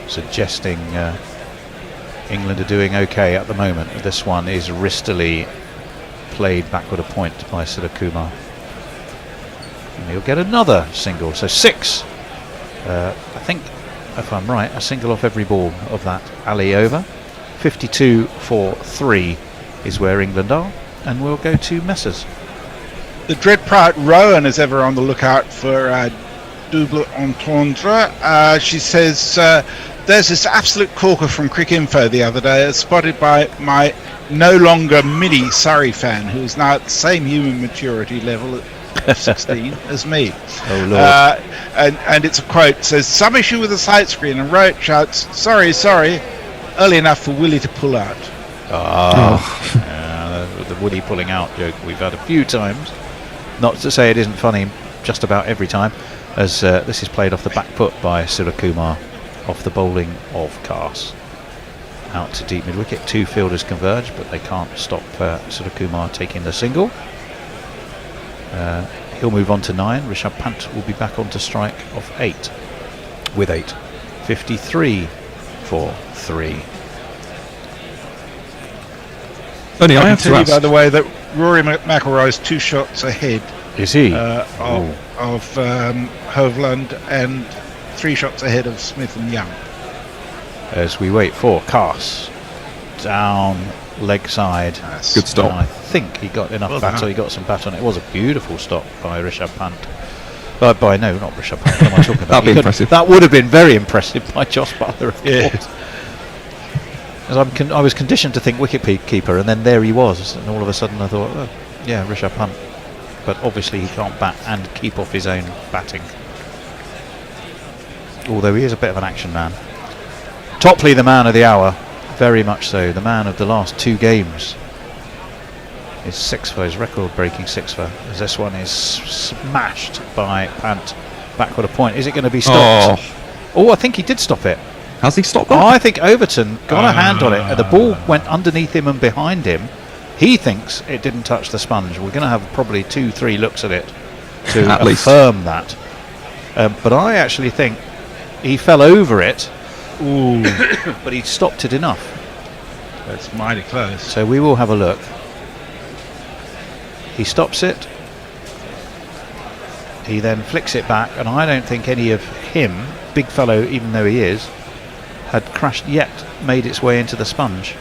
suggesting England are doing okay at the moment. This one is wristily played backward a point by Surakumar, and he'll get another single. So 6. I think, if I'm right, a single off every ball of that Ali over. 52 for 3 is where England are, and we'll go to Messers.
The dread proud Rowan is ever on the lookout for double entendre. She says, there's this absolute corker from Cricinfo the other day, spotted by my no longer mini Surrey fan, who is now at the same human maturity level at 16 as me.
Oh Lord.
And it's a quote. It says, some issue with the sight screen, and Rohit shouts, sorry, early enough for Willie to pull out.
The the Willie pulling out joke we've had a few times. Not to say it isn't funny just about every time, as this is played off the back foot by Surakumar off the bowling of Cars. Out to deep mid-wicket, 2 fielders converge, but they can't stop Surakumar taking the single. He'll move on to 9. Rishabh Pant will be back onto strike of 8. With 8. 53 for 3.
Tony, I have
tell
to
you,
ask.
by the way, that Rory McIlroy is 2 shots ahead.
Is he?
Of Hovland and 3 shots ahead of Smith and Young.
As we wait for Cars. Down leg side.
Good stop.
And I think he got enough
Well
bat,
done.
so he got some bat on it. It was a beautiful stop by Rishabh Pant. By no, not Rishabh Pant. What am I talking about?
That'd be impressive.
That would have been very impressive by Josh Butler, of
Yeah.
course. As I was conditioned to think wicket keeper, and then there he was, and all of a sudden I thought, oh, yeah, Rishabh Pant. But obviously he can't bat and keep off his own batting. Although he is a bit of an action man. Topley, the man of the hour, very much so. The man of the last 2 games. His 6 for his record-breaking 6 for. As this one is smashed by Pant backward a point. Is it going to be stopped? Oh, I think he did stop it.
Has he stopped
Oh,
that?
I think Overton got a hand on it. The ball went underneath him and behind him. He thinks it didn't touch the sponge. We're going to have probably 2-3 looks at it to
At least.
affirm that. But I actually think he fell over it. Ooh. But he stopped it enough.
That's mighty close.
So we will have a look. He stops it. He then flicks it back, and I don't think any of him, big fellow even though he is, had crashed yet, made its way into the sponge.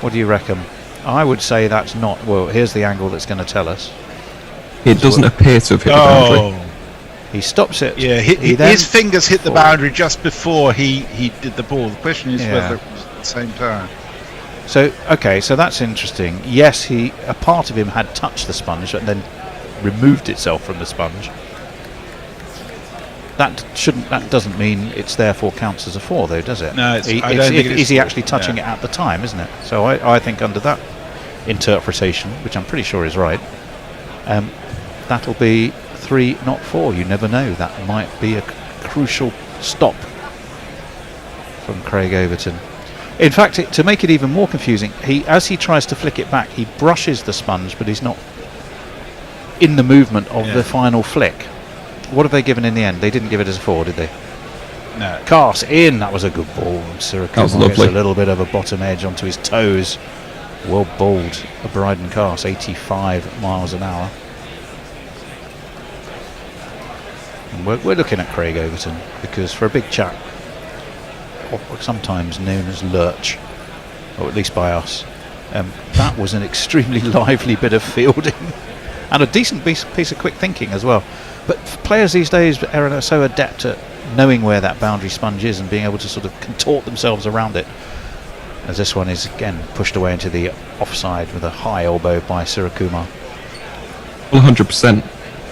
What do you reckon? I would say that's not. Well, here's the angle that's going to tell us.
It doesn't appear to have hit the boundary.
He stops it.
Yeah, his fingers hit the boundary just before he did the ball. The question is whether it was at the same time.
So, okay, so that's interesting. Yes, a part of him had touched the sponge and then removed itself from the sponge. That doesn't mean it's therefore counts as a 4, though, does it?
No, I don't think it is
he
4,
actually touching it at the time, isn't it? So I think under that interpretation, which I'm pretty sure is right, that'll be 3, not 4. You never know. That might be a crucial stop from Craig Overton. In fact, to make it even more confusing, as he tries to flick it back, he brushes the sponge, but he's not in the movement of the final flick. What have they given in the end? They didn't give it as a 4, did they?
No.
Cast in. That was a good ball.
That was
Surakumar gets
lovely.
a little bit of a bottom edge onto his toes. Well bowled. A Bryden Cast, 85 miles an hour. And we're looking at Craig Overton because for a big chap, sometimes known as Lurch, or at least by us, that was an extremely lively bit of fielding and a decent piece of quick thinking as well. But players these days, Aaron, are so adept at knowing where that boundary sponge is and being able to sort of contort themselves around it. As this one is again pushed away into the offside with a high elbow by Surakumar.
Well, 100%.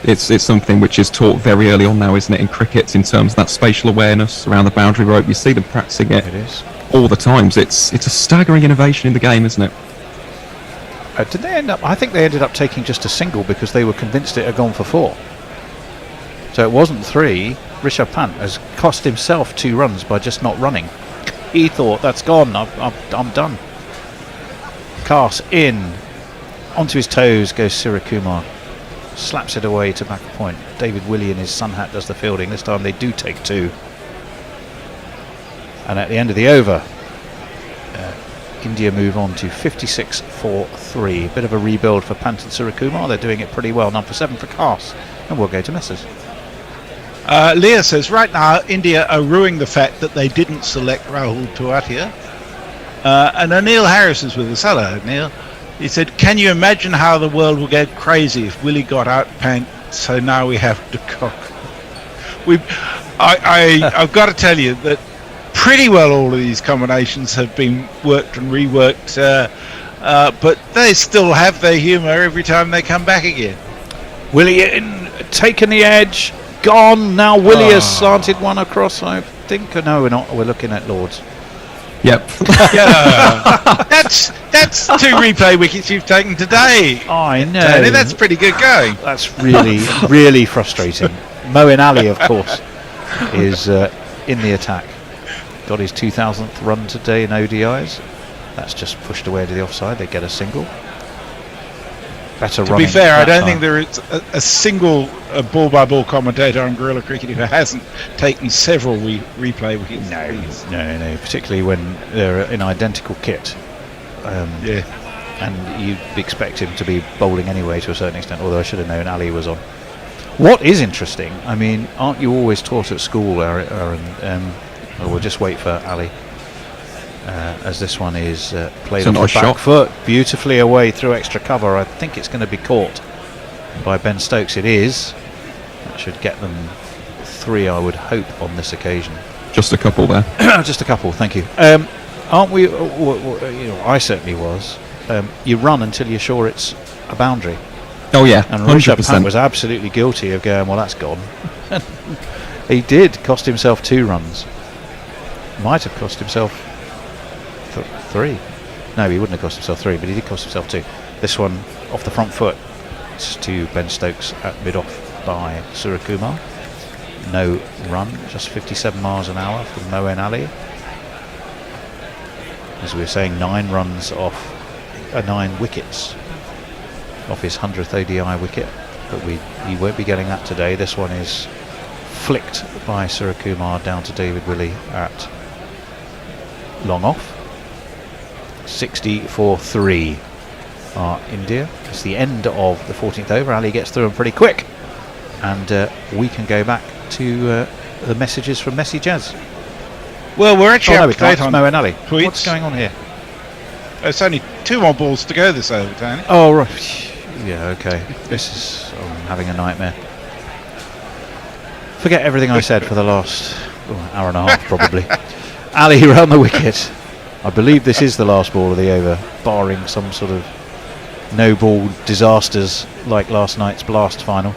It's something which is taught very early on now, isn't it, in cricket, in terms of that spatial awareness around the boundary rope. You see them practicing it,
It is.
all the times. It's a staggering innovation in the game, isn't it?
Did they end up? I think they ended up taking just a single because they were convinced it had gone for 4. So it wasn't 3. Rishabh Pant has cost himself 2 runs by just not running. He thought, that's gone, I'm done. Cast in. Onto his toes goes Surakumar. Slaps it away to back point. David Willey in his sun hat does the fielding. This time they do take 2. And at the end of the over, India move on to 56 for 3. Bit of a rebuild for Pant and Surakumar. They're doing it pretty well. Number 7 for Cast. And we'll go to misses.
Leah says, right now, India are ruining the fact that they didn't select Rahul Tewatia. And Anil Harris is with us. Hello, Anil. He said, can you imagine how the world will go crazy if Willie got out Pant, so now we have to cock. I've got to tell you that pretty well all of these combinations have been worked and reworked, but they still have their humour every time they come back again.
Willie in, taken the edge, gone. Now Willie has slanted one across, I think. No, we're not. We're looking at Lords.
Yep.
Yeah. That's 2 replay wickets you've taken today.
I know.
Tony, that's pretty good going.
That's really, really frustrating. Moeen Ali, of course, is in the attack. Got his 2000th run today in ODIs. That's just pushed away to the offside. They get a single. Better
To
running.
be fair, I
that
don't
time.
think there is a single ball-by-ball commentator on Guerrilla Cricket who hasn't taken several replay wickets.
No. Particularly when they're in identical kit.
Yeah.
And you'd expect him to be bowling anyway to a certain extent, although I should have known Ali was on. What is interesting, I mean, aren't you always taught at school, Aaron? Well, we'll just wait for Ali. As this one is played off the back foot, beautifully away through extra cover. I think it's going to be caught by Ben Stokes. It is. That should get them 3, I would hope, on this occasion.
Just a couple there.
Just a couple, thank you. Aren't we, I certainly was, you run until you're sure it's a boundary.
Oh yeah,
and Rishabh
100%.
Pant was absolutely guilty of going, well, that's gone. He did cost himself 2 runs. Might have cost himself 3. No, he wouldn't have cost himself 3, but he did cost himself 2. This one off the front foot. It's to Ben Stokes at mid-off by Surakumar. No run, just 57 miles an hour from Moeen Ali. As we were saying, 9 runs off, 9 wickets off his 100th ODI wicket, but he won't be getting that today. This one is flicked by Surakumar down to David Willey at long off. 60-3 are India. It's the end of the 14th over. Ali gets through them pretty quick, and we can go back to the messages from Messi Jazz.
Well, we're actually up to date on
Moeen Ali.
tweets.
What's going on here?
It's only 2 more balls to go this over, Tony.
Oh, right. Yeah, okay. This is... I'm having a nightmare. Forget everything I said for the last hour and a half, probably. Ali round the wicket. I believe this is the last ball of the over, barring some sort of no-ball disasters like last night's Blast final.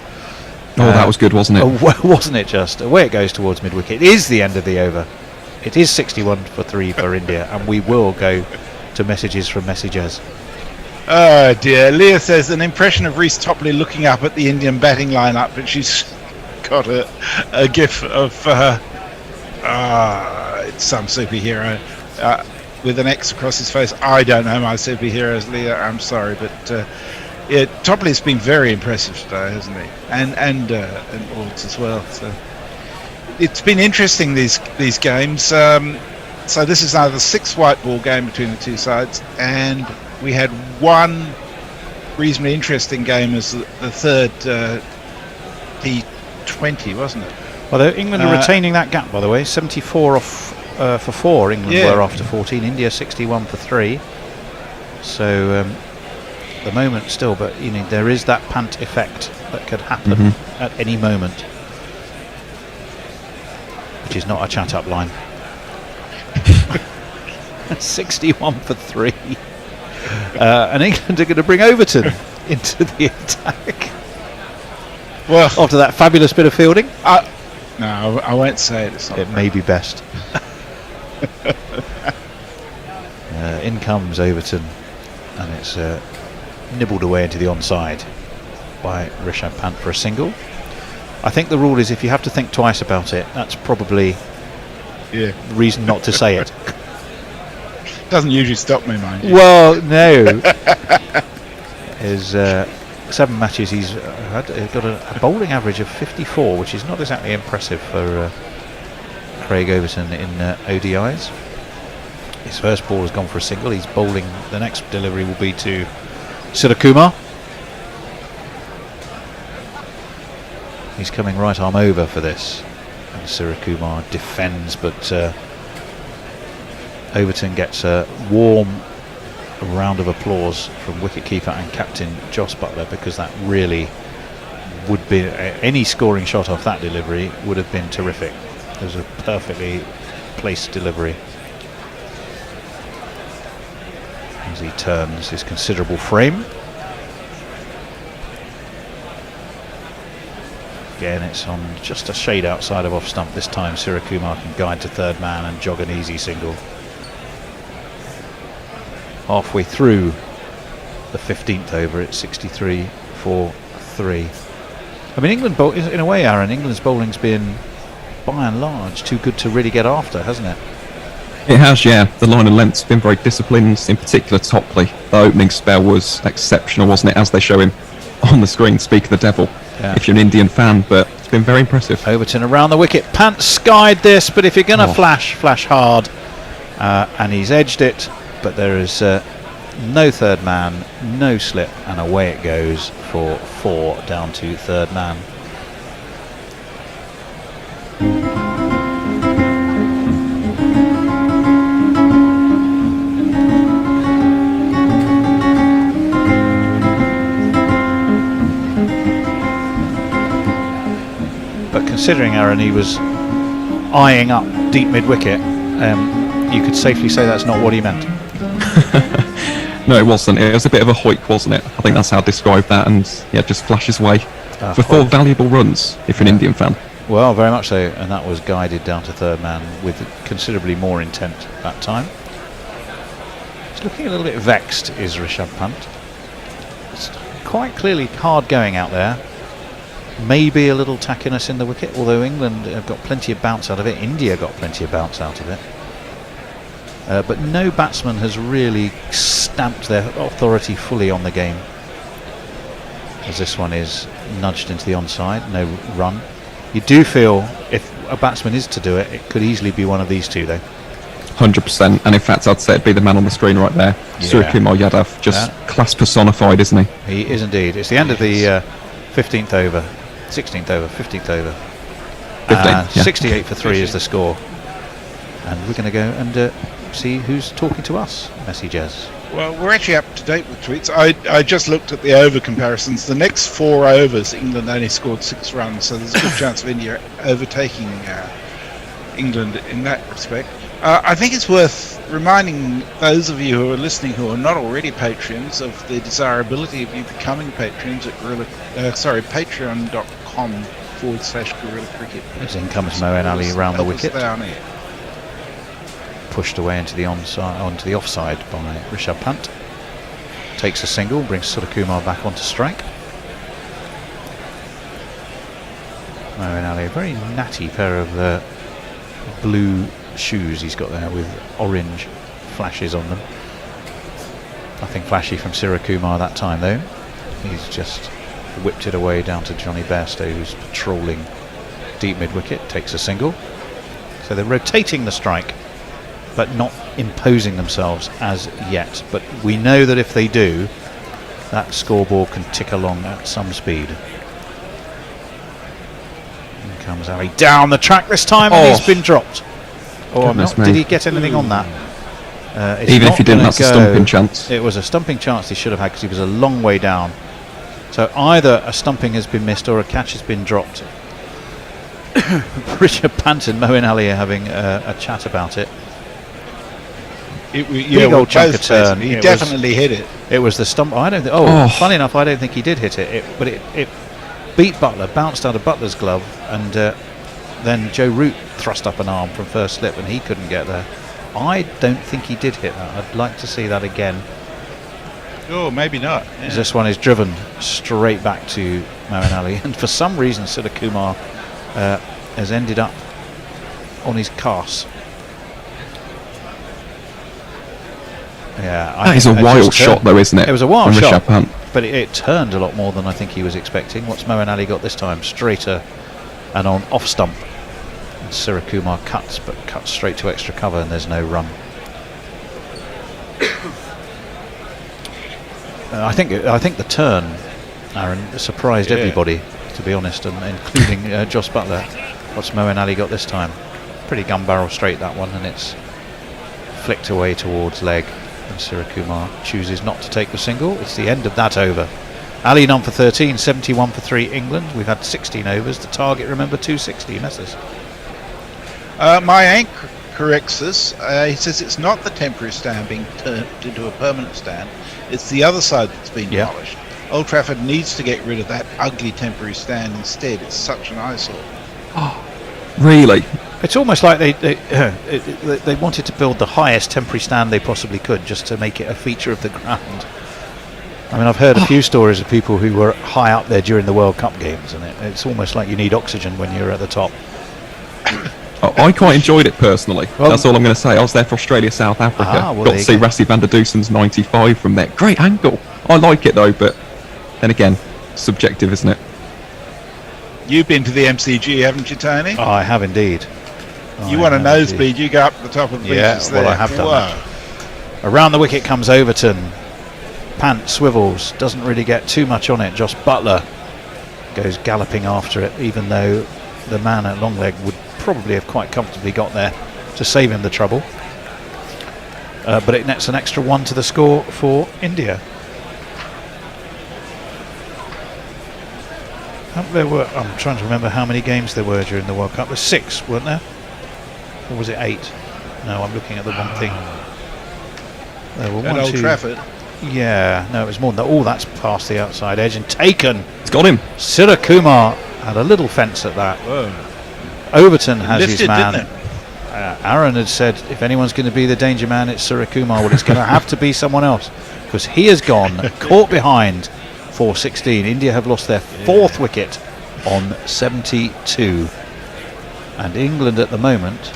Oh, that was good, wasn't it?
Wasn't it just? Away it goes towards mid-wicket. It is the end of the over. It is 61-3 for India, and we will go to messages from messages.
Oh dear. Leah says an impression of Reece Topley looking up at the Indian batting lineup, and she's got a gif of it's some superhero with an X across his face. I don't know my superheroes, Leah. I'm sorry, but yeah, Topley's been very impressive today, hasn't he? And Ords as well. So it's been interesting these games. So this is now the 6th white ball game between the 2 sides, and we had one reasonably interesting game as the 3rd T20, wasn't it?
Well, England are retaining that gap, by the way. 74 off for 4. England were after 14. India 61 for 3. So the moment still, but there is that Pant effect that could happen at any moment, which is not a chat up line. 61 for 3. And England are going to bring Overton into the attack.
Well,
after that fabulous bit of fielding.
No, I won't say it.
It may be best. In comes Overton, and it's nibbled away into the onside by Rishabh Pant for a single. I think the rule is if you have to think twice about it, that's probably reason not to say it.
Doesn't usually stop me, mind you.
Well, no. His 7 matches, he's got a bowling average of 54, which is not exactly impressive for Craig Overton in ODIs. His first ball has gone for a single. He's bowling. The next delivery will be to Surakumar. He's coming right arm over for this, and Surakumar defends, but Overton gets a warm round of applause from wicketkeeper and captain Joss Butler, because that really would be any scoring shot off that delivery would have been terrific. It was a perfectly placed delivery as he turns his considerable frame. Again, it's on just a shade outside of off stump. This time Surakumar can guide to 3rd man and jog an easy single. halfway through the 15th over. It's 63-4-3. I mean, England in a way, Aaron, England's bowling's been by and large too good to really get after, hasn't it?
It has, yeah. The line and length's been very disciplined, in particular Topley. The opening spell was exceptional, wasn't it, as they show him on the screen, speak of the devil, if you're an Indian fan, but it's been very impressive.
Overton around the wicket, Pant skied this, but if you're going to flash hard, and he's edged it, but there is no third man, no slip, and away it goes for 4 down to third man. But considering, Aaron, he was eyeing up deep mid-wicket, you could safely say that's not what he meant.
No, it wasn't. It was a bit of a hoik, wasn't it? I think that's how I describe that, and yeah, just flashes away for 4 valuable runs if you're an Indian fan.
Well, very much so, and that was guided down to third man with considerably more intent that time. He's looking a little bit vexed, is Rishabh Pant. It's quite clearly hard going out there. Maybe a little tackiness in the wicket, although England have got plenty of bounce out of it. India got plenty of bounce out of it. But no batsman has really stamped their authority fully on the game. As this one is nudged into the onside, no run. You do feel if a batsman is to do it, it could easily be one of these two, though.
100%, and in fact I'd say it'd be the man on the screen right there. Suryakumar Yadav, just class personified, isn't he?
He is indeed. It's the end of the 15th over, 16th over, 15th over. 68 for 3 is the score. And we're going to go and see who's talking to us, messages.
Well, we're actually up to date with tweets. I just looked at the over comparisons. The next 4 overs, England only scored 6 runs, so there's a good chance of India overtaking England in that respect. I think it's worth reminding those of you who are listening who are not already patrons of the desirability of you becoming patrons at patreon.com/Guerrilla Cricket.
As in comes Moeen Ali around the wicket. Pushed away into the onto the offside by Rishabh Pant. Takes a single, brings Suryakumar back onto strike. Moeen Ali, a very natty pair of blue shoes he's got there with orange flashes on them. Nothing flashy from Suryakumar that time though. He's just whipped it away down to Johnny Bairstow, who's patrolling deep mid-wicket, takes a single. So they're rotating the strike, but not imposing themselves as yet. But we know that if they do, that scoreboard can tick along at some speed. In comes Ali down the track this time, and he's been dropped. Did he get anything on that?
Even if he didn't, that's a stumping chance.
It was a stumping chance he should have had because he was a long way down. So either a stumping has been missed or a catch has been dropped. Rishabh Pant and Moeen Ali are having a chat about it.
Big old chunk of turn. He definitely hit it.
It was the stump. Funny enough, I don't think he did hit it. But it beat Butler, bounced out of Butler's glove, and then Joe Root thrust up an arm from first slip, and he couldn't get there. I don't think he did hit that. I'd like to see that again.
Oh, maybe not. Yeah.
This one is driven straight back to Moeen Ali, and for some reason Suryakumar has ended up on his cast. Yeah,
that is a wild shot, though, isn't it?
It was a wild shot,
Pant.
but it turned a lot more than I think he was expecting. What's Moeen Ali got this time? Straighter and on off stump. And Suryakumar cuts, but cuts straight to extra cover, and there's no run. I think the turn, Aaron, surprised everybody, to be honest, and including Jos Buttler. What's Moeen Ali got this time? Pretty gun barrel straight, that one, and it's flicked away towards leg. And Suryakumar chooses not to take the single. It's the end of that over. Ali none for 13, 71 for 3 England. We've had 16 overs. The target, remember, 260. Messers.
My anchor corrects us. He says it's not the temporary stand being turned into a permanent stand. It's the other side that's been demolished. Old Trafford needs to get rid of that ugly temporary stand instead. It's such an eyesore.
Oh, really?
It's almost like they wanted to build the highest temporary stand they possibly could just to make it a feature of the ground. I mean, I've heard a few stories of people who were high up there during the World Cup games, and it's almost like you need oxygen when you're at the top.
I quite enjoyed it personally. That's all I'm going to say. I was there for Australia, South Africa.
Well,
Got to see Rassie van der Dusen's 95 from there. Great angle. I like it though, but then again, subjective, isn't it?
You've been to the MCG, haven't you, Tony?
I have indeed.
You want a nosebleed, you go up the top of the bleachers there.
Well, I have done that. Around the wicket comes Overton. Pant swivels, doesn't really get too much on it. Josh Butler goes galloping after it, even though the man at long leg would probably have quite comfortably got there to save him the trouble. But it nets an extra 1 to the score for India. I'm trying to remember how many games there were during the World Cup. There's 6, weren't there? Or was it 8? No, I'm looking at the wrong thing. There were
At Old Trafford.
Yeah, no, it was more than that. Oh, that's past the outside edge and taken.
It's got him.
Sirakumar had a little fence at that.
Whoa.
Overton has
Lifted,
his man.
didn't
Aaron had said if anyone's going to be the danger man, it's Sirakumar. Well, it's going to have to be someone else because he has gone caught behind for 16. India have lost their 4th wicket on 72, and England at the moment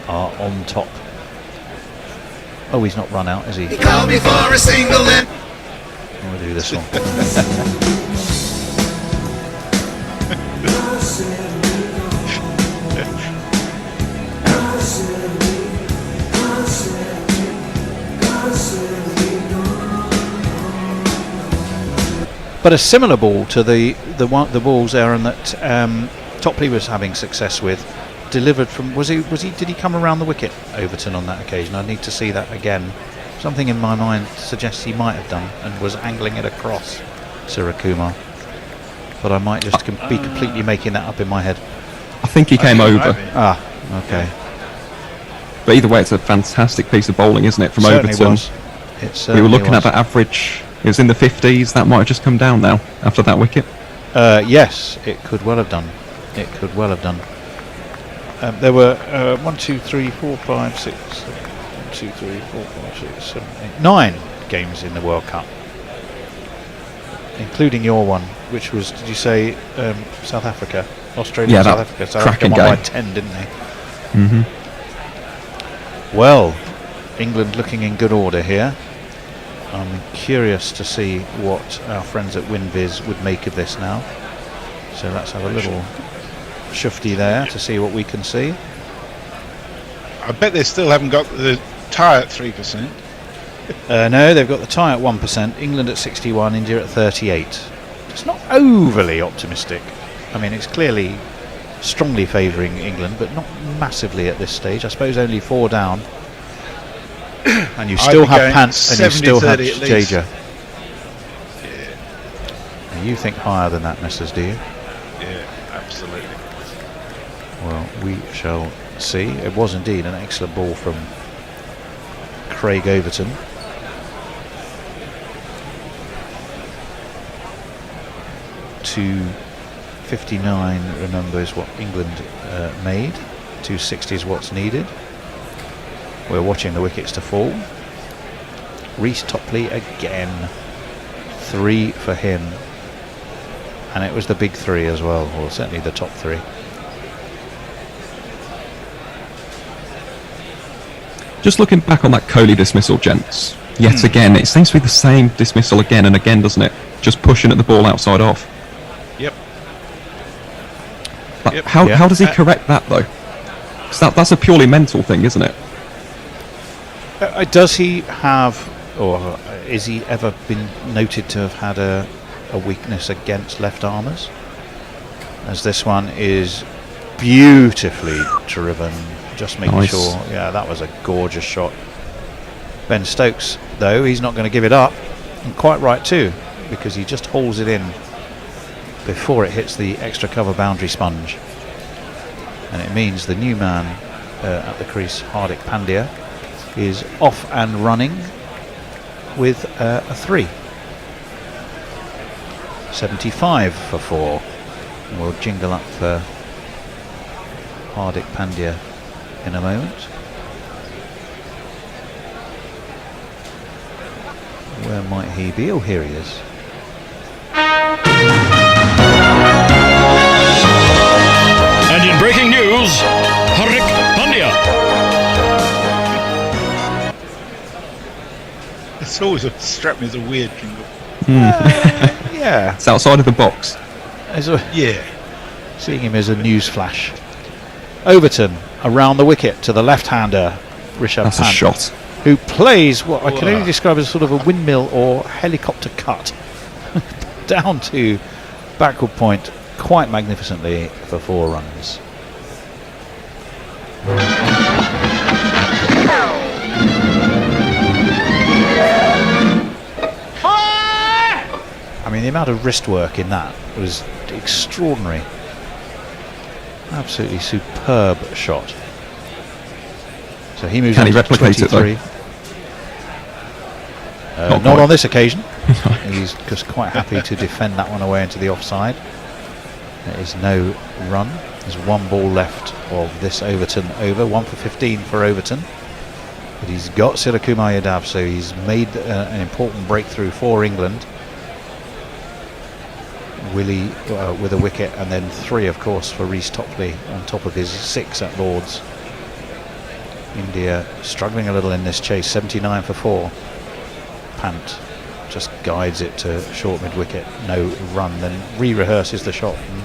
are on top. Oh, he's not run out, is he?
He called me for a single limb.
We'll do this one. But a similar ball to the balls, Aaron, that Topley was having success with, delivered from did he come around the wicket, Overton, on that occasion? I need to see that again. Something in my mind suggests he might have done and was angling it across Sirakumar, but I might just be completely making that up in my head.
I think he came over.
Okay.
But either way, it's a fantastic piece of bowling, isn't it, from
Certainly
Overton?
Was.
We were looking at that average. It was in the 50s. That might have just come down now after that wicket.
Yes, it could well have done. It could well have done. There were 1, 2, 3, 4, 5, 6, 7, 1, 2, 3, 4, 5, 6, 7, 8, 9 games in the World Cup, including your one, which was, did you say, South Africa, Australia,
yeah,
South Africa? South Africa won by 10, didn't they? Well, England looking in good order here. I'm curious to see what our friends at WinViz would make of this now. So let's have a little shufty there to see what we can see.
I bet they still haven't got the tie at 3%.
No, they've got the tie at 1%. England at 61, India at 38. It's not overly optimistic. I mean, it's clearly strongly favouring England, but not massively at this stage. I suppose only 4 down. And you still have Pants and you still have Jaja. Yeah. You think higher than that, Messrs, do you?
Yeah, absolutely.
Well, we shall see. It was indeed an excellent ball from Craig Overton. .259, remember, is what England made. 260 is what's needed. We're watching the wickets to fall. Reece Topley again. 3 for him. And it was the big 3 as well, or certainly the top 3.
Just looking back on that Kohli dismissal, gents. Yet again, it seems to be the same dismissal again and again, doesn't it? Just pushing at the ball outside off.
Yep.
But how does he correct that, though? 'Cause that's a purely mental thing, isn't it?
Does he have, or is he ever been noted to have had a weakness against left armers? As this one is beautifully driven, just making sure. Yeah, that was a gorgeous shot. Ben Stokes, though, he's not going to give it up, and quite right too, because he just holds it in before it hits the extra cover boundary sponge, and it means the new man at the crease, Hardik Pandya, is off and running with a 3. 75 for 4. We'll jingle up Hardik Pandya in a moment. Where might he be? Oh, here he is.
And in breaking news, Hardik Pandya.
It's always struck me as a weird jingle.
Yeah.
It's outside of the box.
Yeah.
Seeing him as a news flash. Overton around the wicket to the left-hander, Rishabh
That's a
Pant,
shot.
who plays what I can only describe as sort of a windmill or helicopter cut down to backward point quite magnificently for 4 runs. I mean, the amount of wrist work in that was extraordinary. Absolutely superb shot. So he moves
Can
on
he
to
replicate it,
23.
Not
Not
quite.
on this occasion. He's just quite happy to defend that one away into the offside. There is no run. There's 1 ball left of this Overton over. 1 for 15 for Overton. But he's got Sirakumar Yadav, so he's made an important breakthrough for England. Willie with a wicket, and then 3 of course for Reece Topley on top of his 6 at Lords. India struggling a little in this chase. 79 for 4. Pant just guides it to short mid wicket, no run, then re-rehearses the shot. And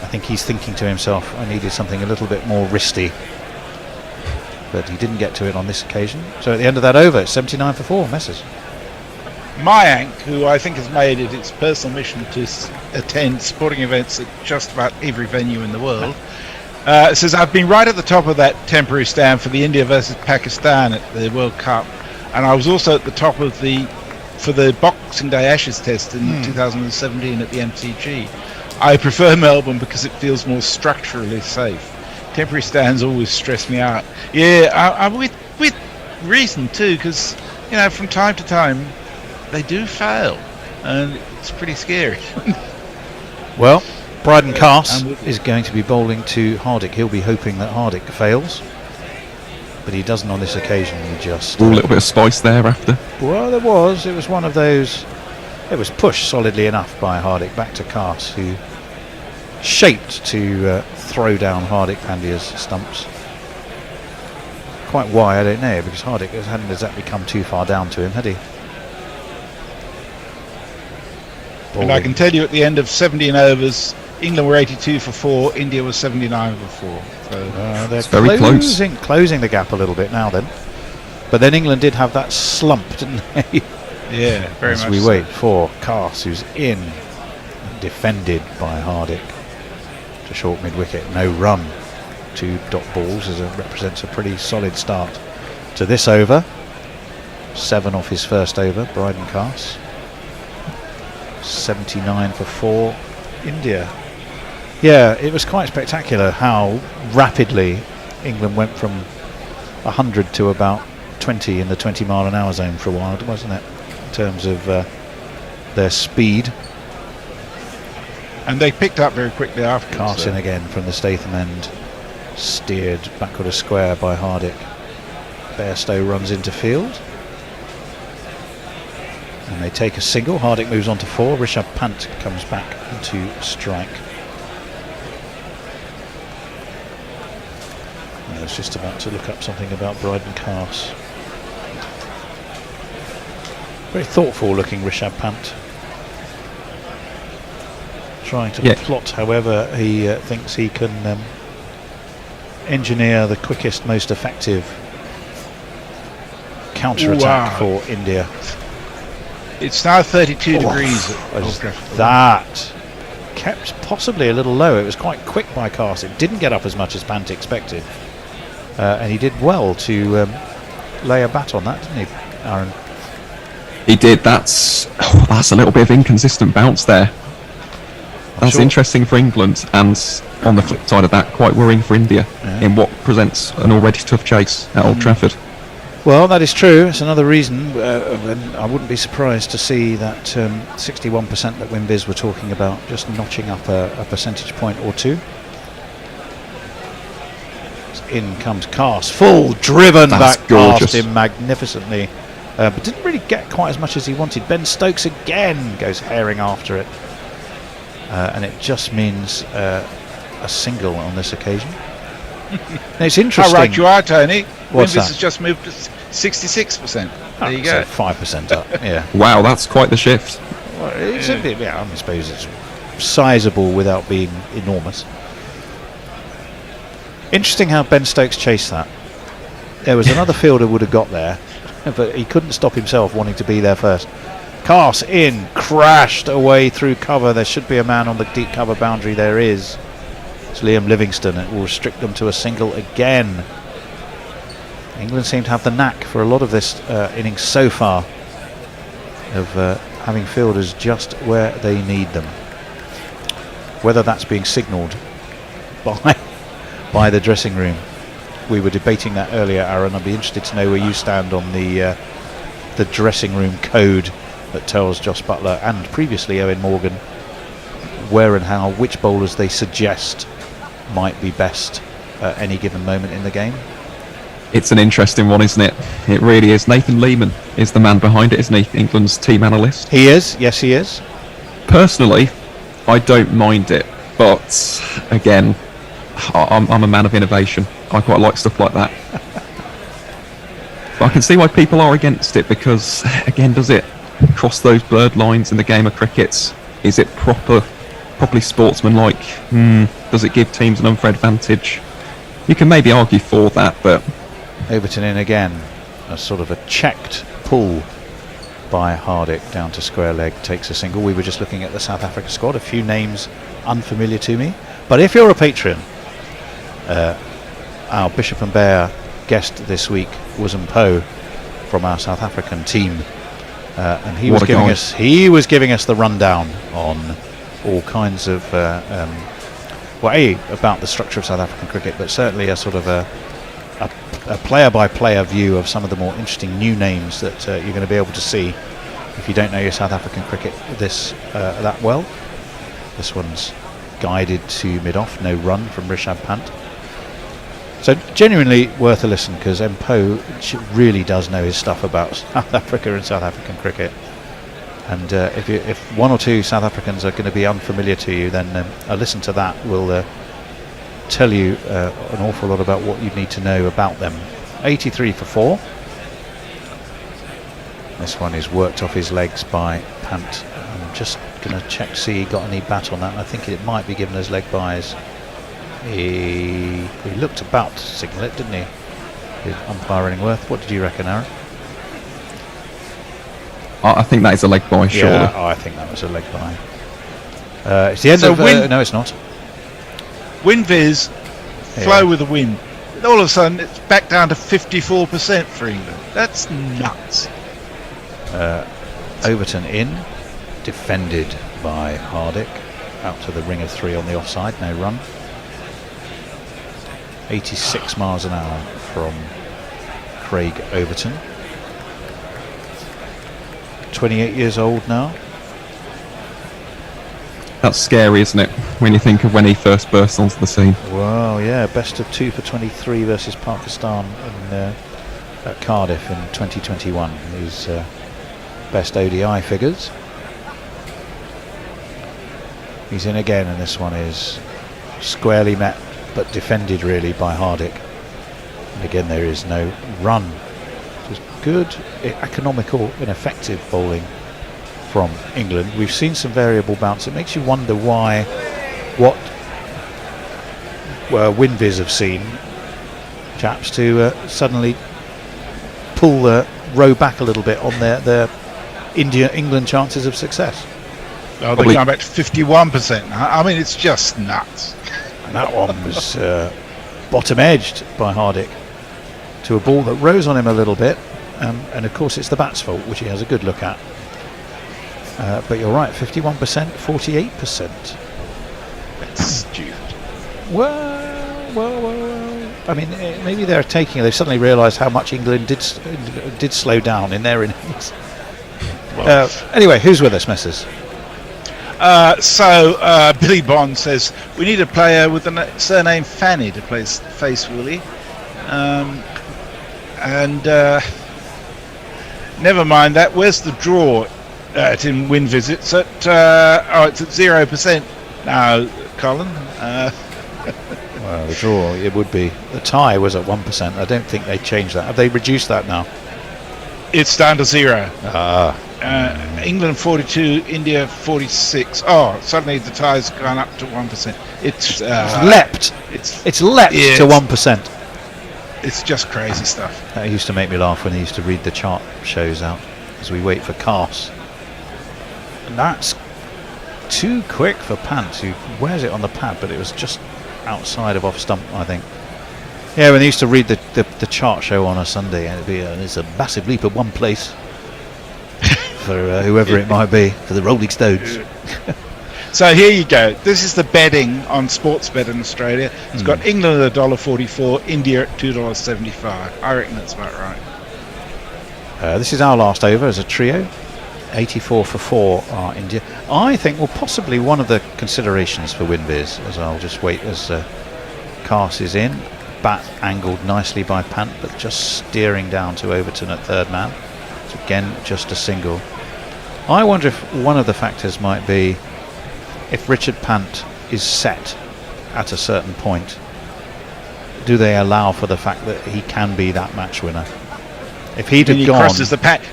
I think he's thinking to himself, I needed something a little bit more wristy, but he didn't get to it on this occasion. So at the end of that over, it's 79 for 4 messes.
Mayank, who I think has made it its personal mission to attend sporting events at just about every venue in the world, says, I've been right at the top of that temporary stand for the India versus Pakistan at the World Cup, and I was also at the top of for the Boxing Day Ashes test in 2017 at the MCG. I prefer Melbourne because it feels more structurally safe. Temporary stands always stress me out. Yeah, I'm with reason too, because from time to time they do fail, and it's pretty scary.
Well, Bryden Cass is going to be bowling to Hardik. He'll be hoping that Hardik fails, but he doesn't on this occasion. He just
a little bit of spice there after.
Well, there was. It was one of those. It was pushed solidly enough by Hardik back to Cass, who shaped to throw down Hardik Pandya's stumps. Quite why, I don't know, because Hardik hadn't exactly come too far down to him, had he?
And I can tell you at the end of 17 overs, England were 82 for 4, India was 79 for 4. So
they're
very
closing the gap a little bit now then. But then England did have that slump, didn't they?
Yeah, very much
As we
so.
wait for Cass, who's in, defended by Hardik to short mid-wicket. No run. 2 dot balls represents a pretty solid start to this over. 7 off his first over, Bryden Cass. 79 for 4, India. Yeah, it was quite spectacular how rapidly England went from 100 to about 20 in the 20-mile-an-hour zone for a while, wasn't it? In terms of their speed.
And they picked up very quickly after.
Carson again from the Statham end, steered backward a square by Hardik. Bairstow runs into field, and they take a single. Hardik moves on to 4. Rishabh Pant comes back into strike. I was just about to look up something about Bryden Cass. Very thoughtful looking Rishabh Pant. Trying to plot however he thinks he can engineer the quickest, most effective counter-attack for India.
It's now 32 degrees.
That kept possibly a little low. It was quite quick by Cass. It didn't get up as much as Pant expected. And he did well to lay a bat on that, didn't he, Aaron?
He did. That's a little bit of inconsistent bounce there. That's interesting for England, and on the flip side of that, quite worrying for India in what presents an already tough chase at Old Trafford.
Well, that is true. It's another reason, and I wouldn't be surprised to see that 61% that WinBiz were talking about just notching up a percentage point or two. in comes Cast, full driven
That's
back
gorgeous.
past him magnificently, but didn't really get quite as much as he wanted. Ben Stokes again goes herring after it, and it just means a single on this occasion. Now, it's interesting.
How right you are, Tony.
What's
Winvis
that?
has just moved to 66%. There you
So
go.
5% up, yeah.
Wow, that's quite the shift.
Well, it's a bit, yeah, I suppose it's sizable without being enormous. Interesting how Ben Stokes chased that. There was another fielder would have got there, but he couldn't stop himself wanting to be there first. Cast in, crashed away through cover. There should be a man on the deep cover boundary. There is. It's Liam Livingston. It will restrict them to a single again. England seem to have the knack for a lot of this innings so far of having fielders just where they need them. Whether that's being signalled by the dressing room. We were debating that earlier, Aaron. I'd be interested to know where you stand on the dressing room code that tells Joss Buttler and previously Owen Morgan where and how, which bowlers they suggest might be best at any given moment in the game.
It's an interesting one, isn't it? It really is. Nathan Lehman is the man behind it, isn't he? England's team analyst.
He is, yes he is.
Personally, I don't mind it, but again, I'm a man of innovation. I quite like stuff like that. But I can see why people are against it, because again, does it cross those blurred lines in the game of cricket? Is it properly sportsmanlike? Does it give teams an unfair advantage? You can maybe argue for that, but
Overton in again, a sort of a checked pull by Hardick down to square leg, takes a single. We were just looking at the South Africa squad, a few names unfamiliar to me, but if you're a patron, our Bishop and Bear guest this week was Mpo from our South African team, and he was giving us the rundown on all kinds of about the structure of South African cricket, but certainly a sort of a player-by-player view of some of the more interesting new names that you're going to be able to see if you don't know your South African cricket that well. This one's guided to mid-off, no run from Rishabh Pant. So genuinely worth a listen, because Mpo really does know his stuff about South Africa and South African cricket. And if one or two South Africans are going to be unfamiliar to you, then a listen to that will tell you an awful lot about what you need to know about them. 83 for 4. This one is worked off his legs by Pant. I'm just going to check, see he got any bat on that. I think it might be given as leg byes. He looked about to signal it, didn't he? His umpire Illingworth. What did you reckon, Aaron?
I think that is a leg bye, surely.
Yeah, I think that was a leg bye. It's the end
So
of... no, it's not.
Winvis flow with the wind. All of a sudden, it's back down to 54% for England. That's nuts.
Overton in, defended by Hardick, out to the ring of 3 on the offside, no run. 86 miles an hour from Craig Overton. 28 years old now.
That's scary, isn't it, when you think of when he first burst onto the scene?
Well, yeah, best of 2 for 23 versus Pakistan at Cardiff in 2021. His best ODI figures. He's in again, and this one is squarely met but defended really by Hardick. And again, there is no run. Just good, economical and effective bowling from England. We've seen some variable bounce. It makes you wonder why what Winvis have seen chaps to suddenly pull the row back a little bit on their England chances of success.
Oh, they're going back to 51%. I mean, it's just nuts.
And that one was bottom edged by Hardick to a ball that rose on him a little bit, and of course it's the bat's fault, which he has a good look at. But you're right, 51%, 48%.
That's stupid.
Well. I mean, maybe they're taking. They've suddenly realised how much England did slow down in their innings. Anyway, who's with us, Messrs?
Billy Bond says we need a player with the surname Fanny to face Willie. And never mind that. Where's the draw in win visits? At it's at 0% now, Colin.
Well, the draw, it would be. The tie was at 1%. I don't think they changed that. Have they reduced that now?
It's down to 0.
Ah.
England 42, India 46. Oh, suddenly the tie's gone up to 1%. It's
leapt. It's leapt to 1%.
It's just crazy stuff.
That used to make me laugh when they used to read the chart shows out as we wait for Cars. And that's too quick for Pants, who wears it on the pad, but it was just outside of off stump, I think. Yeah, when they used to read the chart show on a Sunday, and it'd be it's a massive leap of one place for whoever it might be, for the Rolling Stones.
So here you go. This is the betting on Sportsbet in Australia. It's got England at $1.44, India at $2.75. I reckon that's about right.
This is our last over as a trio. 84 for 4 are India. I think, well, possibly one of the considerations for WinViz, as I'll just wait as Cars is in. Bat angled nicely by Pant, but just steering down to Overton at third man. So again, just a single. I wonder if one of the factors might be if Richard Pant is set at a certain point, do they allow for the fact that he can be that match winner? If he'd have gone,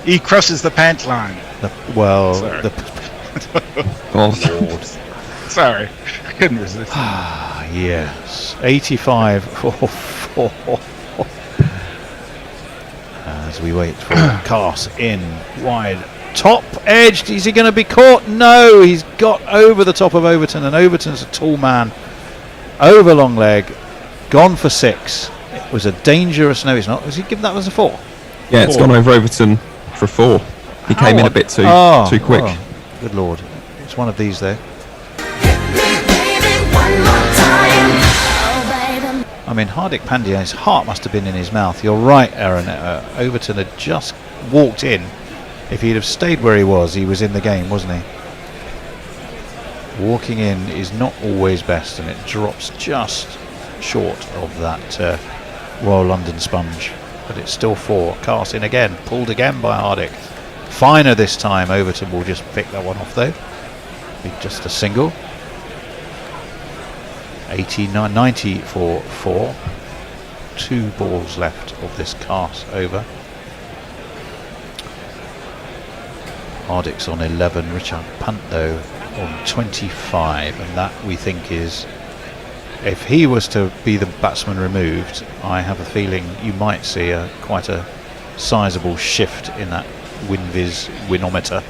he crosses the pant line. Sorry, I couldn't resist.
Yes, 85 for 4. As we wait for Cars in wide. Top edged, is he going to be caught? No, he's got over the top of Overton, and Overton's a tall man. Over long leg, gone for 6. It was a dangerous, no it's not. Was he given that as a 4?
Yeah, it's gone over Overton for 4. He came in a bit too quick.
Oh, good lord. It's one of these there. I mean, Hardik Pandya, his heart must have been in his mouth. You're right, Aaron. Overton had just walked in. If he'd have stayed where he was in the game, wasn't he? Walking in is not always best, and it drops just short of that Royal London sponge. But it's still 4. Cast in again, pulled again by Hardik. Finer this time. Overton will just pick that one off though. Be just a single. 89, 90 for 4. 2 balls left of this cast over. Hardik's on 11, Richard Pant though on 25, and that we think is, if he was to be the batsman removed, I have a feeling you might see quite a sizable shift in that WinViz winometer.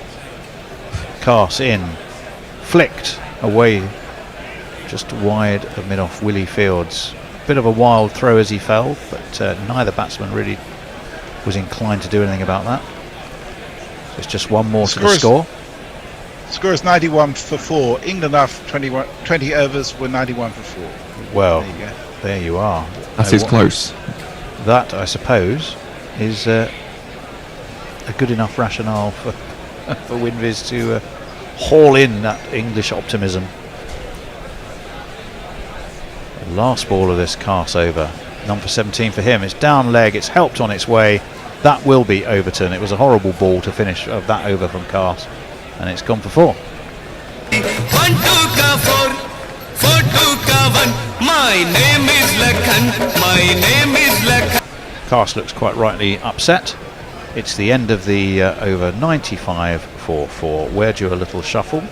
Cast in, flicked away just wide of mid-off Willie Fields. Bit of a wild throw as he fell, but neither batsman really was inclined to do anything about that. So it's just one more to the score.
Score is 91 for 4. England after 20 overs were 91 for 4.
Well, there you are.
That is close.
That, I suppose, is a good enough rationale for WinViz to haul in that English optimism. The last ball of this cast over, number 17 for him. It's down leg, it's helped on its way. That will be Overton. It was a horrible ball to finish of that over from Cast, and it's gone for 4.
1 2 ka 4 4 2 ka 1. My name is Lakhan. My name is Lakhan.
Cast looks quite rightly upset. It's the end of the over, 95 for 4. Where do a little shuffle?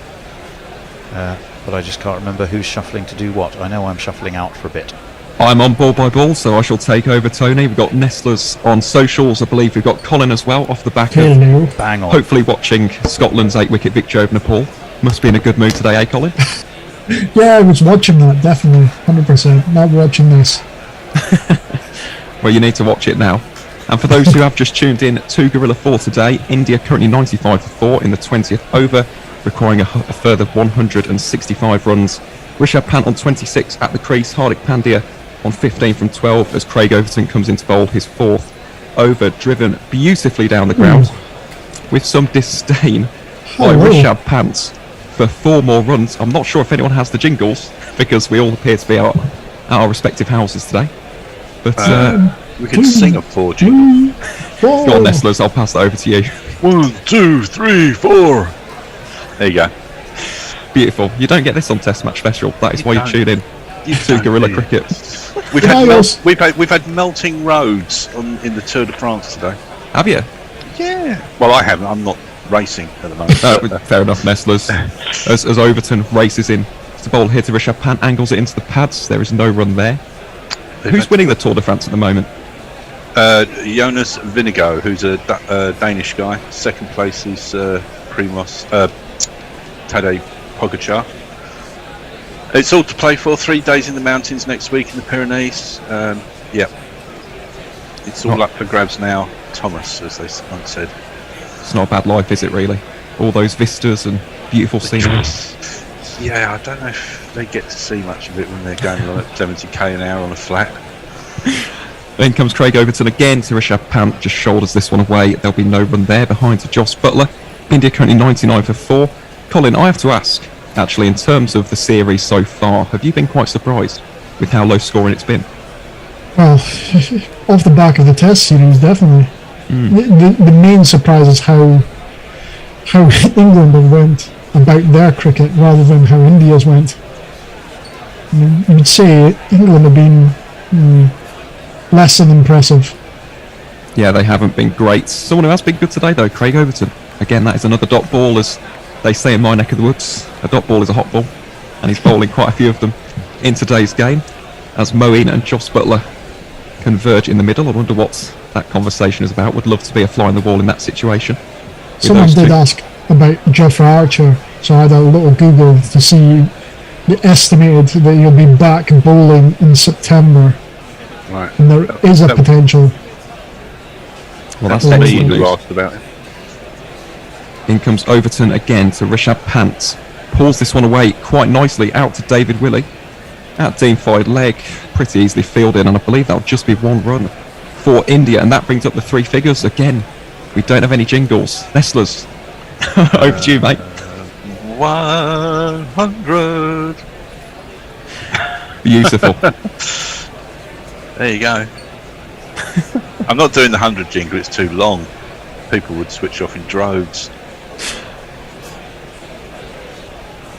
But I just can't remember who's shuffling to do what. I know I'm shuffling out for a bit.
I'm on ball by ball, so I shall take over Tony. We've got Nestlers on socials. I believe we've got Colin as well off the back of
bang on.
Hopefully watching Scotland's 8-wicket victory over Nepal. Must be in a good mood today, eh, Colin?
Yeah, I was watching that, definitely, 100%. Not watching this.
Well, you need to watch it now. And for those who have just tuned in to Gorilla 4 today, India currently 95 for 4 in the 20th over, requiring a further 165 runs. Rishabh Pant on 26 at the crease, Hardik Pandya on 15 from 12 as Craig Overton comes into bowl, his 4th over, driven beautifully down the ground with some disdain by Rishabh Pant for 4 more runs. I'm not sure if anyone has the jingles because we all appear to be at our respective houses today. But
We can sing a 4 jingle.
Go on, Nestlers, I'll pass that over to you.
1, 2, 3, 4. There you go.
Beautiful. You don't get this on Test Match Special. That is why you tune in to Guerrilla Cricket.
We've had melting roads in the Tour de France today.
Have you?
Yeah. Well, I haven't. I'm not racing at the moment.
Fair enough, Nestlers. As Overton races in to bowl here to Rishabh Pant, angles it into the pads. There is no run there. Who's winning the Tour de France at the moment?
Jonas Vingegaard, who's a Danish guy. Second place is Primoz Tadej Pogacar. It's all to play for. 3 days in the mountains next week in the Pyrenees. Yeah, it's all up for grabs now. Thomas, as they once said.
It's not a bad life, is it? Really, all those vistas and beautiful scenery.
Yeah, I don't know if they get to see much of it when they're going along at 70k an hour on a flat.
Then comes Craig Overton again to Rishabh Pant, just shoulders this one away. There'll be no run there behind to Jos Buttler. India currently 99 for 4. Colin, I have to ask, actually, in terms of the series so far, have you been quite surprised with how low scoring it's been?
Well, off the back of the Test series, definitely. The main surprise is how England have went about their cricket rather than how India's went. I mean, you would say England have been less than impressive.
Yeah, they haven't been great. Someone who has been good today, though, Craig Overton. Again, that is another dot ball, as they say in my neck of the woods. A dot ball is a hot ball, and he's bowling quite a few of them in today's game. As Moeen and Jos Buttler converge in the middle, I wonder what that conversation is about. Would love to be a fly on the wall in that situation.
Someone did ask about Geoffrey Archer, so I had a little Google to see the estimated that he'll be back bowling in September.
Right.
And there is a potential.
Well, that's
me
excellent
who
news.
asked about him.
In comes Overton again to Rishabh Pant. Pulls this one away quite nicely out to David Willey. At Dean Fide leg, pretty easily fielded, and I believe that'll just be 1 run for India, and that brings up the 3 figures again. We don't have any jingles. Nestlers, over to you, mate.
100.
Beautiful.
There you go. I'm not doing the 100 jingle, it's too long. People would switch off in droves.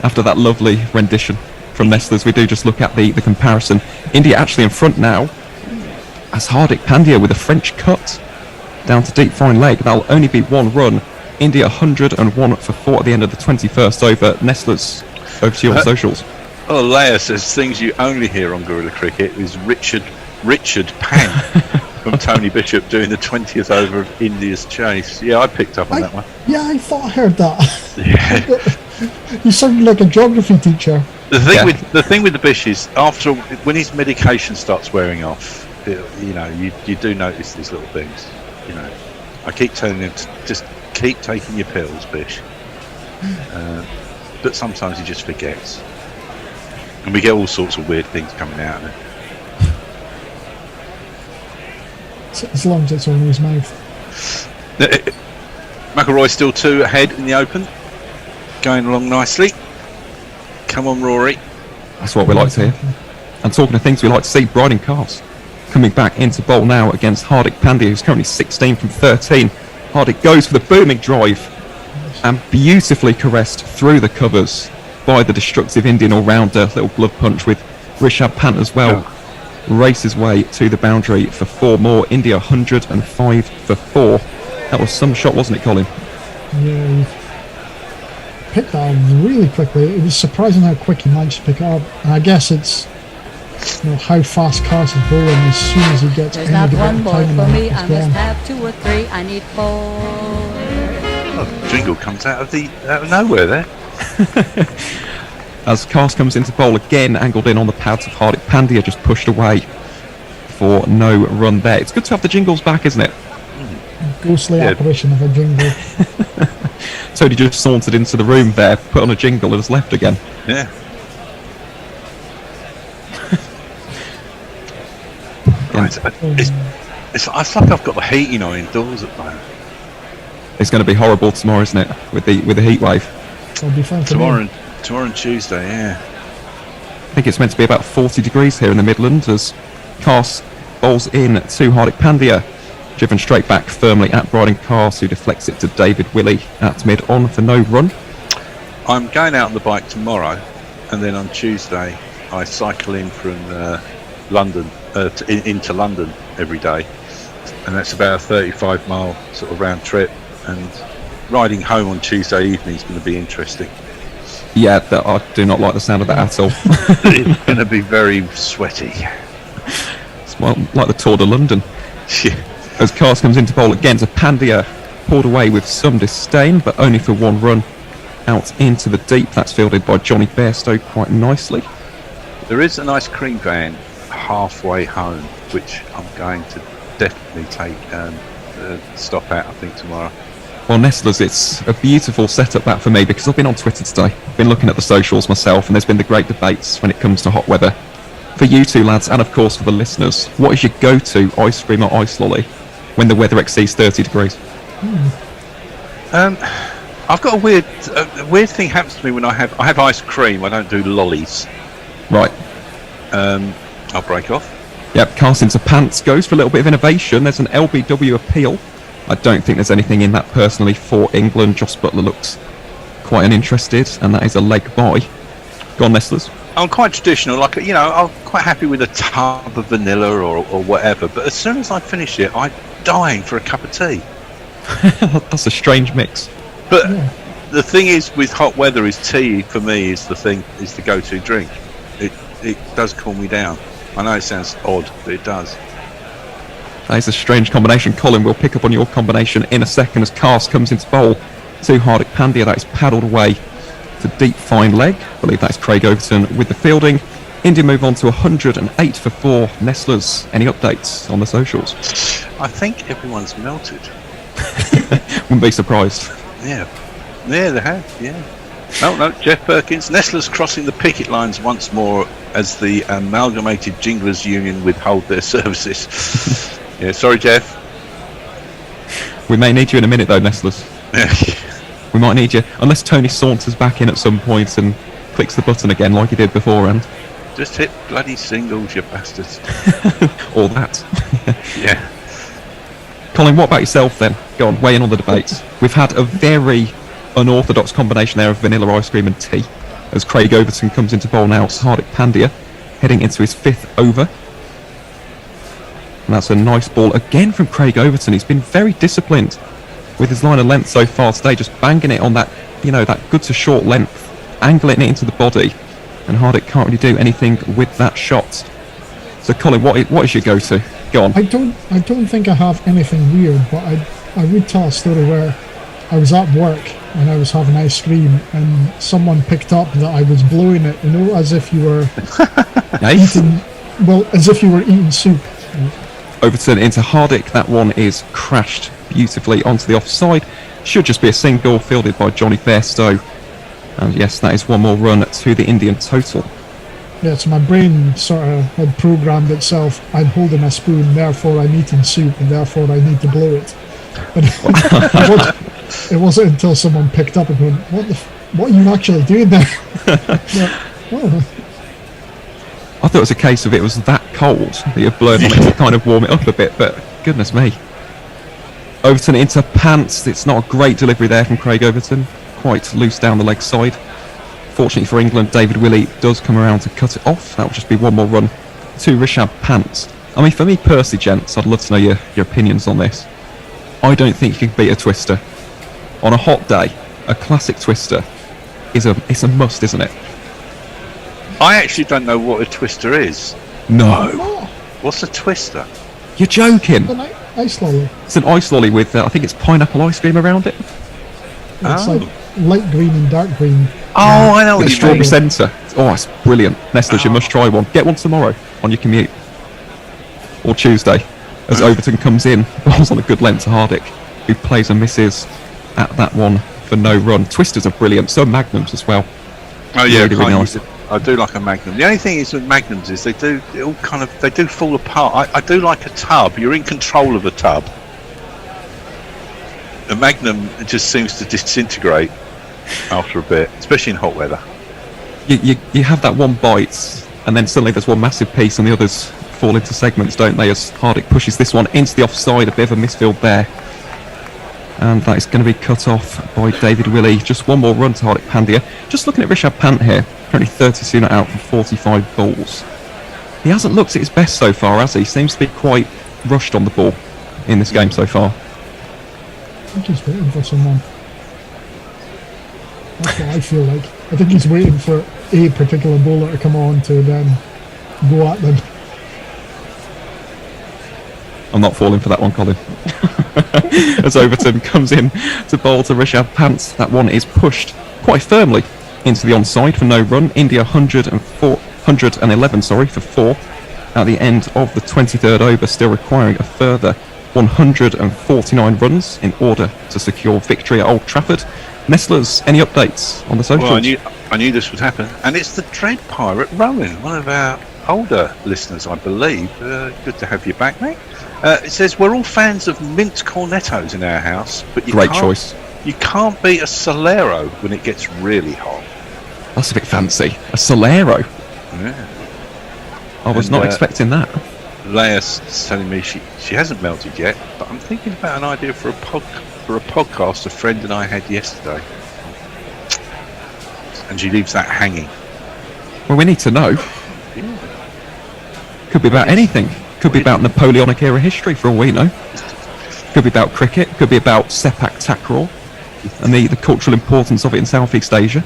After that lovely rendition from Nestlers, we do just look at the comparison. India actually in front now, as Hardik Pandya with a French cut down to deep fine leg. That'll only be 1 run. India 101 for 4 at the end of the 21st over. Nestlers, over to you on socials.
Oh, Leia says things you only hear on Guerrilla Cricket is Richard Pan from Tony Bishop doing the 20th over of India's chase. Yeah, I picked up on that one.
Yeah, I thought I heard that.
Yeah.
You sound like a geography teacher.
The thing with the Bish is when his medication starts wearing off, you do notice these little things. I keep telling him to just keep taking your pills, Bish. But sometimes he just forgets, and we get all sorts of weird things coming out of it.
As long as it's on his mouth.
McIlroy still 2 ahead in the Open, going along nicely. Come on, Rory.
That's what we like to hear. And talking of things we like to see, Bryden Cars coming back into bowl now against Hardik Pandya, who's currently 16 from 13. Hardik goes for the booming drive and beautifully caressed through the covers by the destructive Indian all-rounder. Little glove punch with Rishabh Pant as well. Races way to the boundary for 4 more. India 105 for 4. That was some shot, wasn't it, Colin?
Yeah, he picked that up really quickly. It was surprising how quick he managed to pick it up. And I guess it's how fast Carson's bowling as soon as he gets
There's
any
not
bit of
one ball
time
for me,
it's
I must
gone.
have 2 or 3, I need 4.
Oh, jingle comes out of nowhere there.
As Cars comes into bowl again, angled in on the pads of Hardik Pandya, just pushed away for no run there. It's good to have the jingles back, isn't it?
Ghostly apparition of a jingle.
Tony just sauntered into the room there, put on a jingle and has left again.
Yeah. Right. It's like I've got the heating on indoors at the moment.
It's going to be horrible tomorrow, isn't it? With the heat wave.
It'll be fun for
Tomorrow and Tuesday, yeah.
I think it's meant to be about 40 degrees here in the Midlands as Cars bowls in to Hardik Pandya. Driven straight back firmly at Bryden Cast, who deflects it to David Willey at mid-on for no run.
I'm going out on the bike tomorrow, and then on Tuesday I cycle in from London into London every day, and that's about a 35-mile sort of round trip. And riding home on Tuesday evening is going to be interesting.
Yeah, I do not like the sound of that at all.
It's going to be very sweaty.
It's like the Tour de London.
Yeah.
As Cast comes into bowl again to Pandya, pulled away with some disdain, but only for one run out into the deep. That's fielded by Johnny Bairstow quite nicely.
There is a nice cream van halfway home, which I'm going to definitely take stop at, I think, tomorrow.
Well, Nestlers, it's a beautiful setup that for me, because I've been on Twitter today. I've been looking at the socials myself, and there's been the great debates when it comes to hot weather. For you two lads, and of course for the listeners, what is your go-to ice cream or ice lolly when the weather exceeds 30 degrees?
I've got a weird thing happens to me when I have ice cream. I don't do lollies.
Right.
I'll break off.
Yep, Cast into Pants goes for a little bit of innovation. There's an LBW appeal. I don't think there's anything in that personally for England. Joss Butler looks quite uninterested, and that is a leg by. Go on, Nestlers.
I'm quite traditional, like, I'm quite happy with a tub of vanilla or whatever, but as soon as I finish it, I'm dying for a cup of tea.
That's a strange mix.
But the thing is, with hot weather, is tea for me is the go-to drink. It does cool me down. I know it sounds odd, but it does.
That is a strange combination. Colin, we'll pick up on your combination in a second as Cast comes into bowl to Hardik Pandya. That is paddled away to deep fine leg. I believe that's Craig Overton with the fielding. India move on to 108 for 4. Nestlers, any updates on the socials?
I think everyone's melted.
Wouldn't be surprised.
Yeah, they have, yeah. No, Jeff Perkins. Nestlers crossing the picket lines once more as the Amalgamated Jinglers Union withhold their services. Yeah, sorry, Jeff.
We may need you in a minute, though, Nestlers. We might need you, unless Tony saunters back in at some point and clicks the button again like he did beforehand.
Just hit bloody singles, you bastards.
Or that.
Yeah.
Colin, what about yourself then? Go on, weigh in on the debates. We've had a very unorthodox combination there of vanilla ice cream and tea, as Craig Overton comes into bowl now. Hardik Pandya heading into his 5th over. And that's a nice ball again from Craig Overton. He's been very disciplined with his line of length so far today, just banging it on that, that good to short length, angling it into the body, and Hardik can't really do anything with that shot. So Colin, what is your go-to? Go on.
I don't think I have anything weird, but I would tell a story where I was at work and I was having ice cream and someone picked up that I was blowing it, as if you were as if you were eating soup.
Overton into Hardik. That one is crashed beautifully onto the offside. Should just be a single fielded by Johnny Bairstow. And yes, that is one more run to the Indian total.
Yeah, so my brain sort of had programmed itself. I'm holding a spoon, therefore I'm eating soup, and therefore I need to blow it. But it wasn't until someone picked up and went, what are you actually doing there?
I thought it was a case of it was that cold that you've blown on it to kind of warm it up a bit, but goodness me. Overton into Pants. It's not a great delivery there from Craig Overton. Quite loose down the leg side. Fortunately for England, David Willey does come around to cut it off. That will just be one more run to Rishabh Pants. I mean, for me personally, gents, I'd love to know your opinions on this. I don't think you can beat a twister. On a hot day, a classic twister is a must, isn't it?
I actually don't know what a twister is.
No.
What's a twister?
You're joking.
An ice lolly.
It's an ice lolly with, I think it's pineapple ice cream around it.
It's like light green and dark green.
Oh, I know
with
what
the
you
strawberry centre. Oh, it's brilliant. Nestlers, you must try one. Get one tomorrow on your commute. Or Tuesday, as Overton comes in. Ball's on a good length to Hardik, who plays and misses at that one for no run. Twisters are brilliant. So are Magnums as well.
Oh yeah,
really nice.
I do like a Magnum. The only thing is with Magnums is they do fall apart. I do like a tub. You're in control of a tub. A Magnum just seems to disintegrate after a bit, especially in hot weather.
You have that one bite, and then suddenly there's one massive piece and the others fall into segments, don't they, as Hardick pushes this one into the offside. A bit of a misfield there. And that is going to be cut off by David Willey. Just one more run to Hardick Pandya. Just looking at Rishabh Pant here, currently 30 not out from 45 balls. He hasn't looked at his best so far, has he? Seems to be quite rushed on the ball in this game so far.
I think he's waiting for someone. That's what I feel like. I think he's waiting for a particular bowler to come on to then go at them.
I'm not falling for that one, Colin. As Overton comes in to bowl to Rishabh Pant, that one is pushed quite firmly into the onside for no run. India 111 for 4 at the end of the 23rd over, still requiring a further 149 runs in order to secure victory at Old Trafford. Nestlers, any updates on the socials?
Well, I knew this would happen, and it's the Dread Pirate Rowan, one of our older listeners, I believe. Good to have you back, mate. It says, we're all fans of mint cornettos in our house, but
Great choice.
You can't beat a Solero when it gets really hot.
That's a bit fancy. A Solero?
Yeah.
I was not expecting that.
Leia's telling me she hasn't melted yet, but I'm thinking about an idea for a podcast a friend and I had yesterday. And she leaves that hanging.
Well, we need to know.
Yeah.
Could be about anything. Could be about Napoleonic era history for all we know. Could be about cricket. Could be about Sepak Takraw and the cultural importance of it in Southeast Asia.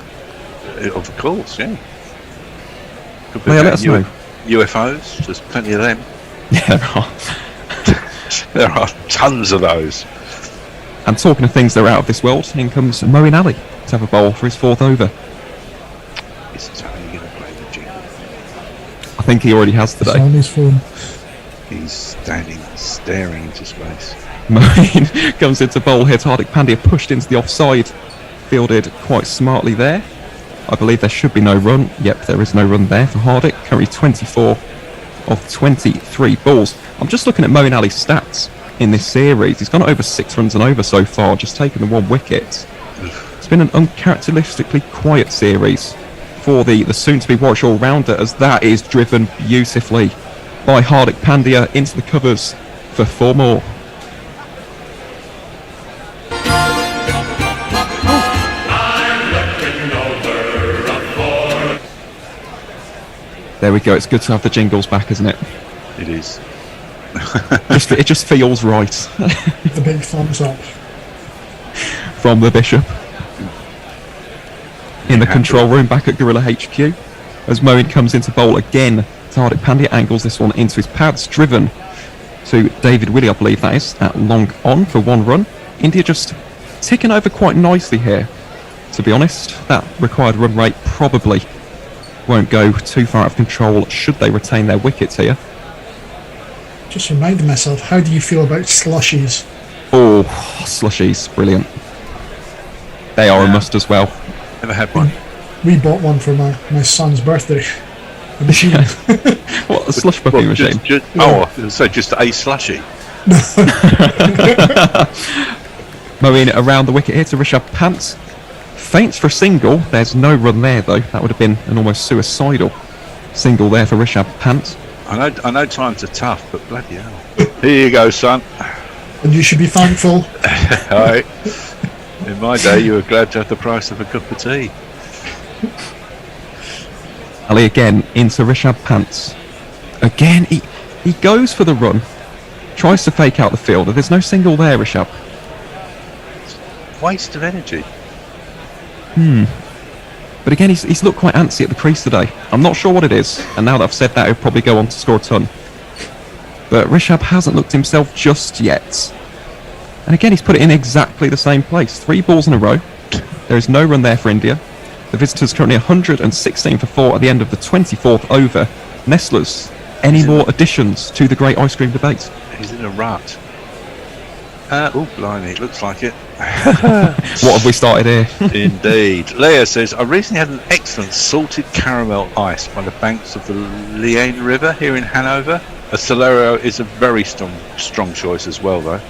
Of course, yeah. Could be
Leia,
about
let us know.
UFOs, there's plenty of them.
Yeah, there are.
There are tons of those.
And talking of things that are out of this world, in comes Moeen Ali to have a bowl for his 4th over.
Is Tony going to play the jingle?
I think he already has today.
It's on his phone.
He's standing, staring into space.
Moeen comes into bowl here. Hardick Pandya pushed into the offside, fielded quite smartly there. I believe there should be no run. Yep, there is no run there for Hardick. Currently 24 of 23 balls. I'm just looking at Moeen Ali's stats in this series. He's gone over 6 runs and over so far, just taken the 1 wicket. It's been an uncharacteristically quiet series for the soon-to-be Warwickshire all-rounder, as that is driven beautifully by Hardick Pandya into the covers for 4 more. There we go. It's good to have the jingles back, isn't it?
It is.
It just feels right.
The big thumbs up.
From the Bishop. In the control room back at Gorilla HQ. As Moeen comes into bowl again, Hardick Pandya angles this one into his pads, driven to David Willey, I believe that is, at long on for 1 run. India just ticking over quite nicely here, to be honest. That required run rate probably won't go too far out of control should they retain their wickets here.
Just reminding myself, how do you feel about slushies?
Oh, slushies, brilliant. They are a must as well.
Never had one.
We bought one for my son's birthday. A machine.
What, a slush puppy machine?
Oh, so just a slushy.
Moeen around the wicket here to Rishabh Pant. Feints for a single. There's no run there though. That would have been an almost suicidal single there for Rishabh Pant.
I know times are tough, but bloody hell. Here you go, son.
And you should be thankful.
Alright. In my day, you were glad to have the price of a cup of tea.
Ali again into Rishabh Pant. Again, he goes for the run. Tries to fake out the fielder. There's no single there, Rishabh.
Waste of energy.
But again, he's looked quite antsy at the crease today. I'm not sure what it is, and now that I've said that, he'll probably go on to score a ton. But Rishabh hasn't looked himself just yet. And again, he's put it in exactly the same place. 3 balls in a row. There is no run there for India. The visitors currently 116 for 4 at the end of the 24th over. Nestlers, any more additions to the great ice cream debate?
He's in a rut. Oh, blimey, it looks like it.
What have we started here?
Indeed. Leia says, I recently had an excellent salted caramel ice by the banks of the Liane River here in Hanover. A Solero is a very strong choice as well, though.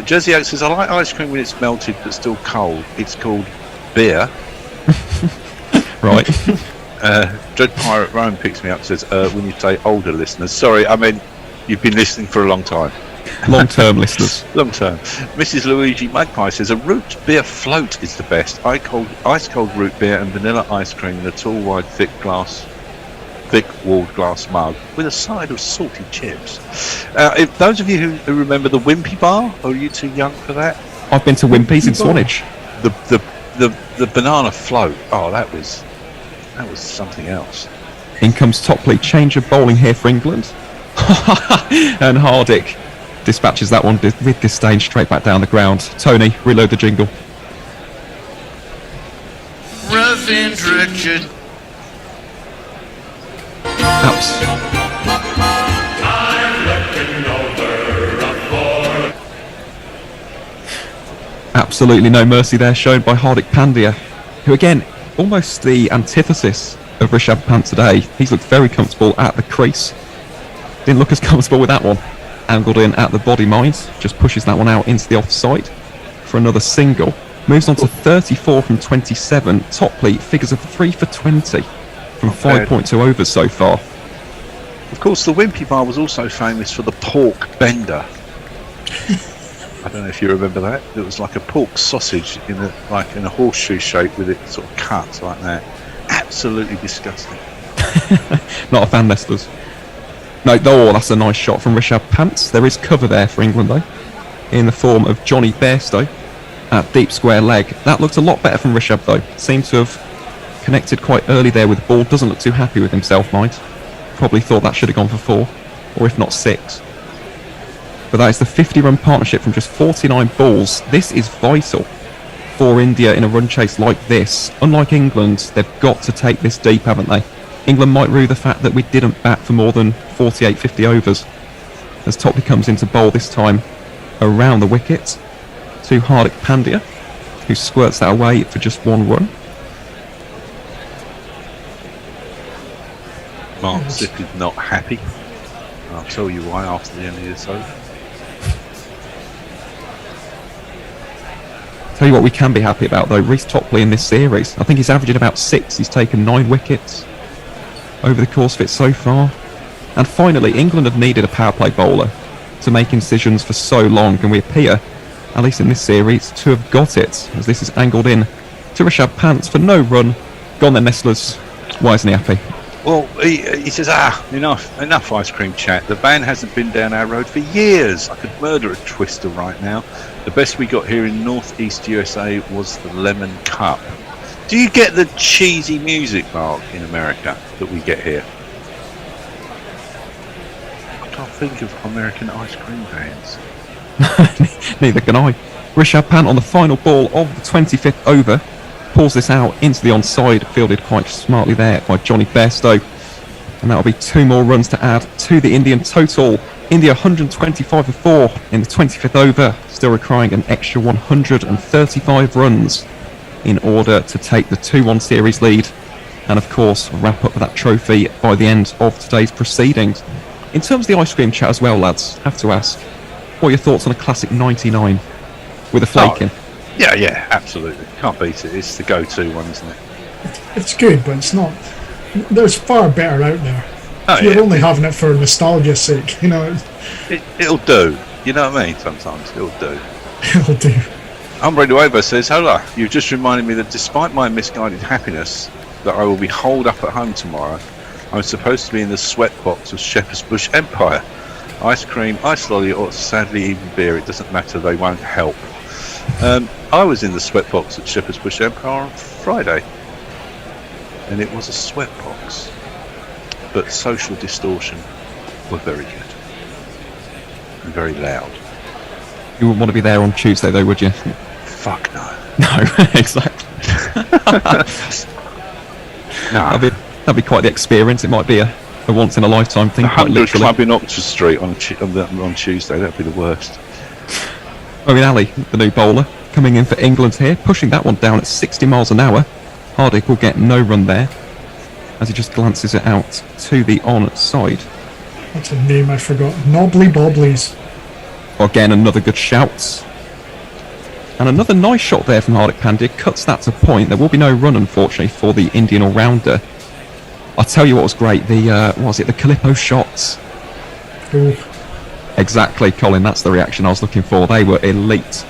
Jersey Oak says, I like ice cream when it's melted but still cold. It's called beer.
Right.
Dread Pirate Rome picks me up and says, when you say older listeners, sorry, I mean, you've been listening for a long time.
Long-term listeners.
Long term. Mrs. Luigi Magpie says, a root beer float is the best. Ice cold root beer and vanilla ice cream in a tall, wide, thick walled glass mug with a side of salty chips. If those of you who remember the Wimpy Bar, or are you too young for that?
I've been to Wimpy's in Swanage.
The banana float. Oh, that was something else.
In comes Topley, change of bowling here for England. And Hardick dispatches that one with disdain straight back down the ground. Tony, reload the jingle.
Rough-end Richard.
Absolutely no mercy there shown by Hardik Pandya, who again, almost the antithesis of Rishabh Pant today. He's looked very comfortable at the crease. Didn't look as comfortable with that one. Angled in at the body mind, just pushes that one out into the offside for another single. Moves on to 34 from 27. Topley figures of 3 for 20 from 5.2 overs so far.
Of course, the Wimpy Bar was also famous for the pork bender. I don't know if you remember that. It was like a pork sausage in a horseshoe shape with it sort of cut like that. Absolutely disgusting.
Not a fan, Leicesters. No, that's a nice shot from Rishabh Pant. There is cover there for England though, in the form of Johnny Bairstow at deep square leg. That looked a lot better from Rishabh though. Seemed to have connected quite early there with the ball. Doesn't look too happy with himself, mind. Probably thought that should have gone for 4, or if not 6. But that is the 50-run partnership from just 49 balls. This is vital for India in a run chase like this. Unlike England, they've got to take this deep, haven't they? England might rue the fact that we didn't bat for more than 48, 50 overs. As Topley comes into bowl this time around the wicket to Hardik Pandya, who squirts that away for just 1 run.
Mark Zip is not happy. I'll tell you why after the end of this over.
Tell you what we can be happy about though, Reece Topley in this series. I think he's averaging about 6. He's taken 9 wickets over the course of it so far. And finally, England have needed a power play bowler to make incisions for so long, and we appear, at least in this series, to have got it, as this is angled in to Rishabh Pant for no run. Gone then, Nestlers. Why isn't he happy?
Well, he says, enough ice cream chat. The van hasn't been down our road for years. I could murder a twister right now. The best we got here in northeast USA was the Lemon Cup. Do you get the cheesy music, Mark, in America that we get here? I can't think of American ice cream vans.
Neither can I. Rishabh Pant on the final ball of the 25th over. Pulls this out into the onside, fielded quite smartly there by Johnny Bairstow. And that'll be 2 more runs to add to the Indian total. India 125 for 4 in the 25th over, still requiring an extra 135 runs in order to take the 2-1 series lead. And of course, wrap up that trophy by the end of today's proceedings. In terms of the ice cream chat as well, lads, have to ask, what are your thoughts on a classic 99 with a flake in?
Yeah, absolutely. Can't beat it. It's the go-to one, isn't it?
It's good, but it's not. There's far better out there. You're only having it for nostalgia's sake, you know.
It'll do. You know what I mean? Sometimes it'll do.
It'll do.
Umbre Nuevo says, "Hola, you've just reminded me that despite my misguided happiness that I will be holed up at home tomorrow, I'm supposed to be in the sweatbox of Shepherd's Bush Empire. Ice cream, ice lolly, or sadly even beer, it doesn't matter, they won't help." I was in the sweatbox at Shepherd's Bush Empire on Friday, and it was a sweatbox, but Social Distortion were very good and very loud.
You wouldn't want to be there on Tuesday though, would you?
Fuck no.
No, exactly.
No.
That'd be quite the experience. It might be a once in a lifetime thing.
The 100 Club in Oxford Street on Tuesday, that'd be the worst.
Owen Ali, the new bowler, coming in for England here, pushing that one down at 60 miles an hour. Hardik will get no run there, as he just glances it out to the onside.
That's a name I forgot. Knobbly Bobblies.
Again, another good shout. And another nice shot there from Hardik Pandya, cuts that to point. There will be no run, unfortunately, for the Indian all-rounder. I'll tell you what was great. The what was it? The Calippo shots.
Ooh.
Exactly, Colin. That's the reaction I was looking for. They were elite.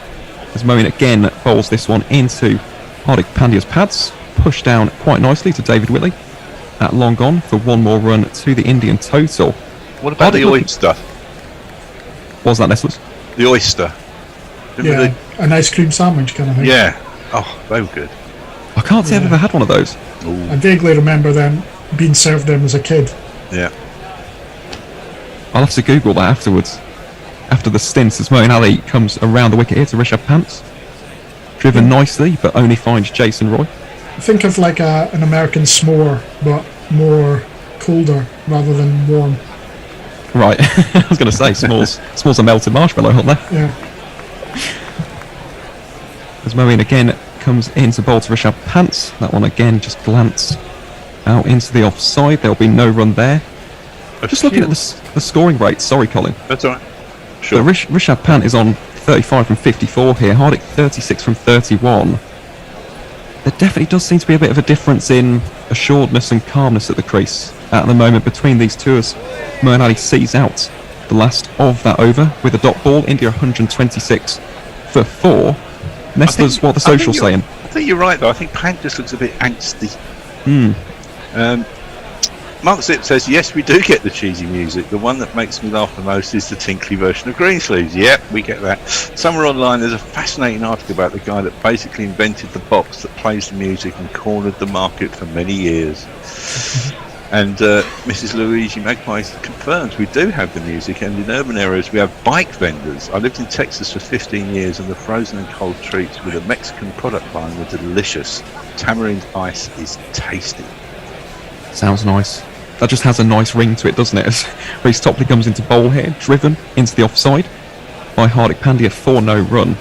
As Moeen again bowls this one into Hardik Pandya's pads, pushed down quite nicely to David Willey at long on for one more run to the Indian total.
What about the oyster?
What was that, Nestlers?
The oyster.
Yeah, an ice cream sandwich kind of thing.
Yeah. Oh, they were good.
I can't say I've ever had one of those.
I vaguely remember them being served them as a kid.
Yeah.
I'll have to Google that afterwards. After the stints, as Moeen Ali comes around the wicket here to Rishabh Pant. Driven nicely, but only finds Jason Roy.
Think of like an American s'more, but more colder rather than warm.
Right, I was going to say, s'mores a melted marshmallow, aren't they?
Yeah.
As Moeen again comes into bowl to Rishabh Pant. That one again just glanced out into the offside. There'll be no run there. Just looking at the scoring rate. Sorry, Colin.
That's all right. Sure.
So Rishabh Pant is on 35 from 54 here. Hardik 36 from 31. There definitely does seem to be a bit of a difference in assuredness and calmness at the crease at the moment between these two as Moeen Ali sees out the last of that over with a dot ball. India 126 for 4. Nestlers, what the social saying?
I think you're right, though. I think Pant just looks a bit angsty. Mark Zip says, yes, we do get the cheesy music. The one that makes me laugh the most is the tinkly version of Greensleeves. Yep, we get that. Somewhere online, there's a fascinating article about the guy that basically invented the box that plays the music and cornered the market for many years. And Mrs. Luigi Magpie confirms we do have the music, and in urban areas we have bike vendors. I lived in Texas for 15 years, and the frozen and cold treats with a Mexican product line were delicious. Tamarind ice is tasty.
Sounds nice. That just has a nice ring to it, doesn't it? As Reece Topley comes into bowl here, driven into the offside by Hardik Pandya for no run.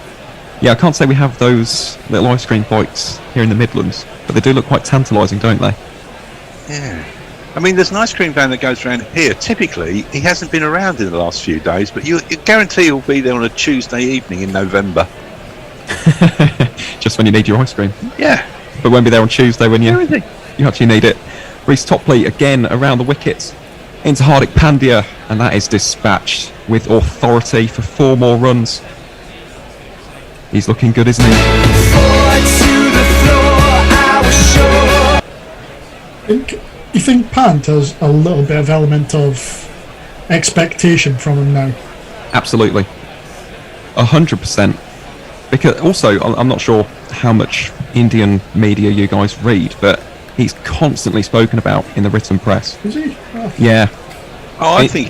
Yeah, I can't say we have those little ice cream bikes here in the Midlands, but they do look quite tantalising, don't they?
Yeah. I mean, there's an ice cream van that goes around here. Typically, he hasn't been around in the last few days, but you guarantee he'll be there on a Tuesday evening in November.
Just when you need your ice cream.
Yeah.
But won't be there on Tuesday when you actually need it. Reece Topley again around the wicket into Hardik Pandya, and that is dispatched with authority for 4 more runs. He's looking good, isn't he?
You think Pant has a little bit of element of expectation from him now?
Absolutely. 100%. Because also, I'm not sure how much Indian media you guys read, but he's constantly spoken about in the written press.
Is he? Oh.
Yeah.
Oh, I think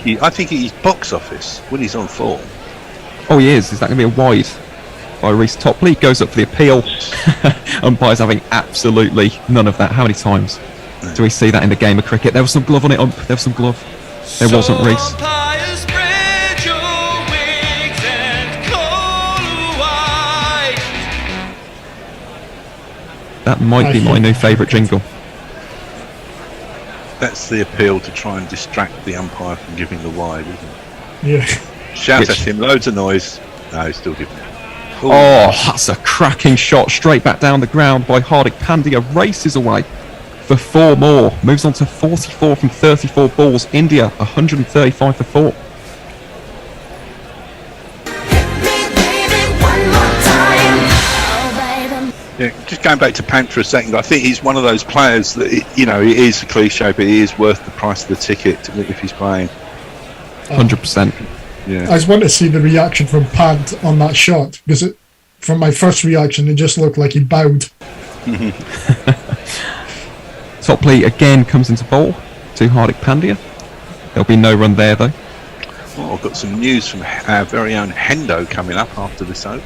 he's box office when he's on form.
Oh, he is. Is that going to be a wide by Reece Topley? Goes up for the appeal. Umpires having absolutely none of that. How many times do we see that in the game of cricket? There was some glove on it, ump. There was some glove. There wasn't Reece. That might be my new favourite jingle.
That's the appeal to try and distract the umpire from giving the wide, isn't it?
Yeah.
Shout at him, loads of noise. No, he's still giving it. Ooh.
Oh, that's a cracking shot straight back down the ground by Hardik Pandya. Races away for 4 more. Moves on to 44 from 34 balls. India 135 for 4.
Yeah, just going back to Pant for a second, I think he's one of those players that, it is a cliche, but he is worth the price of the ticket if he's playing.
100%.
Yeah.
I just want to see the reaction from Pant on that shot, because from my first reaction, it just looked like he bowed.
Topley again comes into bowl to Hardik Pandya. There'll be no run there, though.
Well, I've got some news from our very own Hendo coming up after this over.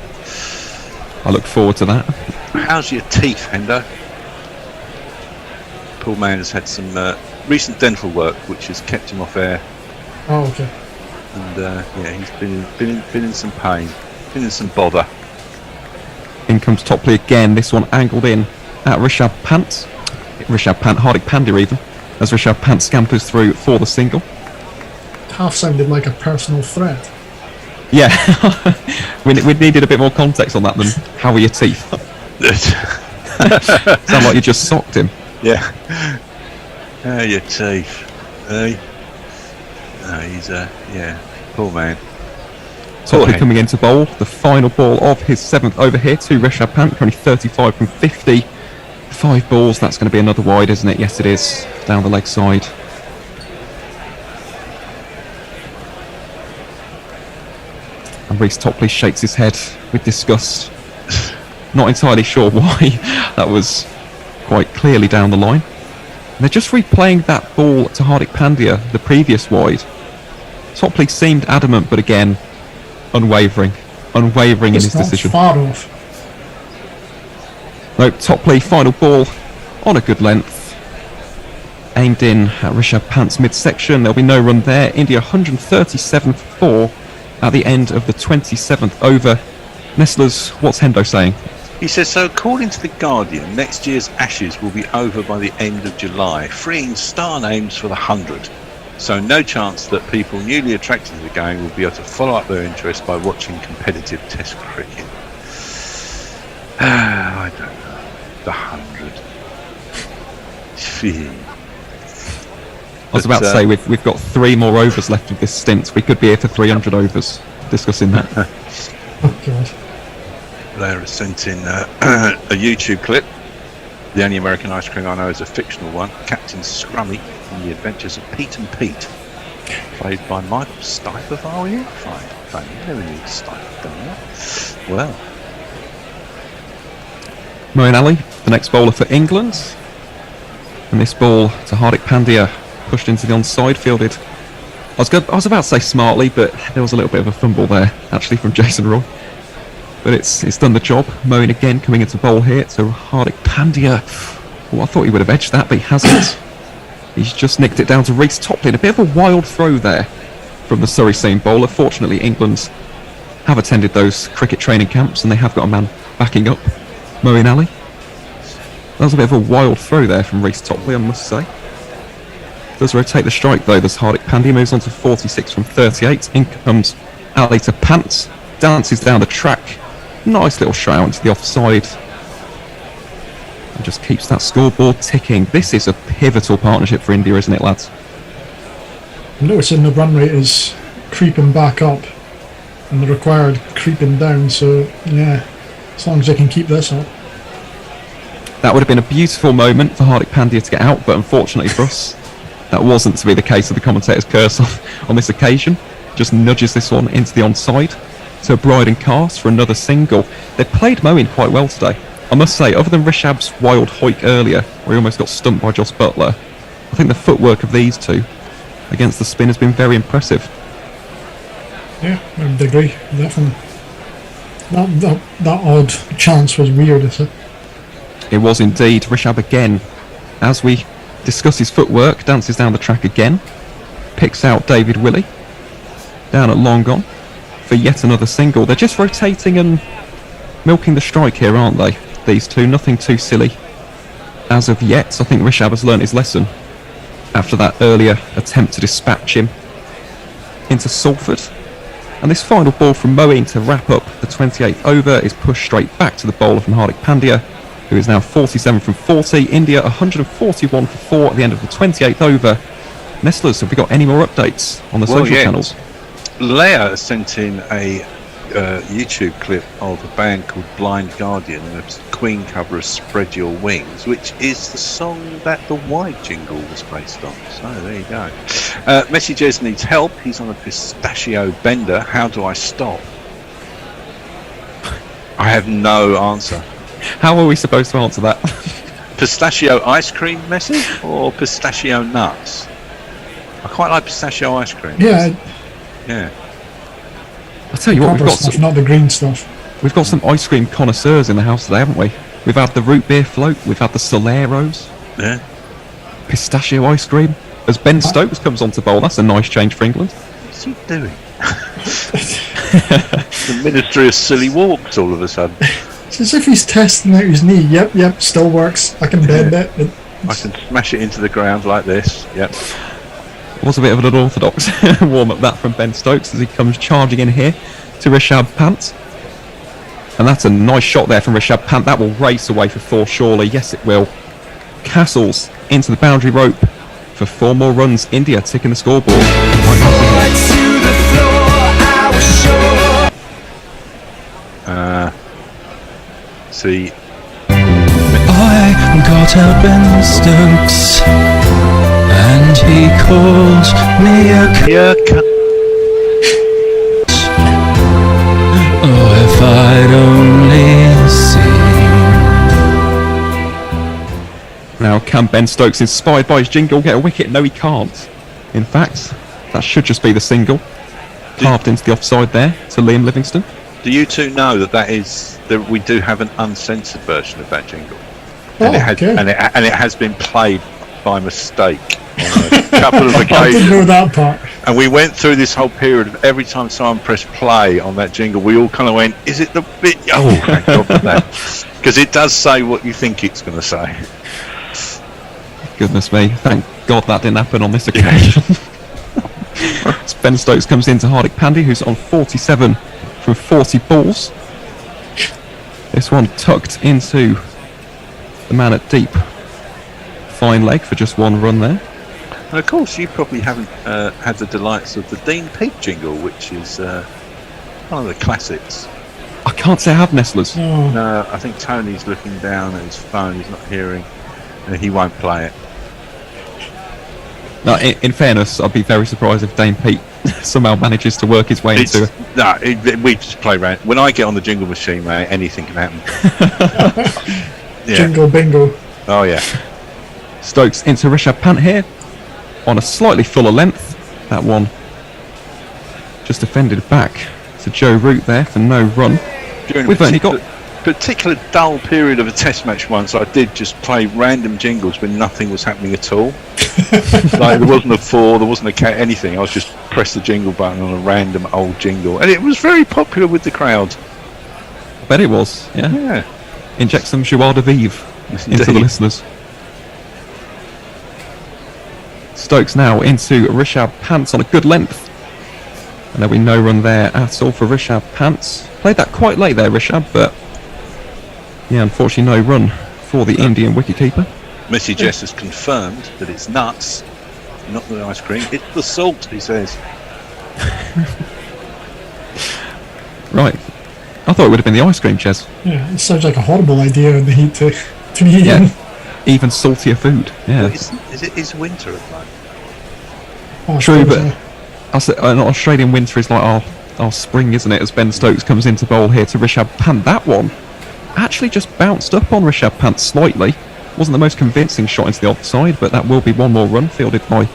I look forward to that.
How's your teeth, Hendo? Poor man has had some recent dental work, which has kept him off air.
Oh, okay.
And yeah, he's been in some pain, been in some bother.
In comes Topley again. This one angled in at Rishabh Pant. Hardik Pandya even, as Rishabh Pant scampers through for the single.
Half sounded like a personal threat.
Yeah, we needed a bit more context on that than how are your teeth. Sound like you just socked him.
Yeah. Oh, your teeth. Hey. No, he's poor man.
Topley coming into bowl, the final ball of his 7th over here to Rishabh Pant, currently 35 from 50. 5 balls, that's going to be another wide, isn't it? Yes, it is. Down the leg side. And Reece Topley shakes his head with disgust. Not entirely sure why. That was quite clearly down the line. And they're just replaying that ball to Hardik Pandya, the previous wide. Topley seemed adamant, but again, unwavering in his decision.
Far off.
No, Topley, final ball on a good length. Aimed in at Rishabh Pant's midsection. There'll be no run there. India 137 for 4 at the end of the 27th over. Nestlers, what's Hendo saying?
He says, so according to The Guardian, next year's Ashes will be over by the end of July, freeing star names for the 100. So no chance that people newly attracted to the game will be able to follow up their interest by watching competitive test cricket. I don't know. The 100.
I was about to say, we've got 3 more overs left of this stint. We could be here for 300 overs discussing that.
Oh, God.
Blair sent in a YouTube clip. The only American ice cream I know is a fictional one. Captain Scrummy and the Adventures of Pete and Pete. Played by Michael Stipe, are you? Fine. Never knew Stipe done that. Well.
Moeen Ali, the next bowler for England. And this ball to Hardik Pandya, pushed into the onside, fielded. I was about to say smartly, but there was a little bit of a fumble there, actually, from Jason Roy. But it's done the job. Moeen again coming into bowl here to Hardik Pandya. Oh, I thought he would have edged that, but he hasn't. He's just nicked it down to Reece Topley. A bit of a wild throw there from the Surrey seam bowler. Fortunately, England have attended those cricket training camps and they have got a man backing up Moeen Ali. That was a bit of a wild throw there from Reece Topley, I must say. Does rotate the strike though. There's Hardik Pandya, moves on to 46 from 38. In comes Ali to Pants, dances down the track. Nice little shot out into the offside. And just keeps that scoreboard ticking. This is a pivotal partnership for India, isn't it, lads?
I'm noticing the run rate is creeping back up and the required creeping down, so yeah, as long as they can keep this up.
That would have been a beautiful moment for Hardik Pandya to get out, but unfortunately for us, that wasn't to be the case of the commentator's curse on this occasion. Just nudges this one into the onside. So Bryden cast for another single. They played Moeen quite well today. I must say, other than Rishabh's wild hoik earlier, where he almost got stumped by Joss Butler, I think the footwork of these two against the spin has been very impressive.
Yeah, I would agree, definitely. That odd chance was weird, is it?
It was indeed. Rishabh again, as we discuss his footwork, dances down the track again, picks out David Willey, down at long on, for yet another single. They're just rotating and milking the strike here, aren't they? These two, nothing too silly as of yet. I think Rishabh has learnt his lesson after that earlier attempt to dispatch him into Salford. And this final ball from Moeen to wrap up the 28th over is pushed straight back to the bowler from Hardik Pandya, who is now 47 from 40. India 141 for 4 at the end of the 28th over. Nestlers, have we got any more updates on the social channels?
Leia sent in a YouTube clip of a band called Blind Guardian and a Queen cover of Spread Your Wings, which is the song that the White jingle was based on. So there you go. Messages needs help. He's on a pistachio bender. How do I stop? I have no answer.
How are we supposed to answer that?
Pistachio ice cream message or pistachio nuts? I quite like pistachio ice cream.
Yeah.
Yeah.
I'll tell you what, we've got
stuff, not the green stuff.
We've got some ice cream connoisseurs in the house today, haven't we? We've had the root beer float, we've had the Soleros.
Yeah.
Pistachio ice cream. As Ben Stokes comes on to bowl, that's a nice change for England.
What's he doing? The Ministry of Silly Walks all of a sudden.
It's as if he's testing out his knee. Yep, still works. I can bend it.
I can smash it into the ground like this. Yep.
Was a bit of an unorthodox warm-up that from Ben Stokes as he comes charging in here to Rishabh Pant. And that's a nice shot there from Rishabh Pant. That will race away for 4 surely. Yes, it will. Castles into the boundary rope. for 4 more runs. India ticking the scoreboard.
See,
I got up in Stokes, and he called me a Oh, if I'd only seen.
Now, can Ben Stokes, inspired by his jingle, get a wicket? No, he can't. In fact, that should just be the single. Carved into the offside there to Liam Livingstone.
do you two know that we do have an uncensored version of that jingle?
Oh,
and it has been played by mistake on a couple of
I
occasions.
didn't know that part.
And we went through this whole period of every time someone pressed play on that jingle, we all kind of went, is it the bit? Oh, thank God for that. Because it does say what you think it's going to say.
Goodness me, thank God that didn't happen on this occasion. As Ben Stokes comes into Hardik Pandya, who's on 47 from 40 balls. This one tucked into the man at deep. Fine leg for just 1 run there.
And of course, you probably haven't had the delights of the Dean Peak jingle, which is one of the classics.
I can't say I have, Nestlers.
No, I think Tony's looking down at his phone, he's not hearing, and he won't play it.
No, in fairness, I'd be very surprised if Dane Pete somehow manages to work his way into it.
No, we just play around. When I get on the jingle machine, mate, anything can happen. Yeah.
Jingle bingo.
Oh, yeah.
Stokes into Rishabh Pant here on a slightly fuller length. That one just defended back to Joe Root there for no run. We've only got
particular dull period of a test match once, I did just play random jingles when nothing was happening at all. Like there wasn't a 4, there wasn't a cat, anything. I was just press the jingle button on a random old jingle, and it was very popular with the crowd.
I bet it was. Yeah. Inject some joie de vivre into the listeners. Stokes now into Rishabh Pants on a good length, and there'll be no run there at all for Rishabh Pants. Played that quite late there, Rishabh, but yeah, unfortunately no run for the Indian wicketkeeper.
Missy Jess has confirmed that it's nuts, not the ice cream, it's the salt, he says.
Right. I thought it would have been the ice cream, Ches.
Yeah, it sounds like a horrible idea in the heat to be eaten.
Yeah. Even saltier food. Yeah.
It's winter at the moment.
Oh,
true, but an Australian winter is like our spring, isn't it? As Ben Stokes comes into bowl here to Rishabh Pant. That one actually just bounced up on Rishabh Pant slightly. Wasn't the most convincing shot into the offside, but that will be 1 more run fielded by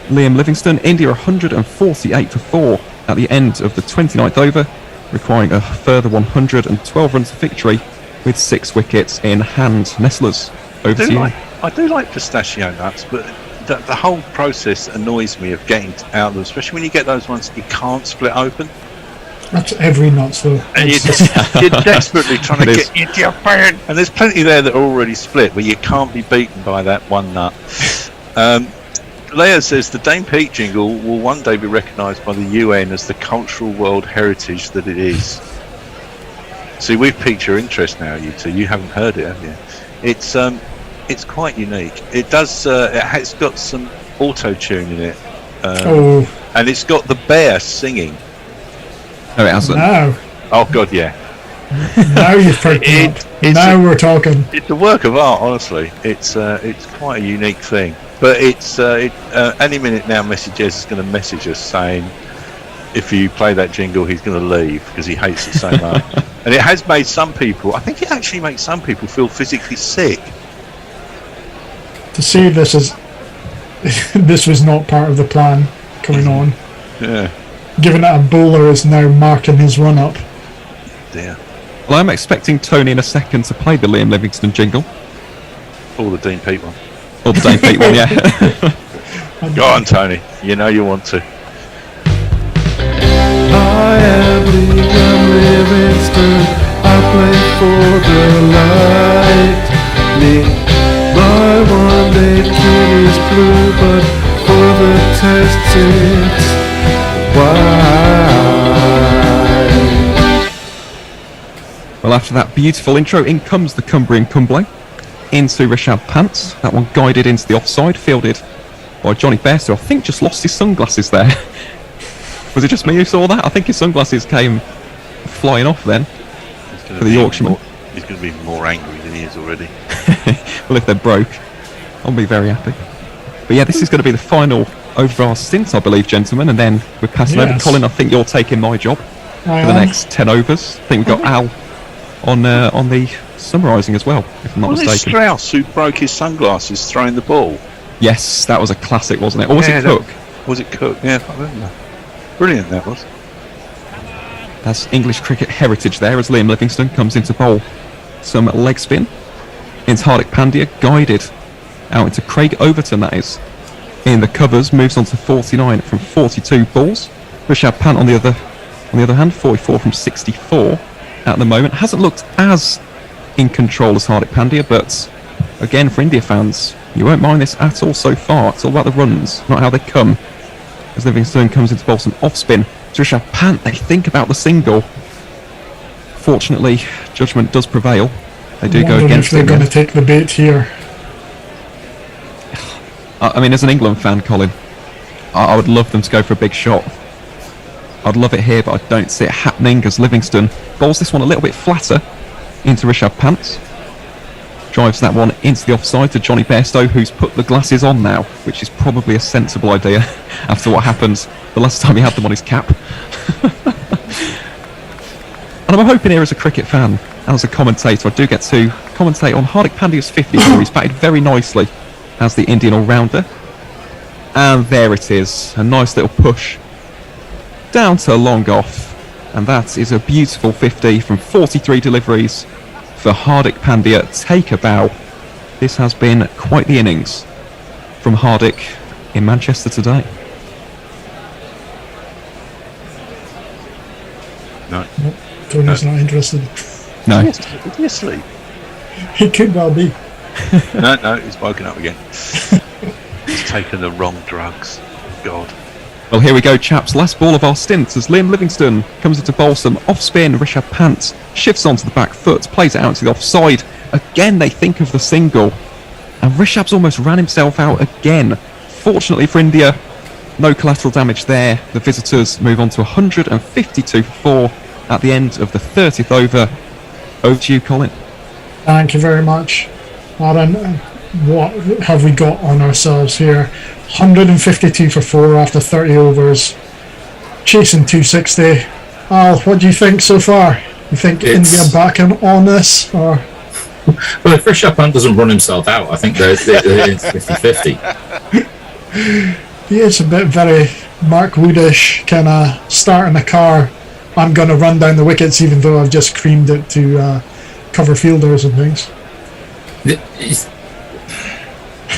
Liam Livingstone. India 148 for 4 at the end of the 29th over, requiring a further 112 runs to victory with 6 wickets in hand. Nestlers, over to you.
I do like pistachio nuts, but the whole process annoys me of getting out of them, especially when you get those ones you can't split open.
That's every nut, so.
And you're desperately trying to get into your pan. And there's plenty there that are already split, but you can't be beaten by that one nut. Leah says the Dame Pete jingle will one day be recognised by the UN as the cultural world heritage that it is. See, we've piqued your interest now, you two. You haven't heard it, have you? It's quite unique. It does. It's got some auto tune in it, and it's got the bear singing.
No, it hasn't.
No.
Oh God, yeah.
Now you've picked it up. Now we're talking.
It's a work of art, honestly. It's quite a unique thing. But any minute now, Messages is going to message us saying, if you play that jingle, he's going to leave because he hates it so much. And it has made some people, I think it actually makes some people feel physically sick.
To see this was not part of the plan coming on.
Yeah.
Given that a bowler is now marking his run up.
Dear.
Well, I'm expecting Tony in a second to play the Liam Livingstone jingle.
Or the Dean Pete one.
Or the Dane Pete one, yeah.
Go on, Tony. You know you want to.
I am Liam Livingstone. I play for the Lightning. My one-day kit is blue, but for the tests it's white.
Well, after that beautiful intro, in comes the Cumbrian Cumblay into Rishabh Pants. That one guided into the offside, fielded by Johnny Bairstow, who I think just lost his sunglasses there. Was it just me who saw that? I think his sunglasses came flying off then for the Yorkshireman.
He's going to be more angry than he is already.
Well, if they're broke, I'll be very happy. But yeah, this is going to be the final over our stint, I believe, gentlemen, and then we're passing over. Colin, I think you're taking my job for the next 10 overs. I think we've got Al on the summarising as well, if I'm not mistaken.
Was it Strauss who broke his sunglasses throwing the ball?
Yes, that was a classic, wasn't it? Or was it Cook?
Was it Cook? Yeah, I remember. Brilliant that was.
That's English cricket heritage there as Liam Livingstone comes into bowl. Some leg spin into Hardik Pandya, guided out into Craig Overton, that is. In the covers, moves on to 49 from 42 balls. Rishabh Pant on the other hand, 44 from 64 at the moment. Hasn't looked as in control as Hardik Pandya, but again, for India fans, you won't mind this at all so far. It's all about the runs, not how they come. As Livingstone comes into bowl some off spin to Rishabh Pant, they think about the single. Fortunately, judgment does prevail. They do go against
if they're
it.
going to take the bait here.
I mean, as an England fan, Colin, I would love them to go for a big shot. I'd love it here, but I don't see it happening as Livingstone bowls this one a little bit flatter into Rishabh Pant. Drives that one into the offside to Johnny Bairstow, who's put the glasses on now, which is probably a sensible idea after what happened the last time he had them on his cap. And I'm hoping here as a cricket fan, as a commentator, I do get to commentate on Hardik Pandya's 50, where he's batted very nicely as the Indian all-rounder. And there it is, a nice little push down to long off, and that is a beautiful 50 from 43 deliveries for Hardik Pandya. Take a bow. This has been quite the innings from Hardik in Manchester today.
No.
Tony's not interested.
No.
Is he asleep?
He could well be.
No, he's woken up again. He's taken the wrong drugs. God.
Well, here we go, chaps. Last ball of our stint as Liam Livingstone comes into bowl some off-spin. Rishabh Pant shifts onto the back foot, plays it out to the offside. Again, they think of the single. And Rishabh's almost ran himself out again. Fortunately for India, no collateral damage there. The visitors move on to 152 for 4 at the end of the 30th over. Over to you, Colin.
Thank you very much, Aaron. What have we got on ourselves here? 152 for 4 after 30 overs, chasing 260. Al, what do you think so far? You think India backing on this, or?
Well, if Rishabh Pant doesn't run himself out, I think it's 50-50.
He is a bit very Mark Woodish, kind of starting a car. I'm going to run down the wickets even though I've just creamed it to cover fielders and things.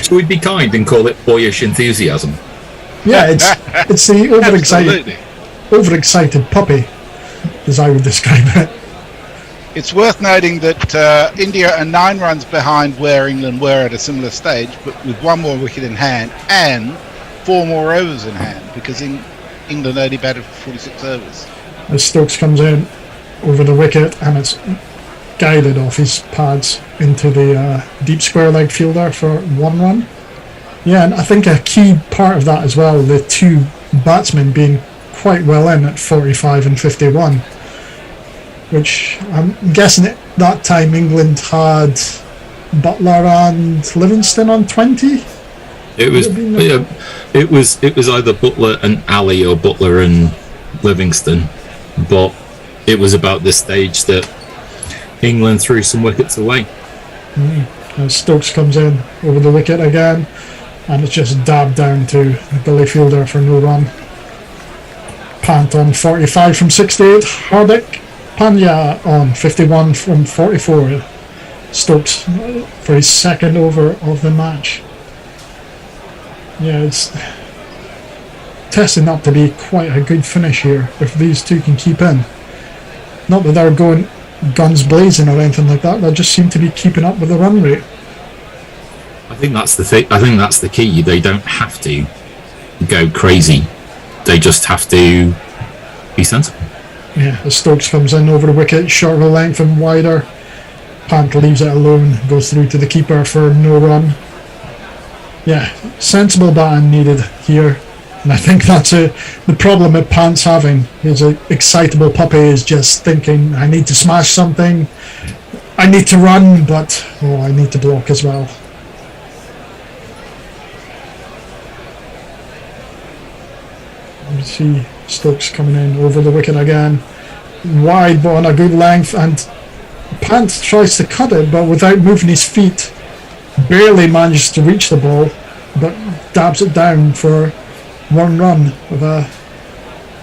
So we'd be kind and call it boyish enthusiasm.
Yeah, it's the overexcited puppy, as I would describe it.
It's worth noting that India are 9 runs behind where England were at a similar stage, but with 1 more wicket in hand and 4 more overs in hand, because England only batted for 46 overs.
As Stokes comes in over the wicket, and it's guided off his pads into the deep square leg fielder for 1 run. Yeah, and I think a key part of that as well, the 2 batsmen being quite well in at 45 and 51, which I'm guessing at that time England had Butler and Livingstone on 20.
It was either Butler and Ali or Butler and Livingstone, but it was about this stage that England threw some wickets away.
And Stokes comes in over the wicket again, and it's just dabbed down to the Billy fielder for no run. Pant on 45 from 68. Hardik Pandya on 51 from 44. Stokes for his 2nd over of the match. Yeah, it's testing up to be quite a good finish here if these 2 can keep in. Not that they're going guns blazing or anything like that, they just seem to be keeping up with the run rate.
I think that's the thing. I think that's the key. They don't have to go crazy. They just have to be sensible.
Yeah, as Stokes comes in over the wicket, shorter length and wider. Pant leaves it alone, goes through to the keeper for no run. sensible batting needed here. And I think that's the problem that Pant's having. His excitable puppy is just thinking, I need to smash something, I need to run, but I need to block as well. You see Stokes coming in over the wicket again. Wide but on a good length, and Pant tries to cut it but without moving his feet. Barely manages to reach the ball, but dabs it down for 1 run with a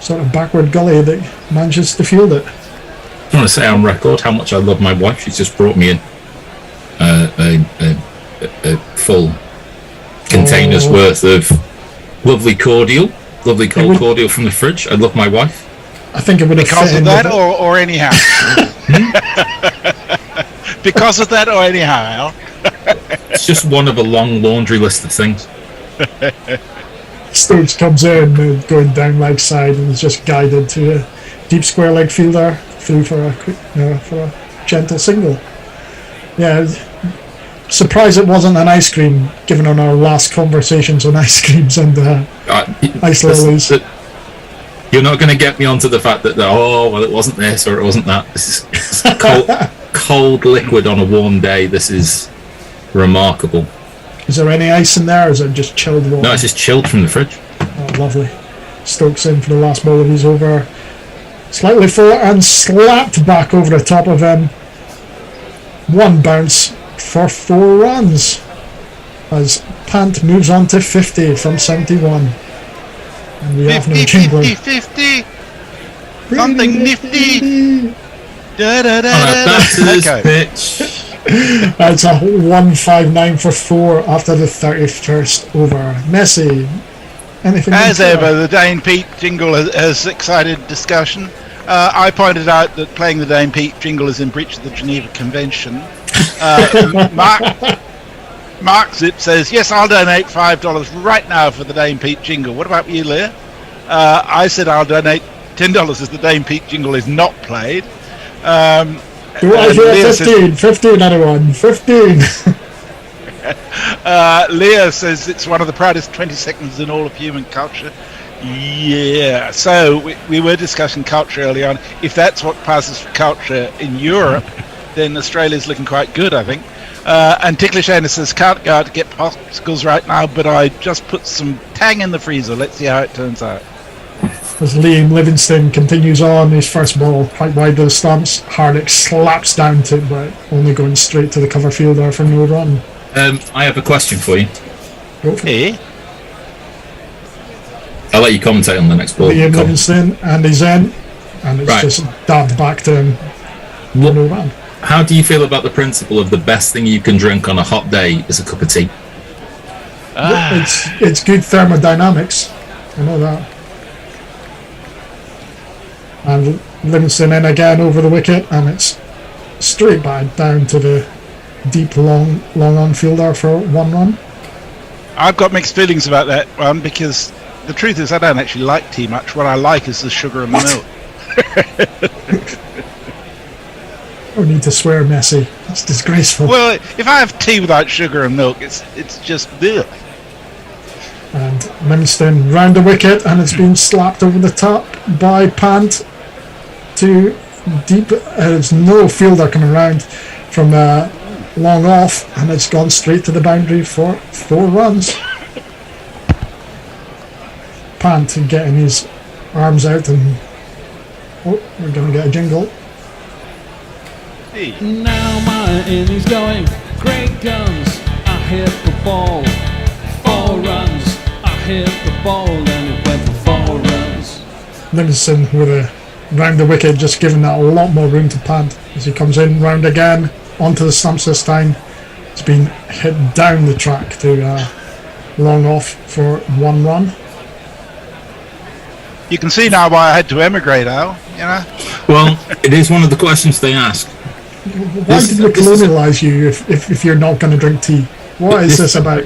sort of backward gully that manages to field it.
I want to say on record how much I love my wife. She's just brought me in a full container's worth of lovely cordial, lovely cold cordial from the fridge. I love my wife.
I think it would have
because of that, or anyhow. Because of that, or anyhow, Al.
It's just one of a long laundry list of things.
Stokes comes in going down leg side and is just guided to a deep square leg fielder through for a gentle single. Yeah, surprised it wasn't an ice cream, given on our last conversations on ice creams and ice lilies.
You're not going to get me onto the fact that it wasn't this or it wasn't that. This is cold liquid on a warm day. This is remarkable.
Is there any ice in there, or is it just chilled water?
No, it's just chilled from the fridge.
Oh, lovely. Stokes in for the last ball of his over. Slightly full and slapped back over the top of him. 1 bounce for 4 runs. As Pant moves on to 50 from 71. And we have no jingler.
50. Something nifty.
Batter's pitch.
That's a 159 for 4 after the 31st over. Messi, anything?
As ever, the Dane Pete jingle has excited discussion. I pointed out that playing the Dane Pete jingle is in breach of the Geneva Convention. Mark Zip says, yes, I'll donate $5 right now for the Dane Pete jingle. What about you, Leah? I said I'll donate $10 as the Dane Pete jingle is not played.
Leah 15 anyone, 15.
Leah says it's one of the proudest 20 seconds in all of human culture. Yeah, so we were discussing culture early on. If that's what passes for culture in Europe, then Australia's looking quite good, I think. And Ticklish Anna says, can't go out to get popsicles right now, but I just put some Tang in the freezer. Let's see how it turns out.
As Liam Livingston continues on, his first ball quite wide of the stumps. Hardick slaps down to it, but only going straight to the cover fielder for no run.
I have a question for you.
Go for it.
I'll let you commentate on the next ball.
Liam Livingston, and he's in, and it's just dabbed back to him. No run.
How do you feel about the principle of the best thing you can drink on a hot day is a cup of tea?
It's good thermodynamics. I know that. And Livingston in again over the wicket, and it's straight back down to the deep long on fielder for 1 run.
I've got mixed feelings about that one, because the truth is I don't actually like tea much. What I like is the sugar and the milk.
No need to swear, Messi. It's disgraceful.
Well, if I have tea without sugar and milk, it's just ugh.
And Livingston round the wicket, and it's been slapped over the top by Pant to deep. There's no fielder coming around from long off, and it's gone straight to the boundary for 4 runs. Pant getting his arms out, and we're going to get a jingle.
Now my innings going, great guns, I hit the ball, 4 runs, I hit the ball and it went for 4 runs.
Livingston with a round the wicket, just giving that a lot more room to Pant as he comes in, round again, onto the stumps this time. It's been hit down the track to long off for 1 run.
You can see now why I had to emigrate, Al, you know?
Well, it is one of the questions they ask.
Why did we colonialise you if you're not going to drink tea? What is this about?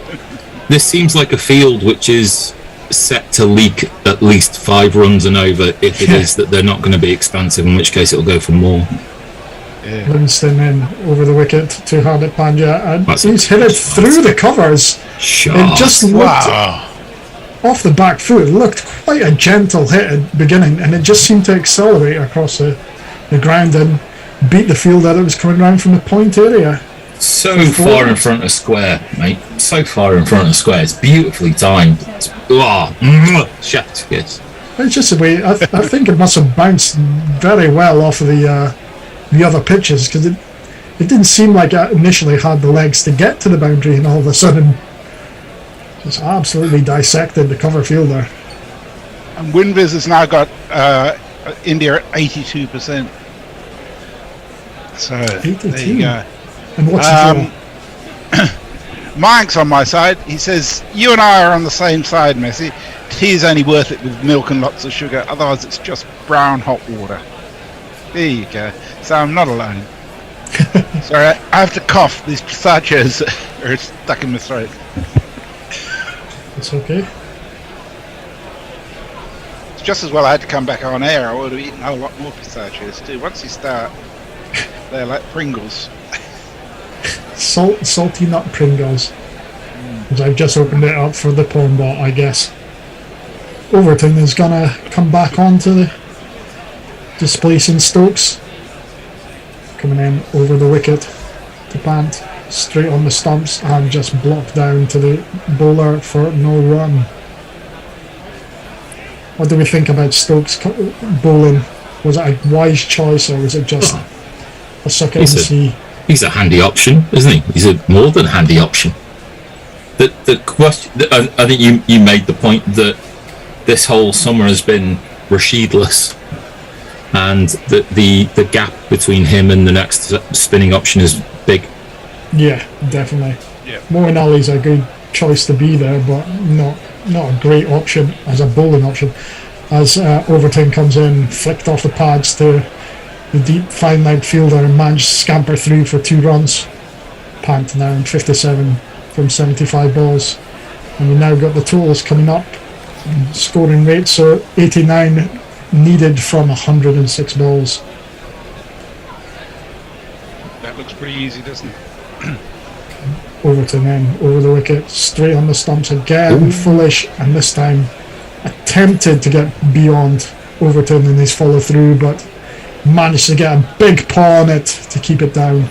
This seems like a field which is set to leak at least 5 runs and over if it is that they're not going to be expansive, in which case it'll go for more.
Livingston in over the wicket to Hardik Pandya, and he's hit it through the covers. It just looked off the back foot. It looked quite a gentle hit at the beginning, and it just seemed to accelerate across the ground and beat the fielder that was coming round from the point area.
So far in front of square, mate. So far in front of square. It's beautifully timed. Chef's kiss.
It's just the way I think it must have bounced very well off of the other pitches, because it didn't seem like it initially had the legs to get to the boundary, and all of a sudden just absolutely dissected the cover fielder.
And Winviz has now got India at 82%. So
82.
there you go.
And what's the
Mike's on my side. He says, you and I are on the same side, Messi. Tea is only worth it with milk and lots of sugar, otherwise it's just brown hot water. There you go. So I'm not alone. Sorry, I have to cough. These pistachios are stuck in my throat.
It's okay.
It's just as well I had to come back on air. I would have eaten a whole lot more pistachios too. Once you start, they're like Pringles.
Salty nut Pringles. Because I've just opened it up for the porn bot, I guess. Overton is gonna come back onto the displacing Stokes. Coming in over the wicket to Pant, straight on the stumps, and just blocked down to the bowler for no run. What do we think about Stokes bowling? Was it a wise choice, or was it just a suck it and see?
He's a handy option, isn't he? He's a more than handy option. The question, I think you made the point that this whole summer has been Rashidless, and the gap between him and the next spinning option is big.
Yeah, definitely. Yeah. Moeen Ali's a good choice to be there, but not a great option as a bowling option. As Overton comes in, flicked off the pads to the deep fine leg fielder and managed to scamper through for 2 runs. Pant now in 57 from 75 balls, and we now got the totals coming up. Scoring rate, so 89 needed from 106 balls.
That looks pretty easy, doesn't it?
Overton then over the wicket, straight on the stumps again. Foolish, and this time attempted to get beyond Overton in his follow through, but managed to get a big paw on it to keep it down,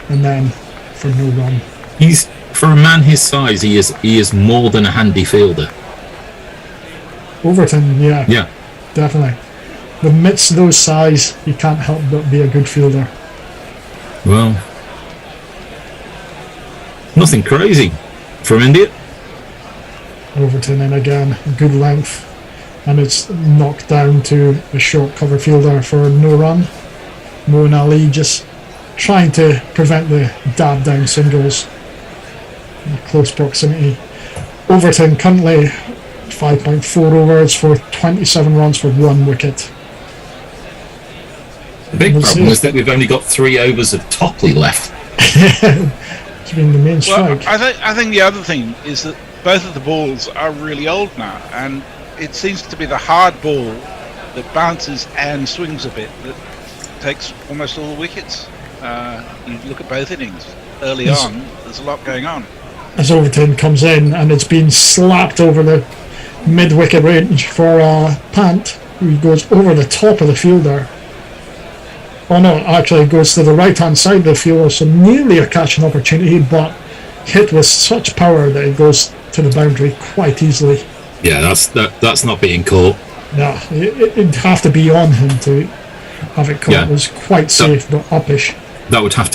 and then for no run.
He's, for a man his size, he is more than a handy fielder.
Overton, yeah, definitely. Amidst those size, you can't help but be a good fielder.
Well, nothing crazy from India.
Overton in again, good length, and it's knocked down to a short cover fielder for no run. Moeen Ali just trying to prevent the dab down singles in close proximity. Overton currently 5.4 overs for 27 runs for 1 wicket.
The big problem is that we've only got 3 overs of Topley left.
It's been the main strike.
Well, I think the other thing is that both of the balls are really old now, and it seems to be the hard ball that bounces and swings a bit that takes almost all the wickets. You look at both innings early on, there's a lot going on.
As Overton comes in, and it's been slapped over the mid-wicket range for Pant, who goes over the top of the fielder. Oh no, actually goes to the right-hand side of the fielder, so nearly a catching opportunity, but hit with such power that it goes to the boundary quite easily.
Yeah, that's not being caught.
No, it'd have to be on him to have it caught. Yeah. It was quite safe, but uppish.
That would have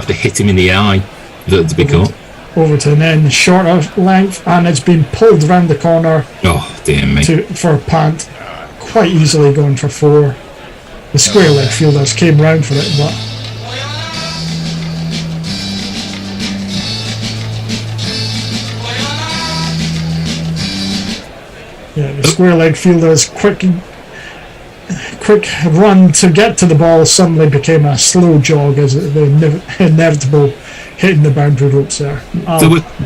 to hit him in the eye to be caught.
Overton then short of length, and it's been pulled round the corner.
Oh dear me!
For Pant, quite easily going for 4. The square leg fielders came round for it, but yeah, the square leg fielders quick run to get to the ball suddenly became a slow jog as the inevitable hitting the boundary ropes there.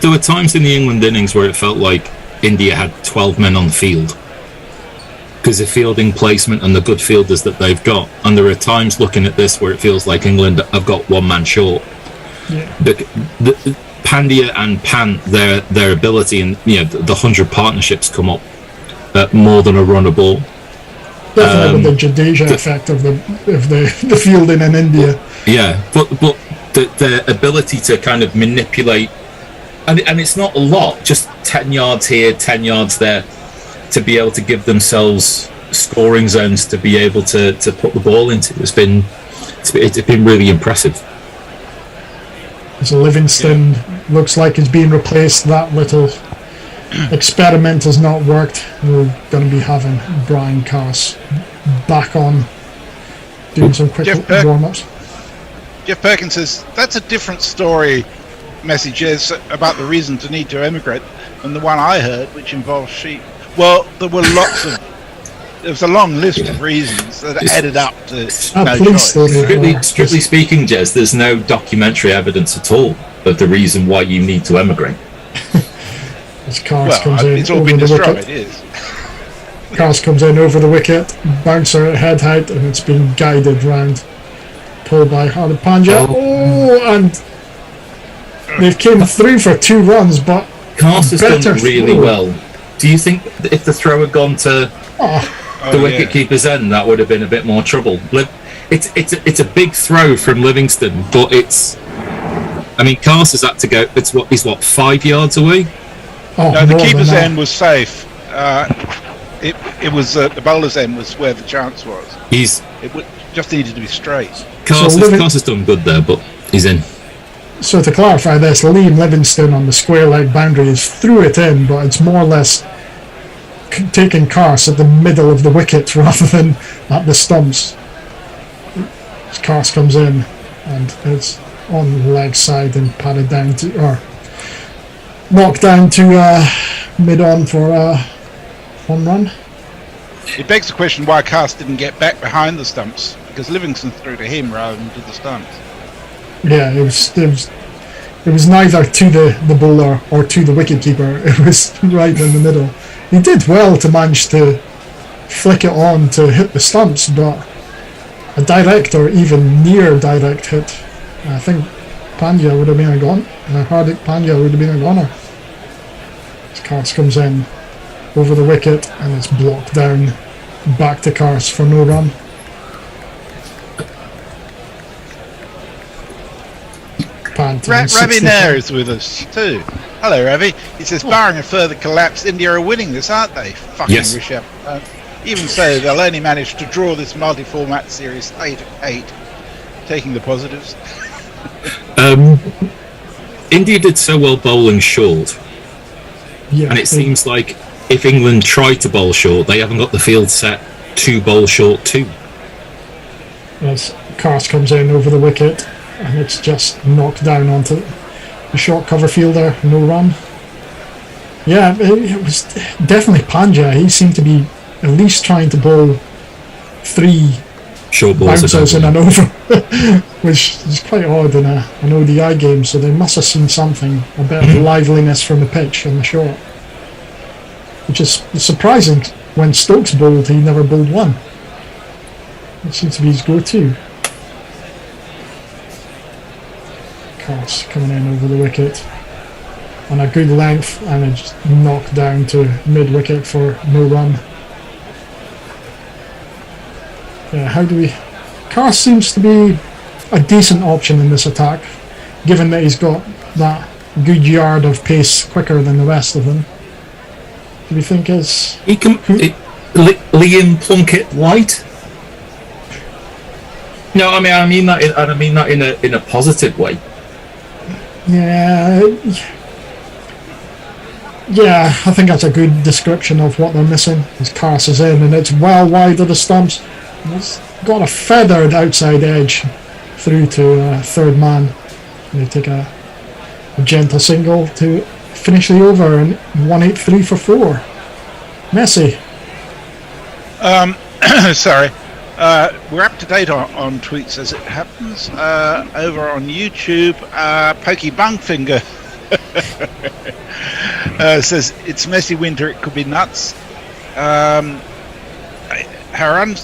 There were times in the England innings where it felt like India had 12 men on the field. because of fielding placement and the good fielders that they've got. And there are times looking at this where it feels like England have got one man short.
Yeah.
The Pandya and Pant, their ability, and the 100 partnerships come up more than a runner ball.
Definitely with the Jadeja effect of the fielding in India.
Yeah, but the ability to kind of manipulate, and it's not a lot, just 10 yards here, 10 yards there, to be able to give themselves scoring zones to be able to put the ball into. It's been really impressive.
So Livingston looks like it's being replaced. That little experiment has not worked. We're going to be having Brian Carse back on doing some quick warm-ups.
Jeff Perkins says that's a different story. Messages about the reason to need to emigrate than the one I heard, which involves sheep. Well, there were there was a long list of reasons that added up to no choice.
Strictly speaking, Jez, there's no documentary evidence at all of the reason why you need to emigrate.
As Carse comes in,
it's all been destroyed. It is.
Carse comes in over the wicket, bouncer head height, and it's been guided round. Pulled by Hardik Pandya. And they've came through for 2 runs, but
Carse has done really well. Do you think that if the throw had gone to the wicket-keeper's end, that would have been a bit more trouble? It's a big throw from Livingston, but Carse has had to go. He's 5 yards away?
No, the keeper's end was safe. It was the bowler's end was where the chance was. Just needed to be straight.
Carse has done good there, but he's in.
So to clarify this, Liam Livingston on the square leg boundary is threw it in, but it's more or less taking Carse at the middle of the wicket rather than at the stumps. Carse comes in and it's on the leg side and padded down to, or knocked down to mid-on for a home run.
It begs the question why Carse didn't get back behind the stumps, because Livingston threw to him rather than to the stumps.
Yeah, it was neither to the bowler or to the wicketkeeper. It was right in the middle. He did well to manage to flick it on to hit the stumps, but a direct or even near direct hit, I think Pandya would have been a goner. Hardik Pandya would have been a goner. Carse comes in over the wicket and it's blocked down back to Carse for no run.
Ravi Nair is with us too. Hello, Ravi. He says, barring a further collapse, India are winning this, aren't they? Fucking
yes.
Rishabh. Even so, they'll only manage to draw this multi-format series 8-8. Taking the positives.
India did so well bowling short.
Yeah,
and it seems like if England try to bowl short, they haven't got the field set to bowl short too.
As Carse comes in over the wicket, and it's just knocked down onto the short cover fielder, no run. Yeah, it was definitely Pandya. He seemed to be at least trying to bowl 3
short balls
bouncers in an over, which is quite odd in an ODI game, so they must have seen something, a bit of liveliness from the pitch on the short. Which is surprising. When Stokes bowled, he never bowled one. It seems to be his go-to. Carse coming in over the wicket on a good length, and it's knocked down to mid-wicket for no run. Yeah, how do we... Carse seems to be a decent option in this attack, given that he's got that good yard of pace quicker than the rest of them. Do we think is...
Liam Plunkett light? No, I mean that in a positive way.
Yeah, I think that's a good description of what they're missing. As Carse is in, and it's well wide of the stumps. It's got a feathered outside edge through to third man. They take a gentle single to finish the over, and 183 for 4. Messi.
Sorry. We're up to date on tweets as it happens. Over on YouTube, Pokey Bungfinger says it's messy winter. It could be nuts. Haran.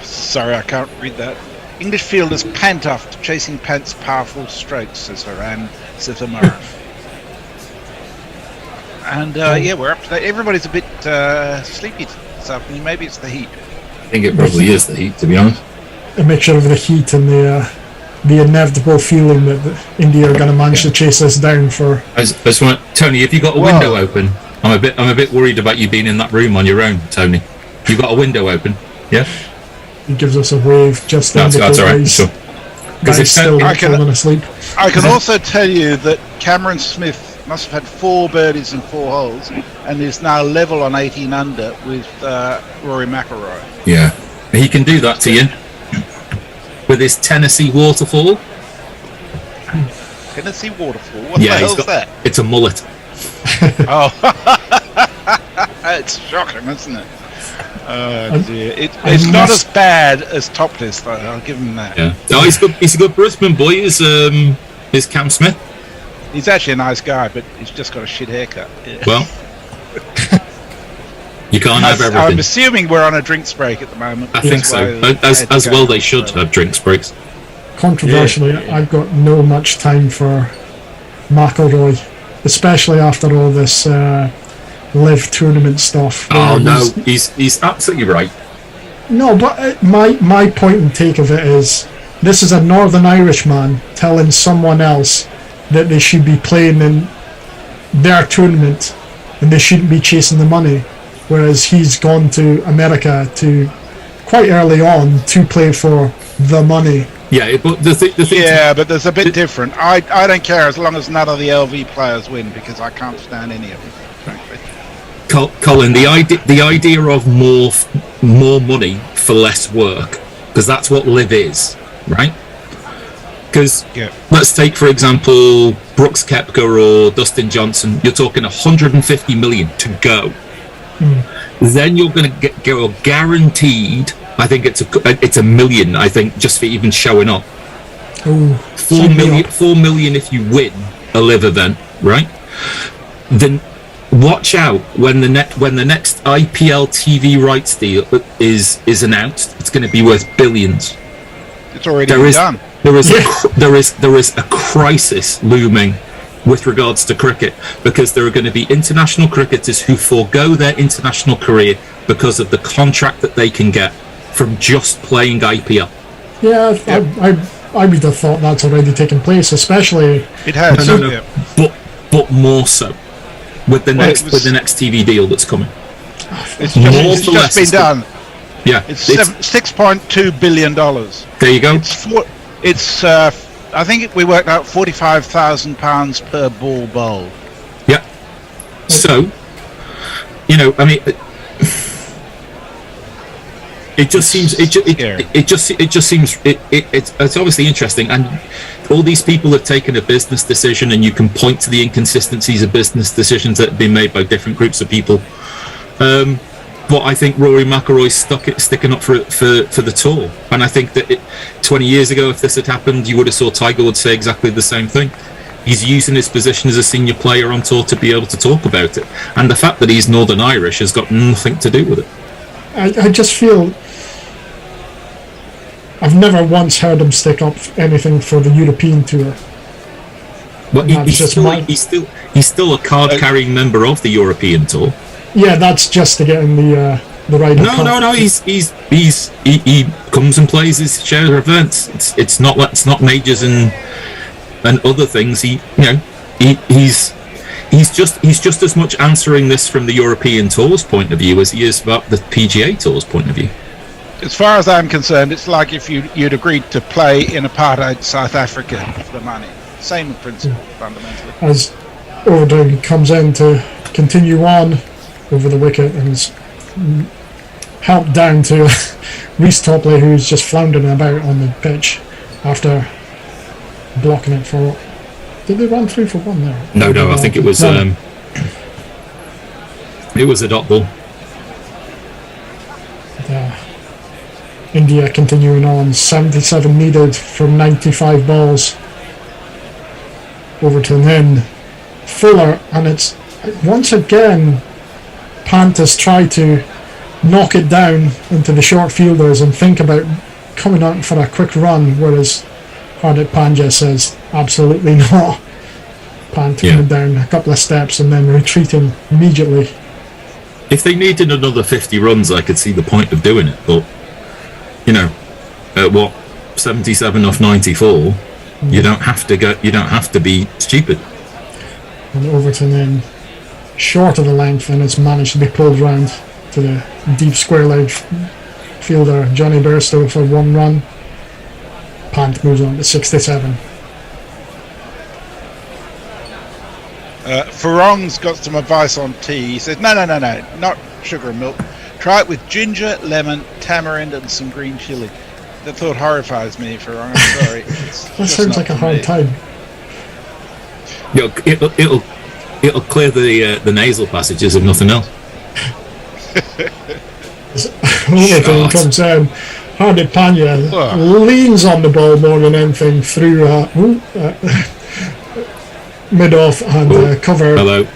Sorry, I can't read that. English fielders pant after chasing Pant's powerful strokes, says Haran Sithamara. And yeah, we're up to date. Everybody's a bit sleepy this afternoon. Maybe it's the heat.
I think it probably is the heat, to be honest.
A mixture of the heat and the inevitable feeling that India are going to manage to chase us down for.
I just want, Tony, have you got a window open? I'm a bit worried about you being in that room on your own, Tony. You got a window open? Yeah.
He gives us a wave just
That's all right. Sure.
Guys still falling asleep.
I can also tell you that Cameron Smith must have had 4 birdies and 4 holes, and is now level on 18 under with Rory McIlroy.
Yeah, he can do that to you with his Tennessee waterfall.
Tennessee waterfall. What the hell's that?
It's a mullet.
Oh, it's shocking, isn't it? Oh dear, it's not as bad as Topless, though. I'll give him that.
Yeah, no, he's a good Brisbane boy. Is Cam Smith?
He's actually a nice guy, but he's just got a shit haircut. Yeah.
Well, you can't have everything.
I'm assuming we're on a drinks break at the moment.
I think so. As well, they should have drinks breaks.
Controversially, I've got no much time for McIlroy, especially after all this live tournament stuff.
Oh no, he's absolutely right.
No, but my point and take of it is, this is a Northern Irish man telling someone else that they should be playing in their tournament and they shouldn't be chasing the money, whereas he's gone to America to quite early on to play for the money.
Yeah, but the thing.
Yeah, but there's a bit different. I don't care as long as none of the LV players win, because I can't stand any of them, frankly.
Colin, the idea of more money for less work, because that's what live is, right? Because let's take, for example, Brooks Koepka or Dustin Johnson. You're talking 150 million to go. Then you're going to go guaranteed. I think it's a million. I think just for even showing up.
Ooh,
4 million if you win a live event, right? Then watch out when the next IPL TV rights deal is announced. It's going to be worth billions.
It's already done.
There is a crisis looming with regards to cricket, because there are going to be international cricketers who forego their international career because of the contract that they can get from just playing IPL.
Yeah, I would have thought that's already taken place, especially.
It has.
No, but more so with the next TV deal that's coming.
It's just been done.
Yeah,
it's $6.2 billion.
There you go.
It's I think we worked out £45,000 per ball bowled.
Yeah. So, I mean, it just seems it's obviously interesting, and all these people have taken a business decision, and you can point to the inconsistencies of business decisions that have been made by different groups of people. But I think Rory McIlroy's sticking up for the tour, and I think that 20 years ago, if this had happened, you would have saw Tiger would say exactly the same thing. He's using his position as a senior player on tour to be able to talk about it, and the fact that he's Northern Irish has got nothing to do with it.
I just feel I've never once heard him stick up anything for the European tour.
Well, he's still a card-carrying member of the European tour.
Yeah, that's just to get in the Ryder Cup.
No. He comes and plays his share of events. It's not majors and other things. He's just as much answering this from the European Tour's point of view as he is about the PGA Tour's point of view.
As far as I'm concerned, it's like if you'd agreed to play in apartheid South Africa for the money. Same principle, fundamentally.
As ODI comes in to continue on over the wicket and is helped down to Reece Topley, who's just floundering about on the pitch after blocking it for. Did they run 3 for 1 there?
No, I think it was it was a dot ball.
India continuing on, 77 needed from 95 balls. Overton in Fuller, and it's once again Pant has tried to knock it down into the short fielders and think about coming out for a quick run, whereas Hardik Pandya says absolutely not. Pant coming down a couple of steps and then retreating immediately.
If they needed another 50 runs, I could see the point of doing it, but at 77 off 94, you don't have to be stupid.
And Overton then short of the length, and it's managed to be pulled round to the deep square leg fielder Johnny Bairstow for 1 run. Pant moves on to 67.
Farong's got some advice on tea. He says, no, not sugar and milk. Try it with ginger, lemon, tamarind, and some green chili. That thought horrifies me, Farong. I'm sorry.
That sounds like a hard time.
It'll clear the nasal passages if nothing else.
Overton comes down. Hardik Pandya leans on the ball more than anything through mid-off and cover.
Hello.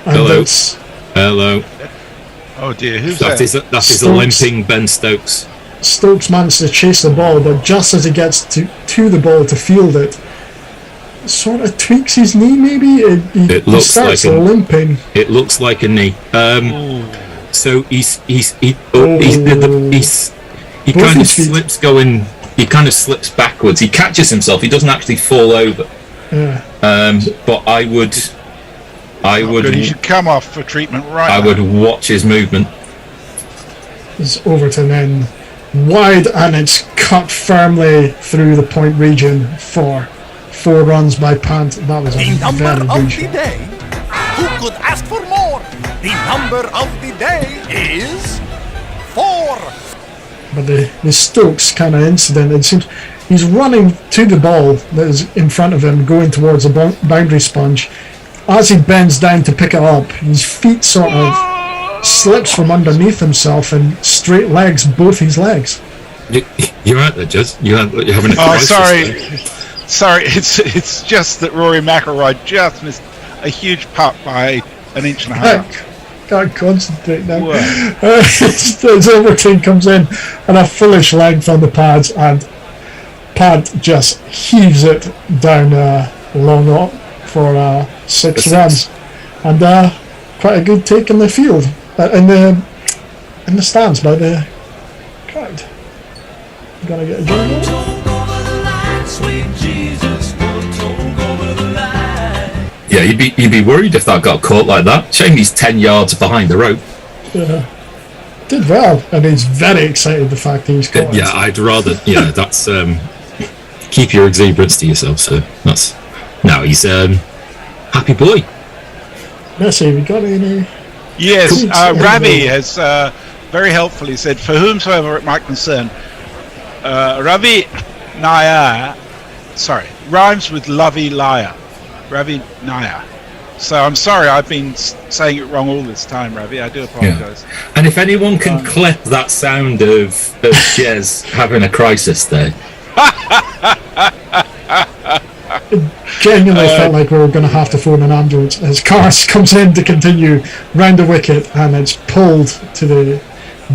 Oh dear, who's
that? That is a limping Ben Stokes.
Stokes manages to chase the ball, but just as he gets to the ball to field it, sort of tweaks his knee. Maybe he starts limping.
It looks like a knee. So he kind of slips going. He kind of slips backwards. He catches himself. He doesn't actually fall over.
Yeah.
But I would.
He should come off for treatment right now.
I would watch his movement.
It's Overton then wide, and it's cut firmly through the point region for 4 runs by Pant. That was a very good shot.
Day. Who could ask for more? The number of the day is 4.
But the Stokes kind of incident, it seems he's running to the ball that is in front of him, going towards the boundary sponge. As he bends down to pick it up, his feet sort of slips from underneath himself and straight legs both his legs.
You're right there, Jez. You're having a crisis.
Sorry. It's just that Rory McIlroy just missed a huge putt by an inch and a half.
Can't concentrate now. As Overton comes in and a foolish length on the pads, and Pant just heaves it down long up for 6 runs, and quite a good take in the field, in the stands by the crowd. You gonna get a job?
Yeah, you'd be worried if that got caught like that. Shame he's 10 yards behind the rope.
Yeah, did well, and he's very excited the fact he's caught.
Yeah, I'd rather. Yeah, that's keep your exuberance to yourself. So that's he's happy boy.
Messi, have you got any?
Yes, Ravi has very helpfully said, for whomsoever it might concern, Ravi Naya, rhymes with lovey liar. Ravi Naya. So I'm sorry, I've been saying it wrong all this time, Ravi. I do apologise.
Yeah. And if anyone can clip that sound of Jez having a crisis there.
It genuinely felt like we were going to have to phone an ambulance as Cars comes in to continue round the wicket, and it's pulled to the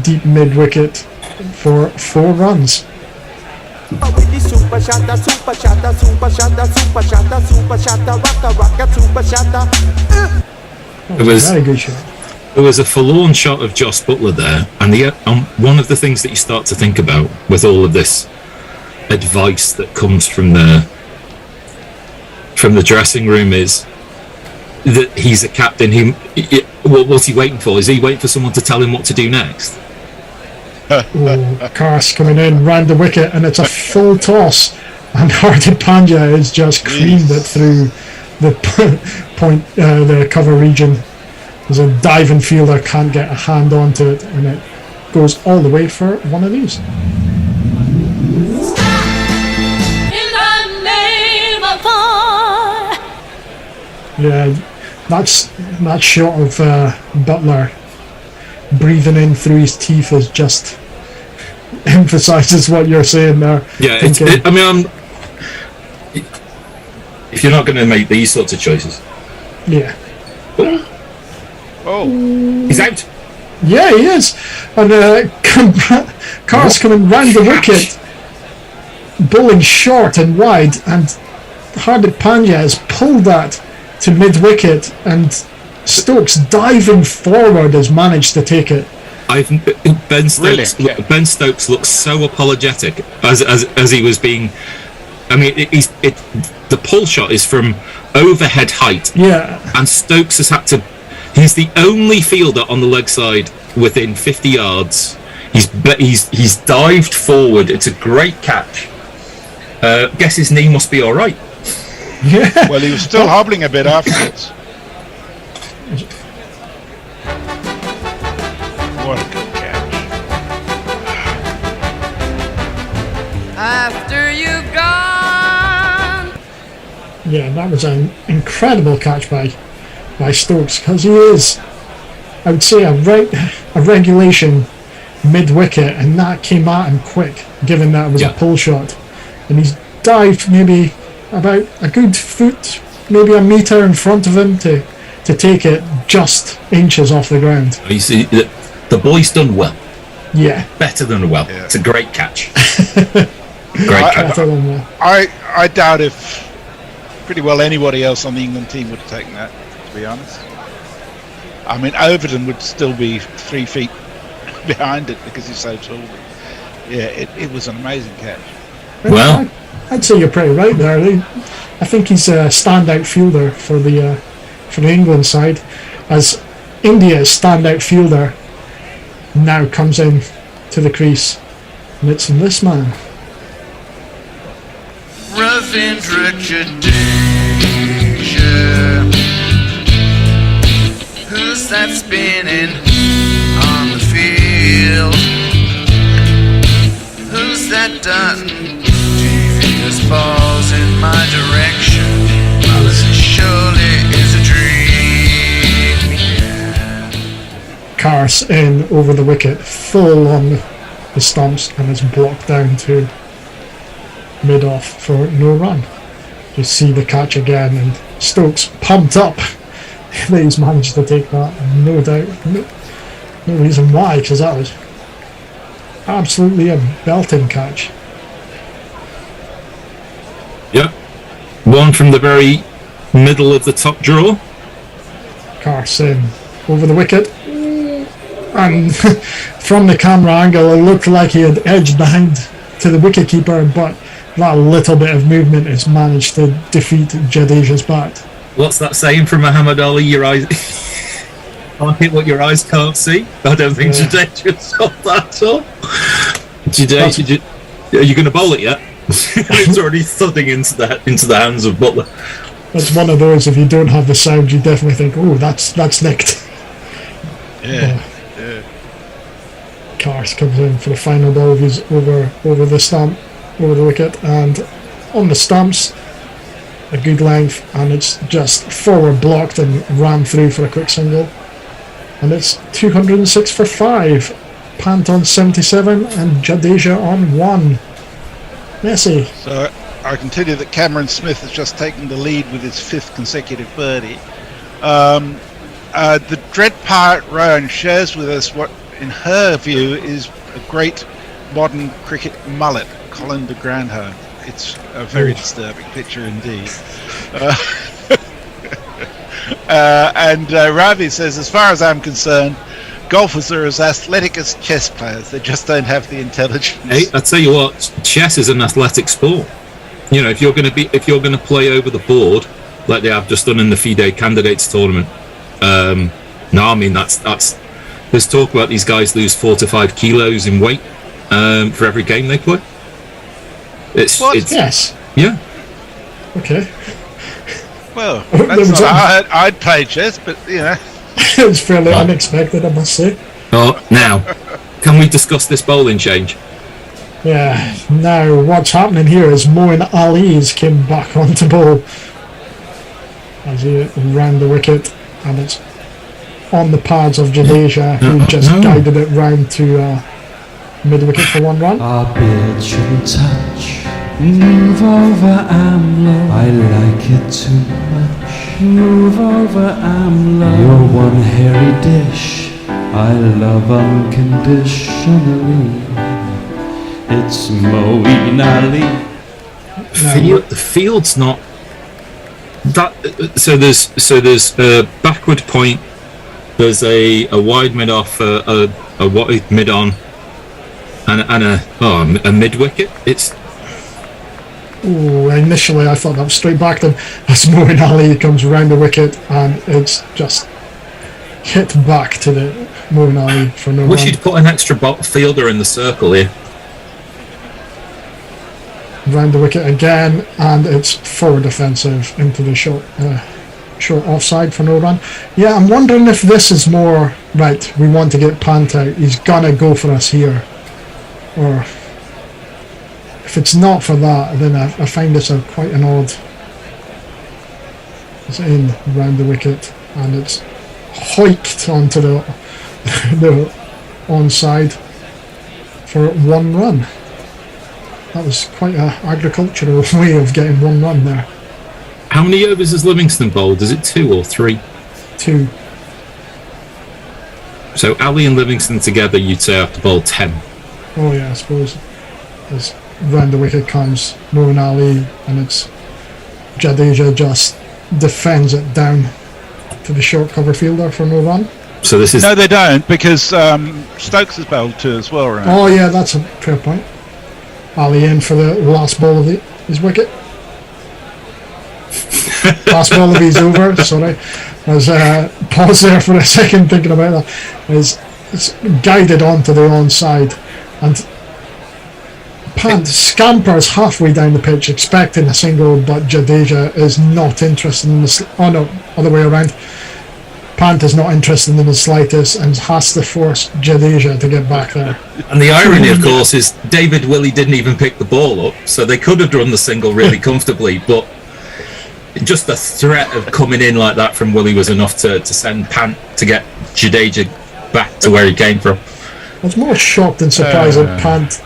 deep mid wicket for 4 runs.
It was
very good shot.
There was a forlorn shot of Joss Butler there, and one of the things that you start to think about with all of this advice that comes from the dressing room is that he's a captain. What's he waiting for? Is he waiting for someone to tell him what to do next?
Cars coming in round the wicket, and it's a full toss, and Hardik Pandya has just creamed it through the the cover region. There's a diving fielder can't get a hand onto it, and it goes all the way for one of these. Yeah, that shot of Butler breathing in through his teeth is just emphasises what you're saying there.
Yeah, if you're not going to make these sorts of choices.
Yeah.
Oh, he's out.
Yeah, he is. And Carr's coming round the wicket, bowling short and wide, and Hardik Pandya has pulled that to mid-wicket, and Stokes diving forward has managed to take it.
Ben Stokes looks so apologetic as he was being. I mean, the pull shot is from overhead height.
Yeah.
And Stokes has had to. He's the only fielder on the leg side within 50 yards. He's dived forward. It's a great catch. Guess his knee must be all right.
Yeah.
Well, he was still hobbling a bit afterwards. What a good catch.
After you've gone.
Yeah, that was an incredible catch by Stokes, because he is, I would say, a regulation mid-wicket, and that came at him quick, given that it was a pull shot. And he's dived maybe about a good foot, maybe a metre in front of him to take it just inches off the ground.
You see, the boy's done well.
Yeah.
Better than well. Yeah. It's a great catch.
I doubt if pretty well anybody else on the England team would have taken that, to be honest. I mean, Overton would still be 3 feet behind it because he's so tall. Yeah, it was an amazing catch.
Well,
I'd say you're pretty right there. I think he's a standout fielder for the England side, as India's standout fielder now comes in to the crease, and it's this man.
Rough introduction. Who's that spinning on the field? Who's that done? Devious balls in my direction. Well, this surely is a dream.
Carse in over the wicket, full on the stumps, and it's blocked down to mid-off for no run. You see the catch again, and Stokes pumped up that he's managed to take that, no doubt. No reason why, because that was absolutely a belting catch.
Yep. One from the very middle of the top draw.
Carse in over the wicket, and from the camera angle it looked like he had edged behind to the wicketkeeper, but that little bit of movement has managed to defeat Jadeja's bat.
What's that saying from Muhammad Ali? Your eyes can't hit what your eyes can't see. I don't think Jadeja saw that at all. Jadeja, are you going to bowl it yet? It's already thudding into the hands of Butler.
That's one of those, if you don't have the sound, you definitely think, oh, that's nicked.
Yeah.
Carse comes in for the final ball. He's over the stump, over the wicket, and on the stumps, a good length, and it's just forward blocked and ran through for a quick single. And it's 206 for 5. Pant on 77 and Jadeja on 1. Messi.
So I can tell you that Cameron Smith has just taken the lead with his 5th consecutive birdie. The Dread Pirate Rowan shares with us what, in her view, is a great modern cricket mullet, Colin de Grandhomme. It's a very disturbing picture indeed. And Ravi says, as far as I'm concerned, golfers are as athletic as chess players. They just don't have the intelligence.
Hey, I tell you what, chess is an athletic sport. You know, if you're going to play over the board like they have just done in the FIDE Candidates tournament. No, I mean that's. There's talk about these guys lose 4 to 5 kilos in weight for every game they play. It's
yes.
Yeah.
Okay.
Well, that's not how I'd play chess, but you know.
It was fairly unexpected, I must say.
Oh, now, can we discuss this bowling change?
Yeah, now what's happening here is Moeen Ali's came back onto bowl as he ran the wicket, and it's on the pads of Jadeja, who just guided it round to mid-wicket for 1 run.
Our beard shouldn't touch. Move over, I'm low. I like it too much. Move over, I'm low. You're one hairy dish I love unconditionally. It's Moeen Ali.
The field's not that. So there's a backward point. There's a wide mid off, a wide mid on, and a mid wicket. It's.
Ooh, initially I thought that was straight back then. As Moeen Ali comes round the wicket and it's just hit back to the Moeen Ali for no
Wish
run.
you'd put an extra fielder in the circle here.
Round the wicket again, and it's forward defensive into the short offside for no run. Yeah, I'm wondering if this is more right. We want to get Pant out. He's gonna go for us here, or if it's not for that, then I find this quite an odd. It's in round the wicket, and it's hoiked onto the onside for 1 run. That was quite an agricultural way of getting 1 run there.
How many overs has Livingston bowled? Is it 2 or 3?
2.
So Ali and Livingston together, you'd say have to bowl 10.
Oh yeah, I suppose. As round the wicket comes Moeen Ali, and it's Jadeja just defends it down to the short cover fielder for no run.
So this is
no, they don't, because Stokes has bowled 2 as well, right?
Oh yeah, that's a fair point. Ali in for the last ball of his wicket. Last ball of his over. Sorry, I was pause there for a second thinking about that. It's guided onto the onside, and Pant scampers halfway down the pitch expecting a single, but Jadeja is not interested in the. Oh no, other way around. Pant is not interested in the slightest and has to force Jadeja to get back there.
And the irony, of course, is David Willey didn't even pick the ball up, so they could have run the single really comfortably, but just the threat of coming in like that from Willey was enough to send Pant to get Jadeja back to where he came from.
I was more shocked and surprised that Pant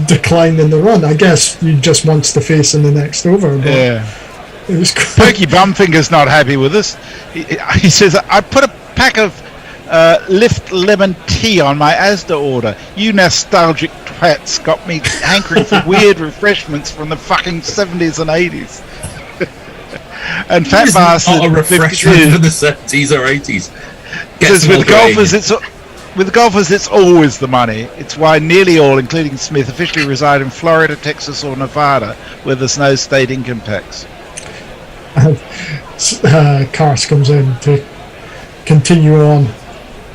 declined in the run. I guess he just wants to face in the next over. But
yeah.
It was
Perky Bumfinger's not happy with us. He says, I put a pack of Lift Lemon Tea on my Asda order. You nostalgic twats got me hankering for weird refreshments from the fucking 70s and 80s. And Fat Bastard...
Not a refreshment for the 70s or 80s.
Says with golfers, it's always the money. It's why nearly all, including Smith, officially reside in Florida, Texas or Nevada, where there's no state income tax.
Kars comes in to continue on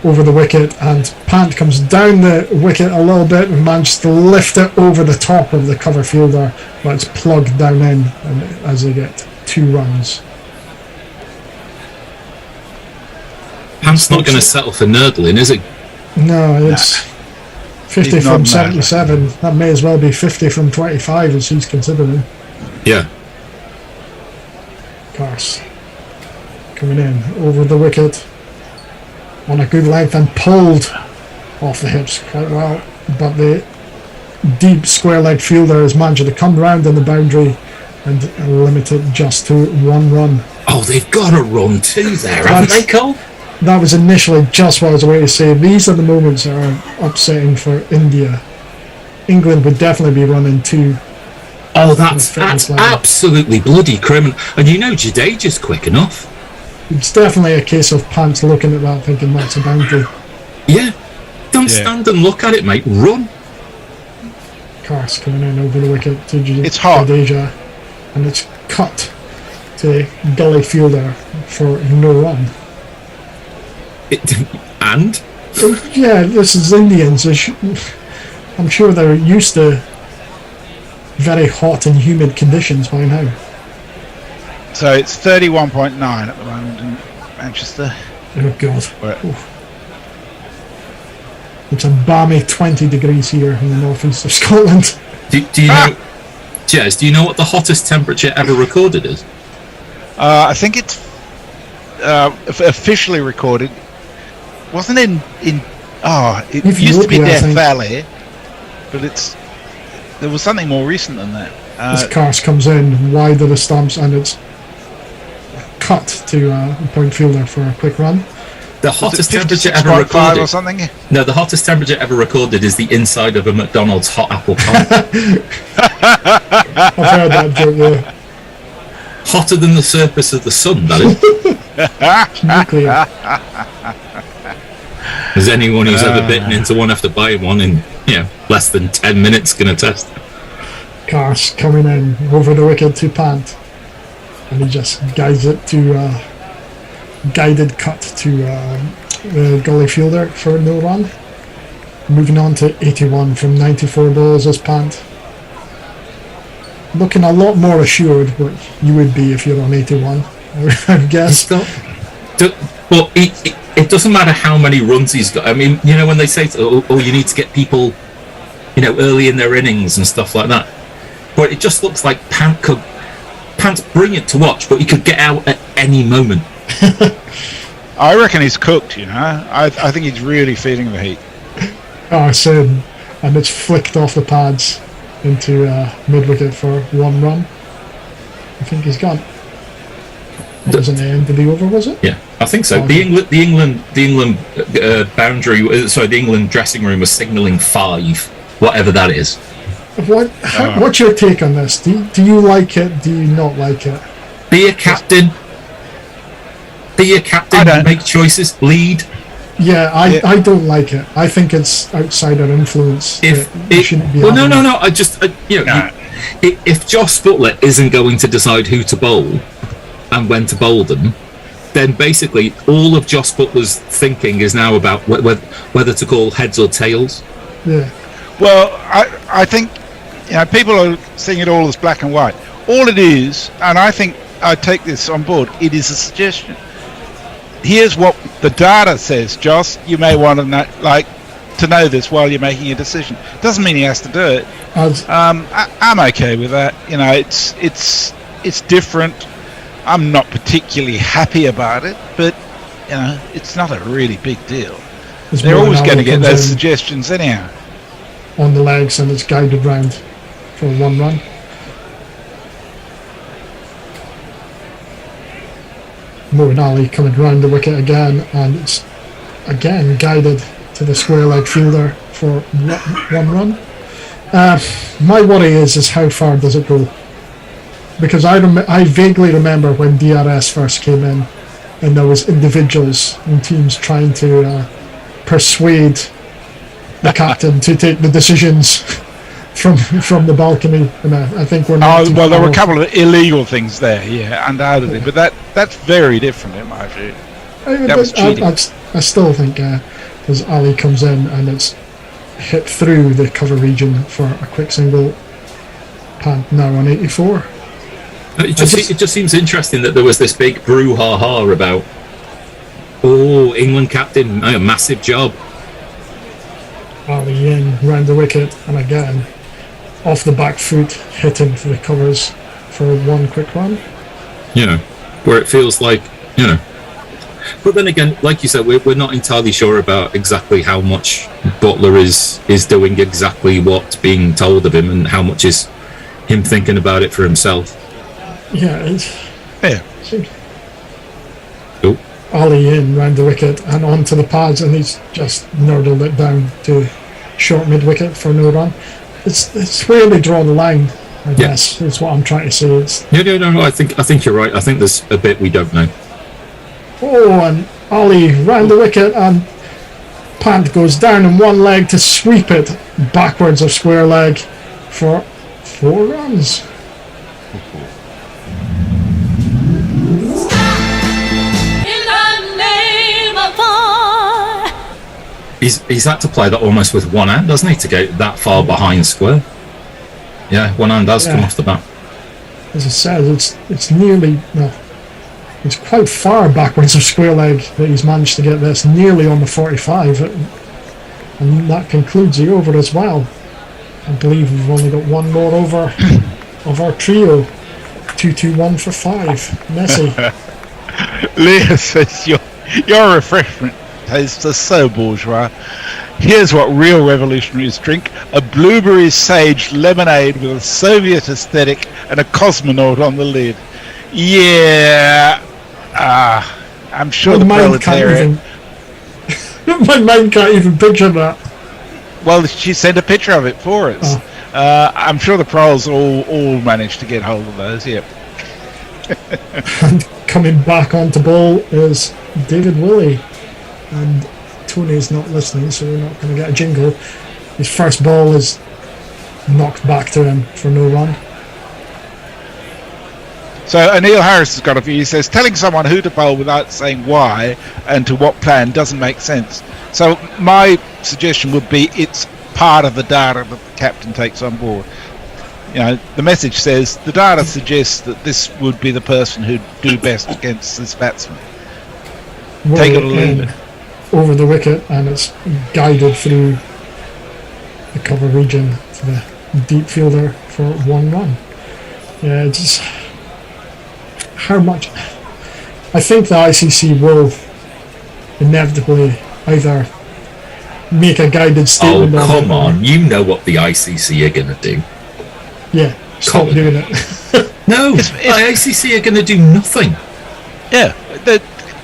over the wicket, and Pant comes down the wicket a little bit and manages to lift it over the top of the cover fielder, but it's plugged down in, and as they get 2 runs.
Pant's not going to settle for nurdling, is it?
No, it's 50 from 77. That may as well be 50 from 25 as he's considering.
Yeah.
Kars coming in over the wicket on a good length and pulled off the hips quite well, but the deep square leg fielder has managed to come round in the boundary and limit it just to 1 run.
Oh, they've got a run too there, haven't they, Cole?
That was initially just what I was waiting to say. These are the moments that are upsetting for India. England would definitely be running 2.
Oh, that's absolutely bloody criminal. And you know Jadeja's quick enough.
It's definitely a case of Pants looking at that thinking that's a boundary.
Yeah. Don't stand and look at it, mate. Run.
Kars coming in over the wicket to
it's hot.
Jadeja, and it's cut to gully fielder for no run.
And?
Yeah, this is Indians. I'm sure they're used to very hot and humid conditions by now.
So it's 31.9 at the moment in Manchester.
Oh God. It's a balmy 20 degrees here in the northeast of Scotland.
Do you know, Jez, do you know what the hottest temperature ever recorded is?
I think it's officially recorded. Wasn't it it used to be Death Valley, but there was something more recent than that.
This Kars comes in wide of the stumps and it's cut to a point fielder for a quick run.
The hottest temperature
56.5
ever recorded.
or something?
No, the hottest temperature ever recorded is the inside of a McDonald's hot apple pie.
I've heard that joke, yeah.
Hotter than the surface of the sun, that is.
Nuclear.
As anyone who's ever bitten into one after buying one in less than 10 minutes can attest.
Cars coming in over the wicket to Pant, and he just guides it to guided cut to the gully fielder for no run. Moving on to 81 from 94 balls as Pant. Looking a lot more assured, what you would be if you're on 81, I guess.
But it doesn't matter how many runs he's got. I mean, when they say, you need to get people, early in their innings and stuff like that. But it just looks like Pant's brilliant to watch, but he could get out at any moment.
I reckon he's cooked, I think he's really feeling the heat.
Oh, same. And it's flicked off the pads into mid-wicket for 1 run. I think he's gone. That wasn't the end of the over, was it?
Yeah, I think so. The England boundary, sorry, the England dressing room was signalling 5, whatever that is.
What's your take on this? Do you like it? Do you not like it?
Be a captain. Make choices. Lead.
Yeah, I don't like it. I think it's outsider influence.
No. I just if Josh Butler isn't going to decide who to bowl and when to bowl them, then basically all of Josh Butler's thinking is now about whether to call heads or tails.
Yeah.
Well, I think people are seeing it all as black and white. All it is, and I think I take this on board, it is a suggestion. Here's what the data says, Josh. You may want to know this while you're making a decision. Doesn't mean he has to do it. I'm okay with that. It's different. I'm not particularly happy about it, but it's not a really big deal. They're always going to get those suggestions anyhow.
On the legs, and it's guided round for 1 run. Moeen Ali coming round the wicket again, and it's again guided to the square leg fielder for 1 run. My worry is how far does it go? Because I vaguely remember when DRS first came in, and there was individuals and teams trying to persuade the captain to take the decisions from the balcony, and I think we're not.
Well, there were a couple of illegal things there, yeah, undoubtedly, but that's very different in my view. That was cheating.
I still think as Ali comes in and it's hit through the cover region for a quick single, Pant now on 84.
It just seems interesting that there was this big brouhaha about, England captain, a massive job.
Ali in round the wicket, and again off the back foot, hitting for the covers for 1 quick run.
Where it feels like, But then again, like you said, we're not entirely sure about exactly how much Butler is doing exactly what's being told of him, and how much is him thinking about it for himself.
Yeah.
Oh.
Ali in round the wicket and onto the pads, and he's just nurdled it down to short mid wicket for no run. It's where they draw the line, I guess. Is what I'm trying to say.
No. I think you're right. I think there's a bit we don't know.
And Ali round the wicket, and Pant goes down in 1 leg to sweep it backwards of square leg for 4 runs.
He's had to play that almost with 1 hand, doesn't he, to get that far behind square? Yeah, 1 hand does come off the bat.
As I said, it's nearly, it's quite far backwards of square leg that he's managed to get this, nearly on the 45, and that concludes the over as well. I believe we've only got 1 more over of our trio. 2-2-1 for 5. Messi.
Leah says your refreshment tastes so bourgeois. Here's what real revolutionaries drink: a blueberry sage lemonade with a Soviet aesthetic and a cosmonaut on the lid. Yeah, I'm sure the proletariat
My mind can't even picture that.
Well, she sent a picture of it for us. I'm sure the pros all managed to get hold of those. Yep.
And coming back onto ball is David Willey, and Tony's not listening, so we're not going to get a jingle. His first ball is knocked back to him for no run.
So Neil Harris has got a view. He says telling someone who to bowl without saying why and to what plan doesn't make sense. So my suggestion would be it's part of the data that the captain takes on board. You know, the message says the data suggests that this would be the person who'd do best against this batsman. Take it or leave it.
Over the wicket, and it's guided through the cover region to the deep fielder for 1 run. Yeah, just how much. I think the ICC will inevitably either make a guided statement.
Oh, come on. You know what the ICC are going to do.
Yeah, stop doing it.
No, the ICC are going to do nothing.
Yeah,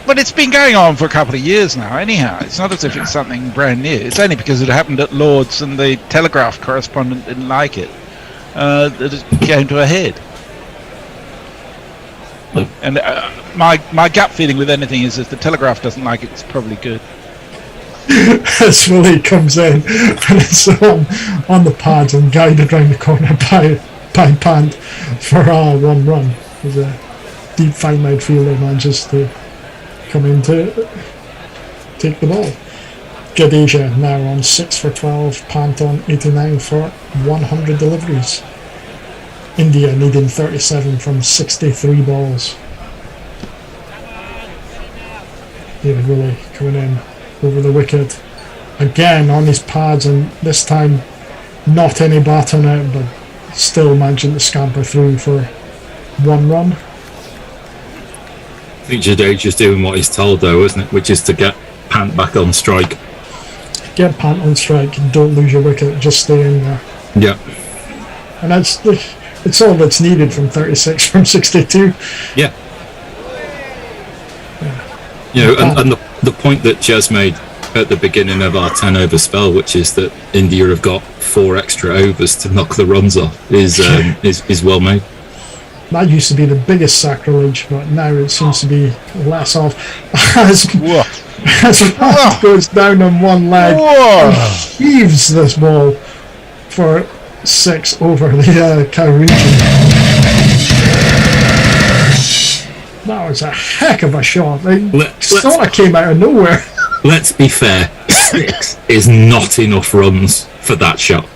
but it's been going on for a couple of years now anyhow. It's not as if it's something brand new. It's only because it happened at Lord's and the Telegraph correspondent didn't like it that it came to a head. And my gut feeling with anything is if the Telegraph doesn't like it, it's probably good.
As Willie comes in and it's on the pads and guided round the corner by Pant for 1 run. There's a deep fine midfielder manages to come in to take the ball. Jadeja now on 6 for 12, Pant on 89 for 100 deliveries. India needing 37 from 63 balls. David Willey coming in over the wicket again on his pads, and this time not any bat on it, but still managing to scamper through for 1 run.
I think Jadeja's doing what he's told though, isn't it? Which is to get Pant back on strike.
Get Pant on strike, don't lose your wicket, just stay in there.
Yeah.
And it's all that's needed from 36 from 62.
Yeah. You know, and the point that Jez made at the beginning of our 10 over spell, which is that India have got 4 extra overs to knock the runs off, is well made.
That used to be the biggest sacrilege, but now it seems to be less of. As Pant goes down on one leg and heaves this ball for 6 over the cow region. That was a heck of a shot. It sort of came out of nowhere.
Let's be fair, 6 is not enough runs for that shot.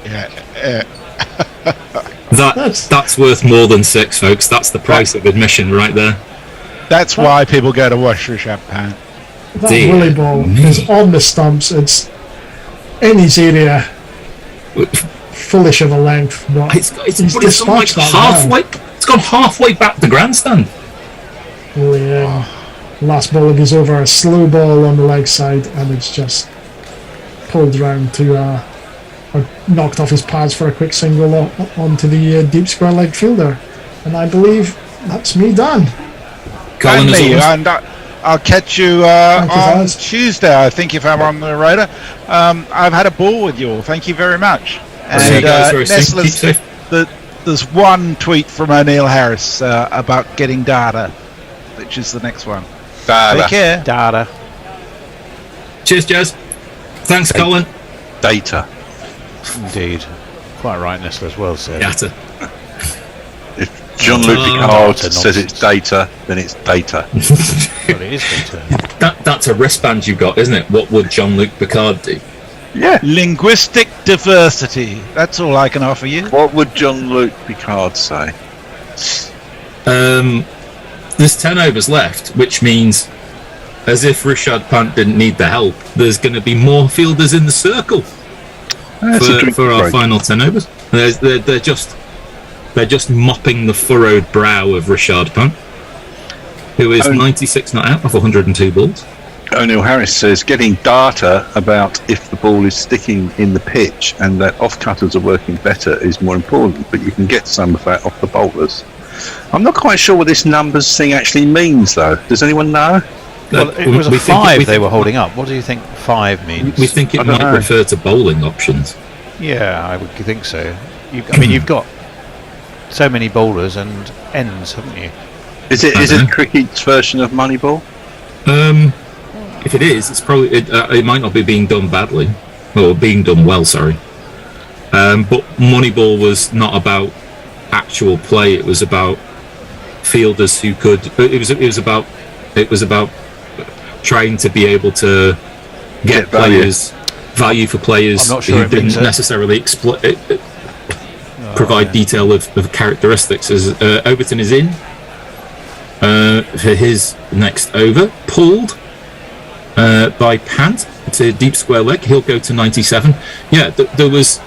That's worth more than 6, folks. That's the price of admission right there.
That's why people go to watch Rishabh Pant.
That Willie ball is on the stumps. It's in his area, foolish of a length. But
it's gone like halfway. It's gone halfway back the grandstand.
Willie, last ball of his over, a slow ball on the leg side, and it's just pulled round to or knocked off his pads for a quick single onto the deep square leg fielder, and I believe that's me done.
And me, and I'll catch you on Tuesday, I think, if I'm on the radar. I've had a ball with you all. Thank you very much. And there's one tweet from O'Neill Harris about getting data, which is the next one.
Data.
Take care.
Data.
Cheers, Jez. Thanks, Colin.
Data.
Indeed. Quite right, Nestler, as well said.
Data.
If Jean-Luc Picard says it's data, then it's data.
Well, it is data.
That's a wristband you got, isn't it? What would Jean-Luc Picard do?
Yeah.
Linguistic diversity. That's all I can offer you.
What would Jean-Luc Picard say?
There's 10 overs left, which means, as if Rishabh Pant didn't need the help, there's going to be more fielders in the circle for our final 10 overs. They're just mopping the furrowed brow of Rishabh Pant, who is 96 not out of 102 balls.
O'Neill Harris says getting data about if the ball is sticking in the pitch and that off-cutters are working better is more important, but you can get some of that off the bowlers. I'm not quite sure what this numbers thing actually means, though. Does anyone know?
Well, it was a 5 they were holding up. What do you think 5 means?
We think it might refer to bowling options.
Yeah, I would think so. You've got so many bowlers and ends, haven't you?
Is it cricket's version of Moneyball?
If it is, it's probably it might not be being done badly, or being done well. Sorry, but Moneyball was not about actual play. It was about fielders who could. It was about trying to be able to get value for players who didn't necessarily provide detail of characteristics. As Overton is in for his next over, pulled by Pant to deep square leg. He'll go to 97. Yeah, it was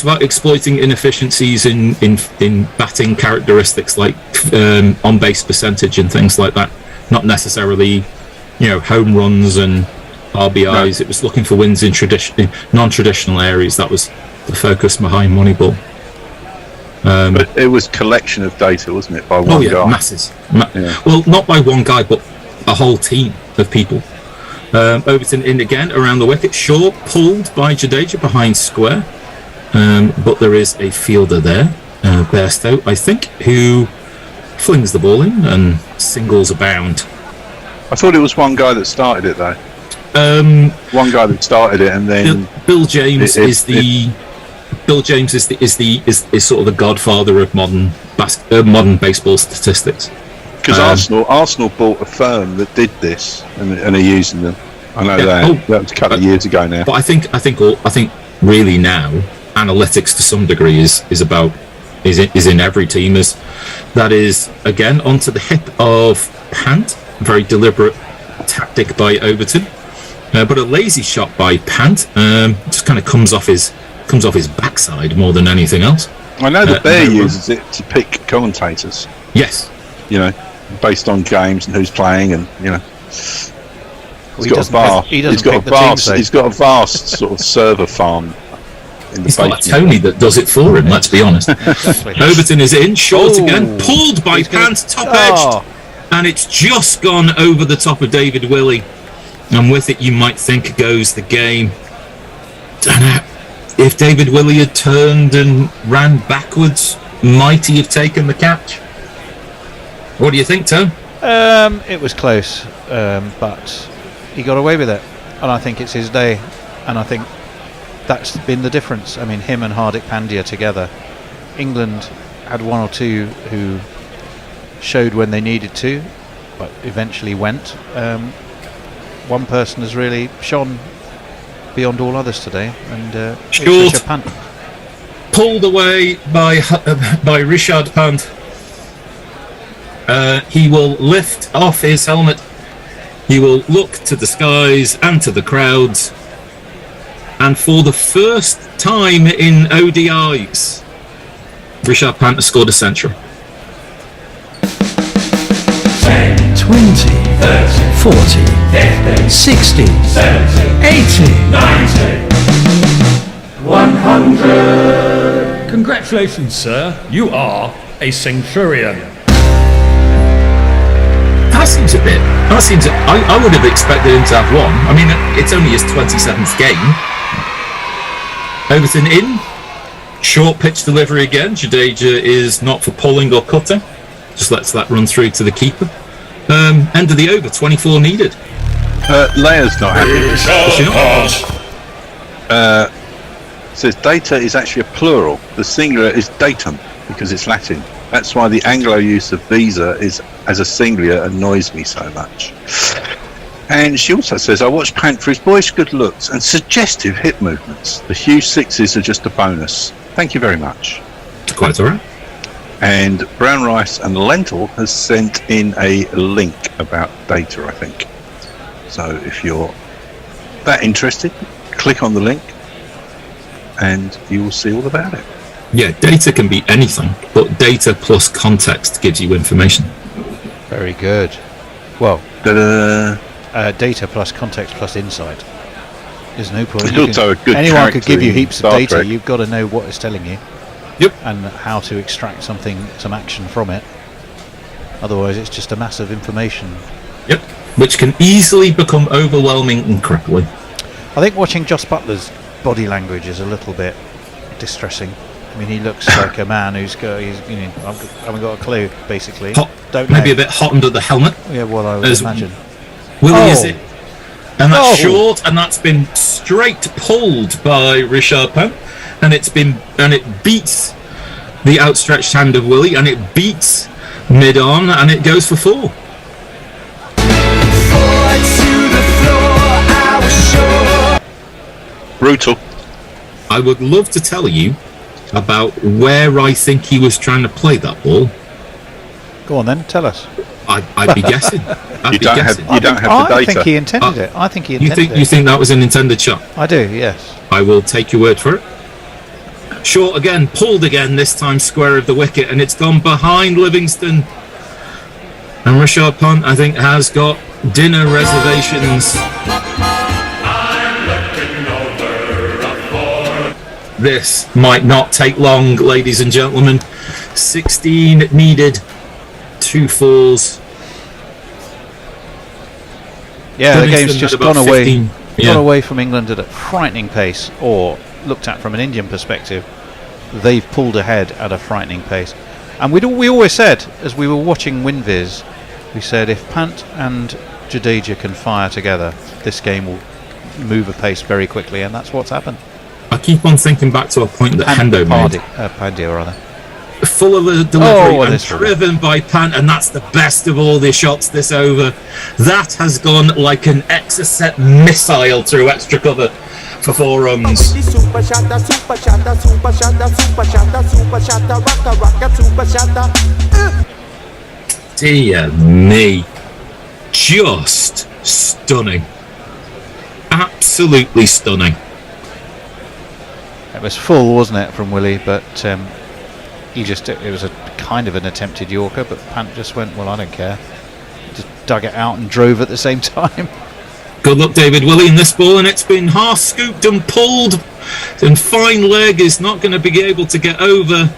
about exploiting inefficiencies in batting characteristics like on base percentage and things like that. Not necessarily, home runs and RBIs. No. It was looking for wins in non-traditional areas. That was the focus behind Moneyball.
But it was collection of data, wasn't it, by one guy?
Masses. Well, not by one guy, but a whole team of people. Overton in again around the wicket. Shaw pulled by Jadeja behind square, but there is a fielder there, Bairstow, I think, who flings the ball in and singles abound.
I thought it was one guy that started it though. One guy that started it, and then
Bill James is sort of the godfather of modern baseball statistics.
Because Arsenal bought a firm that did this, and are using them. I know that was a couple of years ago now.
But I think really now analytics to some degree is in every team. That is again onto the hip of Pant. Very deliberate tactic by Overton, but a lazy shot by Pant. Just kind of comes off his backside more than anything else.
I know the Bear uses it to pick commentators.
Yes,
based on games and who's playing, and he's got a vast sort of server farm.
He's got a Tony that does it for him, let's be honest. Overton is in, short again, pulled by Pant, top edged, and it's just gone over the top of David Willey, and with it you might think goes the game. Don't know. If David Willey had turned and ran backwards, might he have taken the catch? What do you think, Tom?
It was close, but he got away with it, and I think it's his day, and I think that's been the difference. I mean, him and Hardik Pandya together. England had one or two who showed when they needed to, but eventually went. One person has really shone beyond all others today, and it's Rishabh Pant.
Pulled away by Rishabh Pant. He will lift off his helmet. He will look to the skies and to the crowds. And for the first time in ODIs, Rishabh Pant has scored a century.
10, 20, 30, 40, 50, 60, 70, 80, 90, 100.
Congratulations, sir. You are a centurion.
I would have expected him to have one. I mean, it's only his 27th game. Overton in. Short pitch delivery again. Jadeja is not for pulling or cutting. Just lets that run through to the keeper. End of the over, 24 needed.
Leia's not happy. Says data is actually a plural. The singular is datum because it's Latin. That's why the Anglo use of visa is as a singular annoys me so much. And she also says, I watched Pant for his boyish good looks and suggestive hip movements. The huge sixes are just a bonus. Thank you very much.
Quite alright.
And Brown Rice and Lentil has sent in a link about data, I think. So if you're that interested, click on the link and you will see all about it.
Yeah, data can be anything, but data plus context gives you information.
Very good. Well, data plus context plus insight. There's no point. Anyone could give you heaps of data. You've got to know what it's telling you.
Yep.
And how to extract some action from it. Otherwise, it's just a massive information
Yep, which can easily become overwhelming and crippling.
I think watching Joss Butler's body language is a little bit distressing. I mean, he looks like a man I haven't got a clue, basically. Don't
Maybe
know.
a bit hot under the helmet.
Yeah, well, I would
As
imagine.
Willie is it? And that's
Oh.
short, and that's been straight pulled by Richard Pant, and it beats the outstretched hand of Willie, and it beats mid-on, and it goes for 4.
Brutal.
I would love to tell you about where I think he was trying to play that ball.
Go on then, tell us.
I'd be guessing.
You don't have the data.
I think he intended it. I think he intended it.
You think that was an intended shot?
I do, yes.
I will take your word for it. Short again, pulled again, this time square of the wicket, and it's gone behind Livingston. And Richard Pant, I think, has got dinner reservations. This might not take long, ladies and gentlemen. 16 needed, 2 4s.
Yeah, the game's
Livingston
just
had about
gone away.
15,
Gone away from England at a frightening pace, or looked at from an Indian perspective, they've pulled ahead at a frightening pace. And we always said, as we were watching WinViz, we said if Pant and Jadeja can fire together, this game will move apace very quickly, and that's what's happened.
I keep on thinking back to a point that Hendo made.
Pandya, rather.
Full of the delivery and
this
driven by Pant, and that's the best of all the shots this over. That has gone like an Exocet missile through extra cover for 4 runs. Dear me, just stunning, absolutely stunning.
It was full, wasn't it, from Willie? But it was a kind of an attempted Yorker, but Pant just went, well, I don't care. Just dug it out and drove at the same time.
Good luck, David Willie, in this ball, and it's been half scooped and pulled, and fine leg is not going to be able to get over,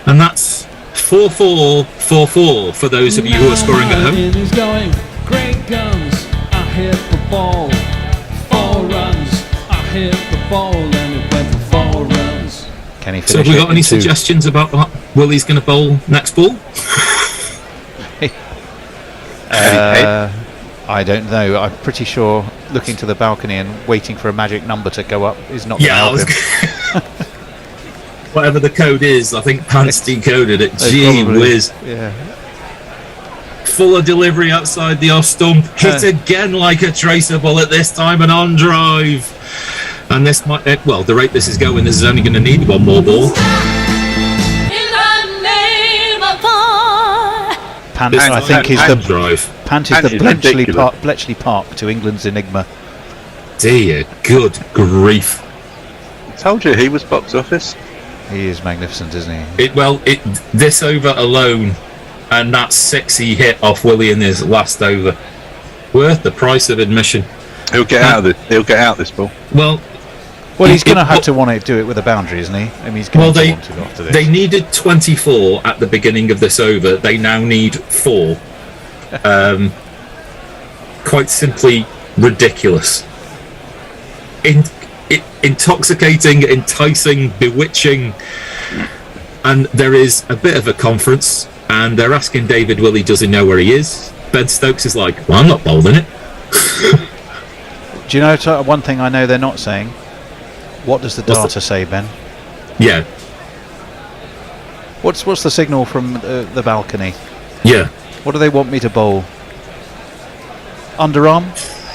and that's 4-4, 4-4 for those of you who are scoring at home.
In is going, great guns, I hit the ball, 4 runs, I hit the ball, and it went for 4 runs.
Can he finish
So have we got
it
any
in 2?
suggestions about what Willie's going to bowl next ball?
I don't know. I'm pretty sure looking to the balcony and waiting for a magic number to go up is not going to help him.
Whatever the code is, I think Pant's decoded it. Gee whiz.
Yeah.
Fuller delivery outside the off stump. Hit again like a tracer bullet, this time an on drive. And this might, the rate this is going, this is only going to need 1 more ball.
Pant, I think, is the
drive.
Pant is the Bletchley Park to England's enigma.
Dear good grief.
I told you he was box office.
He is magnificent, isn't he?
This over alone, and that 6 he hit off Willie in his last over, worth the price of admission.
He'll get out of this. He'll get out this ball.
Well,
he's going to have to want to do it with a boundary, isn't he? I mean, he's going to want to after this.
They needed 24 at the beginning of this over. They now need 4. Quite simply ridiculous. Intoxicating, enticing, bewitching, and there is a bit of a conference, and they're asking David Willie, does he know where he is? Ben Stokes is like, well, I'm not bowling it.
Do you know one thing I know they're not saying? What does the data say, Ben?
Yeah.
What's the signal from the balcony?
Yeah.
What do they want me to bowl? Underarm?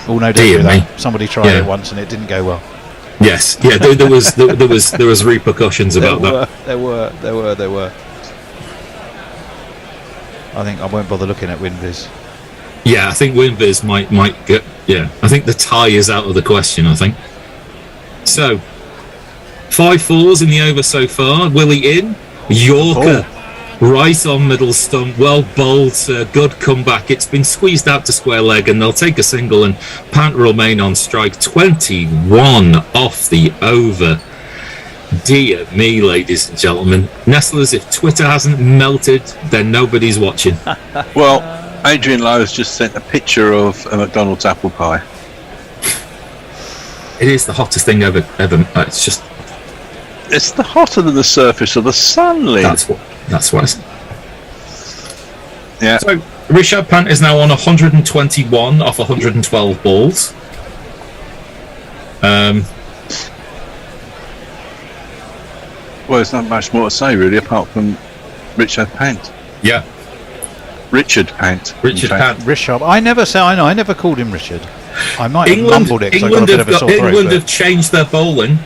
Oh no, don't do that. Somebody tried it once and it didn't go well.
Yes, yeah. There was repercussions about that.
There were. I think I won't bother looking at WinViz.
Yeah, I think WinViz might get. Yeah, I think the tie is out of the question. I think. So, 5 4s in the over so far. Willie in. Yorker. Right on middle stump, well bowled, sir. Good comeback. It's been squeezed out to square leg, and they'll take a single, and Pant will remain on strike. 21 off the over. Dear me, ladies and gentlemen. Nestlers, if Twitter hasn't melted, then nobody's watching.
Well, Adrian Lowe has just sent a picture of a McDonald's apple pie.
It is the hottest thing ever. It's just.
It's the hotter than the surface of the sun, Lee.
That's what.
Yeah.
So Rishabh Pant is now on 121 off 112 balls.
Well, there's not much more to say really, apart from Richard Pant.
Yeah.
Richard Pant.
Rishabh. I never called him Richard. I might have mumbled it because I got a bit of a sore throat.
England have changed their bowling.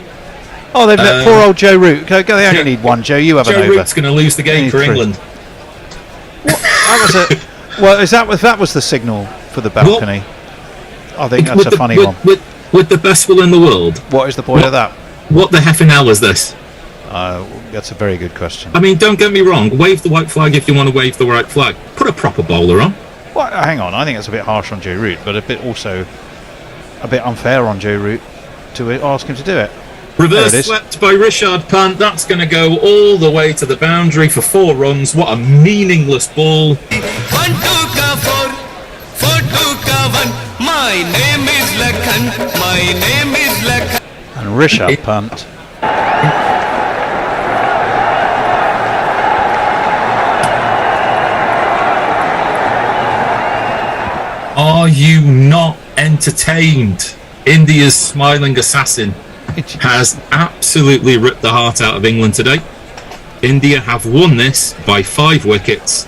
Oh, they've let poor old Joe Root. They only need one, Joe. You have an over.
Joe Root's going to lose the game for England.
That was that was the signal for the balcony. I think that's a funny one.
With the best will in the world.
What is the point of that?
What the heffing hell is this?
That's a very good question.
I mean, don't get me wrong. Wave the white flag if you want to wave the white flag. Put a proper bowler on.
Well, hang on. I think it's a bit harsh on Joe Root, but a bit unfair on Joe Root to ask him to do it.
Reverse swept by Rishabh Pant. That's going to go all the way to the boundary for 4 runs. What a meaningless ball.
1 2 ka 4 2 ka 1. My name is Lakhan. My name is Lakhan.
And Rishabh Pant.
Are you not entertained? India's smiling assassin has absolutely ripped the heart out of England today. India have won this by 5 wickets.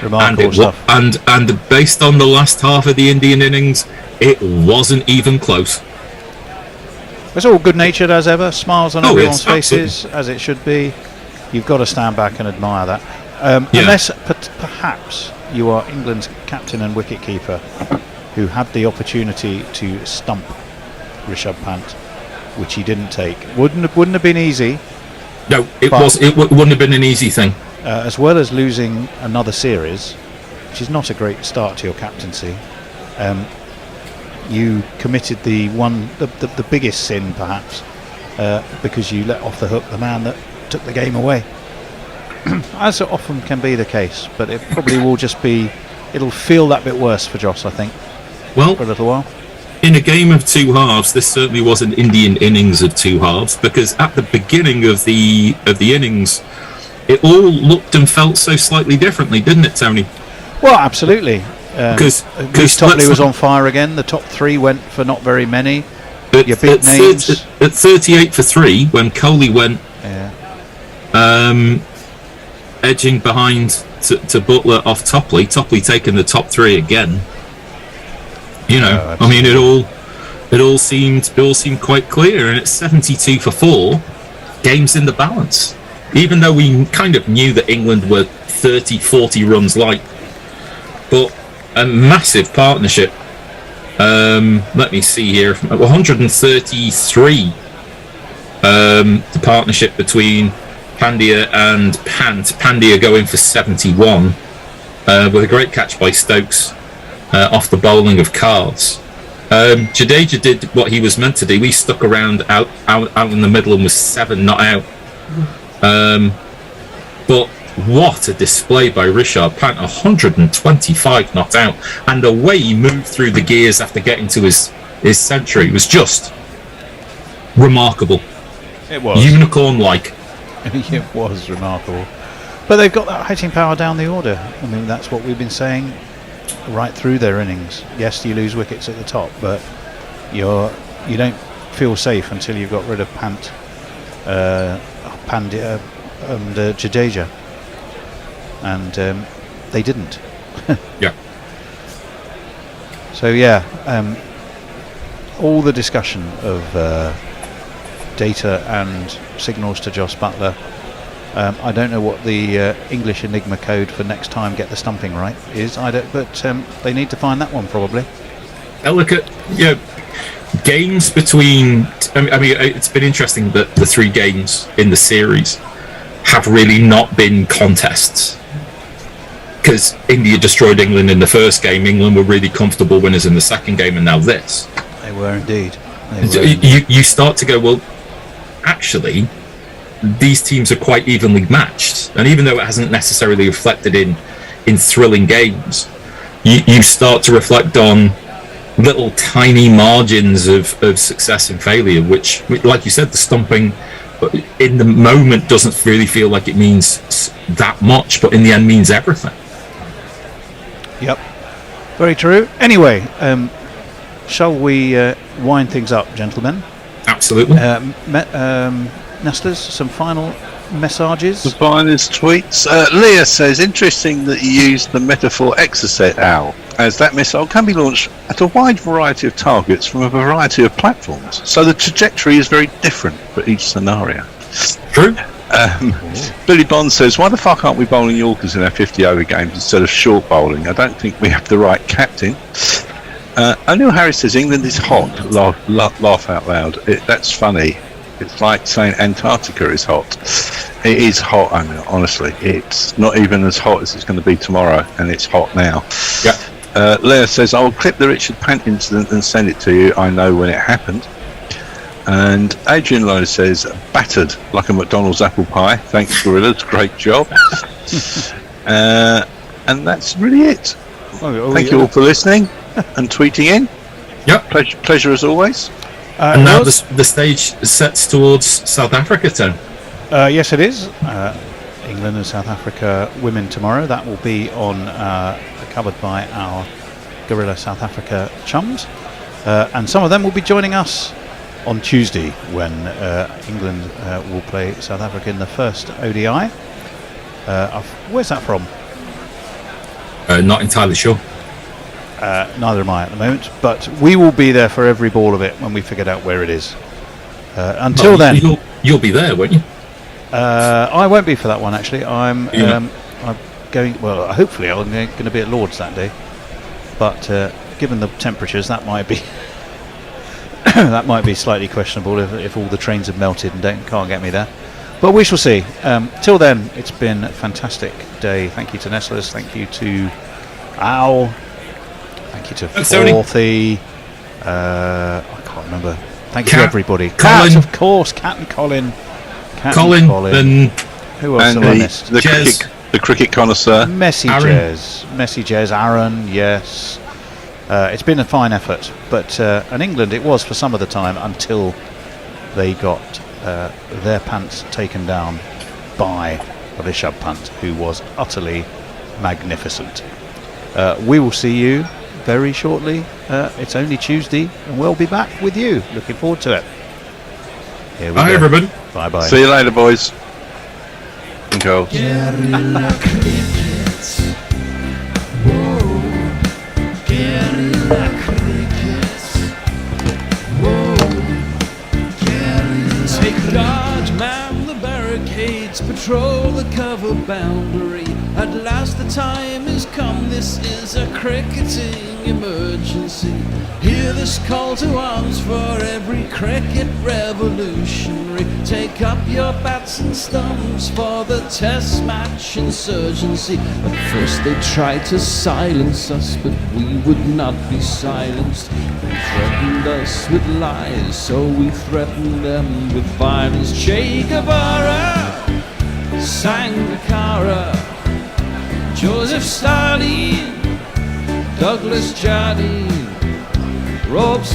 Remarkable stuff.
And based on the last half of the Indian innings, it wasn't even close.
It's all good-natured as ever. Smiles on everyone's faces, as it should be. You've got to stand back and admire that. Unless perhaps you are England's captain and wicket-keeper, who had the opportunity to stump Rishabh Pant, which he didn't take. Wouldn't have been easy.
No, it wouldn't have been an easy thing.
As well as losing another series, which is not a great start to your captaincy. You committed the biggest sin, perhaps, because you let off the hook the man that took the game away. As it often can be the case, but it probably will just be. It'll feel that bit worse for Joss, I think.
Well,
for a little while.
In a game of 2 halves, this certainly was an Indian innings of 2 halves, because at the beginning of the innings, it all looked and felt so slightly differently, didn't it, Tony?
Well, absolutely.
Because
Topley was on fire again. The top 3 went for not very many. Your big names
at 38 for 3 when Kohli went, edging behind to Butler off Topley. Topley taking the top 3 again. You know, I mean, it all seemed quite clear, and it's 72 for 4 games in the balance. Even though we kind of knew that England were 30-40 runs light, but a massive partnership. Let me see here, 133. The partnership between Pandya and Pant. Pandya going for 71 with a great catch by Stokes off the bowling of Cards. Jadeja did what he was meant to do. He stuck around out in the middle and was 7 not out. But what a display by Rishabh Pant, 125 not out, and the way he moved through the gears after getting to his century was just remarkable.
It was
unicorn-like.
It was remarkable. But they've got that hitting power down the order. I mean, that's what we've been saying right through their innings. Yes, you lose wickets at the top, but you don't feel safe until you've got rid of Pant, Pandya, and Jadeja. And they didn't.
Yeah.
So all the discussion of data and signals to Jos Buttler. I don't know what the English Enigma code for next time get the stumping right is. But they need to find that one probably.
Delicate, games between. I mean, it's been interesting that the 3 games in the series have really not been contests, because India destroyed England in the first game. England were really comfortable winners in the second game, and now this.
They were indeed.
You start to go, well, actually, these teams are quite evenly matched, and even though it hasn't necessarily reflected in thrilling games, you start to reflect on little tiny margins of success and failure, which, like you said, the stumping in the moment doesn't really feel like it means that much, but in the end means everything.
Yep, very true. Anyway, shall we wind things up, gentlemen?
Absolutely.
Nestlers, some final messages?
The finest tweets. Leah says, interesting that you used the metaphor Exocet Owl, as that missile can be launched at a wide variety of targets from a variety of platforms. So the trajectory is very different for each scenario.
True.
Billy Bond says, why the fuck aren't we bowling Yorkers in our 50 over games instead of short bowling? I don't think we have the right captain. O'Neill Harris says, England is hot. Laugh out loud. That's funny. It's like saying Antarctica is hot. It is hot, O'Neill, honestly. It's not even as hot as it's going to be tomorrow, and it's hot now.
Yeah.
Leah says, I'll clip the Richard Pant incident and send it to you. I know when it happened. And Adrian Lowe says, battered like a McDonald's apple pie. Thanks, Gorillas. Great job. And that's really it. Thank you all for listening and tweeting in.
Yep.
Pleasure as always.
And now the stage sets towards South Africa, Tom.
Yes, it is. England and South Africa women tomorrow. That will be on covered by our Guerrilla South Africa chums. And some of them will be joining us on Tuesday when England will play South Africa in the first ODI. Where's that from?
Not entirely sure.
Neither am I at the moment, but we will be there for every ball of it when we figured out where it is. Until then,
you'll be there, won't you?
I won't be for that one actually. I'm going. Well, hopefully I'm going to be at Lord's that day, but given the temperatures, that might be that might be slightly questionable if all the trains have melted and can't get me there. But we shall see. Till then, it's been a fantastic day. Thank you to Nestlers. Thank you to Owl. Thank you to Forthy. I can't remember. Thank you to everybody.
Colin,
of course. Cat and Colin.
Colin. And
who else have I missed?
The cricket connoisseur.
Messi Jez. Aaron. Yes. It's been a fine effort. But in England, it was for some of the time until they got their pants taken down by Rishabh Pant, who was utterly magnificent. We will see you very shortly. It's only Tuesday, and we'll be back with you. Looking forward to it.
Bye, everybody.
Bye bye.
See you later, boys and girls.
Guerrilla crickets. Whoa. Guerrilla crickets. Whoa. Guerrilla. Take guard, man the barricades, patrol the cover boundary. At last the time has come, this is a cricketing emergency. Hear this call to arms for every cricket revolutionary. Take up your bats and stumps for the test match insurgency. At first they tried to silence us, but we would not be silenced. They threatened us with lies, so we threatened them with violence. Che Guevara, Sangakkara, Joseph Stalin, Douglas Jardine, Robes